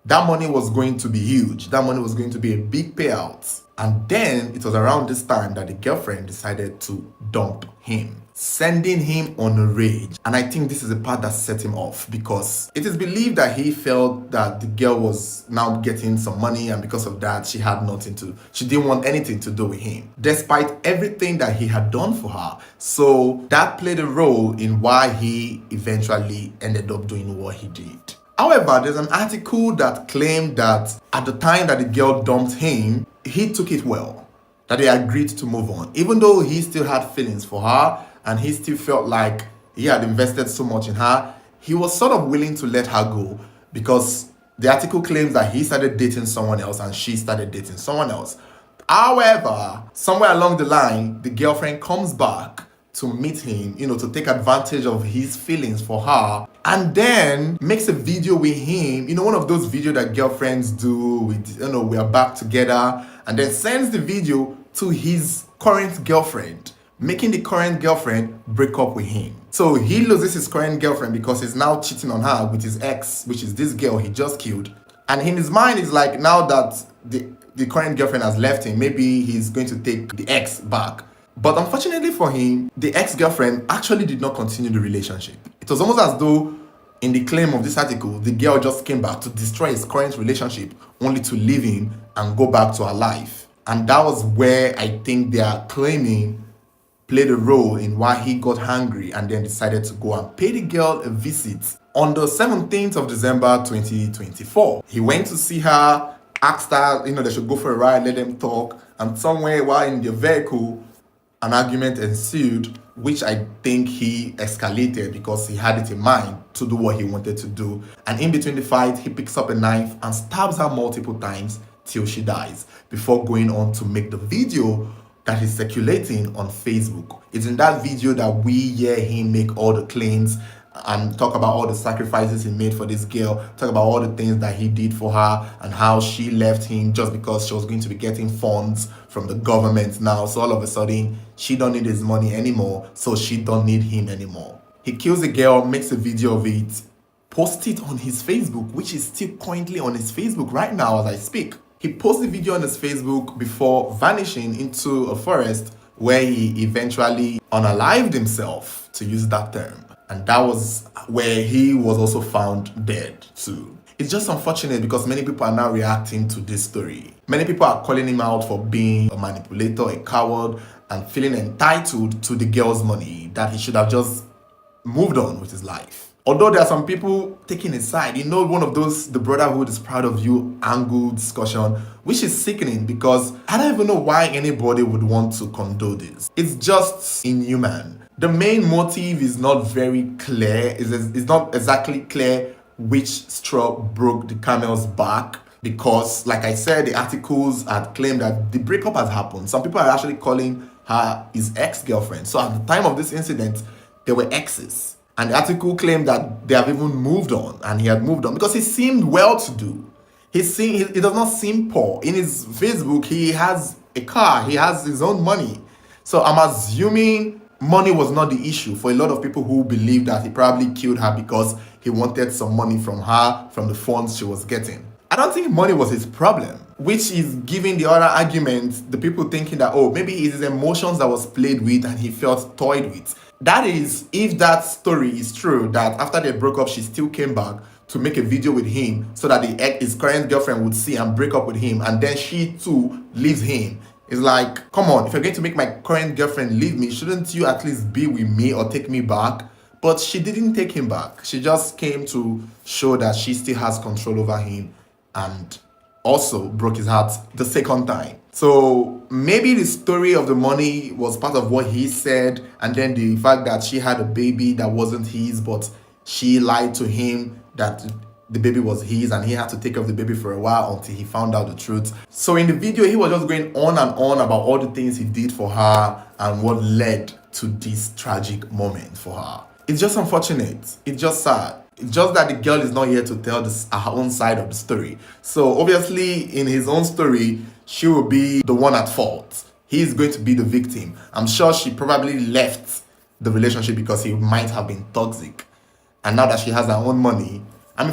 that money was going to be huge. That money was going to be a big payout. And then it was around this time that the girlfriend decided to dump him, sending him on a rage. And I think this is the part that set him off, because it is believed that he felt that the girl was now getting some money, and because of that, she didn't want anything to do with him, despite everything that he had done for her. So that played a role in why he eventually ended up doing what he did. However, there's an article that claimed that at the time that the girl dumped him, he took it well, that they agreed to move on, even though he still had feelings for her and he still felt like he had invested so much in her. He was sort of willing to let her go, because the article claims that he started dating someone else and she started dating someone else. However, somewhere along the line, the girlfriend comes back to meet him, to take advantage of his feelings for her, and then makes a video with him, one of those videos that girlfriends do with, we are back together, and then sends the video to his current girlfriend, making the current girlfriend break up with him. So he loses his current girlfriend because he's now cheating on her with his ex, which is this girl he just killed. And in his mind, it's like, now that the current girlfriend has left him, maybe he's going to take the ex back. But unfortunately for him, the ex-girlfriend actually did not continue the relationship. It was almost as though, in the claim of this article, the girl just came back to destroy his current relationship, only to leave him and go back to her life. And that was where I think they are claiming played a role in why he got angry and then decided to go and pay the girl a visit on the 17th of December 2024. He went to see her, asked her, they should go for a ride, let them talk, and somewhere while in their vehicle, an argument ensued, which I think he escalated because he had it in mind to do what he wanted to do. And in between the fight, he picks up a knife and stabs her multiple times till she dies, before going on to make the video that is circulating on Facebook. It's in that video that we hear him make all the claims and talk about all the sacrifices he made for this girl, talk about all the things that he did for her and how she left him just because she was going to be getting funds from the government now. So all of a sudden, she don't need his money anymore, so she don't need him anymore. He kills the girl, makes a video of it, posts it on his Facebook, which is still currently on his Facebook right now as I speak. He posted the video on his Facebook before vanishing into a forest where he eventually unalived himself, to use that term. And that was where he was also found dead too. It's just unfortunate because many people are now reacting to this story. Many people are calling him out for being a manipulator, a coward, and feeling entitled to the girl's money, that he should have just moved on with his life. Although there are some people taking his side, one of those, the brotherhood is proud of you angle discussion, which is sickening because I don't even know why anybody would want to condone this. It's just inhuman. The main motive is not very clear. It's not exactly clear which straw broke the camel's back, because, like I said, the articles had claimed that the breakup has happened. Some people are actually calling her his ex-girlfriend. So at the time of this incident, they were exes. And the article claimed that they have even moved on, and he had moved on because he seemed well-to-do. He does not seem poor. In his Facebook, he has a car, he has his own money. So I'm assuming money was not the issue for a lot of people who believe that he probably killed her because he wanted some money from her, from the funds she was getting. I don't think money was his problem, which is giving the other argument, the people thinking that, oh, maybe it's his emotions that was played with and he felt toyed with. That is, if that story is true, that after they broke up, she still came back to make a video with him so that his current girlfriend would see and break up with him, and then she too leaves him. It's like, come on, if you're going to make my current girlfriend leave me, shouldn't you at least be with me or take me back? But she didn't take him back. She just came to show that she still has control over him, and also broke his heart the second time. So maybe the story of the money was part of what he said, and then the fact that she had a baby that wasn't his, but she lied to him that the baby was his, and he had to take care of the baby for a while until he found out the truth. So in the video, he was just going on and on about all the things he did for her and what led to this tragic moment for her. It's just unfortunate. It's just sad. It's just that the girl is not here to tell her own side of the story. So obviously, in his own story, she will be the one at fault. He is going to be the victim. I'm sure she probably left the relationship because he might have been toxic. And now that she has her own money,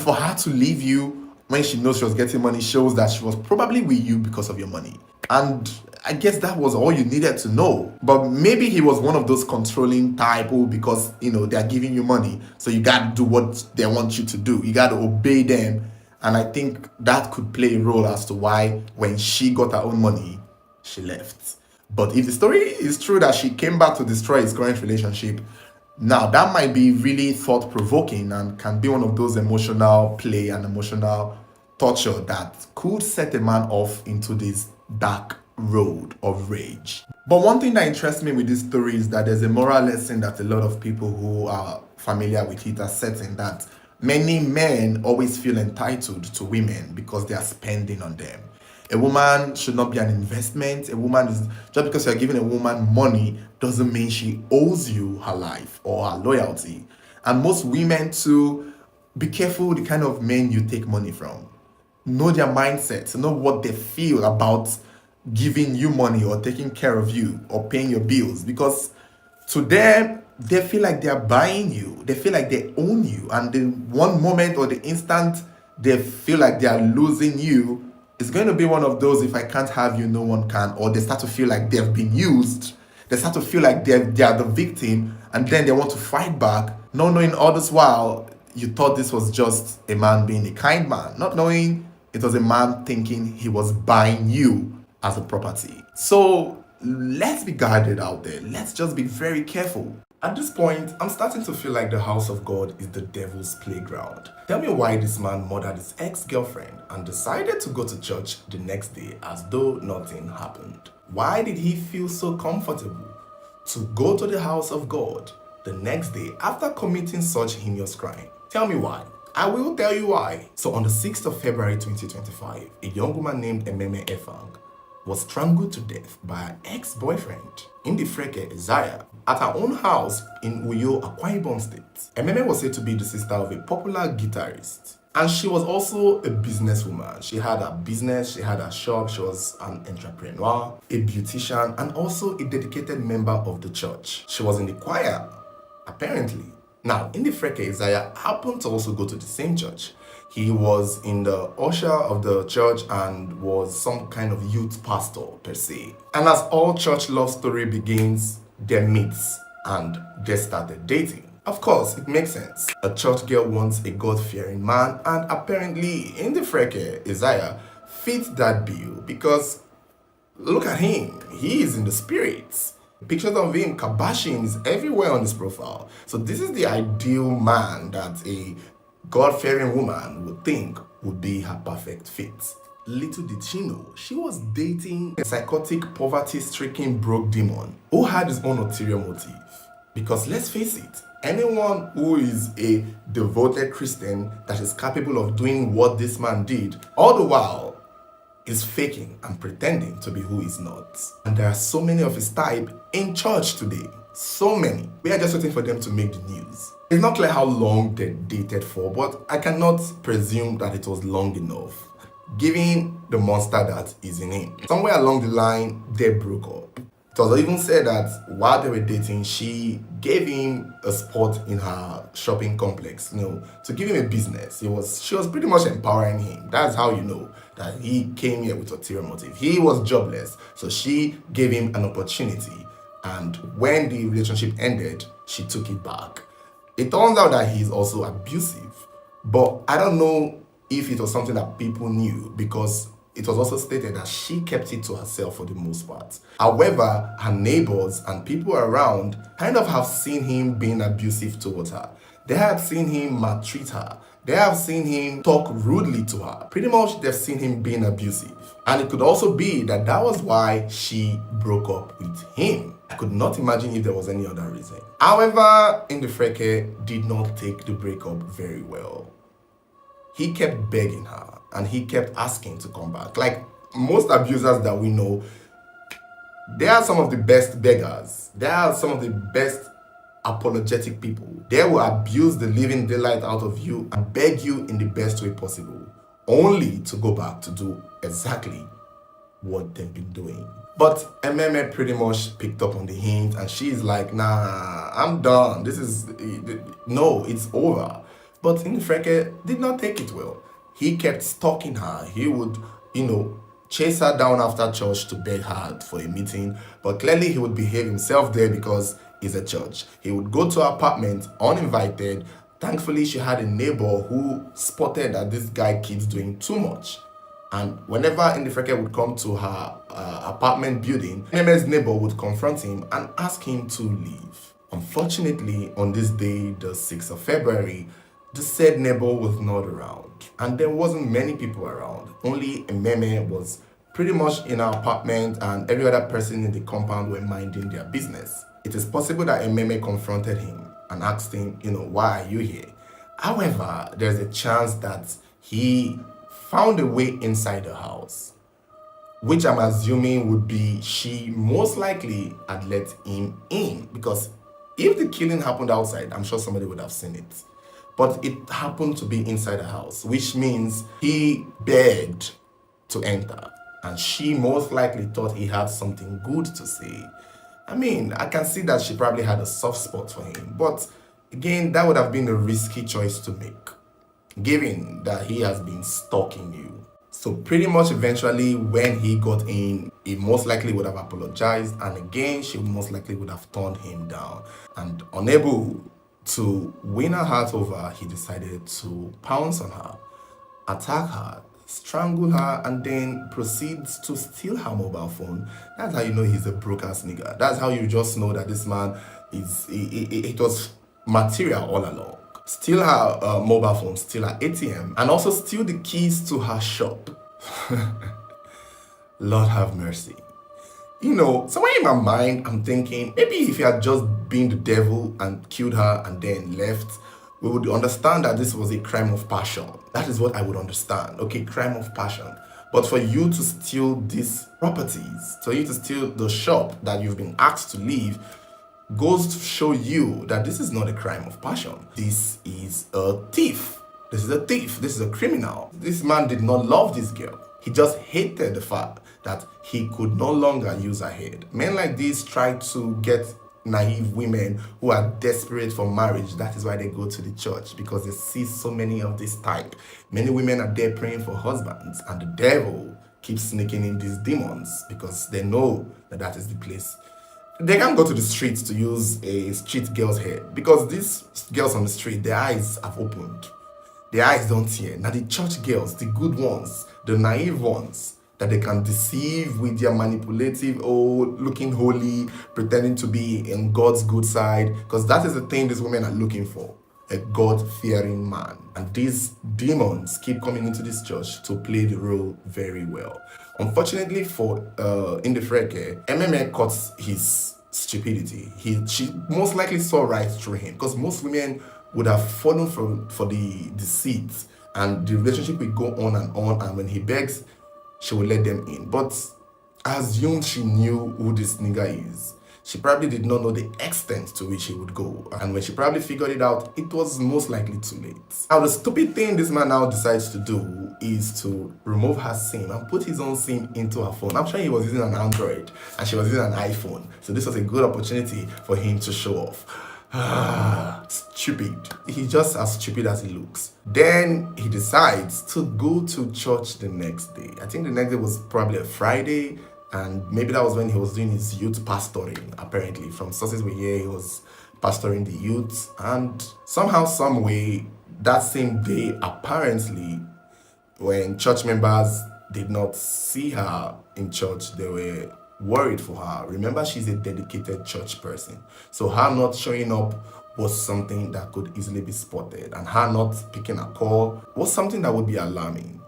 for her to leave you when she knows she was getting money shows that she was probably with you because of your money. And I guess that was all you needed to know. But maybe he was one of those controlling type, because they're giving you money, so you got to do what they want you to do. You got to obey them. And I think that could play a role as to why when she got her own money, she left. But if the story is true that she came back to destroy his current relationship, now that might be really thought-provoking and can be one of those emotional play and emotional torture that could set a man off into this dark road of rage. But one thing that interests me with this story is that there's a moral lesson that a lot of people who are familiar with it are setting, that many men always feel entitled to women because they are spending on them. A woman should not be an investment. Just because you're giving a woman money doesn't mean she owes you her life or her loyalty. And most women too, be careful the kind of men you take money from. Know their mindset, know what they feel about giving you money or taking care of you or paying your bills, because to them, they feel like they are buying you. They feel like they own you. And the one moment or the instant they feel like they are losing you, it's going to be one of those, if I can't have you, no one can. Or they start to feel like they've been used. They start to feel like they are the victim, and then they want to fight back, not knowing all this while you thought this was just a man being a kind man, not knowing it was a man thinking he was buying you as a property. So let's be guarded out there. Let's just be very careful. At this point, I'm starting to feel like the house of God is the devil's playground. Tell me why this man murdered his ex-girlfriend and decided to go to church the next day as though nothing happened. Why did he feel so comfortable to go to the house of God the next day after committing such heinous crime? Tell me why. I will tell you why. So on the 6th of February 2025, a young woman named Ememe Efang was strangled to death by her ex-boyfriend, Ndifreke Isaiah, at her own house in Uyo, Akwa Ibom State. Ememe was said to be the sister of a popular guitarist, and she was also a businesswoman. She had a business, she had a shop, she was an entrepreneur, a beautician, and also a dedicated member of the church. She was in the choir, apparently. Now, Ndifreke Isaiah happened to also go to the same church. He was in the usher of the church and was some kind of youth pastor per se. And as all church love story begins, they meet and they started dating. Of course, it makes sense. A church girl wants a God-fearing man, and apparently Ndifreke, Isaiah, fits that bill because look at him. He is in the spirits. Pictures of him kabashing is everywhere on his profile. So this is the ideal man that a God-fearing woman would think would be her perfect fit. Little did she know, she was dating a psychotic, poverty-stricken broke demon who had his own ulterior motive. Because let's face it, anyone who is a devoted Christian that is capable of doing what this man did, all the while is faking and pretending to be who he's not. And there are so many of his type in church today. So many. We are just waiting for them to make the news. It's not clear how long they dated for, but I cannot presume that it was long enough, given the monster that is in him. Somewhere along the line, they broke up. It was even said that while they were dating, she gave him a spot in her shopping complex, to give him a business. She was pretty much empowering him. That's how you know that he came here with ulterior motive. He was jobless, so she gave him an opportunity. And when the relationship ended, she took it back. It turns out that he's also abusive, but I don't know if it was something that people knew because it was also stated that she kept it to herself for the most part. However, her neighbors and people around kind of have seen him being abusive towards her. They have seen him maltreat her. They have seen him talk rudely to her. Pretty much they've seen him being abusive. And it could also be that that was why she broke up with him. I could not imagine if there was any other reason. However, Ndifreke did not take the breakup very well. He kept begging her and he kept asking to come back. Like most abusers that we know, they are some of the best beggars. They are some of the best apologetic people. They will abuse the living daylight out of you and beg you in the best way possible, only to go back to do exactly what they've been doing. But Ememe pretty much picked up on the hint and she's like, nah, I'm done. No, it's over. But Ndifreke did not take it well. He kept stalking her. He would, chase her down after church to beg her for a meeting. But clearly he would behave himself there because he's a church. He would go to her apartment uninvited. Thankfully, she had a neighbor who spotted that this guy keeps doing too much. And whenever Ndifreke would come to her apartment building, Ememe's neighbor would confront him and ask him to leave. Unfortunately, on this day, the 6th of February, the said neighbor was not around. And there wasn't many people around. Only Ememe was pretty much in her apartment and every other person in the compound were minding their business. It is possible that Ememe confronted him and asked him, why are you here? However, there's a chance that he found a way inside the house, which I'm assuming would be she most likely had let him in, because if the killing happened outside, I'm sure somebody would have seen it. But it happened to be inside the house, which means he begged to enter, and she most likely thought he had something good to say. I mean, I can see that she probably had a soft spot for him, but again, that would have been a risky choice to make, given that he has been stalking you. So pretty much eventually when he got in, he most likely would have apologized, and again, she most likely would have turned him down. And unable to win her heart over, he decided to pounce on her, attack her, strangle her, and then proceeds to steal her mobile phone. That's how you know he's a broke-ass nigga. That's how you just know that this man it was material all along. Steal her mobile phone, steal her ATM, and also steal the keys to her shop. Lord have mercy. Somewhere in my mind, I'm thinking, maybe if he had just been the devil and killed her and then left, we would understand that this was a crime of passion. That is what I would understand. Okay, crime of passion. But for you to steal these properties, for you to steal the shop that you've been asked to leave, goes to show you that this is not a crime of passion. This is a thief. This is a thief. This is a criminal. This man did not love this girl. He just hated the fact that he could no longer use her head. Men like this try to get naive women who are desperate for marriage. That is why they go to the church, because they see so many of this type. Many women are there praying for husbands, and the devil keeps sneaking in these demons because they know that that is the place. They can't go to the streets to use a street girl's hair, because these girls on the street, their eyes have opened. Their eyes don't see. Now the church girls, the good ones, the naive ones, that they can deceive with their manipulative, looking holy, pretending to be in God's good side, because that is the thing these women are looking for, a God-fearing man. And these demons keep coming into this church to play the role very well. Unfortunately for Indifreke, MMA caught his stupidity. She most likely saw right through him, because most women would have fallen for the deceit, and the relationship would go on, and when he begs, she will let them in. But I assumed she knew who this nigga is. She probably did not know the extent to which he would go. And when she probably figured it out, it was most likely too late. Now, the stupid thing this man now decides to do is to remove her SIM and put his own SIM into her phone. I'm sure he was using an Android and she was using an iPhone. So this was a good opportunity for him to show off. Stupid. He's just as stupid as he looks. Then he decides to go to church the next day. I think the next day was probably a Friday, and maybe that was when he was doing his youth pastoring. Apparently, from sources we hear, he was pastoring the youth, and somehow, some way, that same day, apparently, when church members did not see her in church, they were worried for her. Remember, she's a dedicated church person, so her not showing up was something that could easily be spotted, and her not picking a call was something that would be alarming.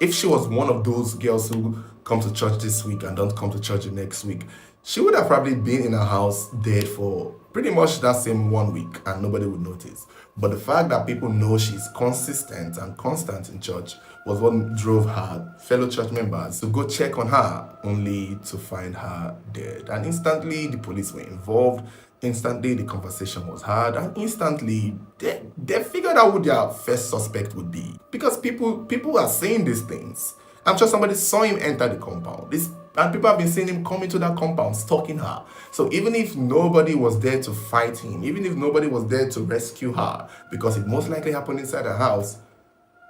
If she was one of those girls who come to church this week and don't come to church the next week, she would have probably been in her house dead for pretty much that same 1 week, and nobody would notice. But the fact that people know she's consistent and constant in church was what drove her fellow church members to go check on her, only to find her dead. And instantly the police were involved. Instantly the conversation was had, and instantly they figured out who their first suspect would be, because people are saying these things. I'm sure somebody saw him enter the compound. And people have been seeing him come into that compound, stalking her. So even if nobody was there to fight him, even if nobody was there to rescue her, because it most likely happened inside her house,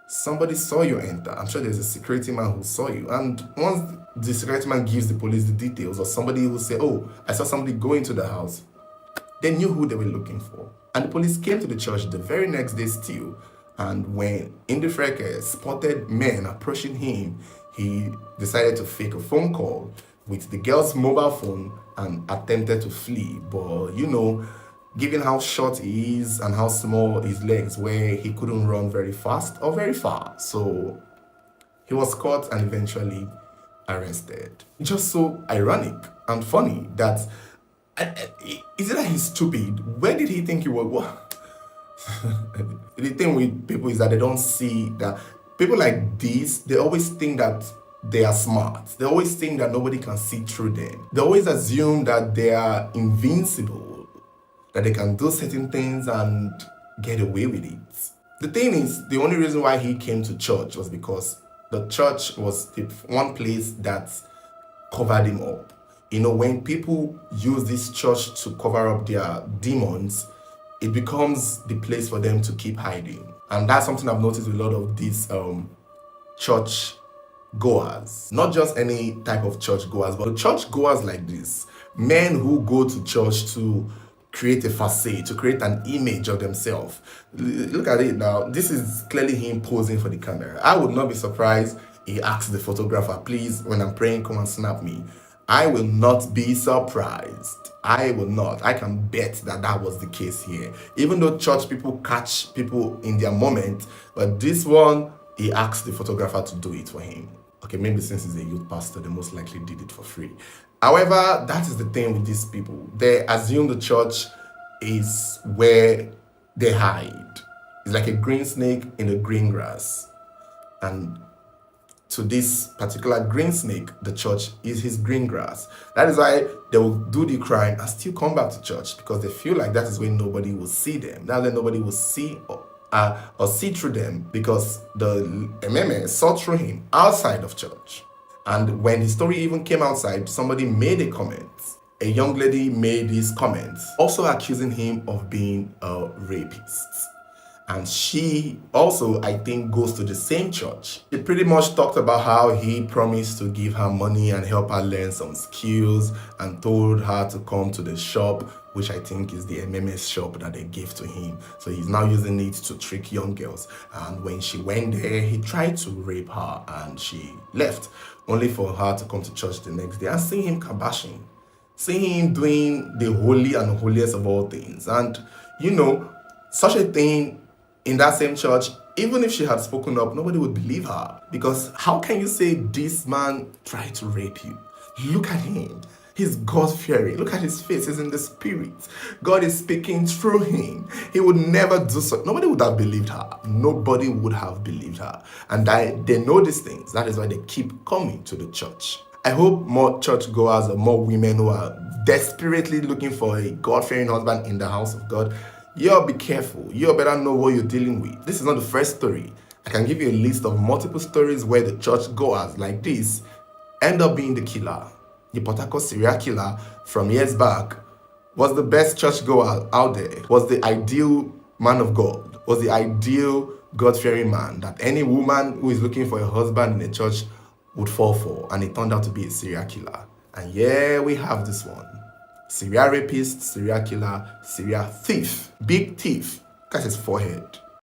somebody saw you enter. I'm sure there's a security man who saw you. And once the security man gives the police the details, or somebody will say, oh, I saw somebody go into the house, they knew who they were looking for. And the police came to the church the very next day still. And when Indifreke spotted men approaching him, he decided to fake a phone call with the girl's mobile phone and attempted to flee. But, given how short he is and how small his legs were, he couldn't run very fast or very far. So he was caught and eventually arrested. Just so ironic and funny that, is it that he's stupid? Where did he think he was? The thing with people is that they don't see that people like this, they always think that they are smart. They always think that nobody can see through them. They always assume that they are invincible, that they can do certain things and get away with it. The thing is, the only reason why he came to church was because the church was the one place that covered him up. When people use this church to cover up their demons, it becomes the place for them to keep hiding. And that's something I've noticed with a lot of these church goers. Not just any type of church goers, but church goers like this. Men who go to church to create a facade, to create an image of themselves. Look at it now. This is clearly him posing for the camera. I would not be surprised he asked the photographer, please, when I'm praying, come and snap me. I will not be surprised. I will not. I can bet that was the case here. Even though church people catch people in their moment, but this one, he asked the photographer to do it for him. Okay, maybe since he's a youth pastor, they most likely did it for free. However, that is the thing with these people. They assume the church is where they hide. It's like a green snake in the green grass. And to this particular green snake, the church is his green grass. That is why they will do the crime and still come back to church, because they feel like that is where nobody will see them. That's where nobody will see or see through them, because the MMA saw through him outside of church. And when his story even came outside, somebody made a comment a young lady made these comments, also accusing him of being a rapist. And she also, I think, goes to the same church. She pretty much talked about how he promised to give her money and help her learn some skills and told her to come to the shop, which I think is the MMS shop that they gave to him. So he's now using it to trick young girls. And when she went there, he tried to rape her and she left, only for her to come to church the next day and see him kabashing. Seeing him doing the holy and holiest of all things. And, you know, such a thing in that same church, even if she had spoken up, nobody would believe her. Because how can you say this man tried to rape you? Look at him. He's God-fearing. Look at his face. He's in the spirit. God is speaking through him. He would never do so. Nobody would have believed her. Nobody would have believed her. And they know these things. That is why they keep coming to the church. I hope more churchgoers or more women who are desperately looking for a God-fearing husband in the house of God, y'all be careful. You better know what you're dealing with. This is not the first story. I can give you a list of multiple stories where the churchgoers like this end up being the killer. The Port Harcourt serial killer from years back was the best churchgoer out there, was the ideal man of God, was the ideal God-fearing man that any woman who is looking for a husband in a church would fall for, and it turned out to be a serial killer. And yeah, we have this one. Serial rapist, serial killer, serial thief. Big thief. Look at his forehead.